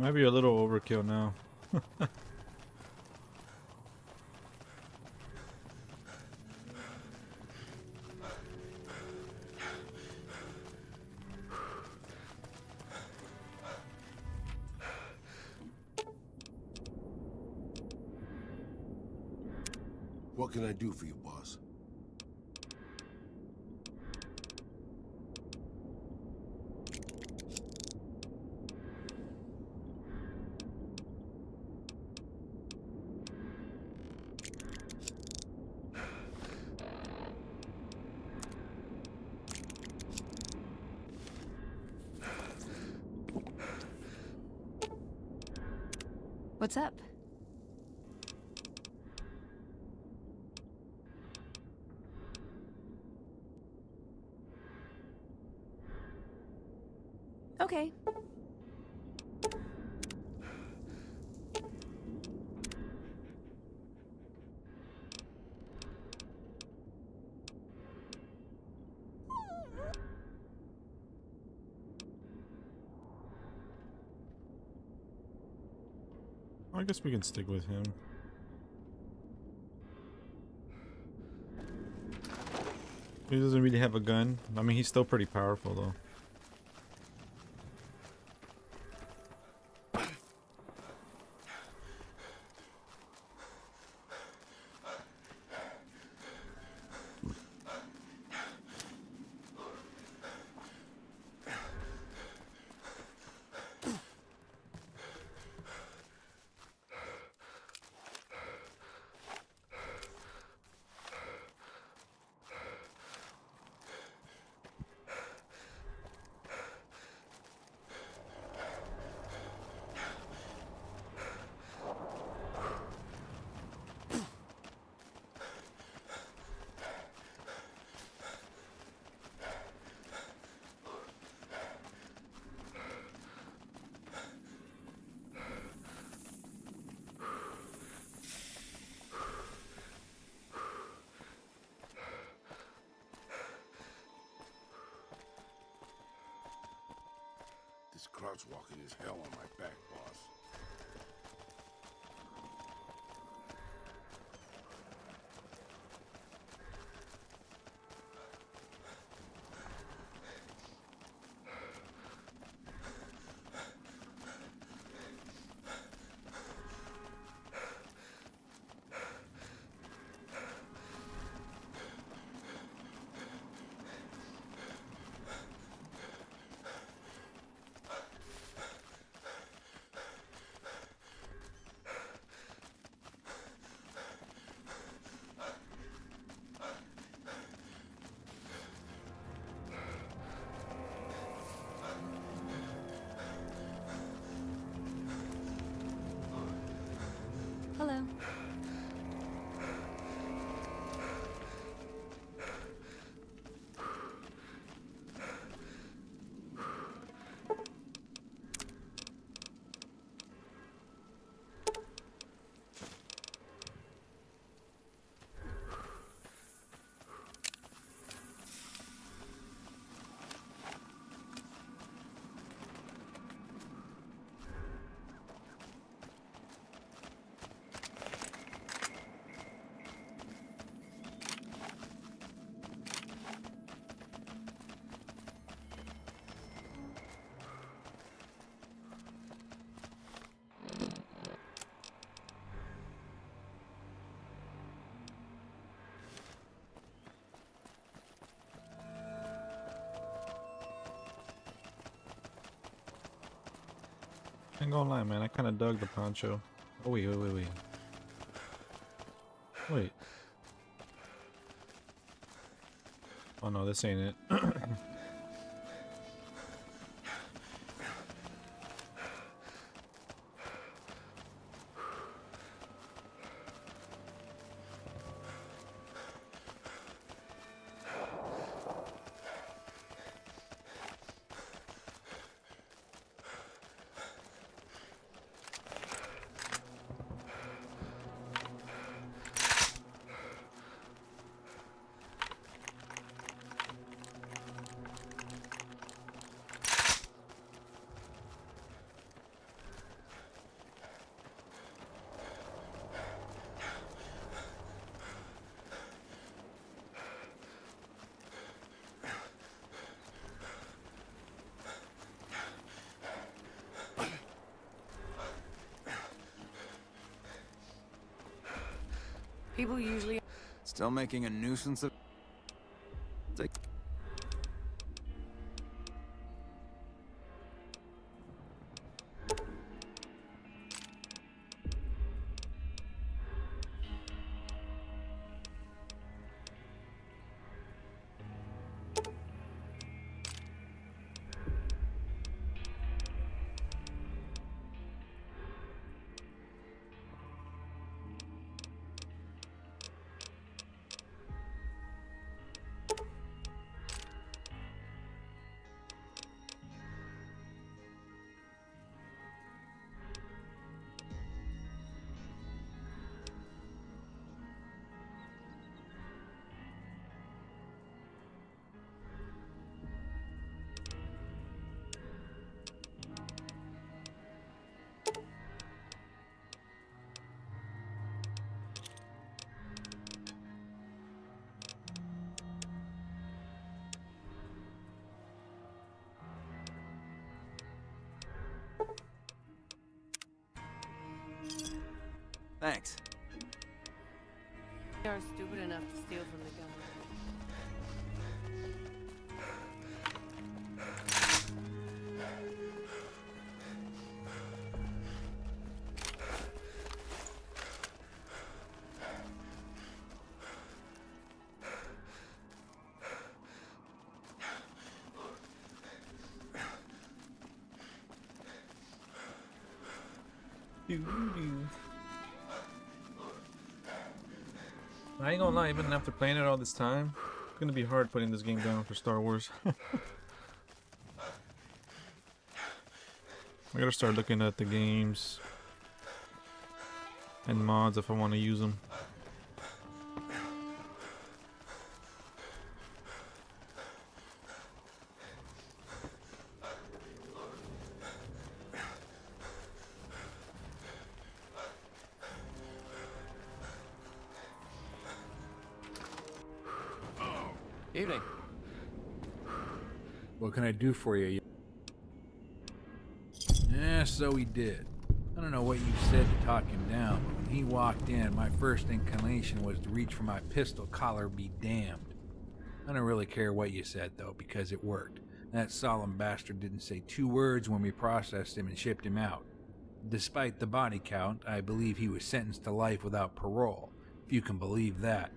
It might be a little overkill now. What can I do for you, boss? What's up? Okay. I guess we can stick with him. He doesn't really have a gun. I mean, he's still pretty powerful though. This crouch walking is hell on my back, boss. Hello. Ain't gonna lie, man. I kind of dug the poncho. Oh wait. Wait. Oh no, this ain't it. People usually... Still making a nuisance of... Thanks. They aren't stupid enough to steal from the government. I ain't gonna lie, even after playing it all this time, it's gonna be hard putting this game down for Star Wars. I gotta start looking at the games and mods if I want to use them. Evening. What can I do for you? Yeah, so he did. I don't know what you said to talk him down, but when he walked in, my first inclination was to reach for my pistol, collar be damned. I don't really care what you said, though, because it worked. That solemn bastard didn't say 2 words when we processed him and shipped him out. Despite the body count, I believe he was sentenced to life without parole, if you can believe that.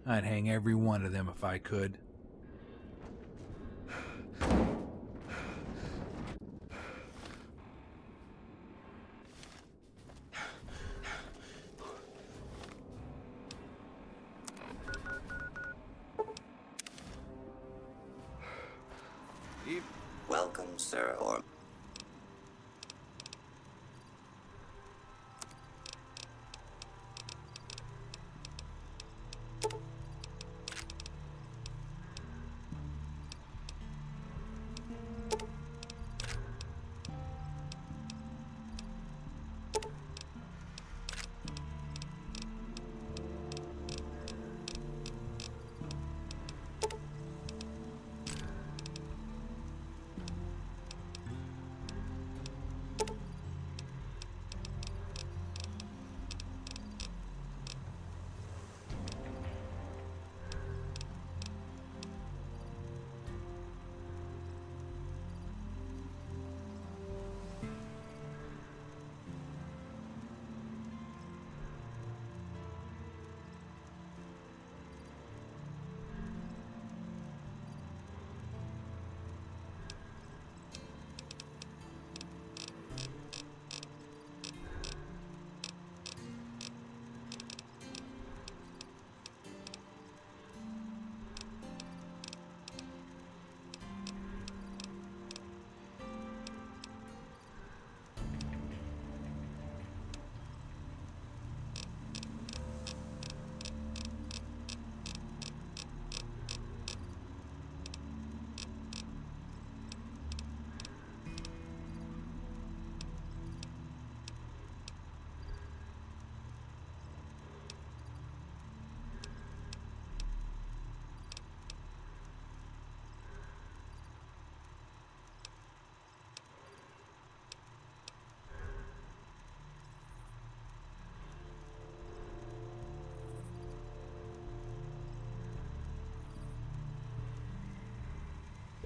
I'd hang every one of them if I could. Welcome, sir, or...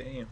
Damn.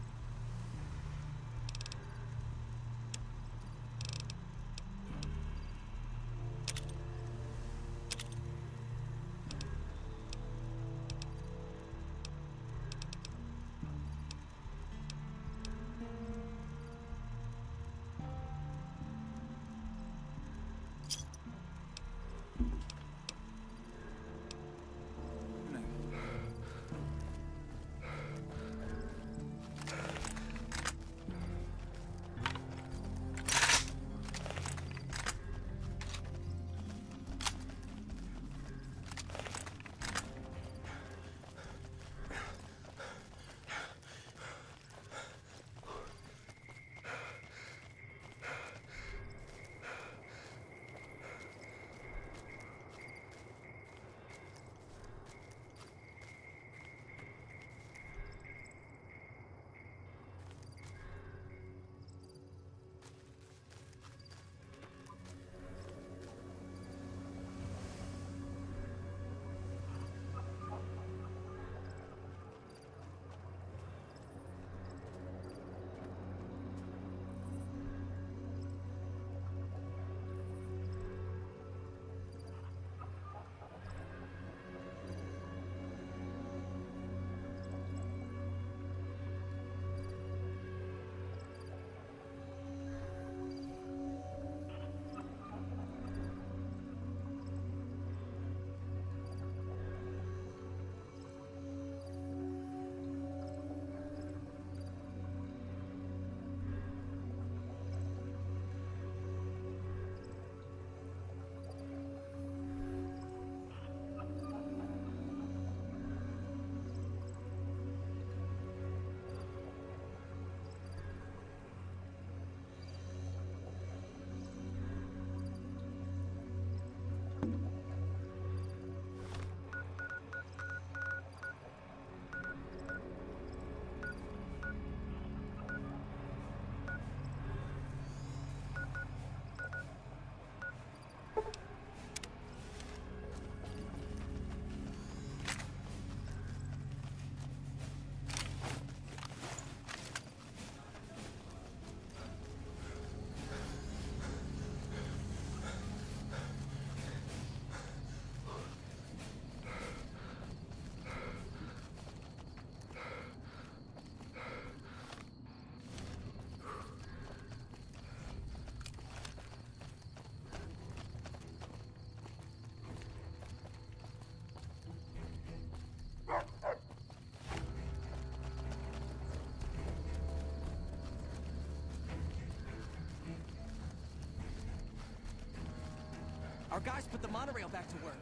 Our guys put the monorail back to work.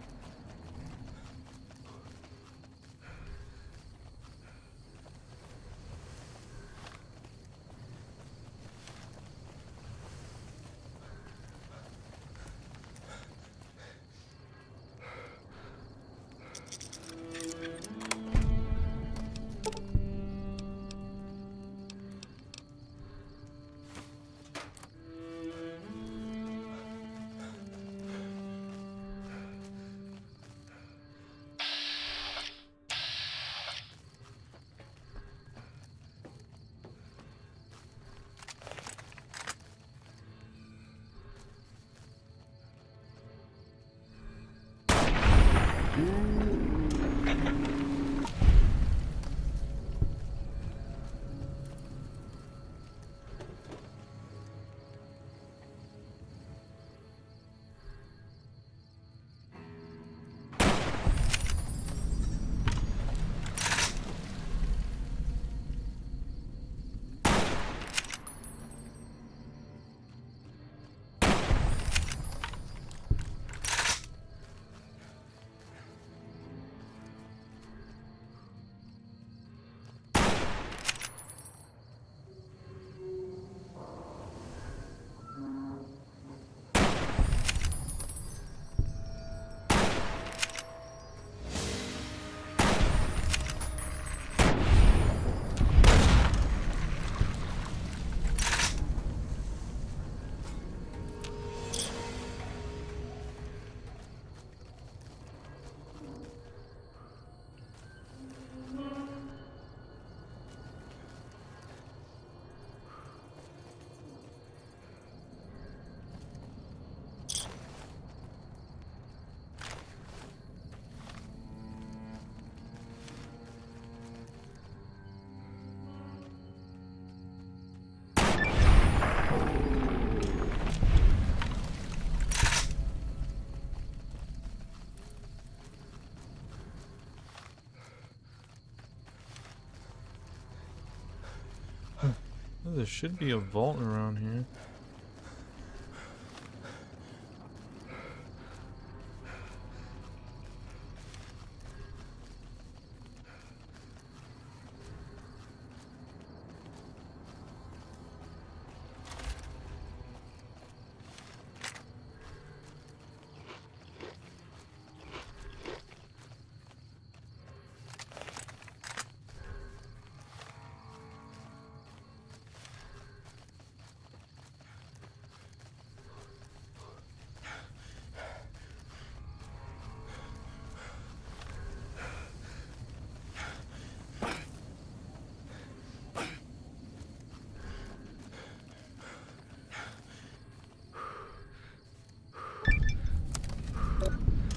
There should be a vault around here.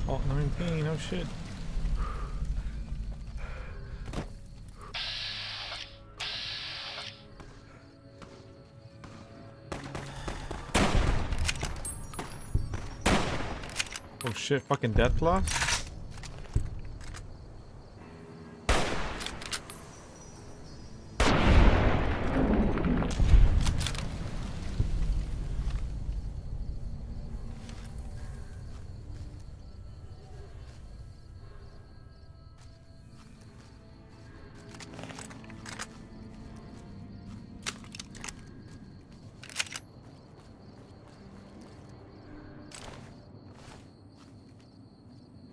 Oh, 19, oh shit. Oh shit, fucking death claw?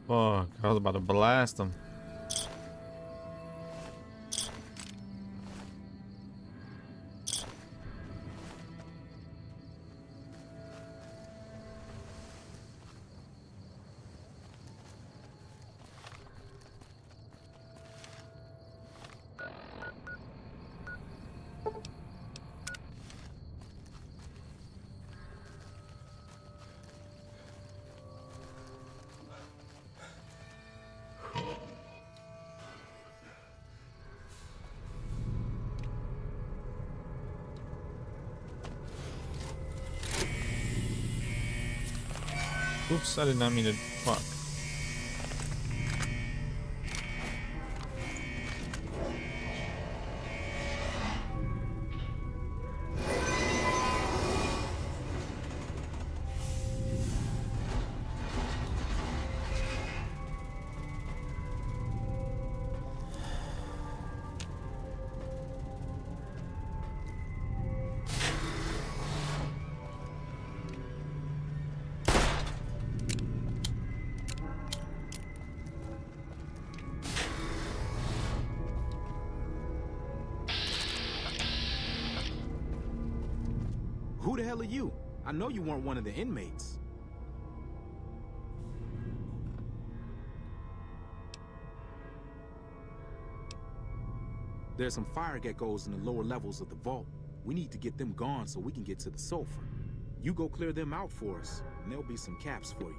Fuck, I was about to blast him. Oops, I did not mean to. Fuck. Who the hell are you? I know you weren't one of the inmates. There's some fire geckos in the lower levels of the vault. We need to get them gone so we can get to the sulfur. You go clear them out for us, and there'll be some caps for you.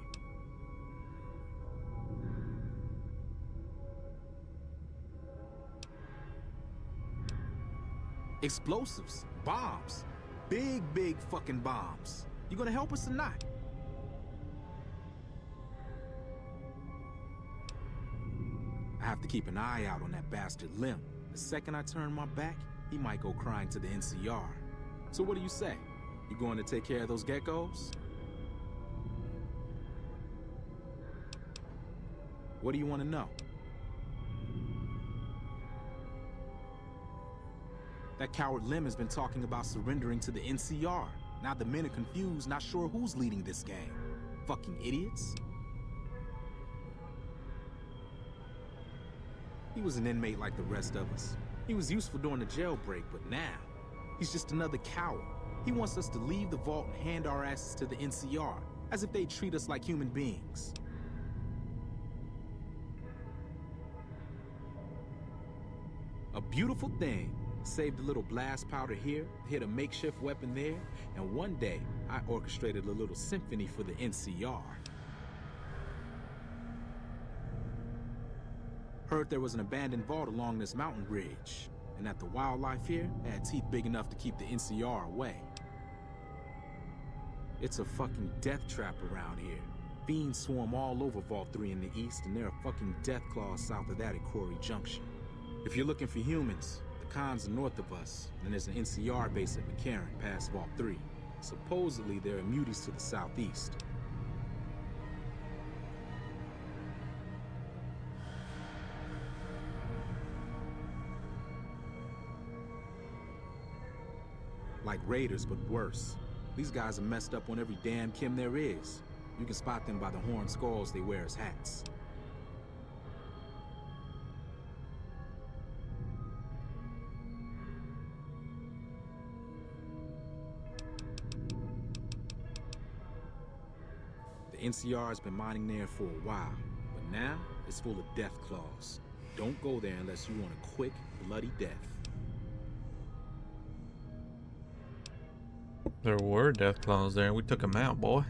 Explosives, bombs. Big fucking bombs. You gonna help us or not? I have to keep an eye out on that bastard Lim. The second I turn my back, he might go crying to the NCR. So what do you say? You going to take care of those geckos? What do you want to know? That coward Lim has been talking about surrendering to the NCR. Now the men are confused, not sure who's leading this gang. Fucking idiots. He was an inmate like the rest of us. He was useful during the jailbreak, but now, he's just another coward. He wants us to leave the vault and hand our asses to the NCR, as if they treat us like human beings. A beautiful thing. Saved a little blast powder here, hit a makeshift weapon there, and one day, I orchestrated a little symphony for the NCR. Heard there was an abandoned vault along this mountain ridge, and that the wildlife here had teeth big enough to keep the NCR away. It's a fucking death trap around here. Fiends swarm all over Vault 3 in the east, and there are fucking death claws south of that at Quarry Junction. If you're looking for humans, the Khan's north of us, and there's an NCR base at McCarran, past Vault 3. Supposedly, there are muties to the southeast. Like raiders, but worse. These guys are messed up on every damn chem there is. You can spot them by the horn skulls they wear as hats. The NCR has been mining there for a while, but now it's full of death claws. Don't go there unless you want a quick, bloody death. There were death claws there. We took them out, boy.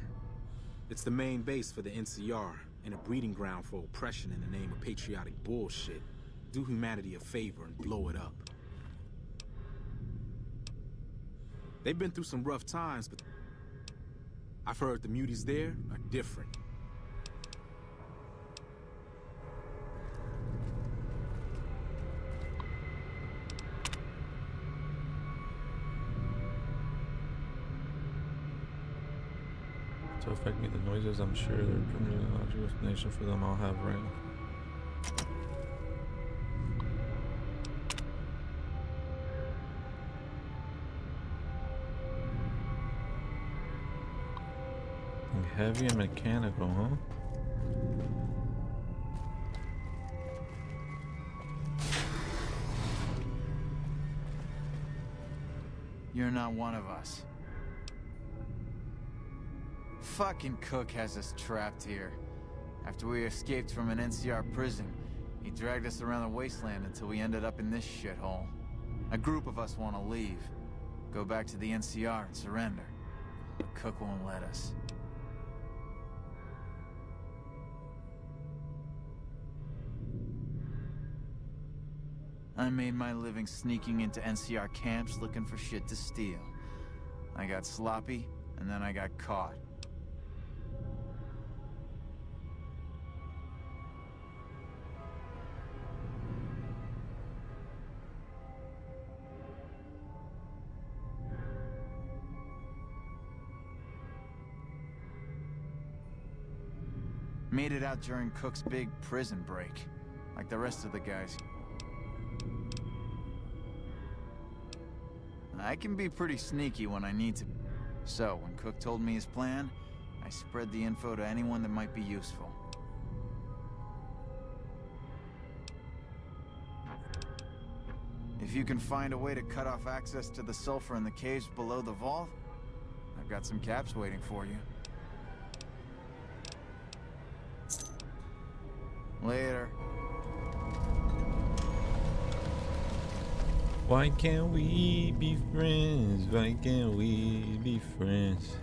It's the main base for the NCR and a breeding ground for oppression in the name of patriotic bullshit. Do humanity a favor and blow it up. They've been through some rough times, but I've heard the muties there are different. To affect me, the noises, I'm sure they're a permanent logical explanation for them I'll have right. Heavy and mechanical, huh? You're not one of us. Fucking Cook has us trapped here. After we escaped from an NCR prison, he dragged us around the wasteland until we ended up in this shithole. A group of us want to leave. Go back to the NCR and surrender. But Cook won't let us. I made my living sneaking into NCR camps looking for shit to steal. I got sloppy, and then I got caught. Made it out during Cook's big prison break, like the rest of the guys. I can be pretty sneaky when I need to. So, when Cook told me his plan, I spread the info to anyone that might be useful. If you can find a way to cut off access to the sulfur in the caves below the vault, I've got some caps waiting for you. Later. Why can't we be friends? Why can't we be friends?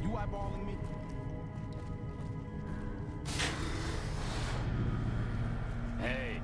You eyeballing me? Hey.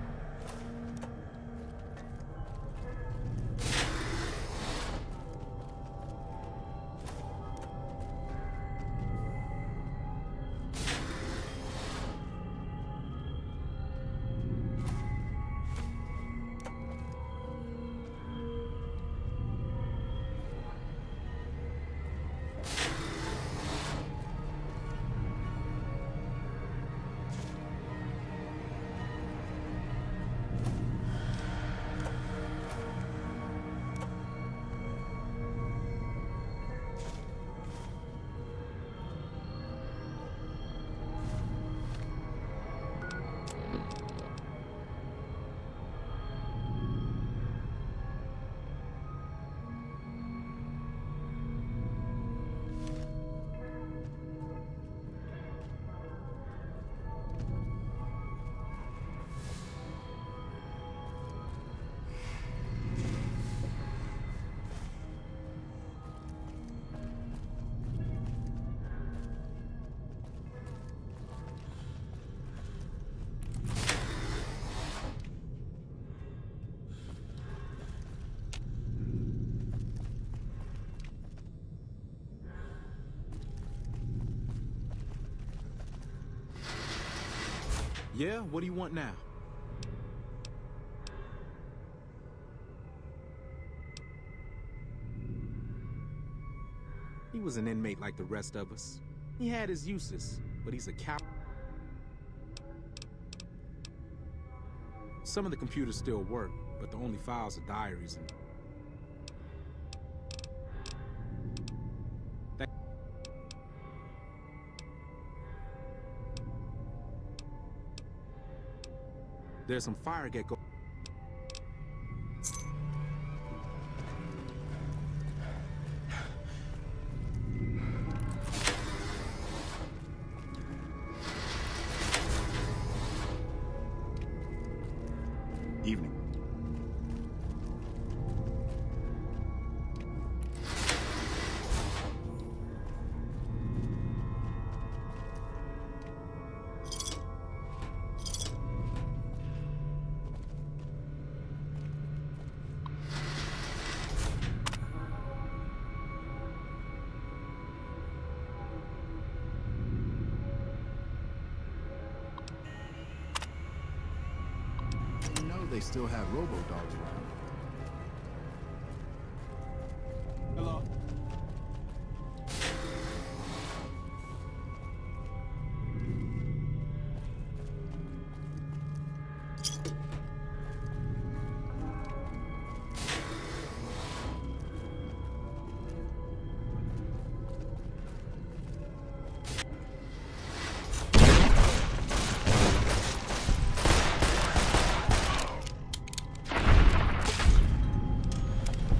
Yeah, what do you want now? He was an inmate like the rest of us. He had his uses, but he's a coward. Some of the computers still work, but the only files are diaries and... There's some fire gecko. Evening. You know they still have robo-dogs around. Hello?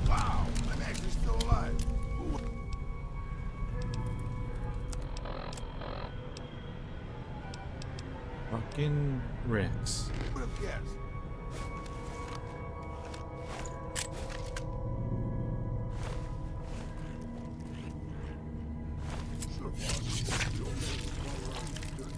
Wow, I'm actually still alive. Fucking Rex. Who would have guessed? Sure, boss. You don't make it all around good.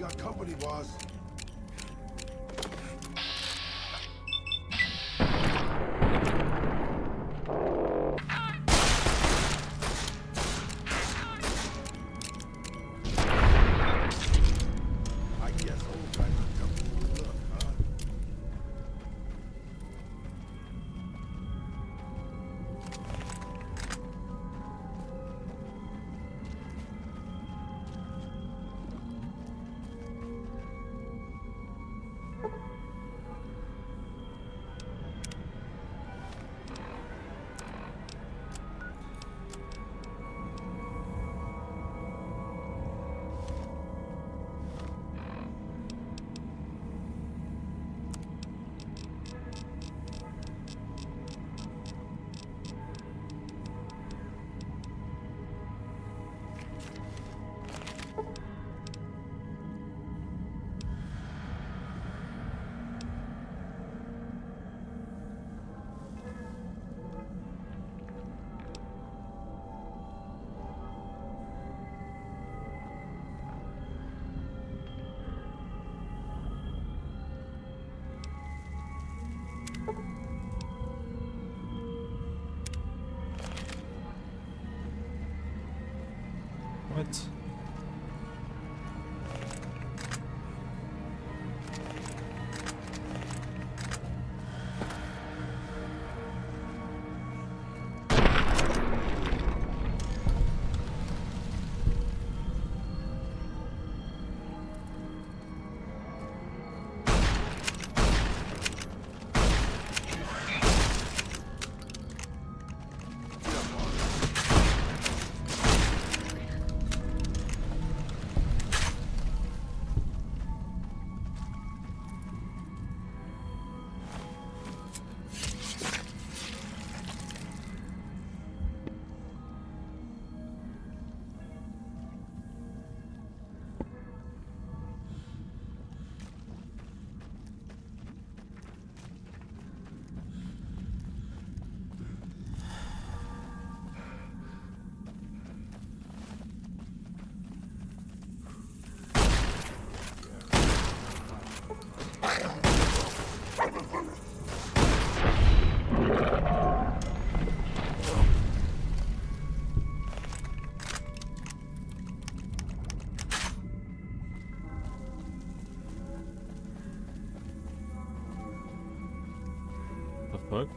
got company, boss. I guess old guys are jumping with luck, huh? What? The fuck?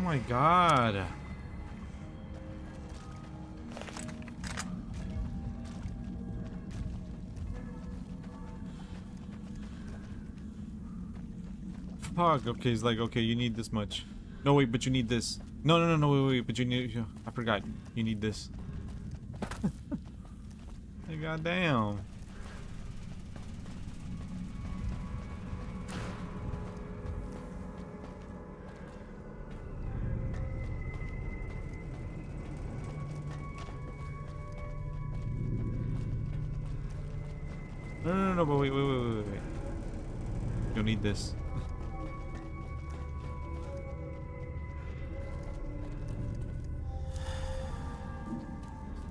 my god. Fuck, okay, he's like, okay, you need this much. No, wait, but you need this. No, wait, but you need, I forgot. You need this. Hey, goddamn. No, but wait. You'll need this.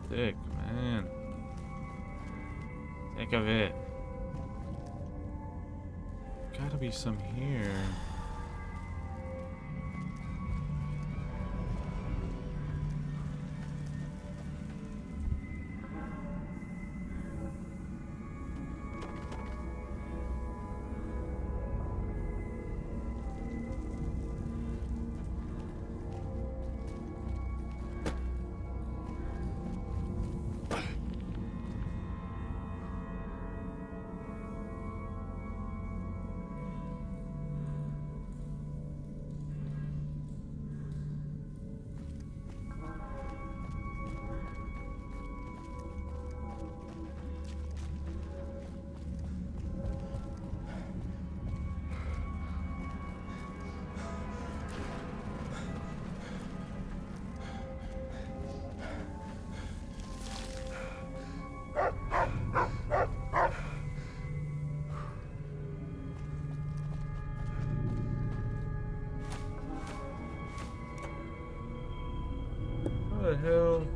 Sick, man. Think of it. Gotta be some here. What the hell?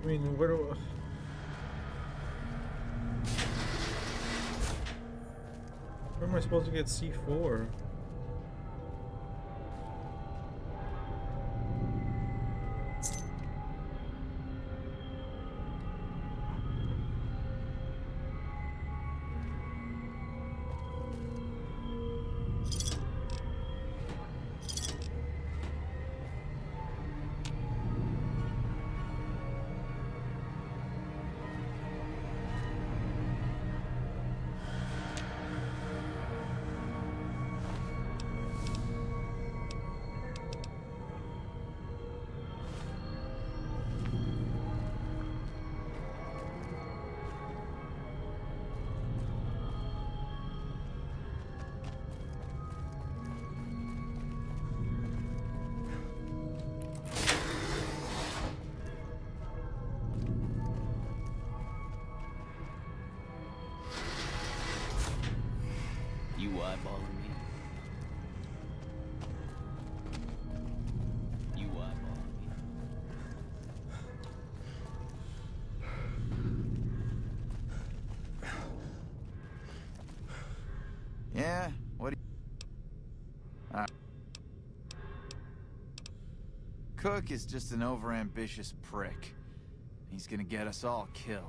I mean, where am I supposed to get C4? You eyeballing me? You eyeballing me? Yeah? What do you... Cook is just an overambitious prick. He's gonna get us all killed.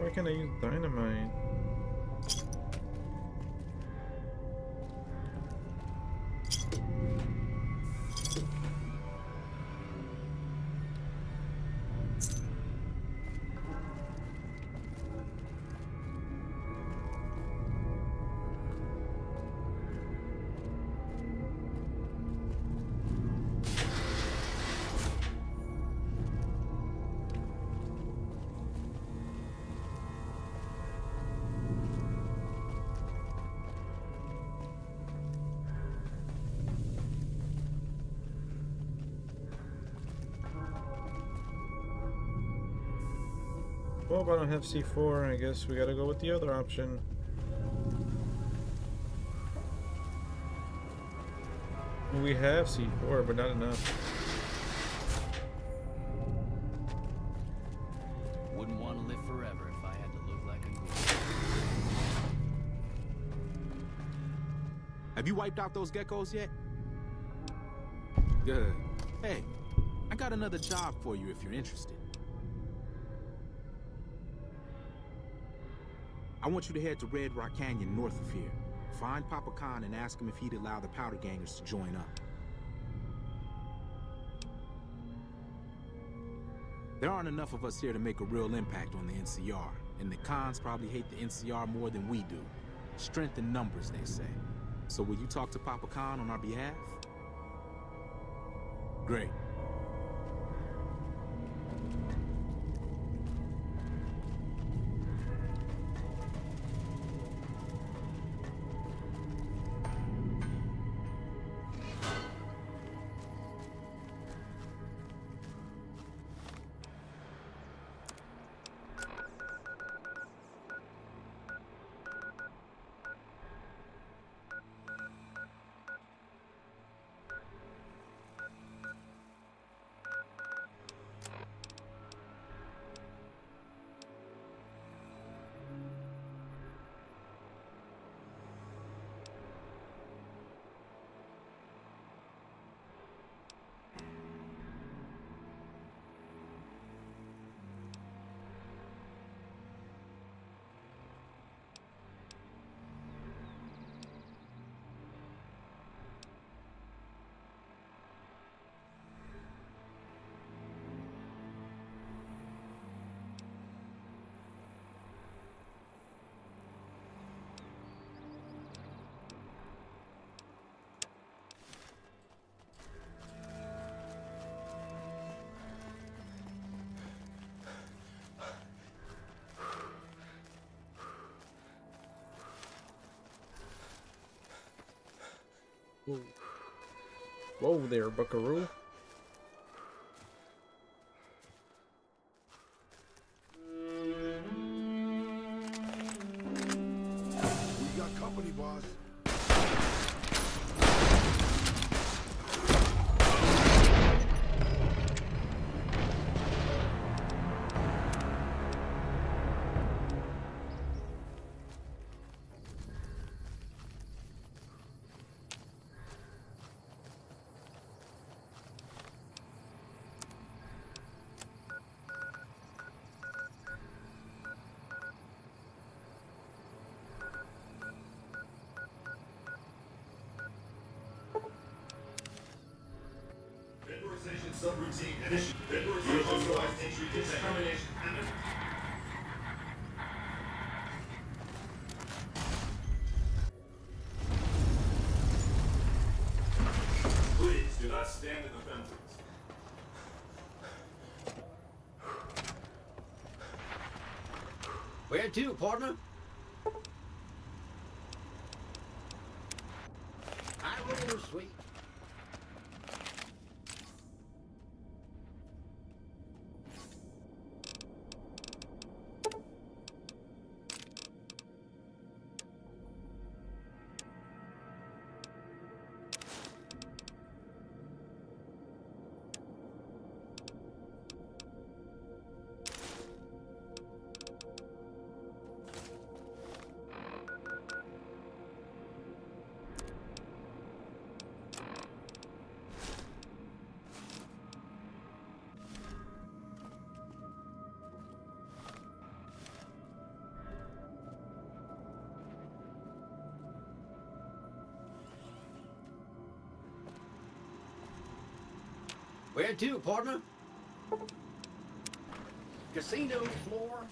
Why can't I use dynamite? Well, if I don't have C4, I guess we gotta go with the other option. We have C4, but not enough. Wouldn't want to live forever if I had to look like a ghoul. Have you wiped out those geckos yet? Good. Hey, I got another job for you if you're interested. I want you to head to Red Rock Canyon north of here. Find Papa Khan and ask him if he'd allow the Powder Gangers to join up. There aren't enough of us here to make a real impact on the NCR, and the Khans probably hate the NCR more than we do. Strength in numbers, they say. So will you talk to Papa Khan on our behalf? Great. Whoa. Whoa there, buckaroo. We got company, boss. Vaporization subroutine initiated. Vaporization authorized entry determination imminent. Please do not stand in the fences. Where to, partner? I roll, sweet. Where to, partner? Casino floor.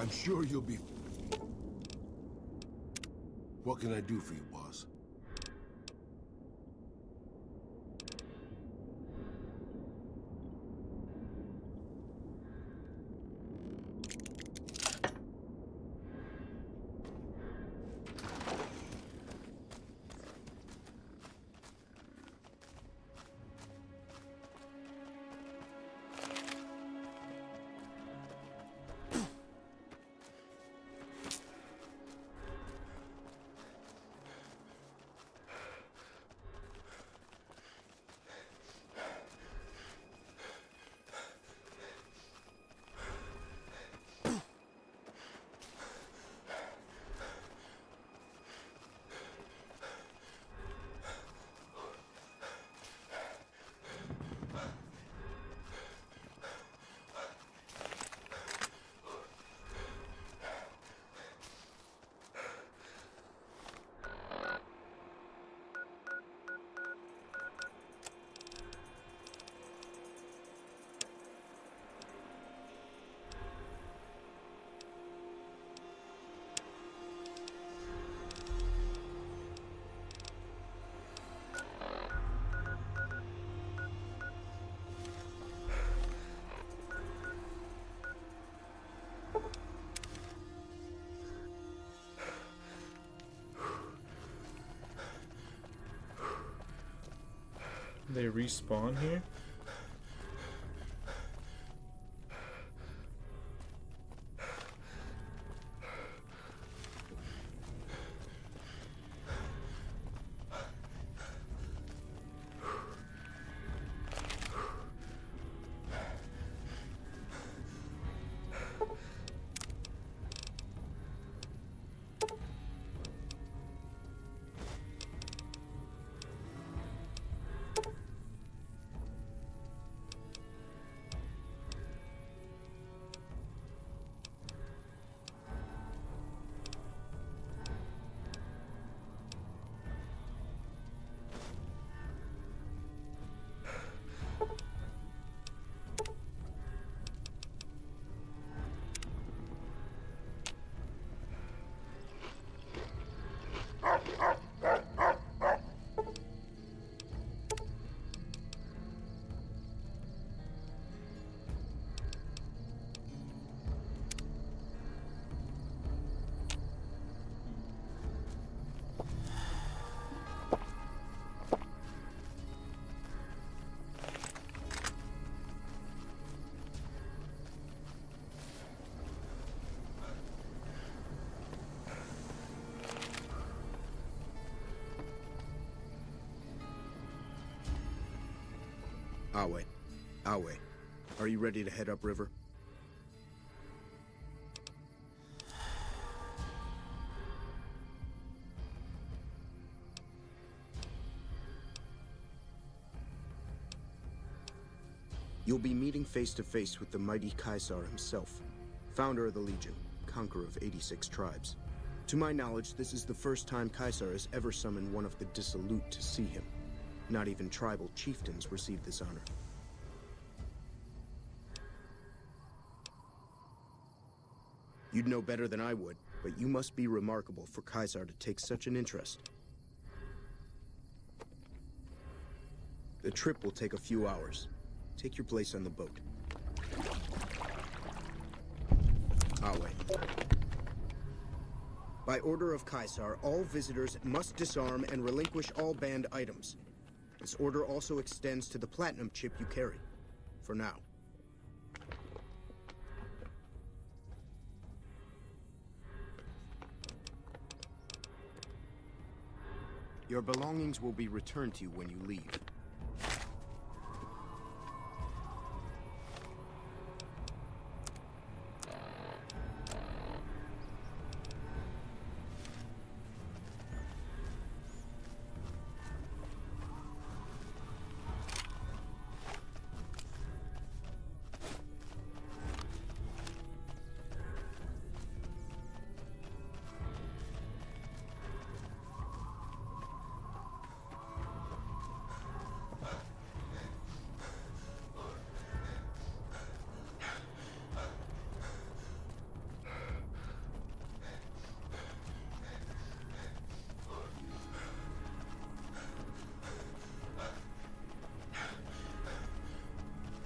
I'm sure you'll be... What can I do for you, boss? They respawn here? Awe. Awe. Are you ready to head upriver? You'll be meeting face to face with the mighty Caesar himself, founder of the Legion, conqueror of 86 tribes. To my knowledge, this is the first time Caesar has ever summoned one of the dissolute to see him. Not even tribal chieftains receive this honor. You'd know better than I would, but you must be remarkable for Caesar to take such an interest. The trip will take a few hours. Take your place on the boat. Awe. By order of Caesar, all visitors must disarm and relinquish all banned items. This order also extends to the platinum chip you carry. For now. Your belongings will be returned to you when you leave.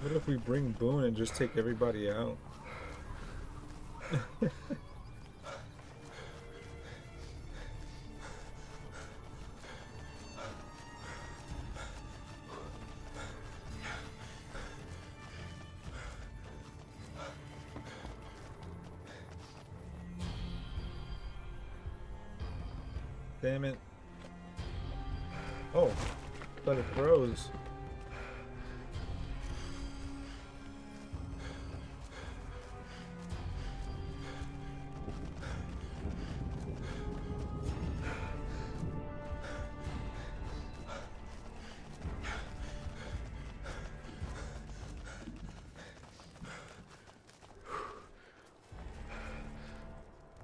What if we bring Boone and just take everybody out? Damn it. Oh, but it froze.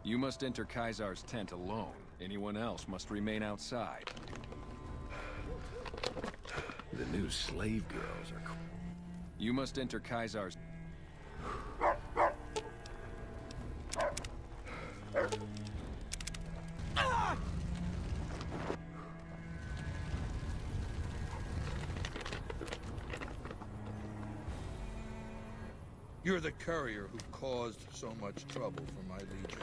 You must enter Kaisar's tent alone. Anyone else must remain outside. The new slave girls are cool. You must enter Kaisar's... You're the courier who caused so much trouble for my legion.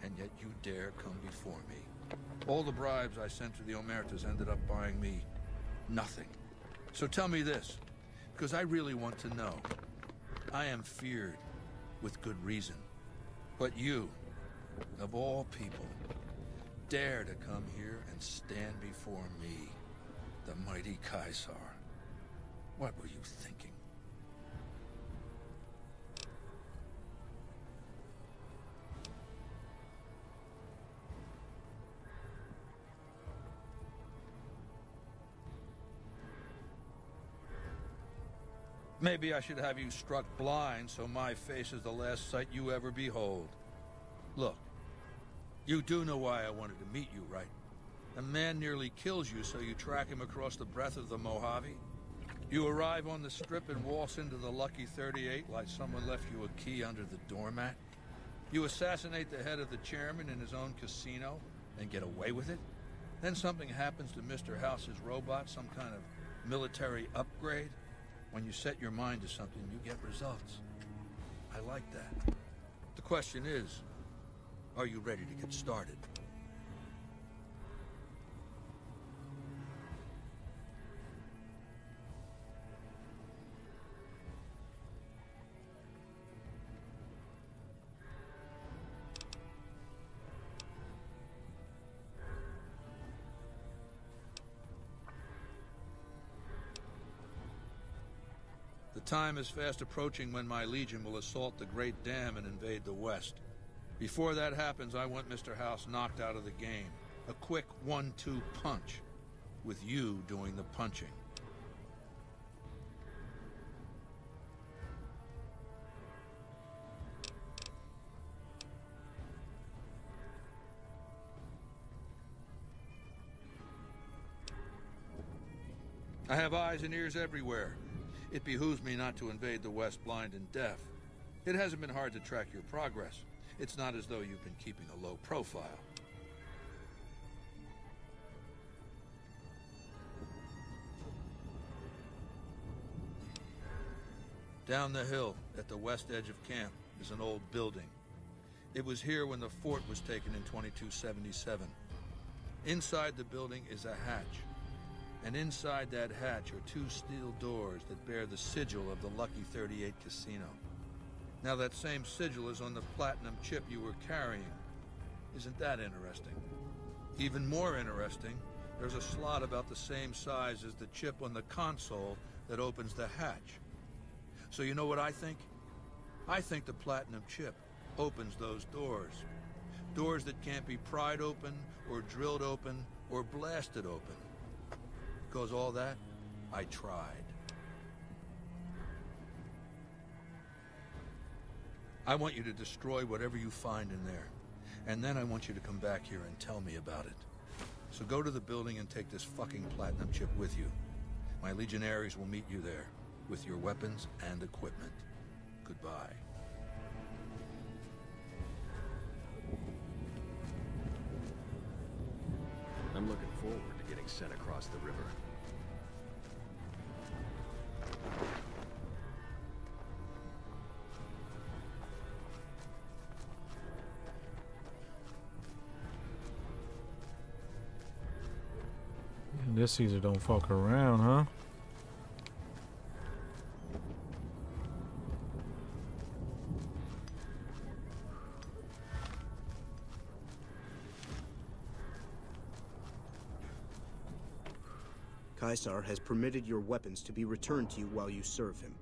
And yet you dare come before me. All the bribes I sent to the Omertas ended up buying me nothing. So tell me this, because I really want to know. I am feared, with good reason. But you, of all people, dare to come here and stand before me, the mighty Kaisar. What were you thinking? Maybe I should have you struck blind so my face is the last sight you ever behold. Look, you do know why I wanted to meet you, right? A man nearly kills you, so you track him across the breadth of the Mojave. You arrive on the strip and waltz into the Lucky 38 like someone left you a key under the doormat. You assassinate the head of the chairman in his own casino and get away with it. Then something happens to Mr. House's robot, some kind of military upgrade. When you set your mind to something, you get results. I like that. The question is, are you ready to get started? The time is fast approaching when my legion will assault the Great Dam and invade the West. Before that happens, I want Mr. House knocked out of the game. A quick 1-2 punch, with you doing the punching. I have eyes and ears everywhere. It behooves me not to invade the West blind and deaf. It hasn't been hard to track your progress. It's not as though you've been keeping a low profile. Down the hill, at the west edge of camp, is an old building. It was here when the fort was taken in 2277. Inside the building is a hatch. And inside that hatch are 2 steel doors that bear the sigil of the Lucky 38 casino. Now that same sigil is on the platinum chip you were carrying. Isn't that interesting? Even more interesting, there's a slot about the same size as the chip on the console that opens the hatch. So you know what I think? I think the platinum chip opens those doors. Doors that can't be pried open, or drilled open, or blasted open. Because all that, I tried. I want you to destroy whatever you find in there. And then I want you to come back here and tell me about it. So go to the building and take this fucking platinum chip with you. My legionaries will meet you there, with your weapons and equipment. Goodbye. I'm looking forward to getting sent across the river. This Caesar don't fuck around, huh? Caesar has permitted your weapons to be returned to you while you serve him.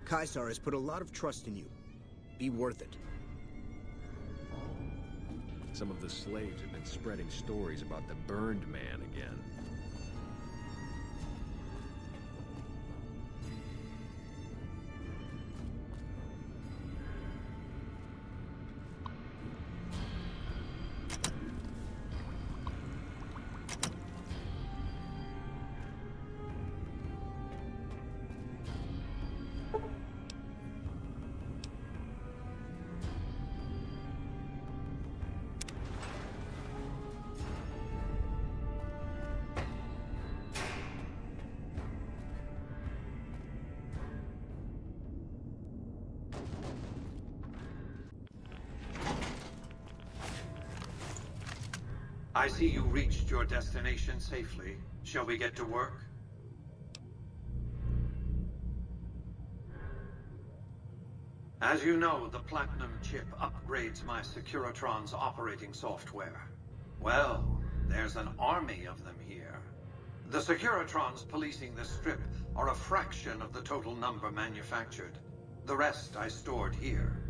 Caesar has put a lot of trust in you. Be worth it. Some of the slaves have been spreading stories about the burned man again. I see you reached your destination safely. Shall we get to work? As you know, the Platinum chip upgrades my Securitron's operating software. Well, there's an army of them here. The Securitrons policing the strip are a fraction of the total number manufactured. The rest I stored here.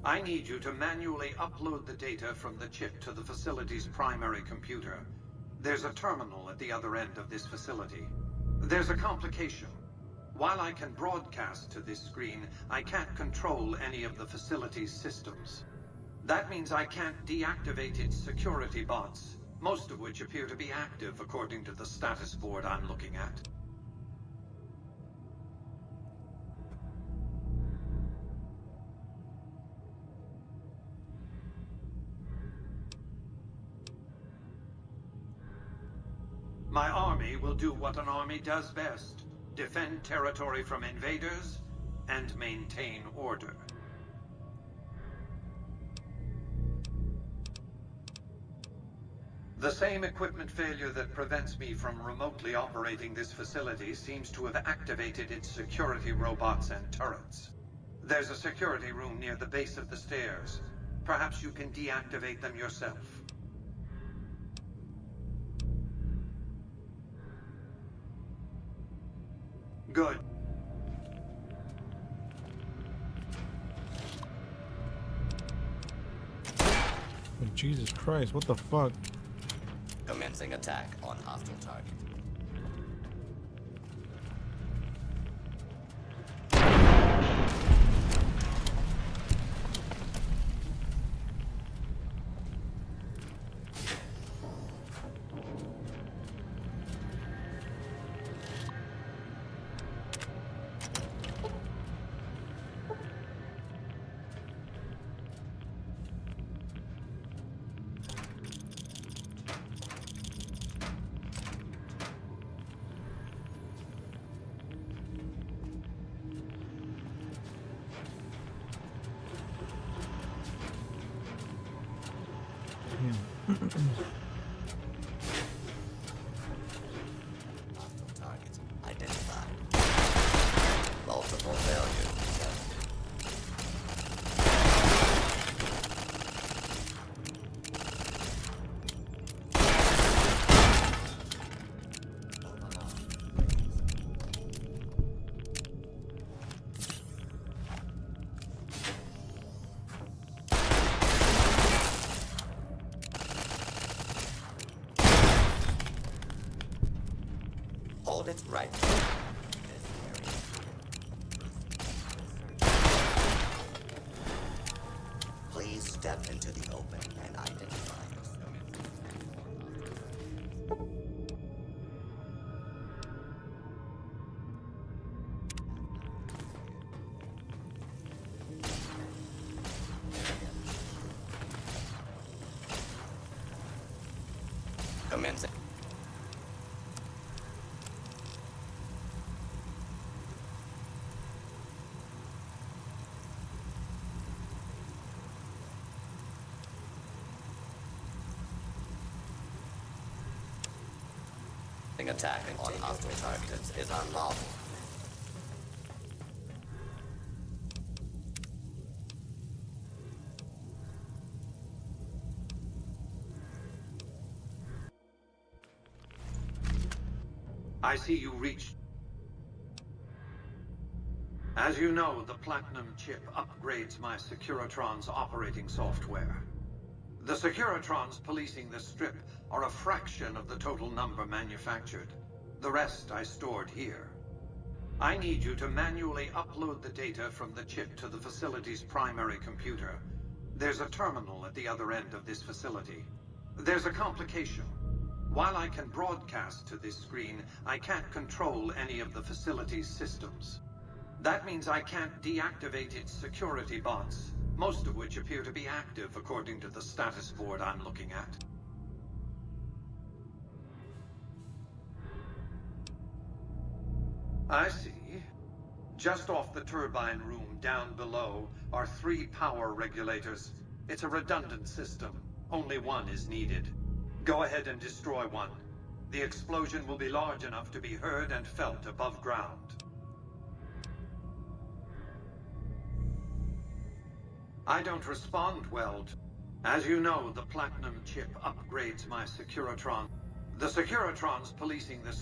I need you to manually upload the data from the chip to the facility's primary computer. There's a terminal at the other end of this facility. There's a complication. While I can broadcast to this screen, I can't control any of the facility's systems. That means I can't deactivate its security bots, most of which appear to be active according to the status board I'm looking at. My army will do what an army does best: defend territory from invaders and maintain order. The same equipment failure that prevents me from remotely operating this facility seems to have activated its security robots and turrets. There's a security room near the base of the stairs. Perhaps you can deactivate them yourself. Good. Oh, Jesus Christ, what the fuck? Commencing attack on hostile target. Targets identified. Multiple failures detected. Hold it right. Please step into the open and identify yourself. Commencing. Commencing attack on hostile targets is unlawful. I see you reached. As you know, the Platinum chip upgrades my Securitron's operating software. The Securitrons policing the strip are a fraction of the total number manufactured. The rest I stored here. I need you to manually upload the data from the chip to the facility's primary computer. There's a terminal at the other end of this facility. There's a complication. While I can broadcast to this screen, I can't control any of the facility's systems. That means I can't deactivate its security bots, most of which appear to be active according to the status board I'm looking at. I see. Just off the turbine room down below are 3 power regulators. It's a redundant system. Only one is needed. Go ahead and destroy one. The explosion will be large enough to be heard and felt above ground. I don't respond well to... As you know, the Platinum chip upgrades my Securitron. The Securitrons policing the...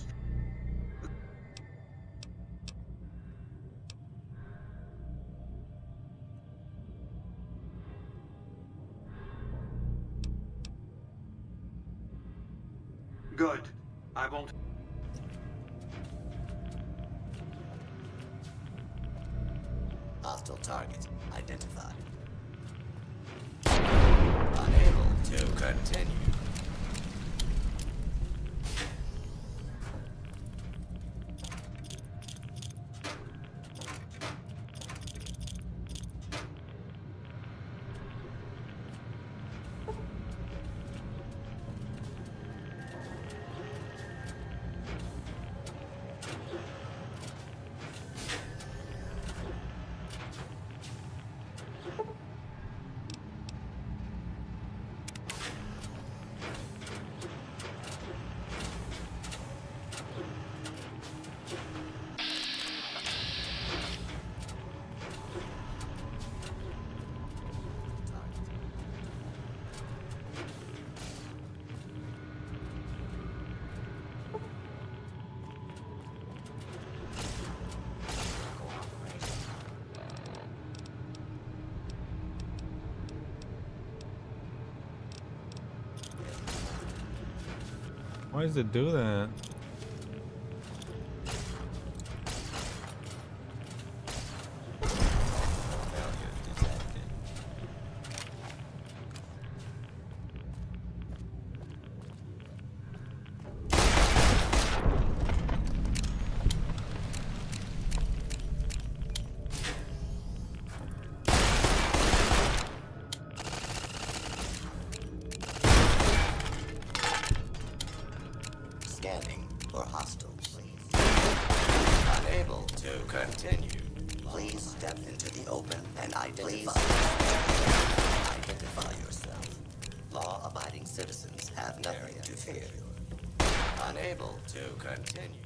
Good. I won't... Hostile target identified. Unable to continue. Why does it do that? Scanning for hostiles. Unable to continue. Please step into the open and identify yourself. Law-abiding citizens have nothing to fear. Unable to continue.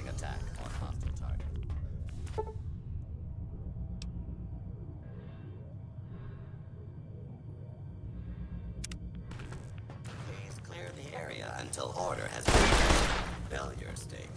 Attack on hostile target. Please clear the area until order has been reached. Failure state.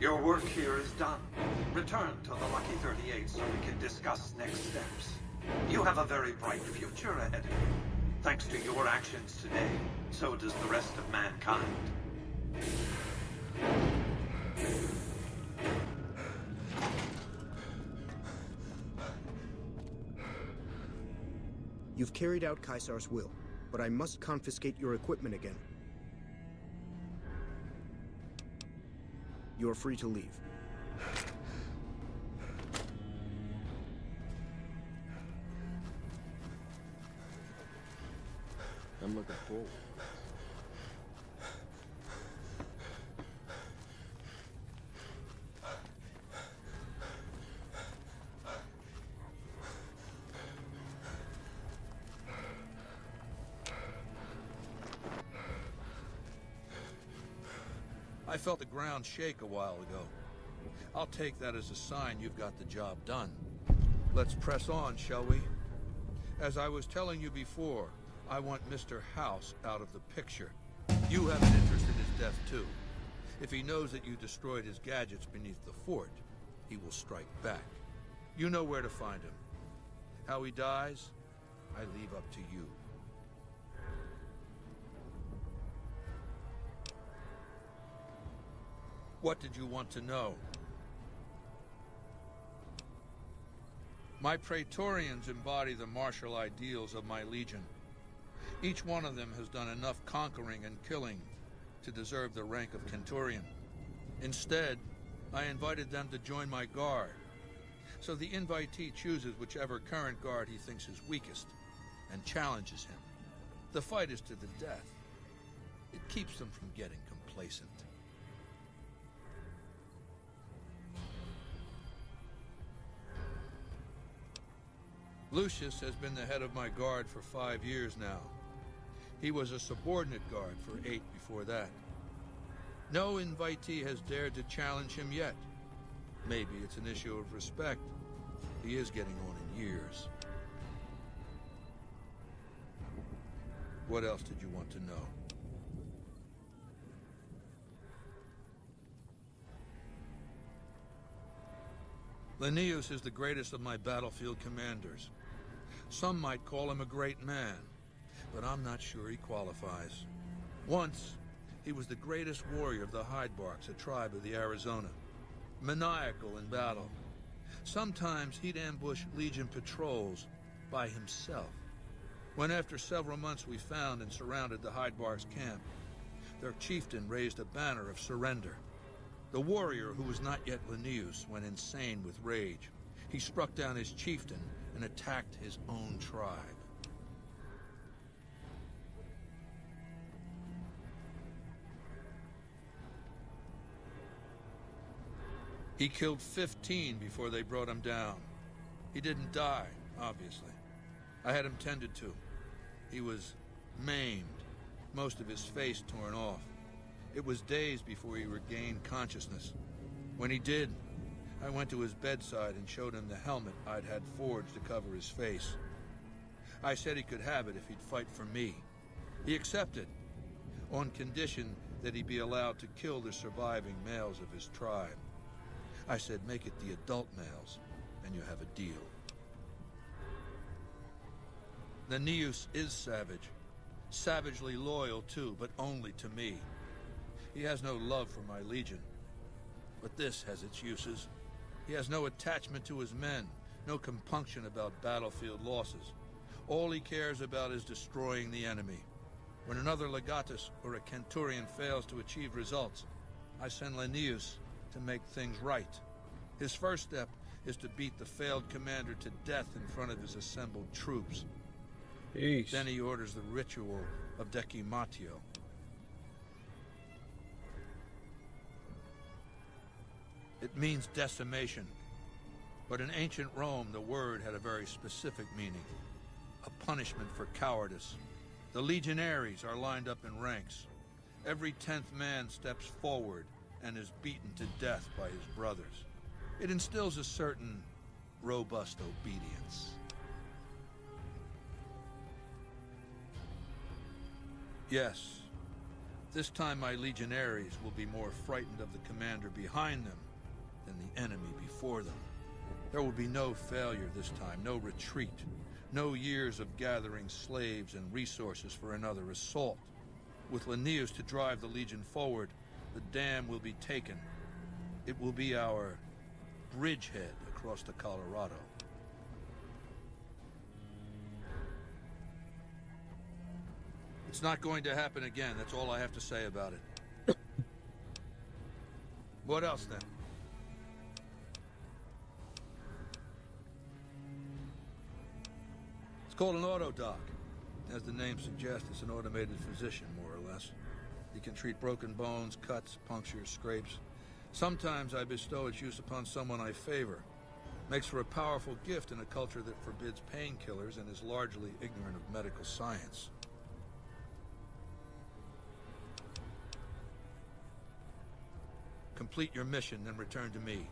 Your work here is done. Return to the Lucky 38 so we can discuss next steps. You have a very bright future ahead of you. Thanks to your actions today, so does the rest of mankind. You've carried out Caesar's will, but I must confiscate your equipment again. You're free to leave. I'm looking forward. I felt the ground shake a while ago. I'll take that as a sign you've got the job done. Let's press on, shall we? As I was telling you before, I want Mr. House out of the picture. You have an interest in his death, too. If he knows that you destroyed his gadgets beneath the fort, he will strike back. You know where to find him. How he dies, I leave up to you. What did you want to know? My Praetorians embody the martial ideals of my legion. Each one of them has done enough conquering and killing to deserve the rank of Centurion. Instead, I invited them to join my guard. So the invitee chooses whichever current guard he thinks is weakest and challenges him. The fight is to the death. It keeps them from getting complacent. Lucius has been the head of my guard for 5 years now. He was a subordinate guard for 8 before that. No invitee has dared to challenge him yet. Maybe it's an issue of respect. He is getting on in years. What else did you want to know? Linnaeus is the greatest of my battlefield commanders. Some might call him a great man, but I'm not sure he qualifies. Once, he was the greatest warrior of the Hydebarks, a tribe of the Arizona. Maniacal in battle. Sometimes he'd ambush Legion patrols by himself. When after several months we found and surrounded the Hydebarks camp, their chieftain raised a banner of surrender. The warrior, who was not yet Linnaeus, went insane with rage. He struck down his chieftain and attacked his own tribe. He killed 15 before they brought him down. He didn't die, obviously. I had him tended to. He was maimed, most of his face torn off. It was days before he regained consciousness. When he did, I went to his bedside and showed him the helmet I'd had forged to cover his face. I said he could have it if he'd fight for me. He accepted, on condition that he be allowed to kill the surviving males of his tribe. I said, make it the adult males, and you have a deal. Linnaeus is savage. Savagely loyal, too, but only to me. He has no love for my legion. But this has its uses. He has no attachment to his men, no compunction about battlefield losses. All he cares about is destroying the enemy. When another legatus or a centurion fails to achieve results, I send Linnaeus to make things right. His first step is to beat the failed commander to death in front of his assembled troops. Eesh. Then he orders the ritual of decimatio. It means decimation, but in ancient Rome the word had a very specific meaning, a punishment for cowardice. The legionaries are lined up in ranks. Every 10th man steps forward and is beaten to death by his brothers. It instills a certain robust obedience. Yes, This time my legionaries will be more frightened of the commander behind them than the enemy before them. There will be no failure this time, no retreat, no years of gathering slaves and resources for another assault. With Linnaeus to drive the Legion forward, the dam will be taken. It will be our bridgehead across the Colorado. It's not going to happen again. That's all I have to say about it. What else, then? It's called an autodoc. As the name suggests, it's an automated physician, more or less. He can treat broken bones, cuts, punctures, scrapes. Sometimes I bestow its use upon someone I favor. Makes for a powerful gift in a culture that forbids painkillers and is largely ignorant of medical science. Complete your mission, then return to me.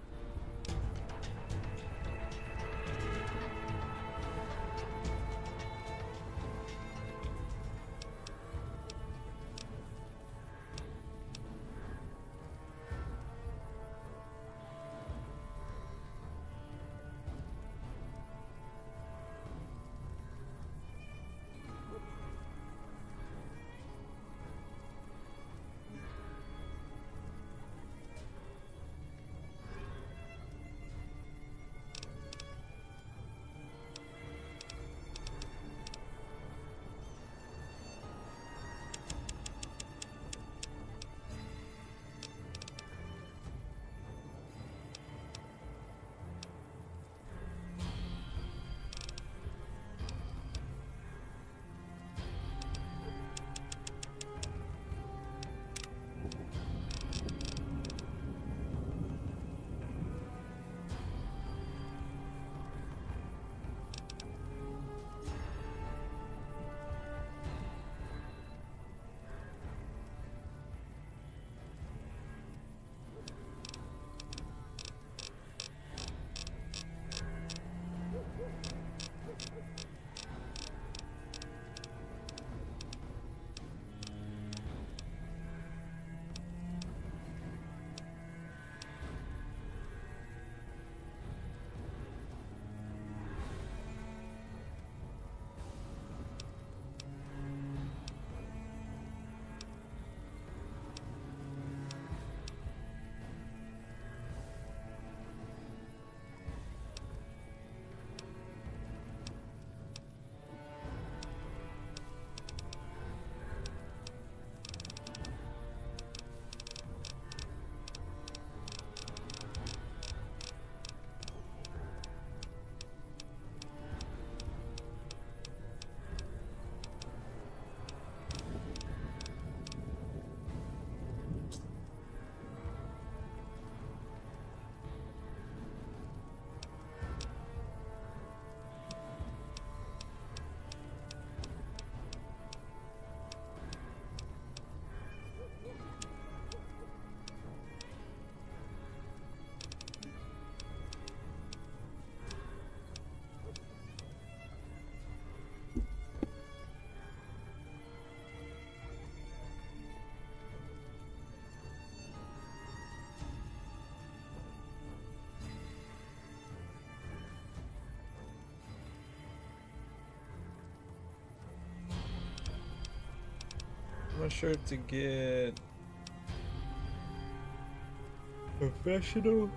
I'm not sure to get professional.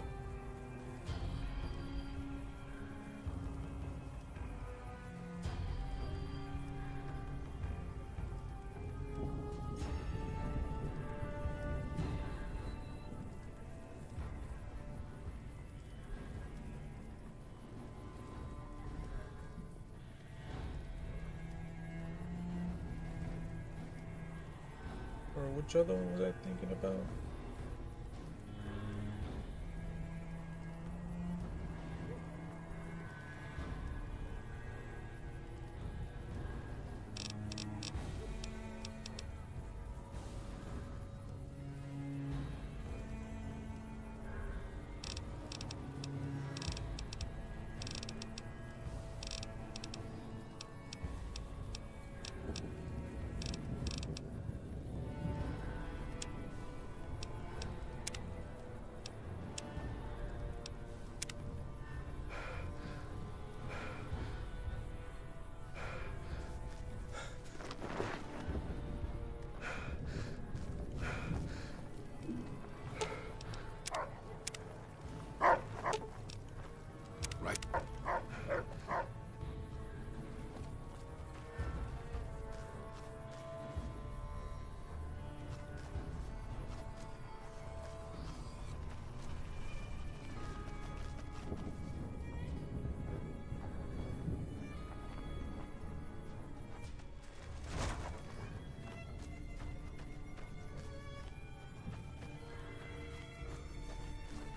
Or which other one was I thinking about?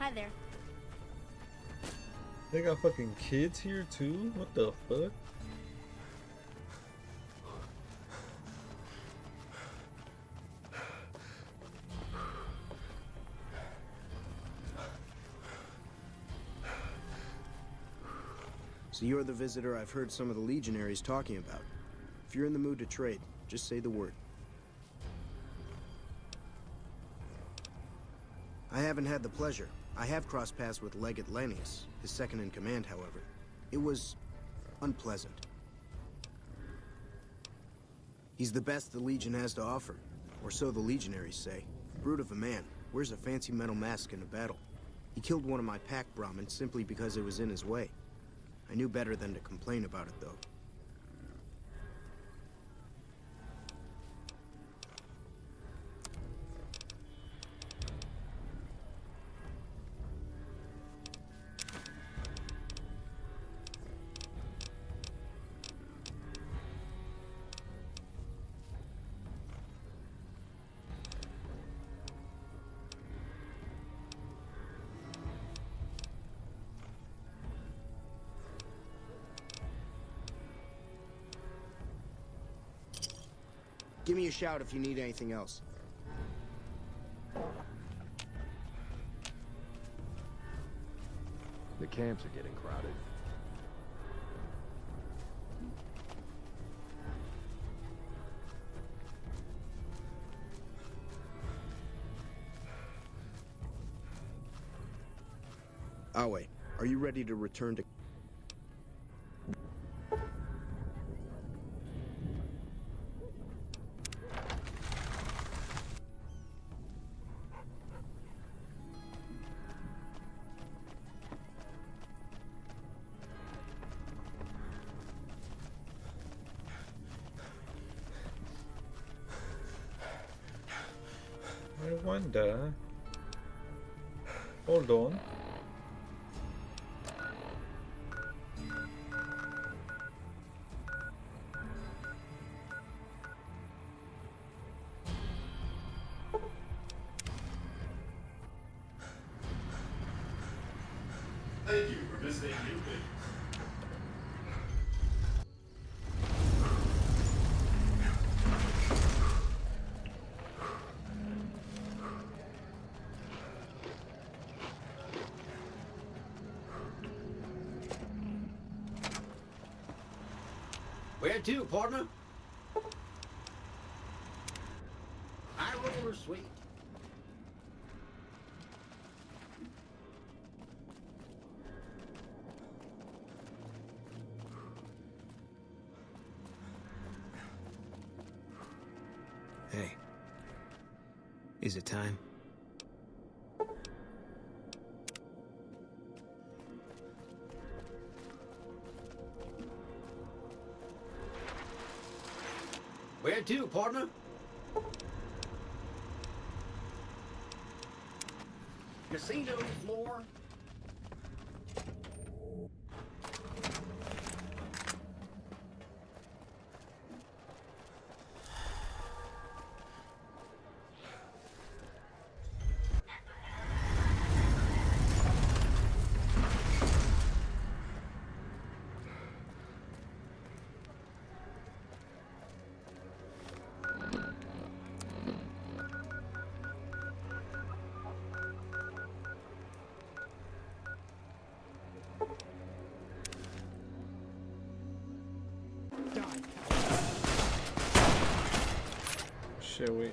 weather. They got fucking kids here too? What the fuck? So you're the visitor I've heard some of the legionaries talking about. If you're in the mood to trade, just say the word. I haven't had the pleasure. I have crossed paths with Legate Lanius, his second in command, however. It was unpleasant. He's the best the Legion has to offer, or so the legionaries say. Brute of a man, wears a fancy metal mask in a battle. He killed one of my pack Brahmins simply because it was in his way. I knew better than to complain about it, though. Give me a shout if you need anything else. The camps are getting crowded. Awe, are you ready to return to... I wonder. Hold on. Thank you for visiting New Big. Where to, partner? I roll her sweet. Hey. Is it time? Where to, partner? Casino floor. Shall we?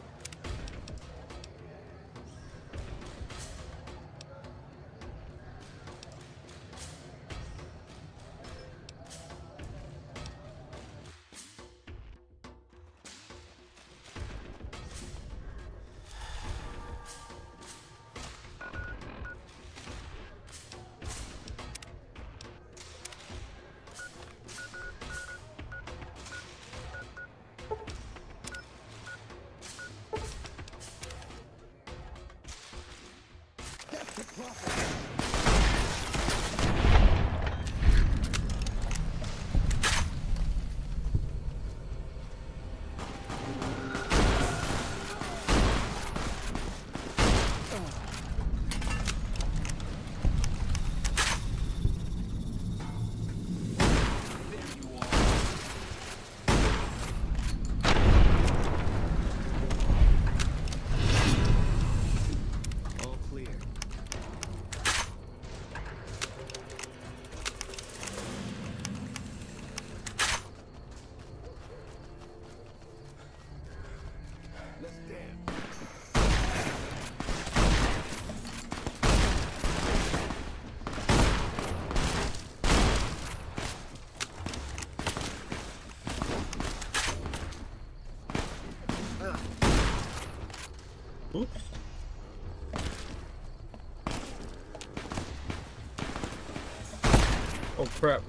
Oh crap.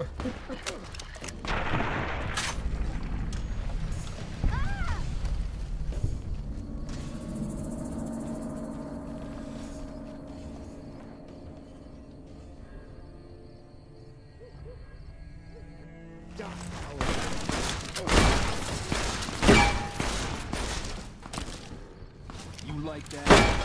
You like that?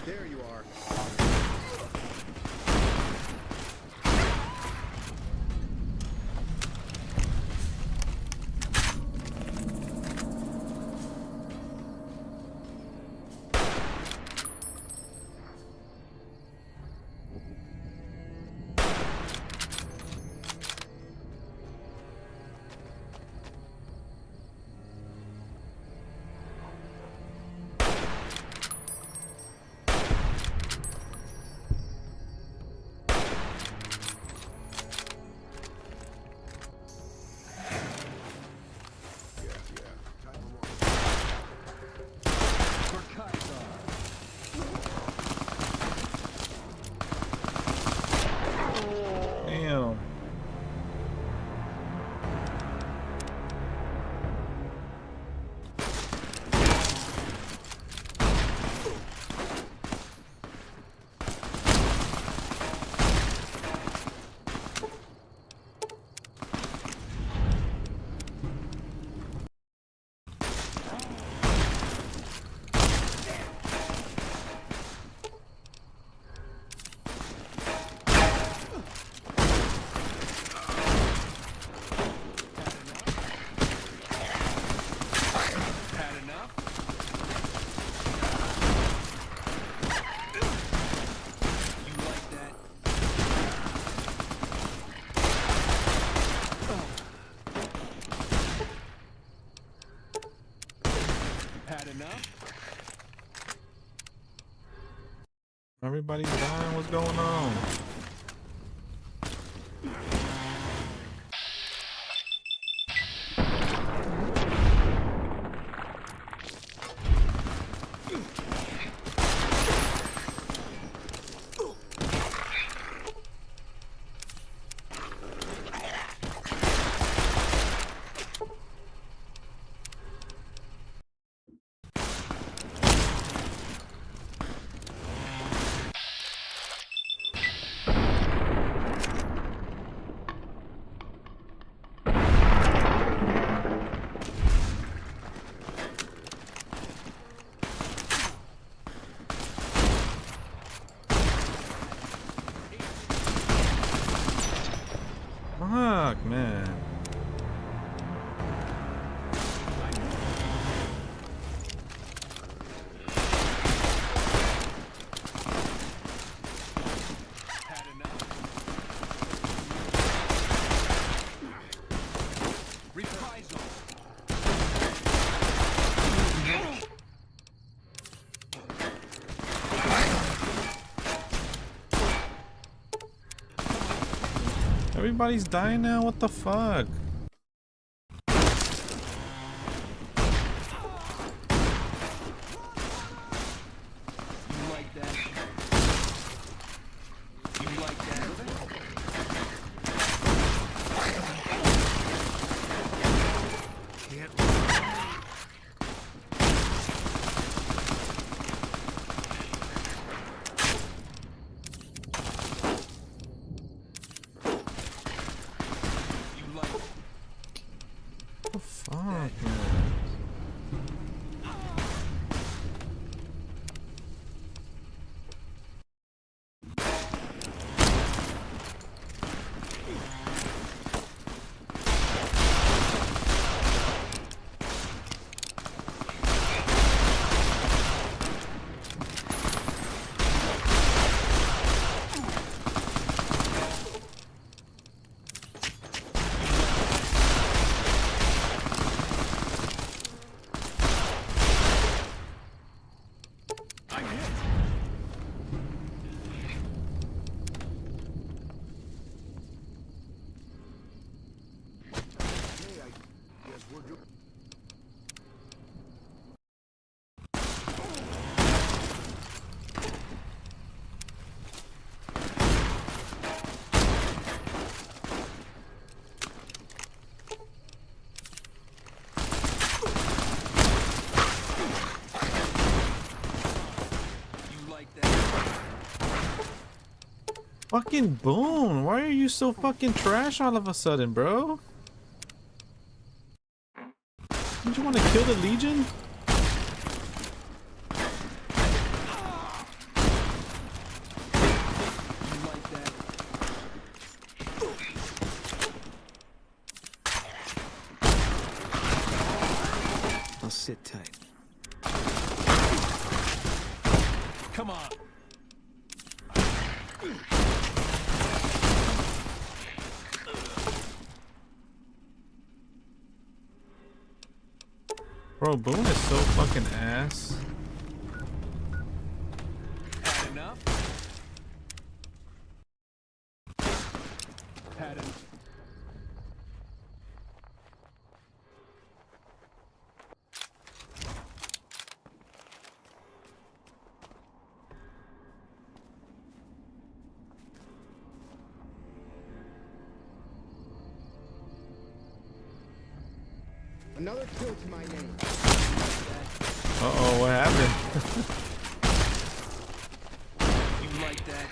There you are. Damn. Everybody's dying. What's going on? Fuck, man. Everybody's dying now? What the fuck? Fucking Boone, why are you so fucking trash all of a sudden, bro? Did you want to kill the Legion? I'll sit tight. Come on. Bro, Boone is so fucking ass. Had enough? Had enough. Another kill to my name. Uh-oh, what happened? You like that?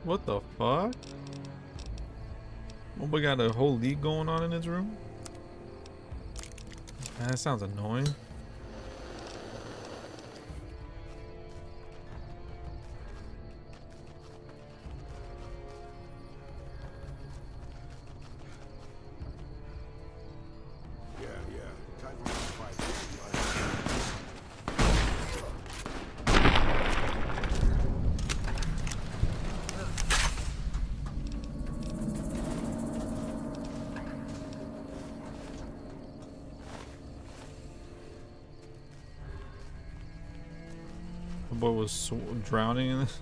What the fuck? Oh, we got a whole league going on in this room? Man, that sounds annoying. The boy was drowning in this.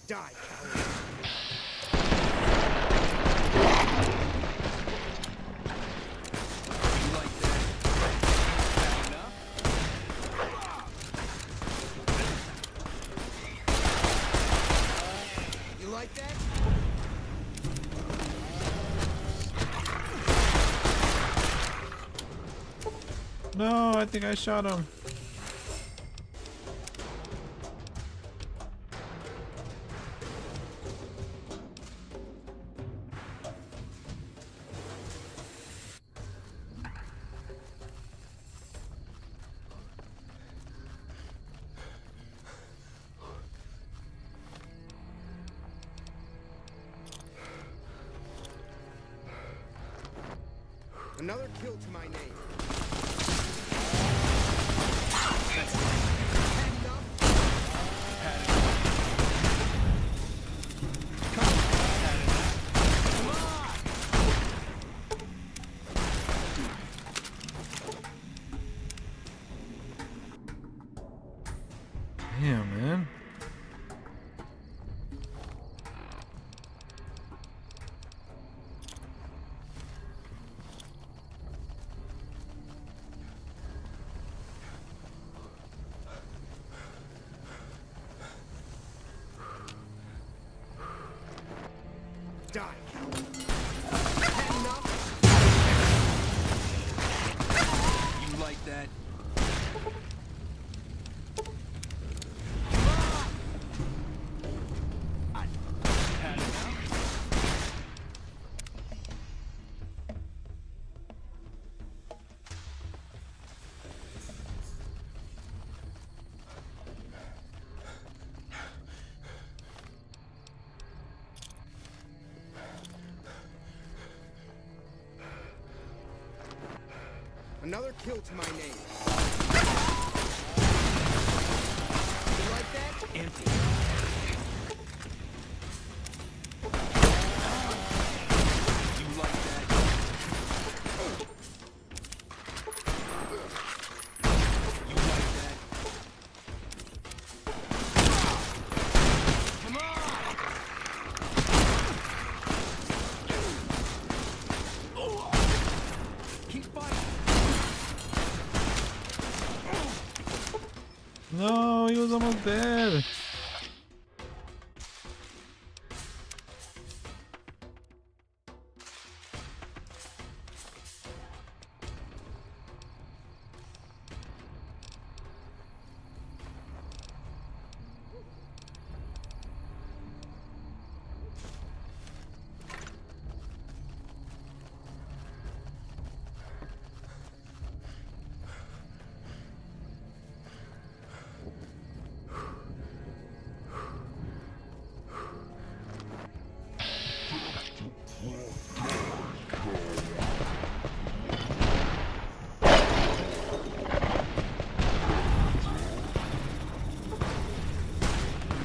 Die, coward. You like that? Bad enough? You like that? No, I think I shot him. Another kill to my name. Damn, man. Die, coward. You like that? Had enough? Another kill to my name. You like that? Empty. You like that? You like that? Come on! Keep fighting. No, he was almost dead.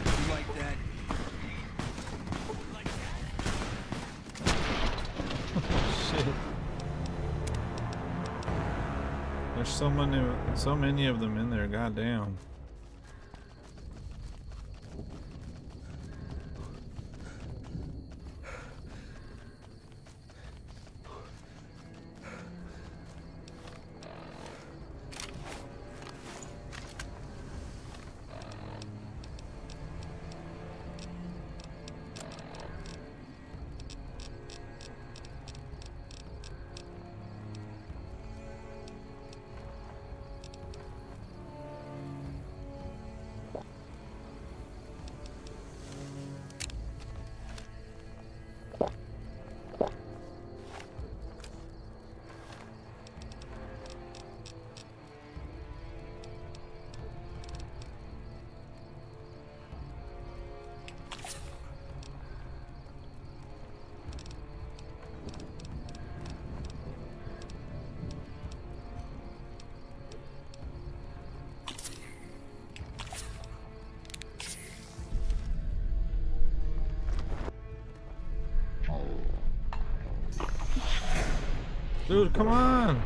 You like that? Shit. There's so many of them in there. Goddamn. Dude, come on.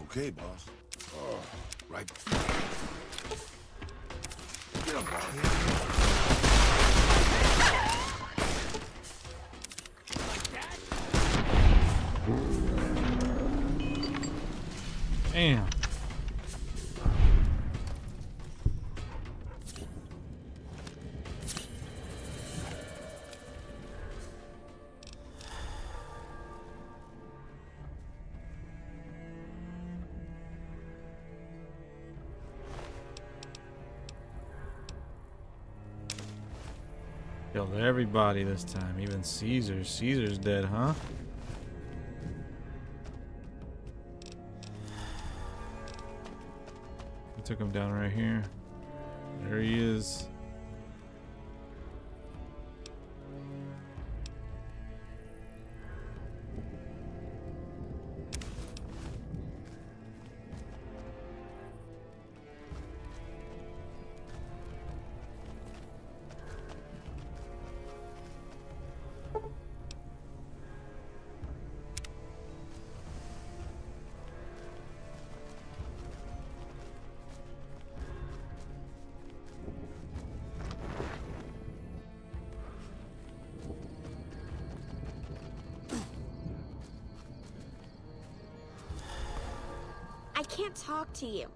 Okay, boss. Oh, right. Get him, boss. Damn. Killed everybody this time, even Caesar. Caesar's dead, huh? I took him down right here. There he is. I can't talk to you.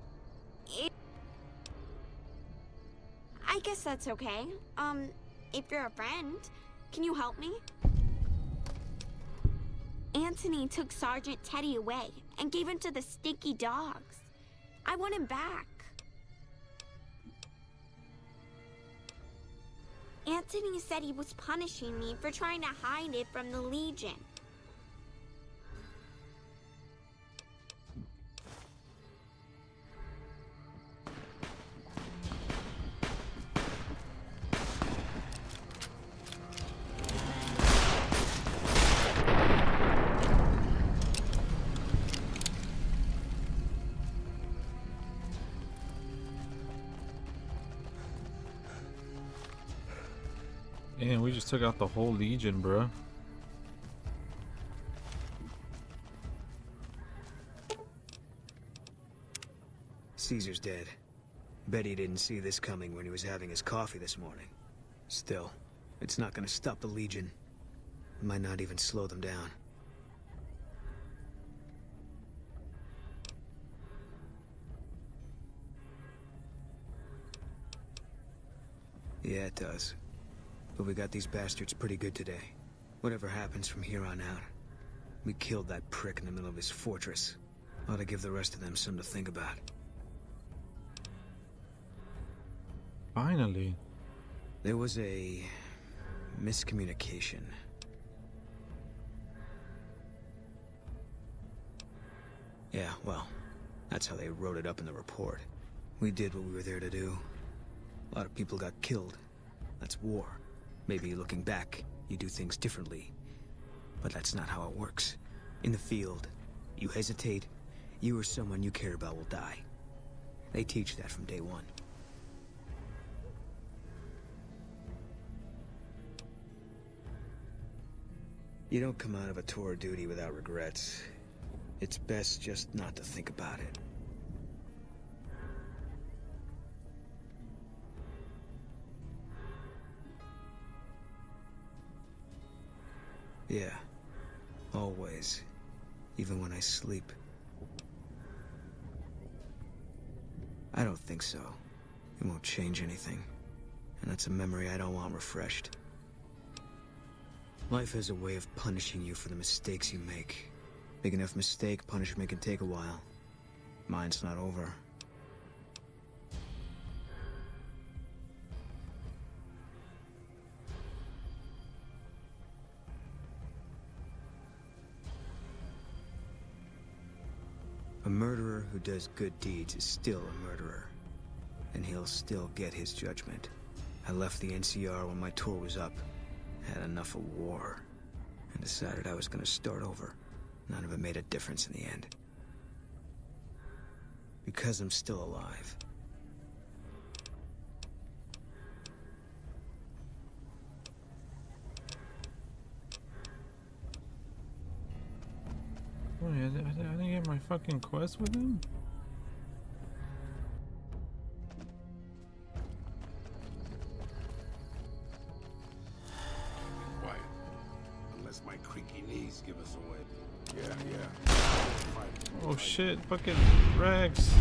I guess that's okay. If you're a friend, can you help me? Anthony took Sergeant Teddy away and gave him to the stinky dogs. I want him back. Anthony said he was punishing me for trying to hide it from the Legion. Damn, we just took out the whole Legion, bro. Caesar's dead. Bet he didn't see this coming when he was having his coffee this morning. Still, it's not gonna stop the Legion. It might not even slow them down. Yeah, it does. But we got these bastards pretty good today. Whatever happens from here on out. We killed that prick in the middle of his fortress. Ought to give the rest of them something to think about. Finally. There was a miscommunication. Yeah, well, that's how they wrote it up in the report. We did what we were there to do. A lot of people got killed. That's war. Maybe looking back, you do things differently. But that's not how it works. In the field, you hesitate, you or someone you care about will die. They teach that from day one. You don't come out of a tour of duty without regrets. It's best just not to think about it. Yeah, always. Even when I sleep. I don't think so. It won't change anything. And that's a memory I don't want refreshed. Life has a way of punishing you for the mistakes you make. Big enough mistake, punishment can take a while. Mine's not over. A murderer who does good deeds is still a murderer. And he'll still get his judgment. I left the NCR when my tour was up. Had enough of war. And decided I was gonna start over. None of it made a difference in the end. Because I'm still alive. Wait, I didn't get my fucking quest with him? Quiet. Unless my creaky knees give us away. Yeah. Oh shit, fucking Rex.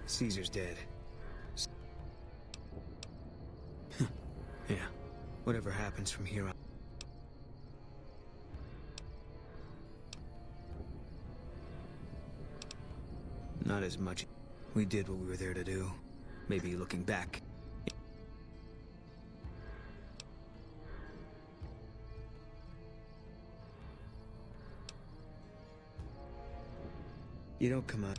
Caesar's dead. Yeah. Whatever happens from here on. Not as much. We did what we were there to do. Maybe looking back. You don't come out.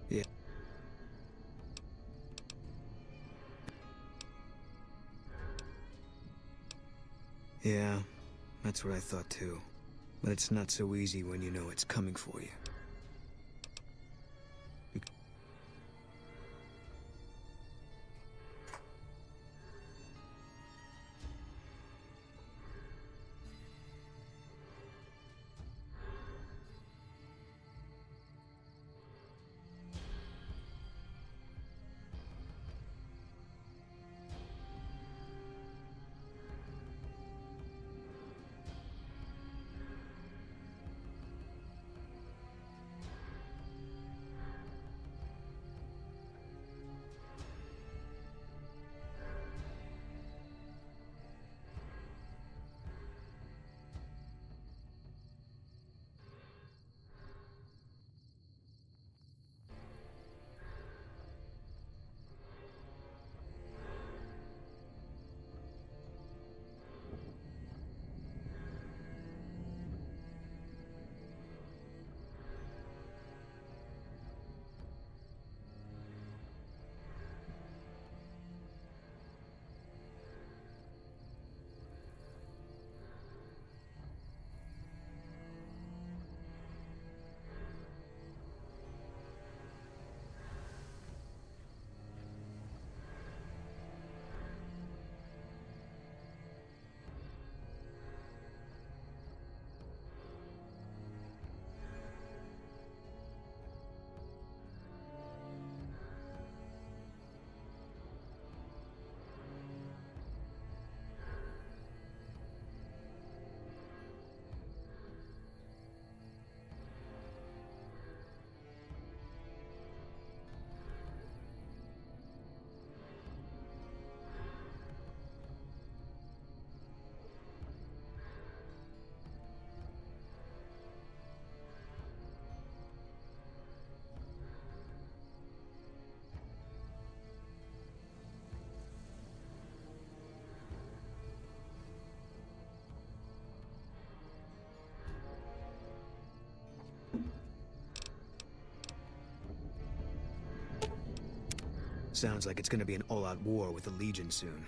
Yeah. Yeah, that's what I thought too. But it's not so easy when you know it's coming for you. Sounds like it's gonna be an all-out war with the Legion soon.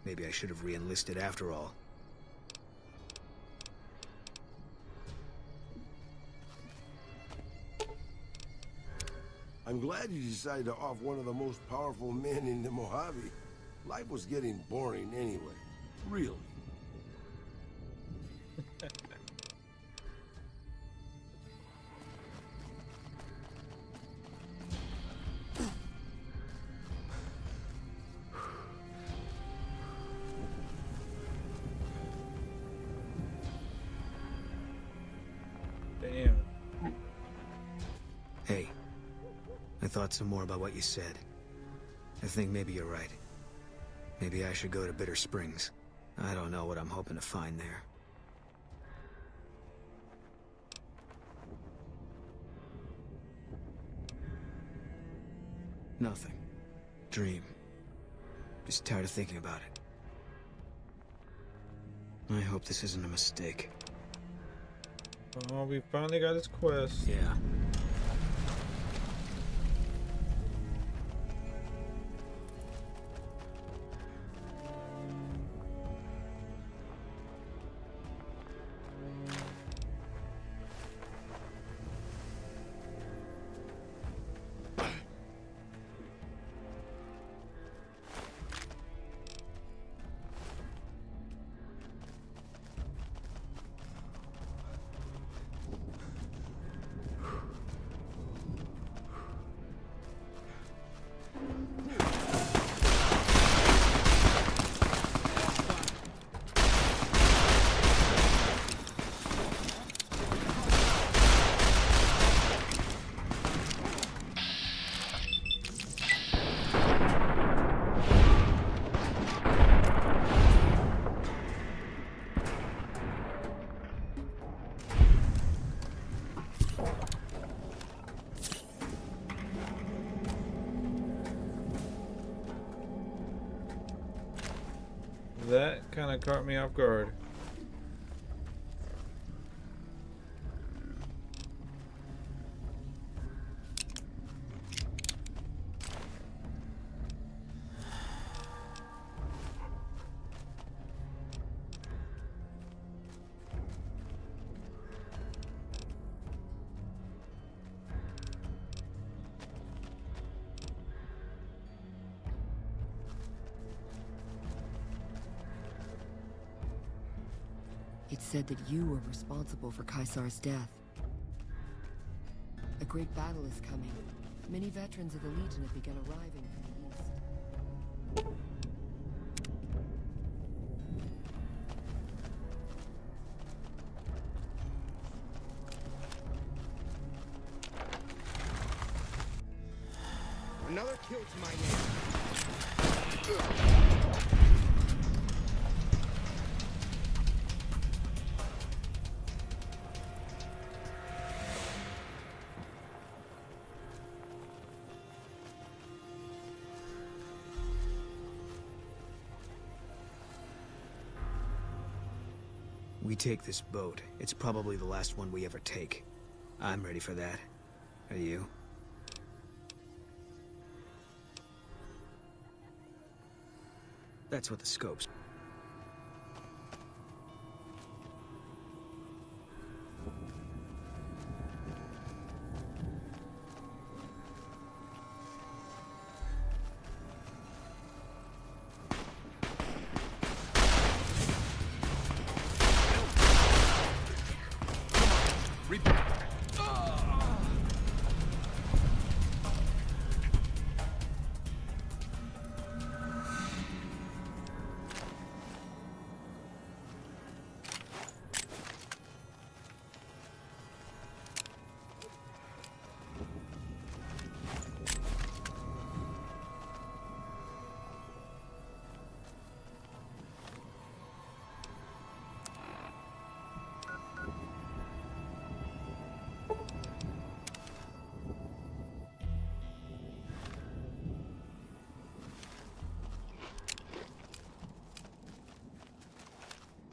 Maybe I should have re-enlisted after all. I'm glad you decided to off one of the most powerful men in the Mojave. Life was getting boring anyway. Really. Damn. Hey, I thought some more about what you said. I think maybe you're right. Maybe I should go to Bitter Springs. I don't know what I'm hoping to find there. Nothing. Dream. Just tired of thinking about it. I hope this isn't a mistake. Oh, we finally got his quest. Yeah. That kind of caught me off guard. It said that you were responsible for Caesar's death. A great battle is coming. Many veterans of the Legion have begun arriving from the east. Another kill to my name. We take this boat. It's probably the last one we ever take. I'm ready for that. Are you? That's what the scope's.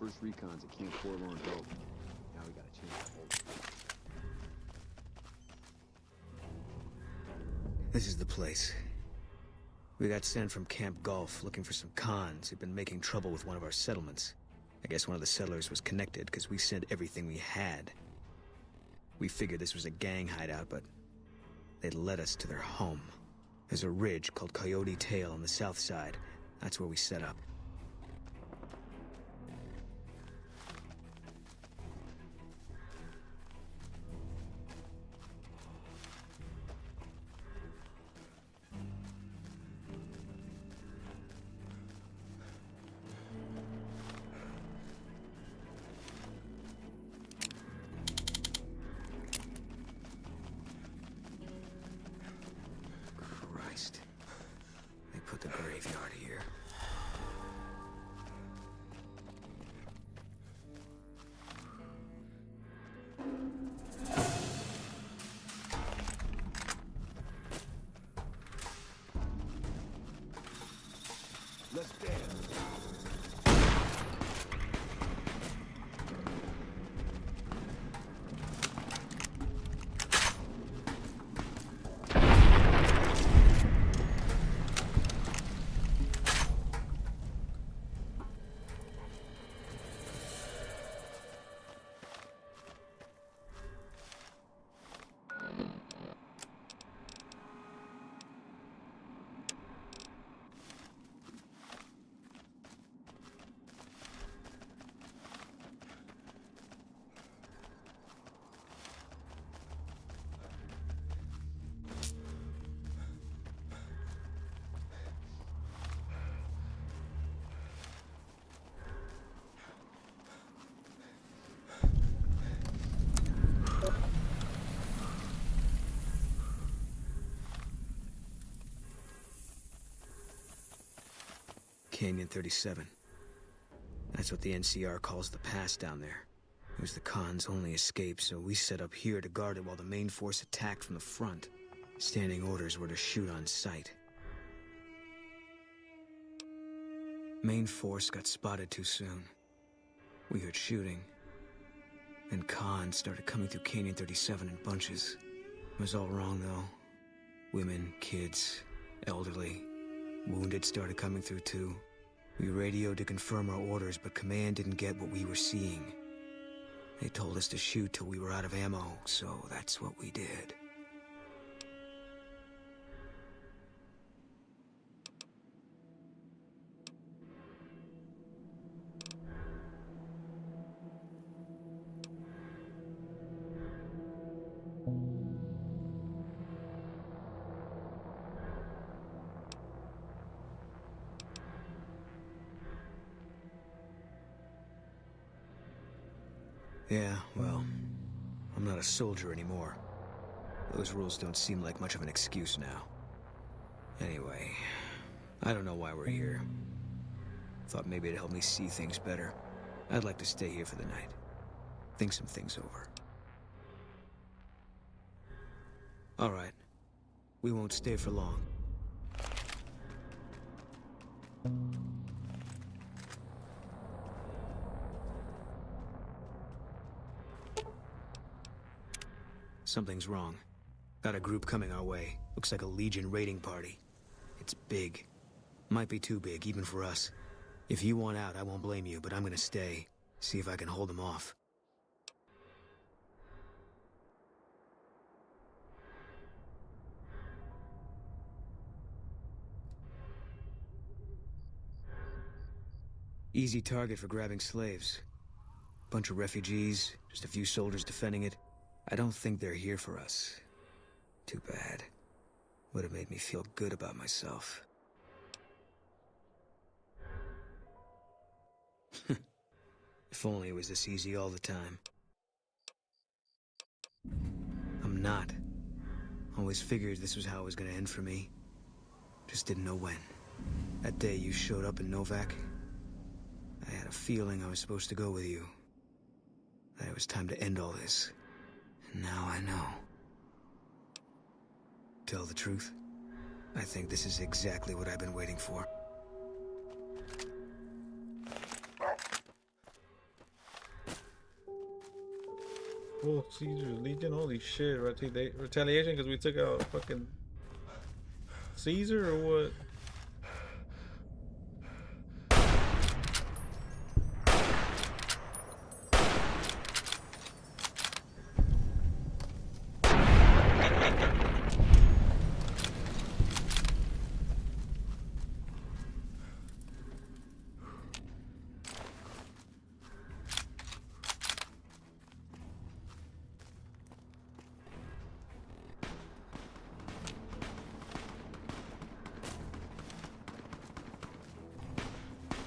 First recon's at Camp Forlorn Hope. Now we gotta change the whole. This is the place. We got sent from Camp Gulf looking for some cons who'd been making trouble with one of our settlements. I guess one of the settlers was connected because we sent everything we had. We figured this was a gang hideout, but they'd led us to their home. There's a ridge called Coyote Tail on the south side. That's where we set up. Christ. They put the graveyard here. Canyon 37. That's what the NCR calls the pass down there. It was the Khan's only escape, so we set up here to guard it while the main force attacked from the front. Standing orders were to shoot on sight. Main force got spotted too soon. We heard shooting. Then Khan started coming through Canyon 37 in bunches. It was all wrong, though. Women, kids, elderly, wounded started coming through, too. We radioed to confirm our orders, but command didn't get what we were seeing. They told us to shoot till we were out of ammo, so that's what we did. Yeah, well, I'm not a soldier anymore. Those rules don't seem like much of an excuse now. Anyway, I don't know why we're here. Thought maybe it'd help me see things better. I'd like to stay here for the night. Think some things over. All right. We won't stay for long. Something's wrong. Got a group coming our way. Looks like a Legion raiding party. It's big. Might be too big, even for us. If you want out, I won't blame you, but I'm gonna stay. See if I can hold them off. Easy target for grabbing slaves. Bunch of refugees, just a few soldiers defending it. I don't think they're here for us. Too bad. Would have made me feel good about myself. If only it was this easy all the time. I'm not. Always figured this was how it was gonna end for me. Just didn't know when. That day you showed up in Novak, I had a feeling I was supposed to go with you. That it was time to end all this. And now I know. Tell the truth, I think this is exactly what I've been waiting for. Oh, Caesar, Legion, holy shit. Retaliation because we took out fucking Caesar or what?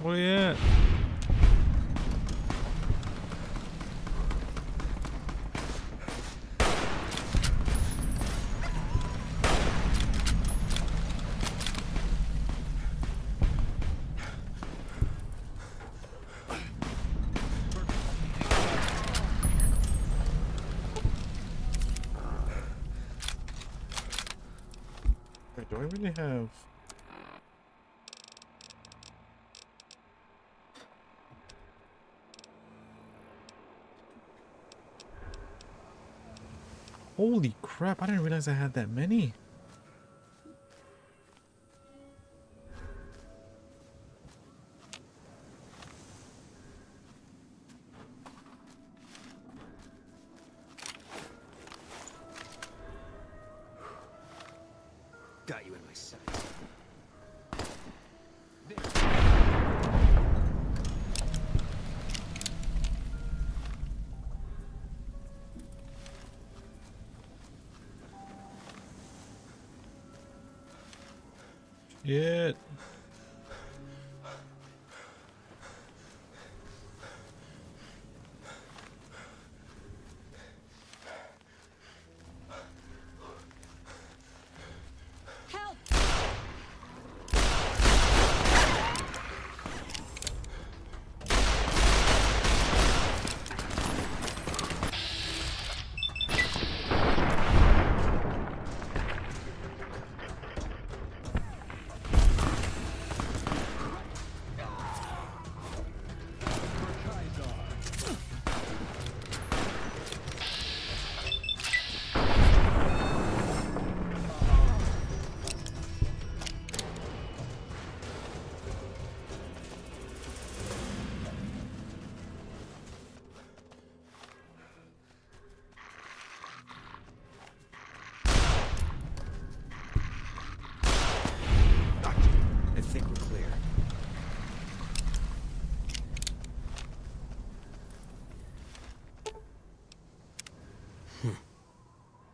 Where you at? Wait, do I really have... Holy crap, I didn't realize I had that many. Got you in my sights. Shit. Help!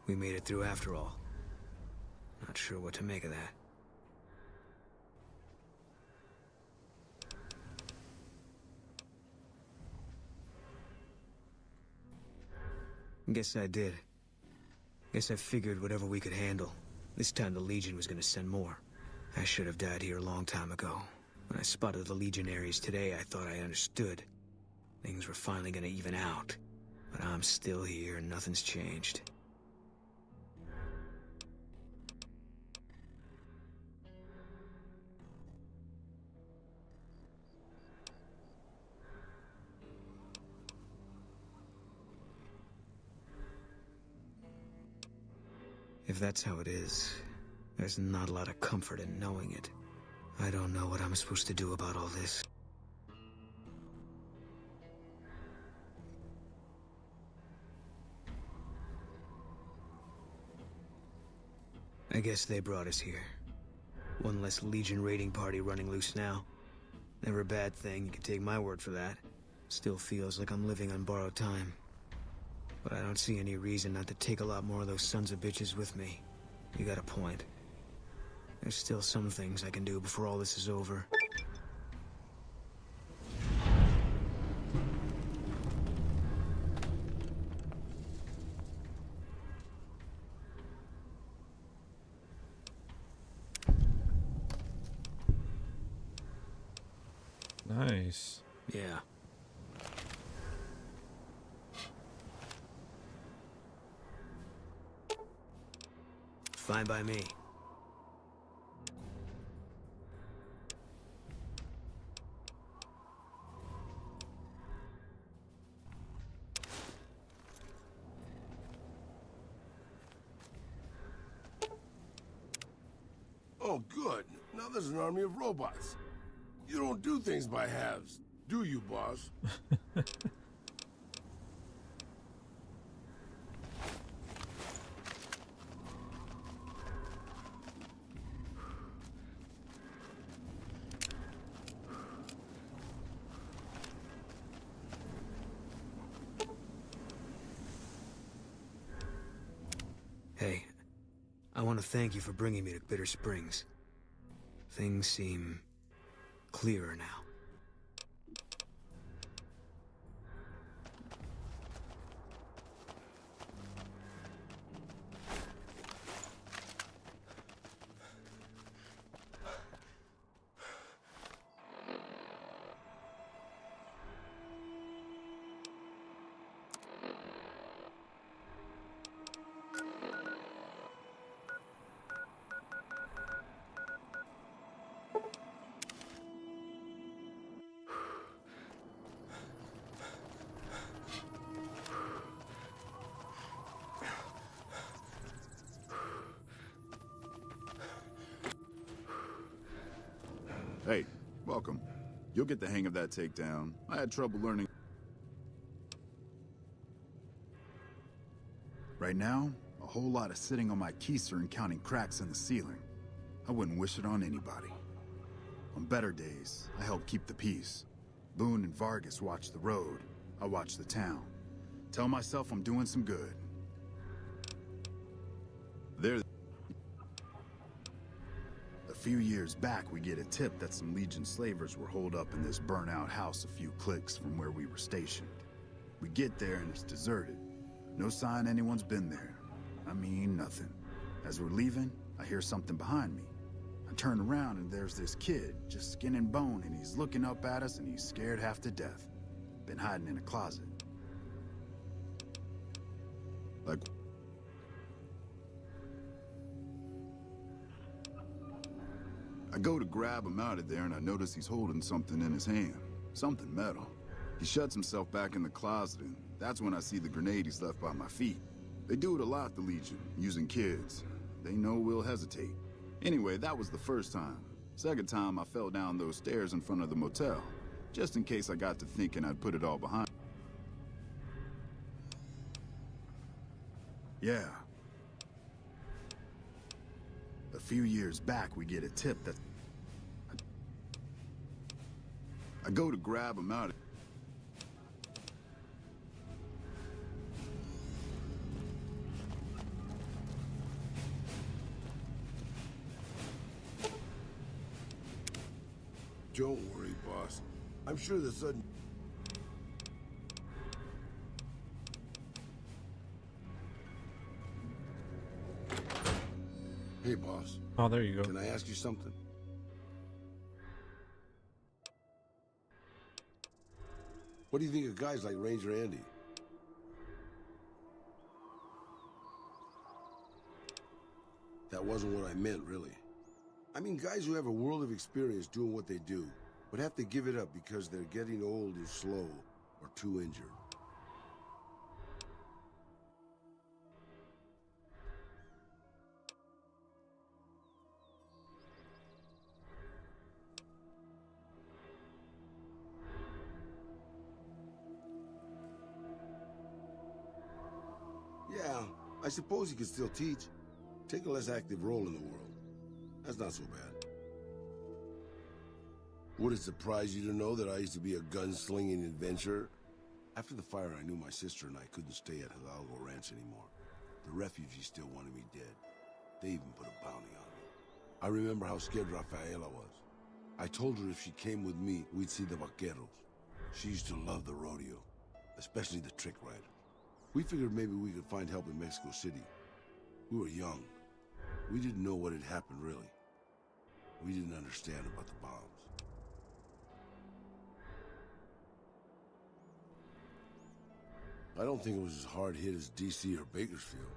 We made it through after all. Not sure what to make of that. Guess I did. Guess I figured whatever we could handle. This time the Legion was gonna send more. I should have died here a long time ago. When I spotted the Legionaries today, I thought I understood. Things were finally gonna even out. But I'm still here and nothing's changed. If that's how it is, there's not a lot of comfort in knowing it. I don't know what I'm supposed to do about all this. I guess they brought us here. One less Legion raiding party running loose now. Never a bad thing, you can take my word for that. Still feels like I'm living on borrowed time. But I don't see any reason not to take a lot more of those sons of bitches with me. You got a point. There's still some things I can do before all this is over. Nice. Yeah. Fine by me. Oh, good. Now there's an army of robots. You don't do things by halves, do you, boss? Hey, I want to thank you for bringing me to Bitter Springs. Things seem clearer now. Hey, welcome. You'll get the hang of that takedown. I had trouble learning. Right now, a whole lot of sitting on my keister and counting cracks in the ceiling. I wouldn't wish it on anybody. On better days, I help keep the peace. Boone and Vargas watch the road. I watch the town. Tell myself I'm doing some good. There. A few years back, we get a tip that some Legion slavers were holed up in this burnt-out house a few clicks from where we were stationed. We get there and it's deserted. No sign anyone's been there. I mean, nothing. As we're leaving, I hear something behind me. I turn around and there's this kid, just skin and bone, and he's looking up at us and he's scared half to death. Been hiding in a closet. Like... I go to grab him out of there and I notice he's holding something in his hand. Something metal. He shuts himself back in the closet and that's when I see the grenade he's left by my feet. They do it a lot, the Legion, using kids. They know we'll hesitate. Anyway, that was the first time. Second time, I fell down those stairs in front of the motel, just in case I got to thinking I'd put it all behind. Yeah. A few years back, we get a tip that... I go to grab him out. Don't worry, boss. I'm sure the sudden... Hey, boss. Oh, there you go. Can I ask you something? What do you think of guys like Ranger Andy? That wasn't what I meant, really. I mean guys who have a world of experience doing what they do, but have to give it up because they're getting old or slow or too injured. Yeah, I suppose you could still teach. Take a less active role in the world. That's not so bad. Would it surprise you to know that I used to be a gunslinging adventurer? After the fire, I knew my sister and I couldn't stay at Hidalgo Ranch anymore. The refugees still wanted me dead. They even put a bounty on me. I remember how scared Rafaela was. I told her if she came with me, we'd see the vaqueros. She used to love the rodeo, especially the trick riders. We figured maybe we could find help in Mexico City. We were young. We didn't know what had happened, really. We didn't understand about the bombs. I don't think it was as hard hit as DC or Bakersfield,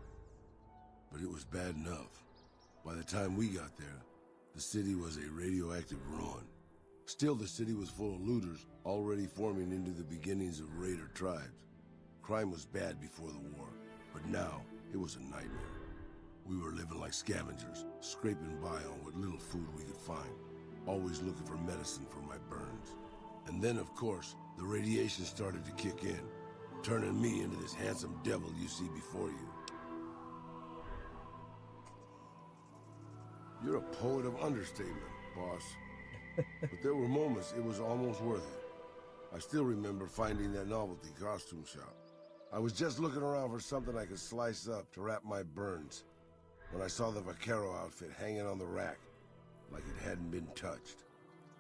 but it was bad enough. By the time we got there, the city was a radioactive ruin. Still, the city was full of looters, already forming into the beginnings of raider tribes. Crime was bad before the war, but now it was a nightmare. We were living like scavengers, scraping by on what little food we could find, always looking for medicine for my burns. And then, of course, the radiation started to kick in, turning me into this handsome devil you see before you. You're a poet of understatement, boss. But there were moments it was almost worth it. I still remember finding that novelty costume shop. I was just looking around for something I could slice up to wrap my burns when I saw the vaquero outfit hanging on the rack like it hadn't been touched.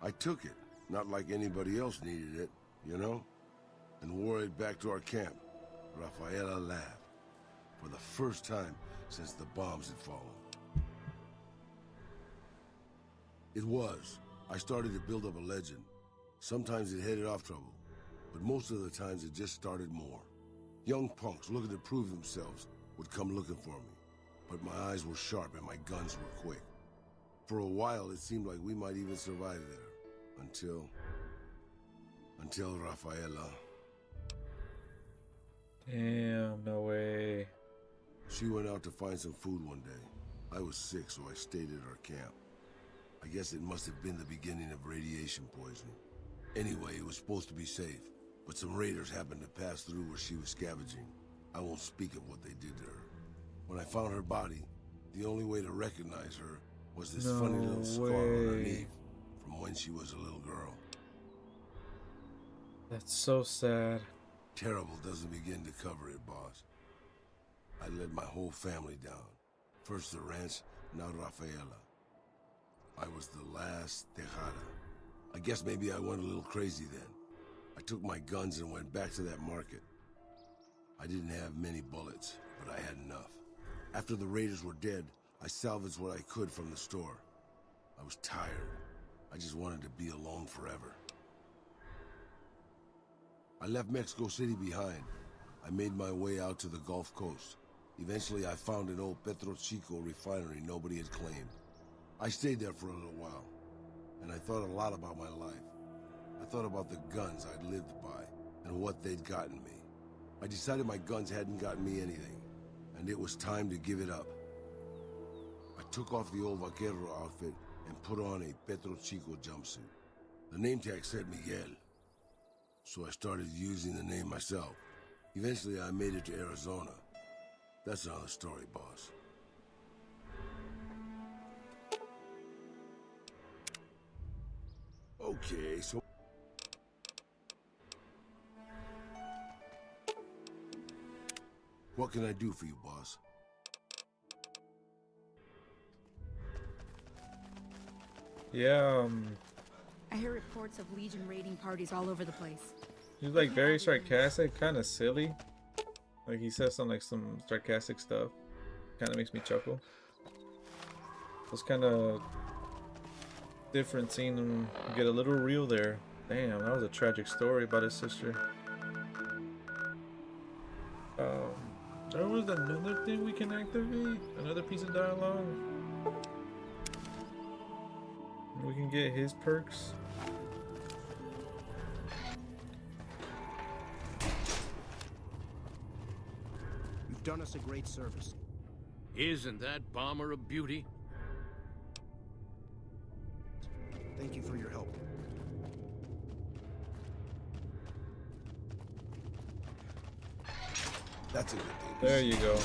I took it, not like anybody else needed it, you know, and wore it back to our camp. Rafaela laughed for the first time since the bombs had fallen. It was. I started to build up a legend. Sometimes it headed off trouble, but most of the times it just started more. Young punks looking to prove themselves would come looking for me, but my eyes were sharp and my guns were quick. For a while, it seemed like we might even survive there, until Rafaela. Damn, no way. She went out to find some food one day. I was sick, so I stayed at our camp. I guess it must have been the beginning of radiation poisoning. Anyway, it was supposed to be safe, but some raiders happened to pass through where she was scavenging. I won't speak of what they did to her. When I found her body, the only way to recognize her was this funny little scar on her knee from when she was a little girl. That's so sad. Terrible doesn't begin to cover it, boss. I let my whole family down. First the ranch, now Rafaela. I was the last Tejada. I guess maybe I went a little crazy then. I took my guns and went back to that market. I didn't have many bullets, but I had enough. After the raiders were dead, I salvaged what I could from the store. I was tired. I just wanted to be alone forever. I left Mexico City behind. I made my way out to the Gulf Coast. Eventually, I found an old Petro Chico refinery nobody had claimed. I stayed there for a little while, and I thought a lot about my life. I thought about the guns I'd lived by, and what they'd gotten me. I decided my guns hadn't gotten me anything, and it was time to give it up. I took off the old vaquero outfit and put on a Petro Chico jumpsuit. The name tag said Miguel, so I started using the name myself. Eventually, I made it to Arizona. That's another story, boss. Okay, so... What can I do for you, boss? Yeah, I hear reports of Legion raiding parties all over the place. He's like very sarcastic, kind of silly. Like he says some sarcastic stuff. Kind of makes me chuckle. It's kind of different seeing him get a little real there. Damn, that was a tragic story about his sister. There was another thing we can activate. Another piece of dialogue. We can get his perks. You've done us a great service. Isn't that bomber a beauty? Thank you for your help. That's a good thing. There you go.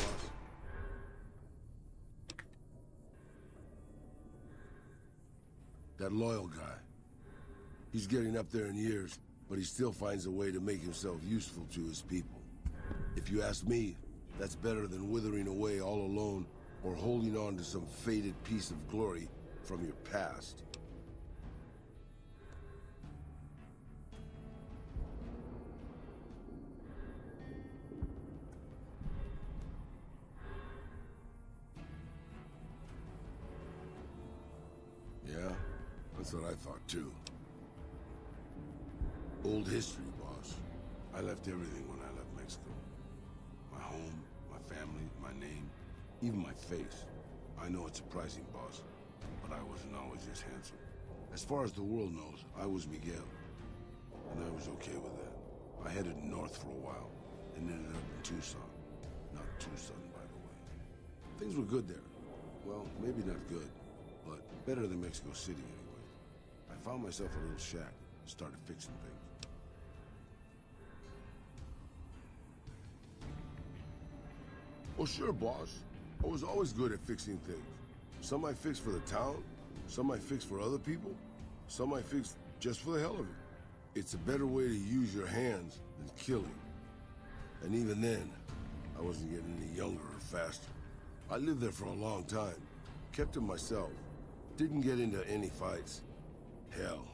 That loyal guy. He's getting up there in years, but he still finds a way to make himself useful to his people. If you ask me, that's better than withering away all alone or holding on to some faded piece of glory from your past. Yeah, that's what I thought too. Old history, boss. I left everything when I left Mexico. My home, my family, my name, even my face. I know it's surprising, boss, but I wasn't always this handsome. As far as the world knows, I was Miguel, and I was okay with that. I headed north for a while, and ended up in Tucson. Not Tucson, by the way. Things were good there. Well, maybe not good, but better than Mexico City anyway. I found myself a little shack and started fixing things. Oh, sure, boss. I was always good at fixing things. Some I fixed for the town, some I fixed for other people, some I fixed just for the hell of it. It's a better way to use your hands than killing. And even then, I wasn't getting any younger or faster. I lived there for a long time, kept to myself, didn't get into any fights. Hell,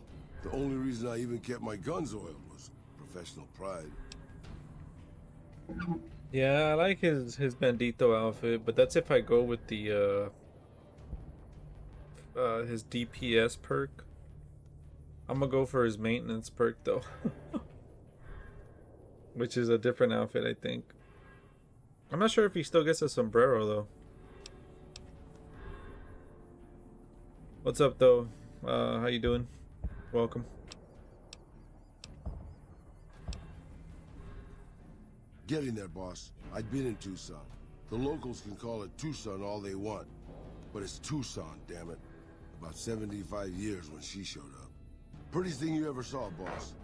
the only reason I even kept my guns oiled was professional pride. Yeah, I like his bandito outfit, but that's if I go with the his DPS perk. I'm gonna go for his maintenance perk though. Which is a different outfit, I think. I'm not sure if he still gets a sombrero though. What's up though? How you doing? Welcome. Getting there, boss. I'd been in Tucson. The locals can call it Tucson all they want, but it's Tucson, damn it. About 75 years when she showed up. Prettiest thing you ever saw, boss.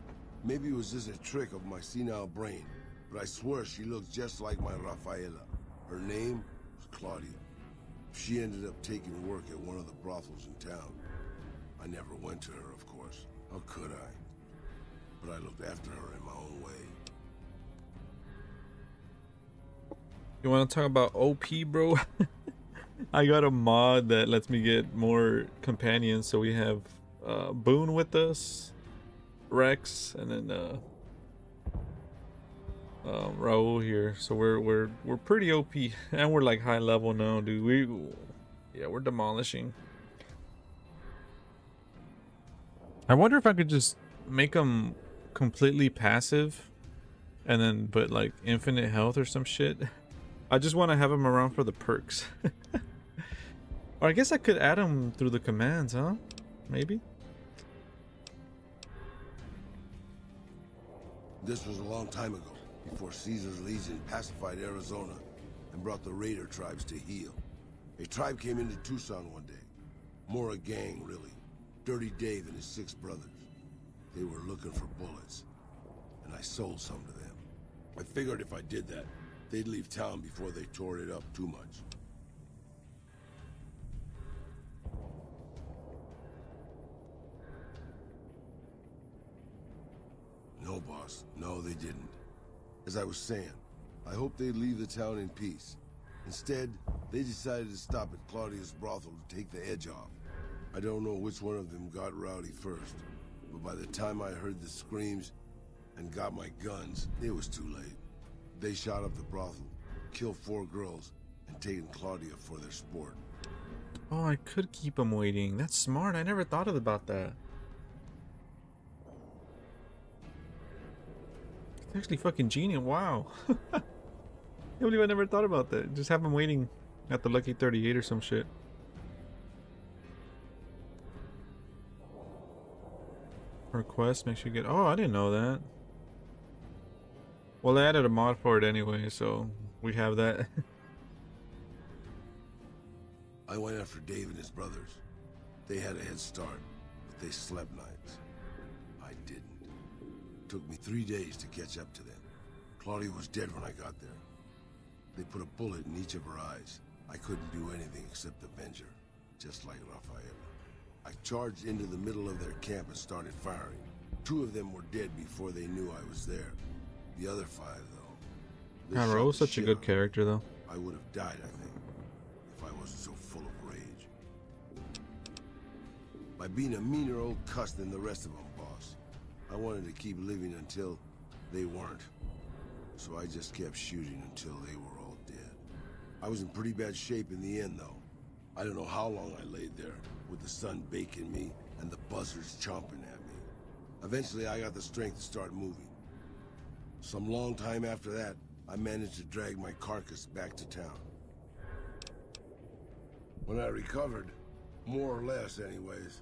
Maybe it was just a trick of my senile brain, but I swear she looked just like my Rafaela. Her name was Claudia. She ended up taking work at one of the brothels in town. I never went to her, of course. How could I? But I looked after her in my own way. You want to talk about OP, bro? I got a mod that lets me get more companions, so we have Boone with us, Rex, and then Raul here. So we're pretty OP, and we're like high level now, dude. We're demolishing. I wonder if I could just make them completely passive, and then put like infinite health or some shit. I just want to have them around for the perks. Or I guess I could add them through the commands, huh? Maybe. This was a long time ago, before Caesar's Legion pacified Arizona and brought the raider tribes to heel. A tribe came into Tucson one day. More a gang, really. Dirty Dave and his 6 brothers. They were looking for bullets, and I sold some to them. I figured if I did that, they'd leave town before they tore it up too much. No, boss. No, they didn't. As I was saying, I hoped they'd leave the town in peace. Instead, they decided to stop at Claudia's brothel to take the edge off. I don't know which one of them got rowdy first, but by the time I heard the screams and got my guns, it was too late. They shot up the brothel, killed 4 girls, and taken Claudia for their sport. Oh, I could keep him waiting. That's smart. I never thought about that. It's actually fucking genius. Wow. I believe I never thought about that. Just have him waiting at the Lucky 38 or some shit. Request makes you get... Oh, I didn't know that. Well, they added a mod for it anyway, so we have that. I went after Dave and his brothers. They had a head start, but they slept nights. I didn't. It took me 3 days to catch up to them. Claudia was dead when I got there. They put a bullet in each of her eyes. I couldn't do anything except avenge her, just like Rafaela. I charged into the middle of their camp and started firing. 2 of them were dead before they knew I was there. The other 5, though. God, Raul's such a good character, though. I would have died, I think, if I wasn't so full of rage. By being a meaner old cuss than the rest of them, boss. I wanted to keep living until they weren't. So I just kept shooting until they were all dead. I was in pretty bad shape in the end, though. I don't know how long I laid there, with the sun baking me and the buzzards chomping at me. Eventually, I got the strength to start moving. Some long time after that, I managed to drag my carcass back to town. When I recovered, more or less anyways,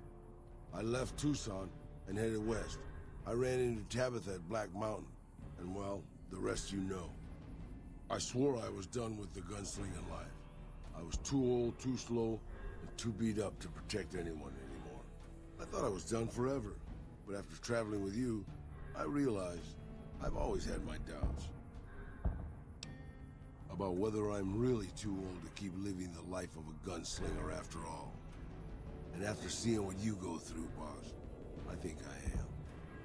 I left Tucson and headed west. I ran into Tabitha at Black Mountain, and well, the rest you know. I swore I was done with the gunslinging life. I was too old, too slow, and too beat up to protect anyone anymore. I thought I was done forever, but after traveling with you, I realized I've always had my doubts about whether I'm really too old to keep living the life of a gunslinger after all. And after seeing what you go through, boss, I think I am.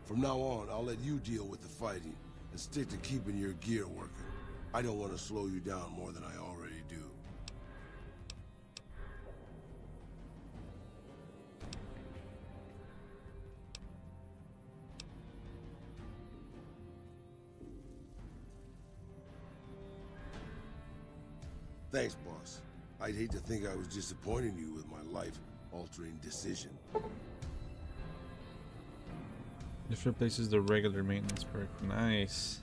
From now on, I'll let you deal with the fighting and stick to keeping your gear working. I don't want to slow you down more than I already do. Thanks, boss. I'd hate to think I was disappointing you with my life-altering decision. This replaces the regular maintenance perk. Nice.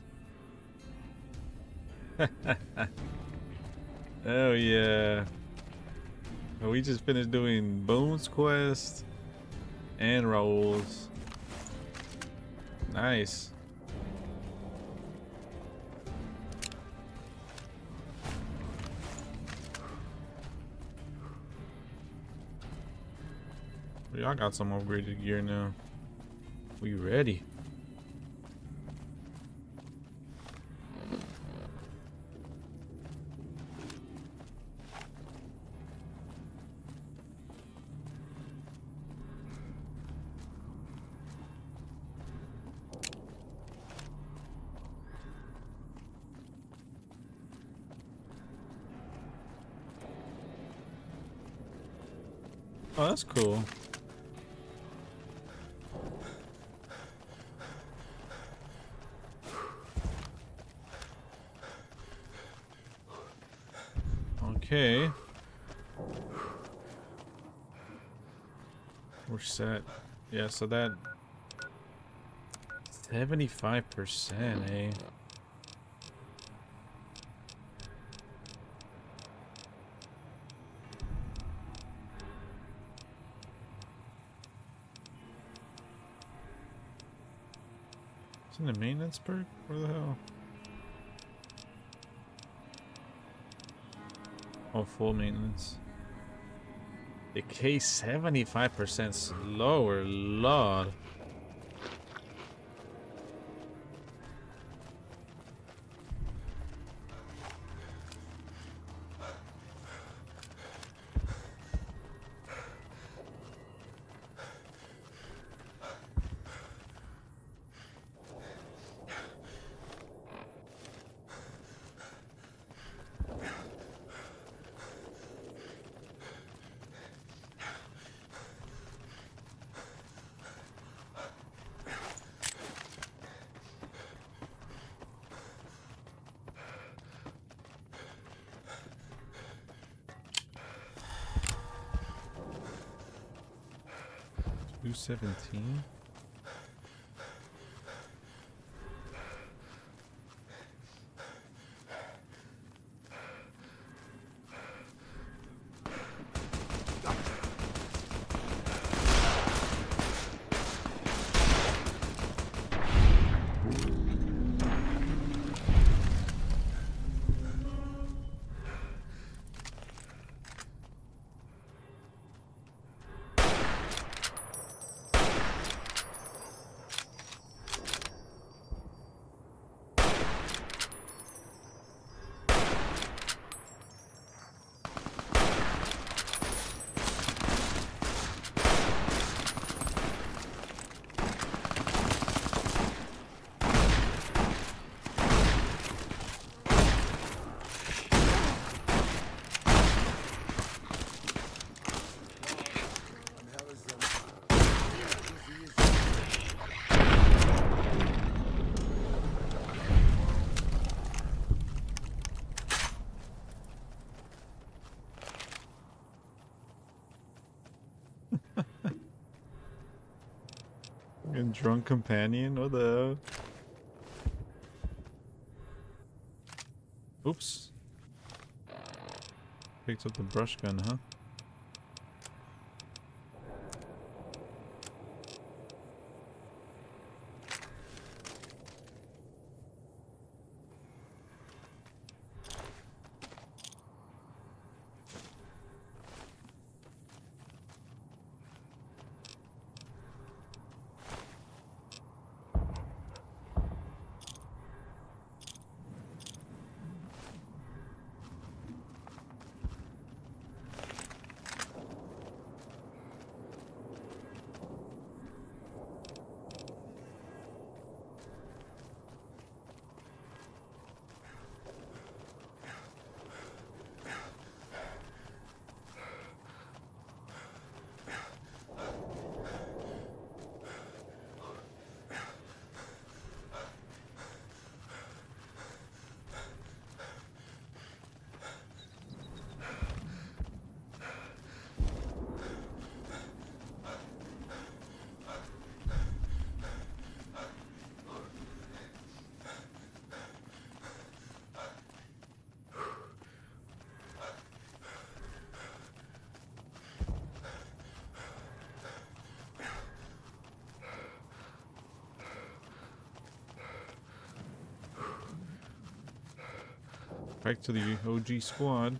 Oh yeah. Well, we just finished doing Boone's quest and Raul's. Nice. Y'all got some upgraded gear now. We ready. Oh, that's cool. Okay. We're set. Yeah, so that 75%, eh? Isn't it a maintenance perk? Where the hell? Oh, full maintenance. Decay 75% slower, lord. 217. Fucking drunk companion, what the? Oops. Picked up the brush gun, huh? Back to the OG squad.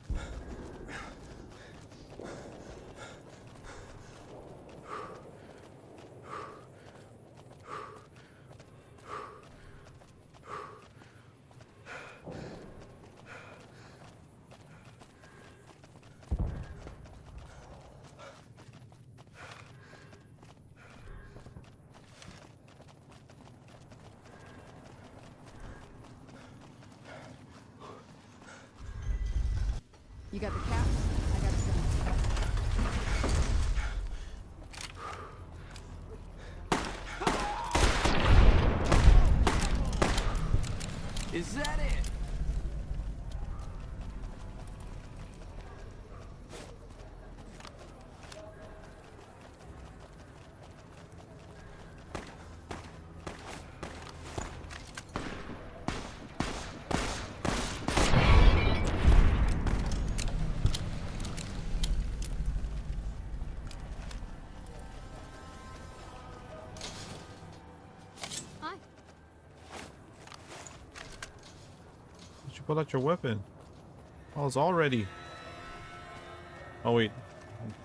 You got the cap? I got the gun. Is that it? Pull out your weapon. Oh, it's all ready. Oh wait,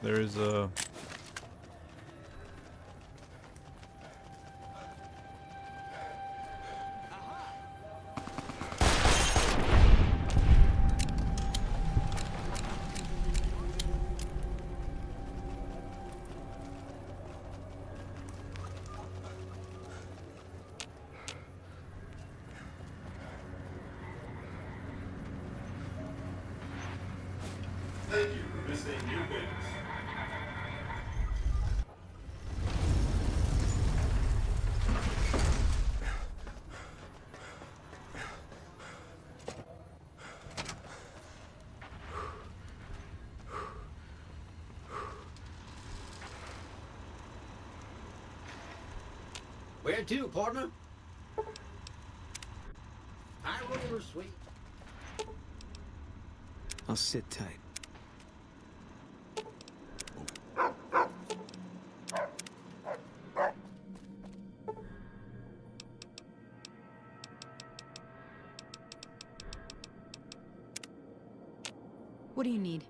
there is a. Thank you for visiting New Vegas. Where to, partner? I roll or sweet. I'll sit tight. What do you need?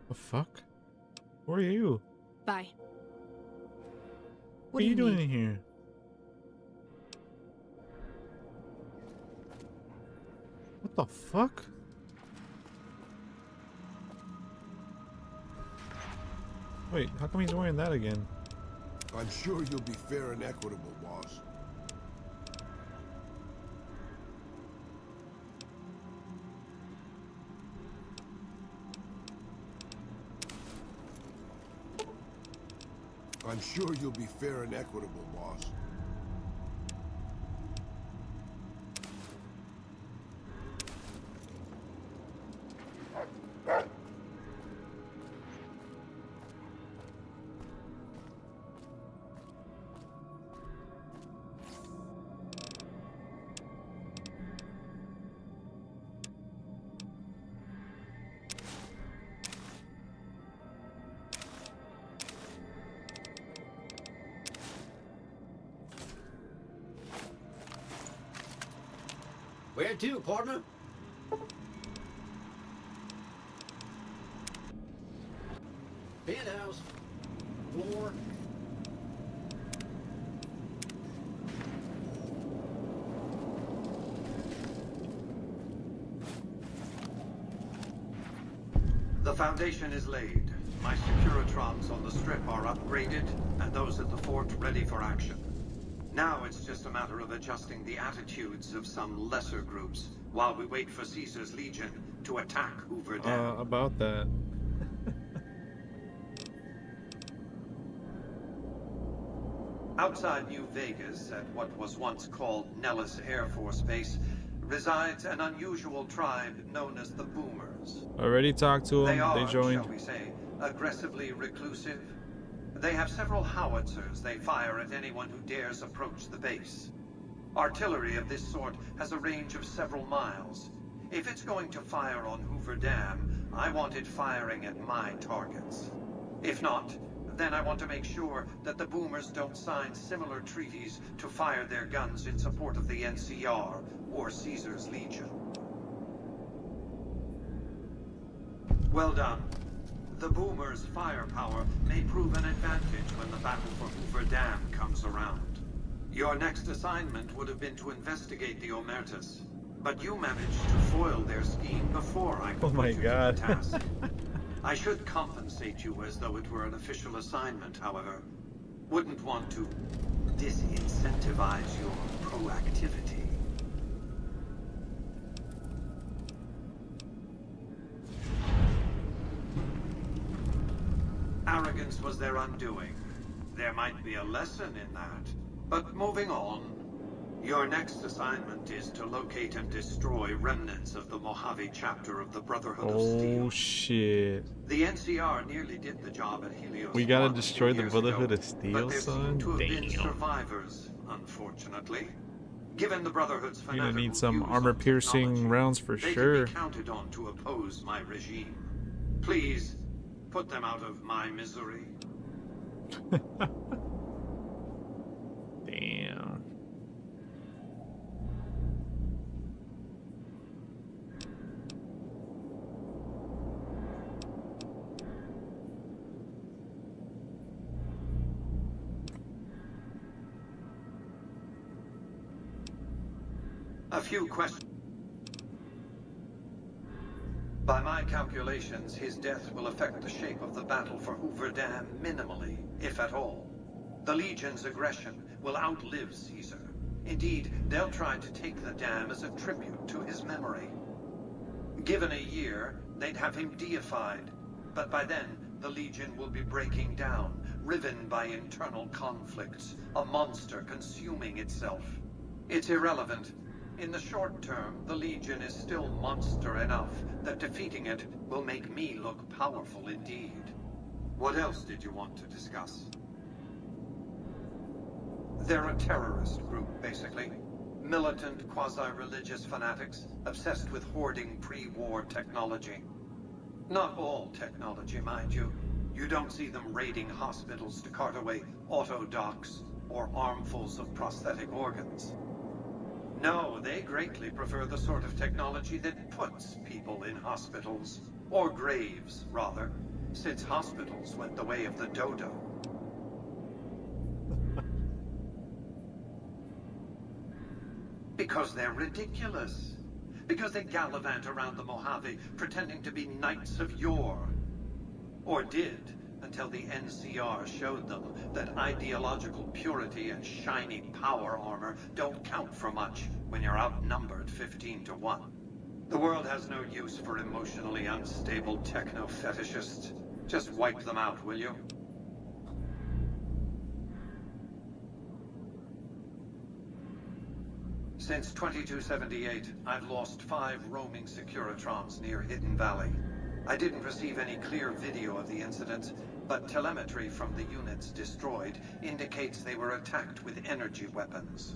The fuck? Who are you? Bye. What are you doing in here? What the fuck? Wait, how come he's wearing that again? I'm sure you'll be fair and equitable, boss. I'm sure you'll be fair and equitable, boss. Where to, partner? Penthouse. Floor. The foundation is laid. My Securitrons on the strip are upgraded, and those at the fort ready for action. Now it's just a matter of adjusting the attitudes of some lesser groups while we wait for Caesar's Legion to attack Hoover Dam. About that. Outside New Vegas, at what was once called Nellis Air Force Base, resides an unusual tribe known as the Boomers. Already talked to them. They joined. Shall we say, aggressively reclusive. They have several howitzers they fire at anyone who dares approach the base. Artillery of this sort has a range of several miles. If it's going to fire on Hoover Dam, I want it firing at my targets. If not, then I want to make sure that the Boomers don't sign similar treaties to fire their guns in support of the NCR or Caesar's Legion. Well done. The Boomers' firepower may prove an advantage when the battle for Hoover Dam comes around. Your next assignment would have been to investigate the Omertas, but you managed to foil their scheme before I could put you to the task. I should compensate you as though it were an official assignment, however. Wouldn't want to disincentivize your proactivity. Arrogance was their undoing. There might be a lesson in that. But moving on, your next assignment is to locate and destroy remnants of the Mojave chapter of the Brotherhood of Steel. Oh shit. The NCR nearly did the job at Helios. We gotta destroy the Brotherhood of Steel, but there son? seem to have been Damn. survivors, unfortunately. Given the Brotherhood's You're gonna need fanatical some views on armor-piercing technology, rounds for they sure. can be counted on to oppose my regime. Please, put them out of my misery. Damn. A few questions. By my calculations, his death will affect the shape of the battle for Hoover Dam minimally, if at all. The Legion's aggression will outlive Caesar. Indeed, they'll try to take the dam as a tribute to his memory. Given a year, they'd have him deified. But by then, the Legion will be breaking down, riven by internal conflicts, a monster consuming itself. It's irrelevant. In the short term, the Legion is still monster enough that defeating it will make me look powerful indeed. What else did you want to discuss? They're a terrorist group, basically. Militant, quasi-religious fanatics, obsessed with hoarding pre-war technology. Not all technology, mind you. You don't see them raiding hospitals to cart away auto docks or armfuls of prosthetic organs. No, they greatly prefer the sort of technology that puts people in hospitals. Or graves, rather, since hospitals went the way of the dodo. Because they're ridiculous. Because they gallivant around the Mojave pretending to be knights of yore. Or did, until the NCR showed them that ideological purity and shiny power armor don't count for much when you're outnumbered 15-1. The world has no use for emotionally unstable techno-fetishists. Just wipe them out, will you? Since 2278, I've lost 5 roaming Securitrons near Hidden Valley. I didn't receive any clear video of the incident, but telemetry from the units destroyed indicates they were attacked with energy weapons.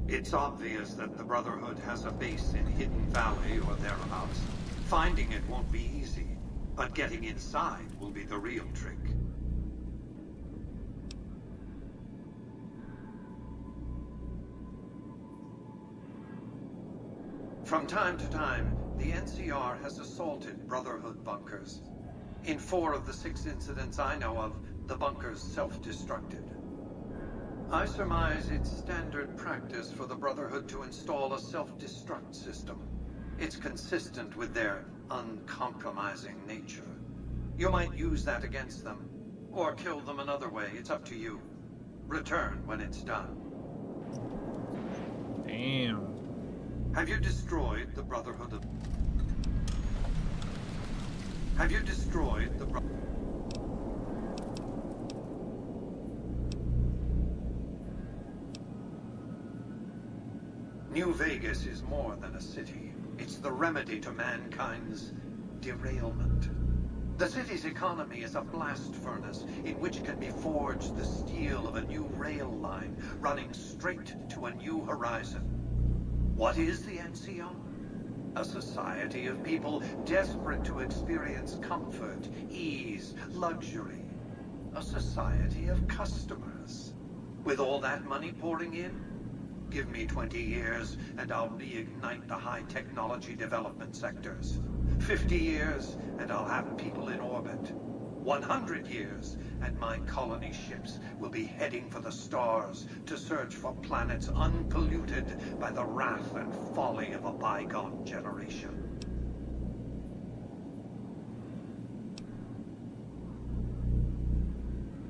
It's obvious that the Brotherhood has a base in Hidden Valley or thereabouts. Finding it won't be easy, but getting inside will be the real trick. From time to time, the NCR has assaulted Brotherhood bunkers. In 4 of the 6 incidents I know of, the bunkers self-destructed. I surmise it's standard practice for the Brotherhood to install a self-destruct system. It's consistent with their uncompromising nature. You might use that against them, or kill them another way. It's up to you. Return when it's done. Damn. Have you destroyed the Brotherhood of... Have you destroyed the New Vegas is more than a city. It's the remedy to mankind's derailment. The city's economy is a blast furnace in which can be forged the steel of a new rail line running straight to a new horizon. What is the NCR? A society of people desperate to experience comfort, ease, luxury. A society of customers. With all that money pouring in, give me 20 years and I'll reignite the high technology development sectors. 50 years and I'll have people in orbit. 100 years and my colony ships will be heading for the stars to search for planets unpolluted by the wrath and folly of a bygone generation.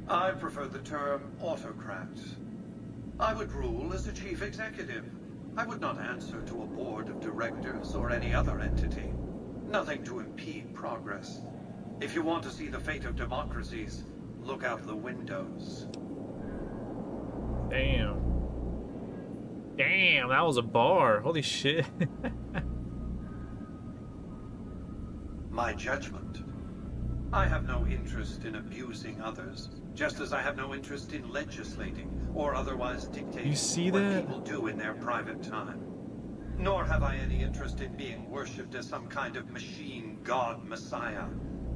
I prefer the term autocrat. I would rule as a chief executive. I would not answer to a board of directors or any other entity. Nothing to impede progress. If you want to see the fate of democracies, look out the windows. Damn. Damn, that was a bar. Holy shit. My judgment. I have no interest in abusing others, just as I have no interest in legislating or otherwise dictating what people do in their private time. Nor have I any interest in being worshipped as some kind of machine god messiah.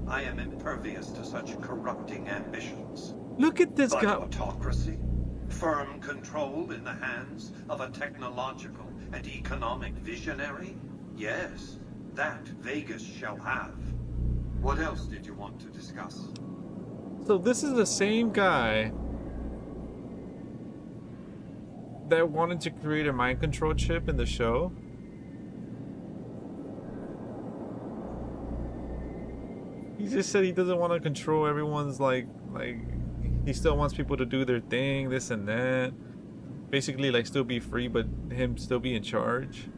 I am impervious to such corrupting ambitions. Look at this guy. Autocracy? Firm control in the hands of a technological and economic visionary? Yes, that Vegas shall have. What else did you want to discuss? So this is the same guy that wanted to create a mind control chip in the show. He just said he doesn't want to control everyone's like he still wants people to do their thing, this and that. Basically like still be free but him still be in charge.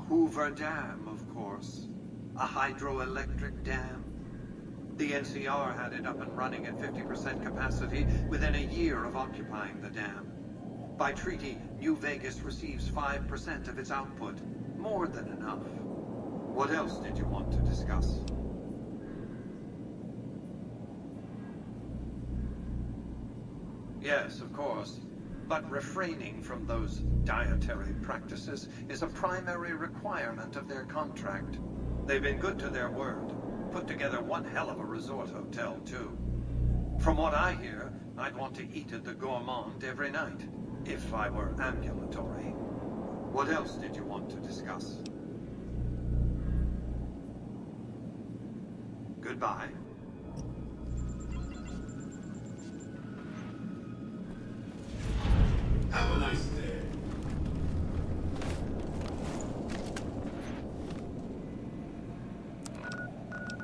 Hoover Dam, of course. A hydroelectric dam? The NCR had it up and running at 50% capacity within a year of occupying the dam. By treaty, New Vegas receives 5% of its output. More than enough. What else did you want to discuss? Yes, of course. But refraining from those dietary practices is a primary requirement of their contract. They've been good to their word. Put together one hell of a resort hotel, too. From what I hear, I'd want to eat at the Gourmand every night, if I were ambulatory. What else did you want to discuss? Goodbye. Have a nice day.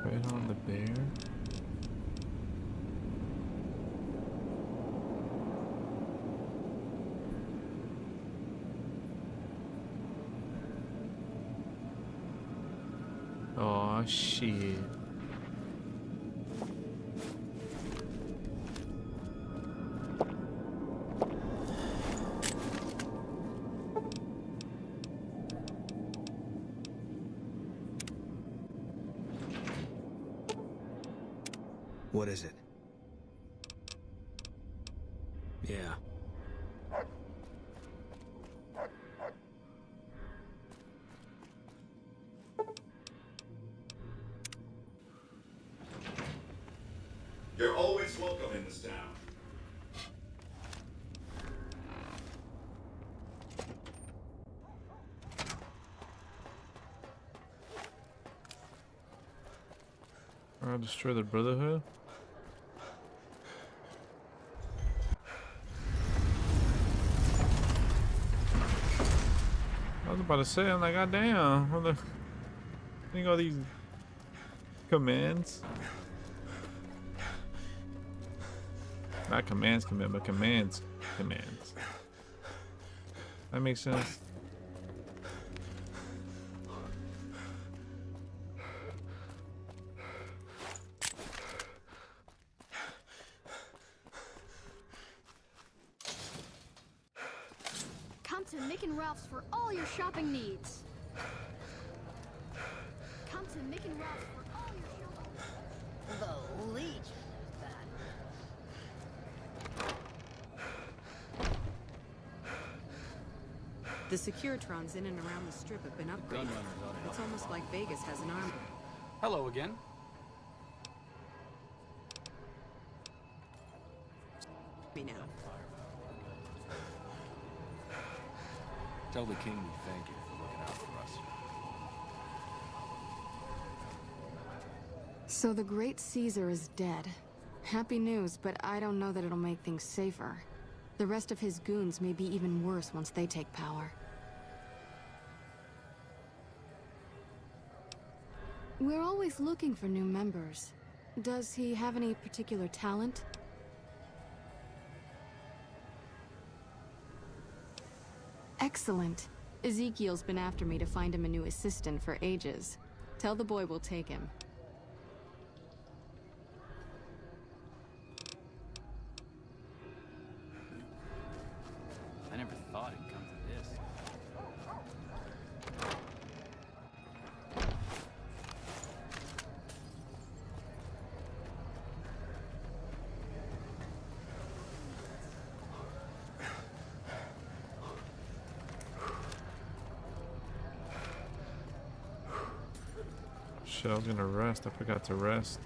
Right on the bear. Oh shit. What is it? Yeah. You're always welcome in this town. I'll destroy the Brotherhood. I was about to say, I'm like, goddamn, what the? Think all these commands. Not commands, but commands. That makes sense. Come to Mick and Ralph's for all your shopping needs. Come to Mick and Ralph's for all your shopping needs. The Legion is bad. The Securitrons in and around the strip have been upgraded. It's almost like Vegas has an army. Hello again. Me now. Tell the king we thank you for looking out for us. So the great Caesar is dead. Happy news, but I don't know that it'll make things safer. The rest of his goons may be even worse once they take power. We're always looking for new members. Does he have any particular talent? Excellent. Ezekiel's been after me to find him a new assistant for ages. Tell the boy we'll take him. I never thought it'd come to this. Shit, I was gonna rest. I forgot to rest.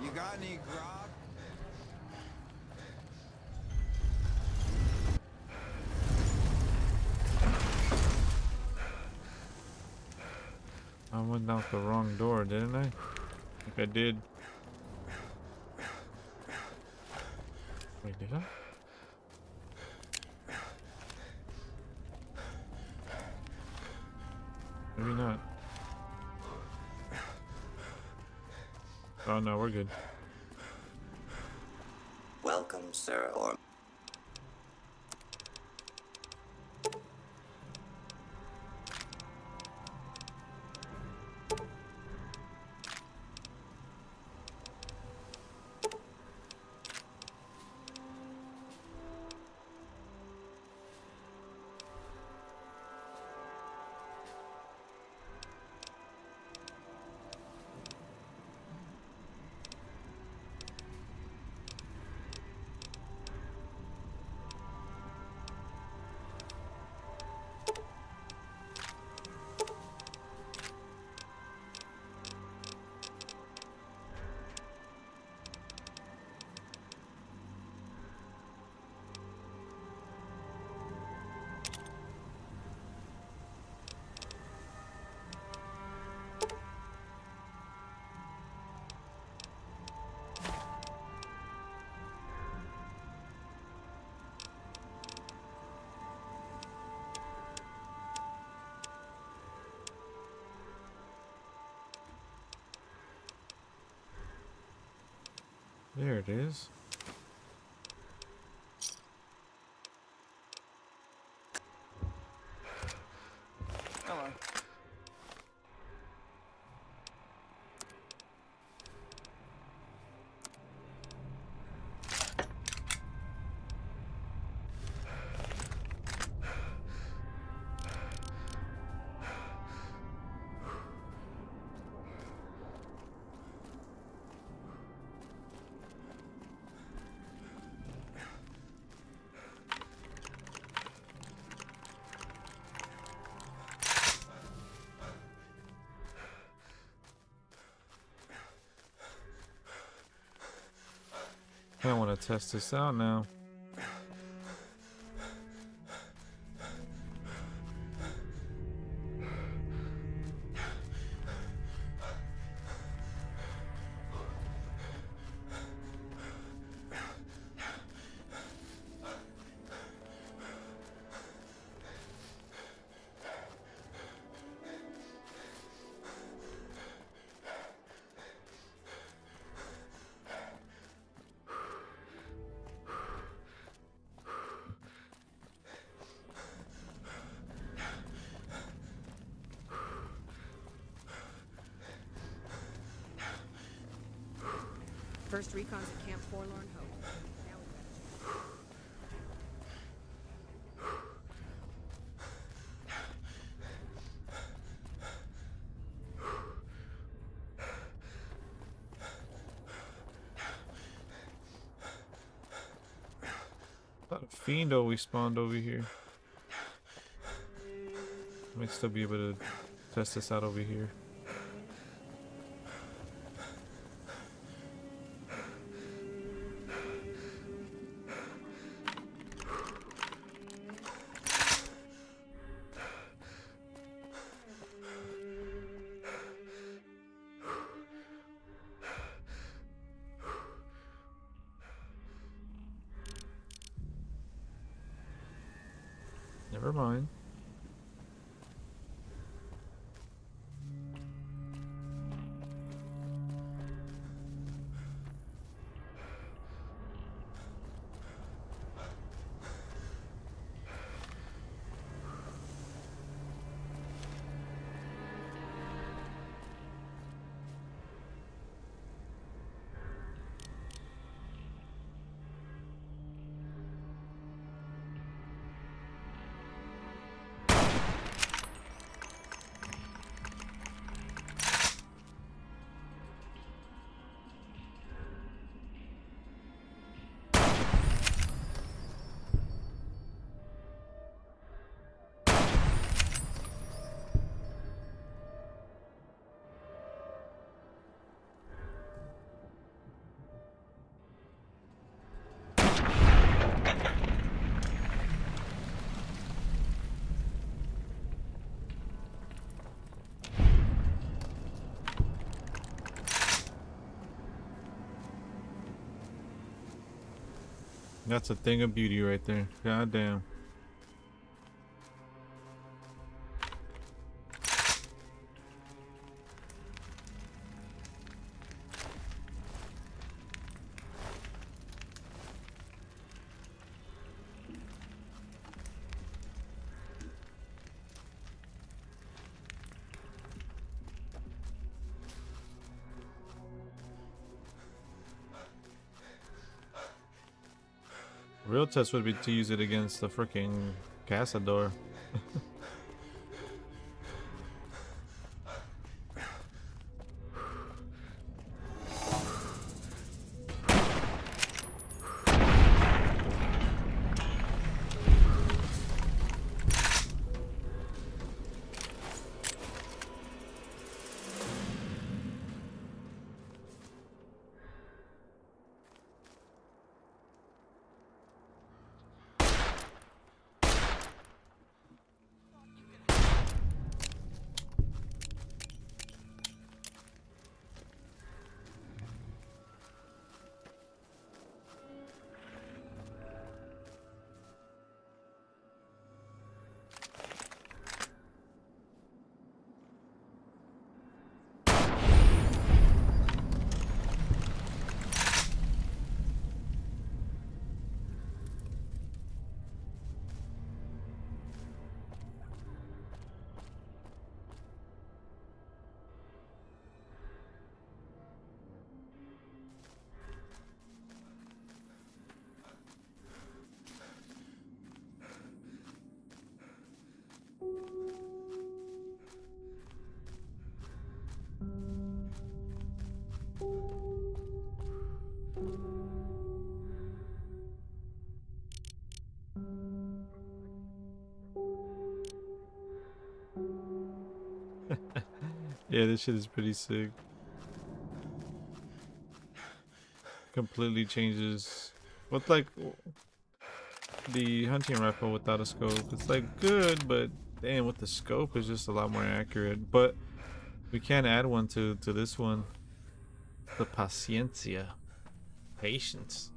You got any grog? I went out the wrong door, didn't I? Like I did. Wait, did I? Maybe not. Oh no, we're good. Welcome, sir, or... There it is. Hello. I want to test this out now. First recon's at Camp Forlorn Hope. Now we better. A lot of fiend always spawned over here. Might still be able to test this out over here. Never mind. That's a thing of beauty right there. God damn. Real test would be to use it against the freaking Cazador. Yeah, this shit is pretty sick. Completely changes. With like the hunting rifle without a scope, it's like good, but damn, with the scope it's just a lot more accurate. But we can't add one to this one. The paciencia, patience.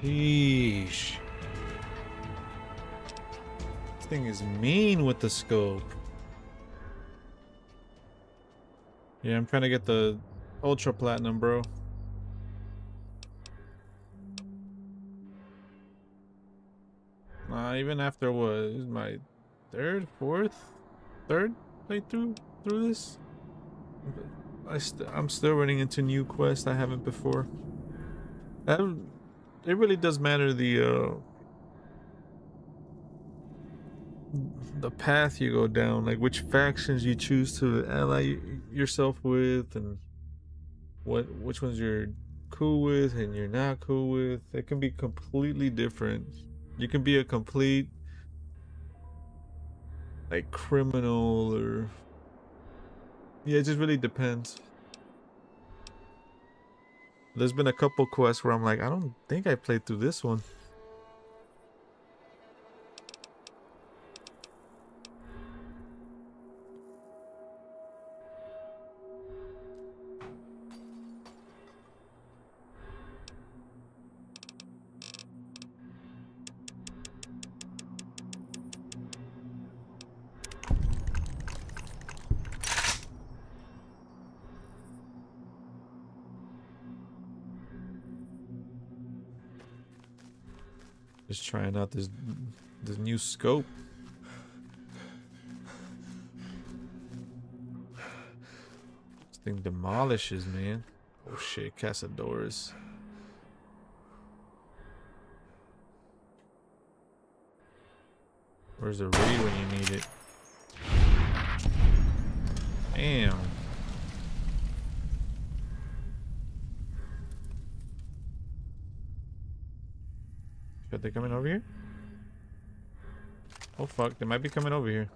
Sheesh. This thing is mean with the scope. Yeah, I'm trying to get the ultra platinum, bro. Even after what is my third playthrough through this, I'm still running into new quests I haven't before. It really does matter the path you go down, like which factions you choose to ally yourself with, and which ones you're cool with and you're not cool with. It can be completely different. You can be a complete like criminal, or yeah, it just really depends. There's been a couple quests where I'm like, I don't think I played through this one. Just trying out this new scope. This thing demolishes, man. Oh shit, Cazadores. Where's the raid when you need it? Damn. they coming over here? Oh fuck, they might be coming over here.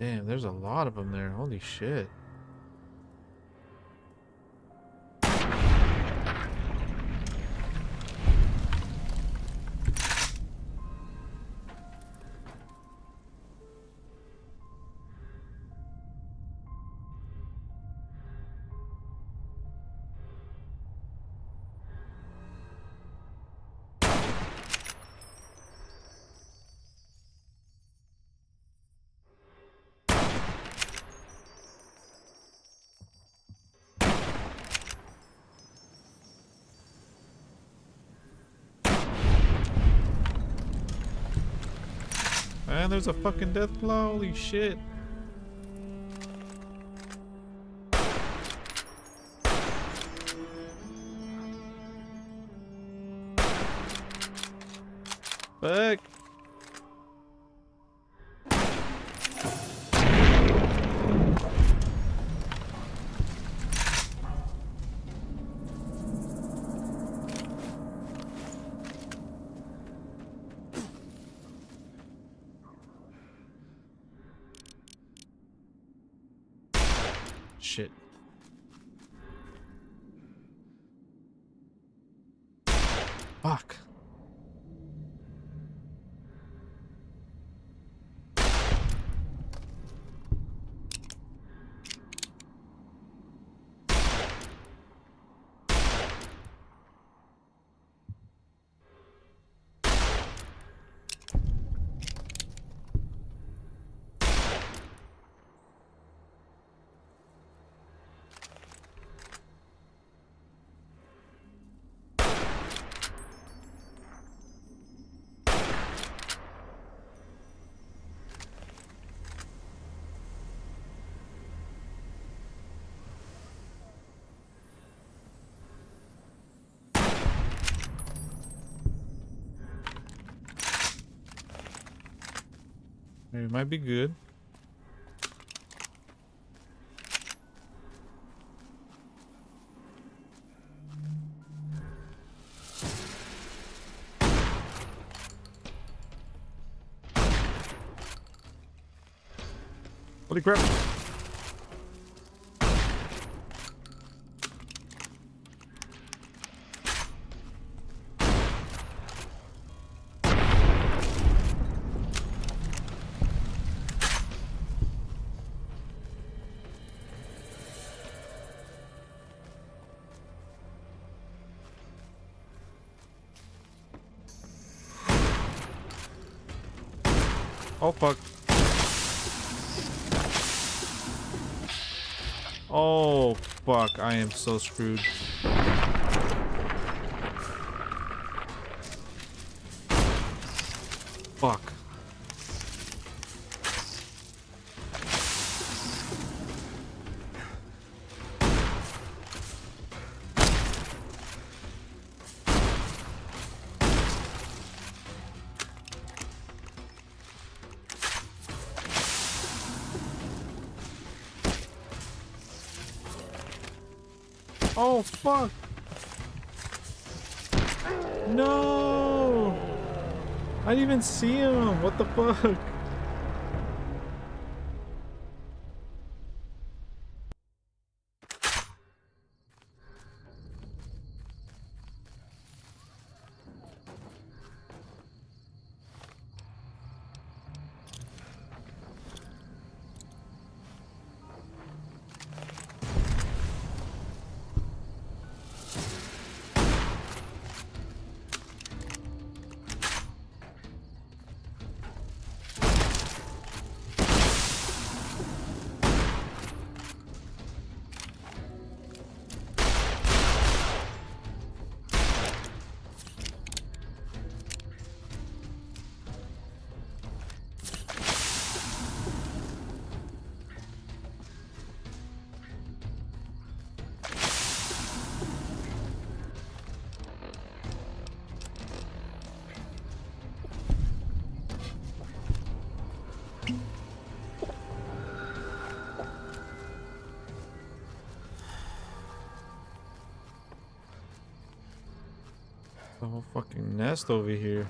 Damn, there's a lot of them there. Holy shit. Man, there's a fucking death claw. Holy shit. Fuck. Shit. Fuck. It might be good. Holy crap. Oh fuck. Oh fuck, I am so screwed. Fuck. Oh fuck! No! I didn't even see him! What the fuck? The whole fucking nest over here.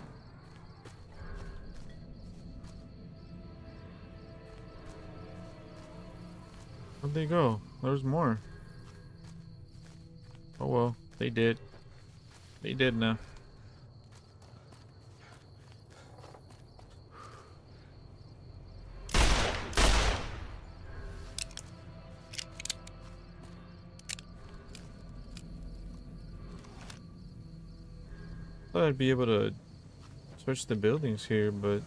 Where'd they go? There's more. Oh well, they did. They did now. Thought I'd be able to search the buildings here, but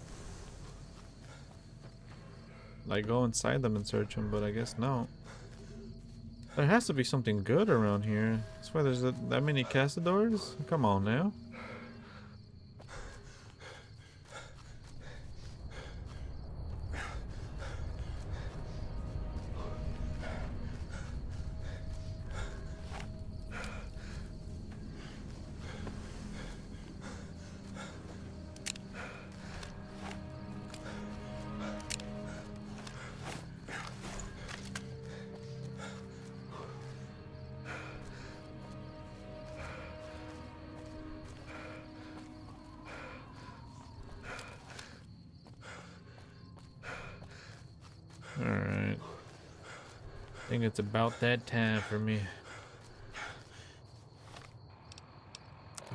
like go inside them and search them, but I guess no. There has to be something good around here. That's why there's that many castadors. Come on now. Alright. I think it's about that time for me.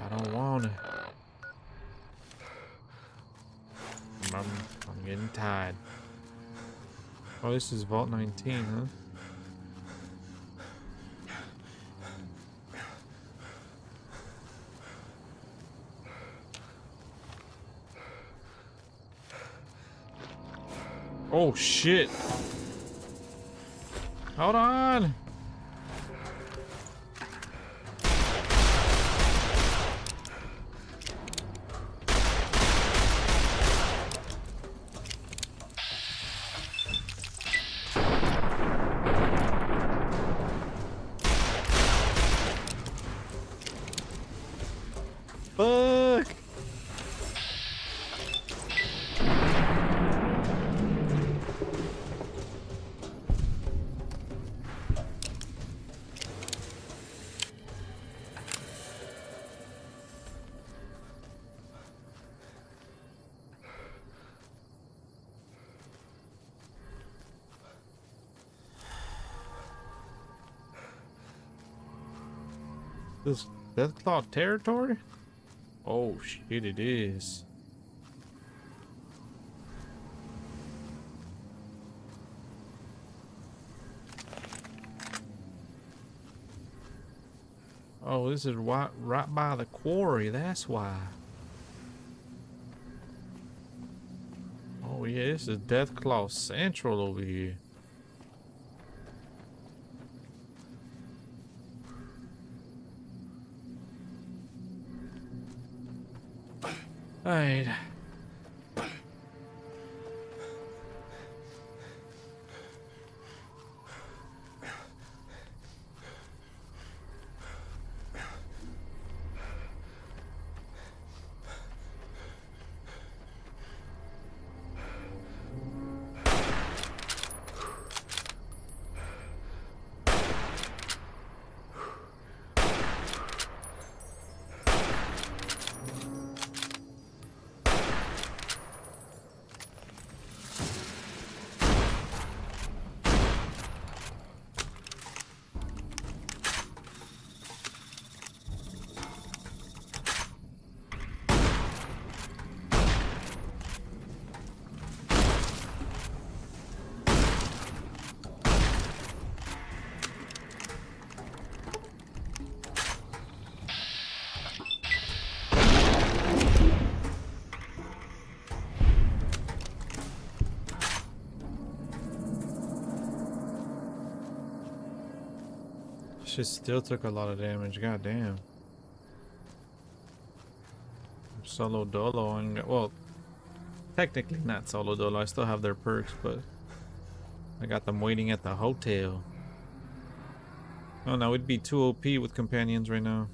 I don't want to. I'm getting tired. Oh, this is Vault 19, huh? Oh shit. Hold on. Fuck. This Deathclaw territory? Oh shit, it is. Oh, this is right by the quarry, that's why. Oh yeah, this is Deathclaw Central over here. Alright. Shit still took a lot of damage, goddamn. Solo dolo and well, technically not solo dolo. I still have their perks, but I got them waiting at the hotel. Oh no, it'd be too OP with companions right now.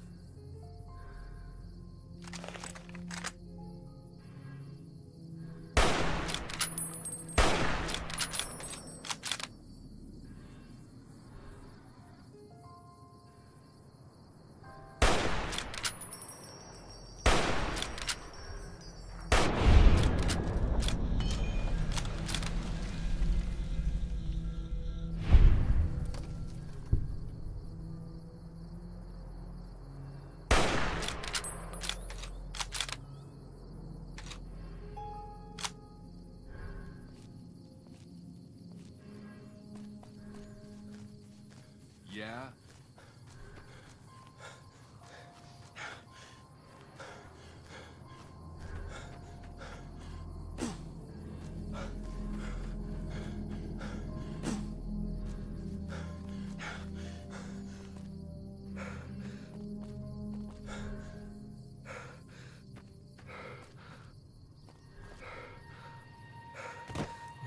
Yeah?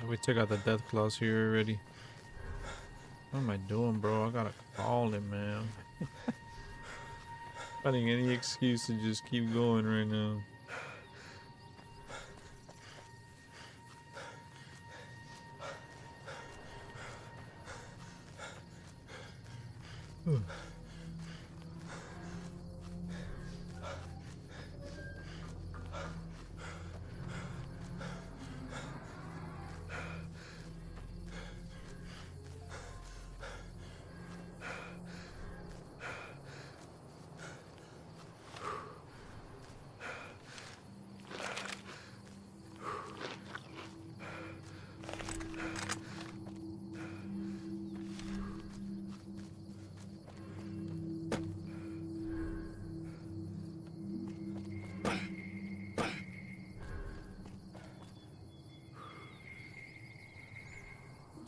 We took out the death claws here already. What am I doing, bro? I gotta call him, man. Finding any excuse to just keep going right now.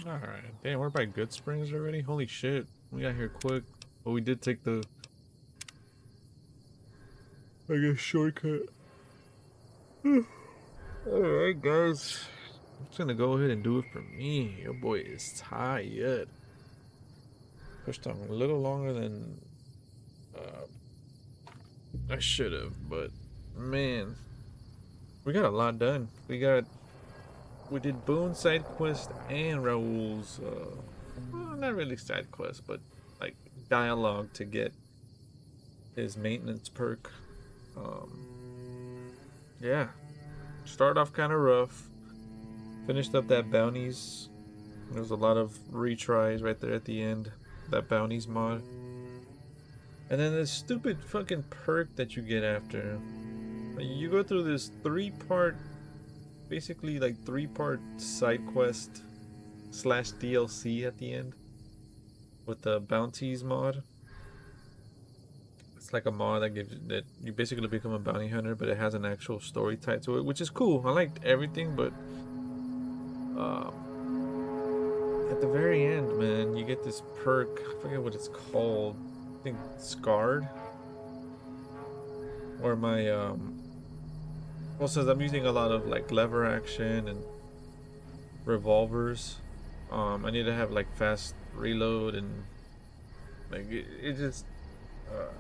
Alright, damn, we're by Good Springs already? Holy shit, we got here quick. But we did take the, I guess, shortcut. Alright, guys. I'm just gonna go ahead and do it for me. Your boy is tired. Pushed on a little longer than I should have, but man, we got a lot done. We did Boone's side quest and Raoul's, well, not really side quest, but like dialogue to get his maintenance perk. Yeah, started off kind of rough. Finished up that bounties. There was a lot of retries right there at the end. That bounties mod. And then this stupid fucking perk that you get after. You go through this basically like three-part side quest / DLC at the end with the bounties mod. It's like a mod that you basically become a bounty hunter, but it has an actual story tied to it, which is cool. I liked everything, but at the very end, man, you get this perk. I forget what it's called. I think Scarred. Or my well, since I'm using a lot of like lever action and revolvers, I need to have like fast reload and like it just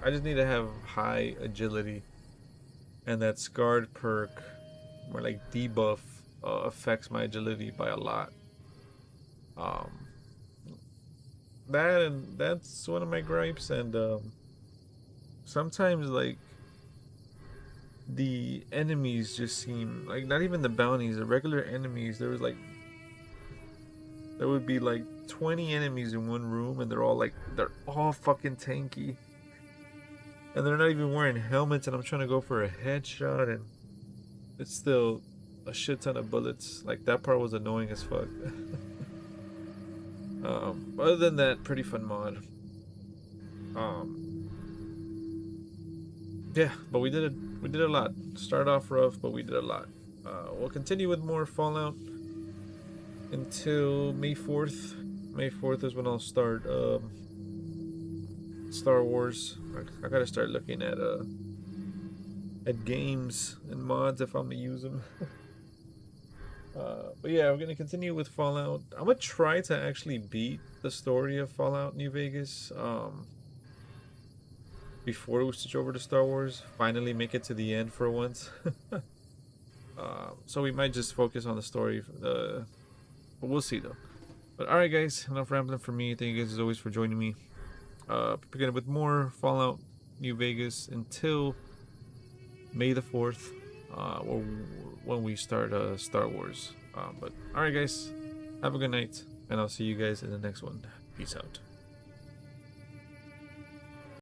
I just need to have high agility, and that Scarred perk, or like debuff, affects my agility by a lot. That's one of my gripes, and sometimes like the enemies just seem like, not even the bounties, the regular enemies, there would be like 20 enemies in one room, and they're all fucking tanky, and they're not even wearing helmets, and I'm trying to go for a headshot, and it's still a shit ton of bullets. Like, that part was annoying as fuck. Other than that, pretty fun mod. Yeah, but we did a lot. Started off rough, but we did a lot. We'll continue with more Fallout until May 4th. May 4th is when I'll start Star Wars. I gotta start looking at games and mods if I'm gonna use them. But yeah, we're gonna continue with Fallout. I'm gonna try to actually beat the story of Fallout New Vegas before we switch over to Star Wars. Finally make it to the end for once. So we might just focus on the story, but we'll see though. But alright guys, enough rambling for me. Thank you guys as always for joining me. Beginning with more Fallout New Vegas until May the 4th, when we start Star Wars. But alright guys, have a good night, and I'll see you guys in the next one. Peace out.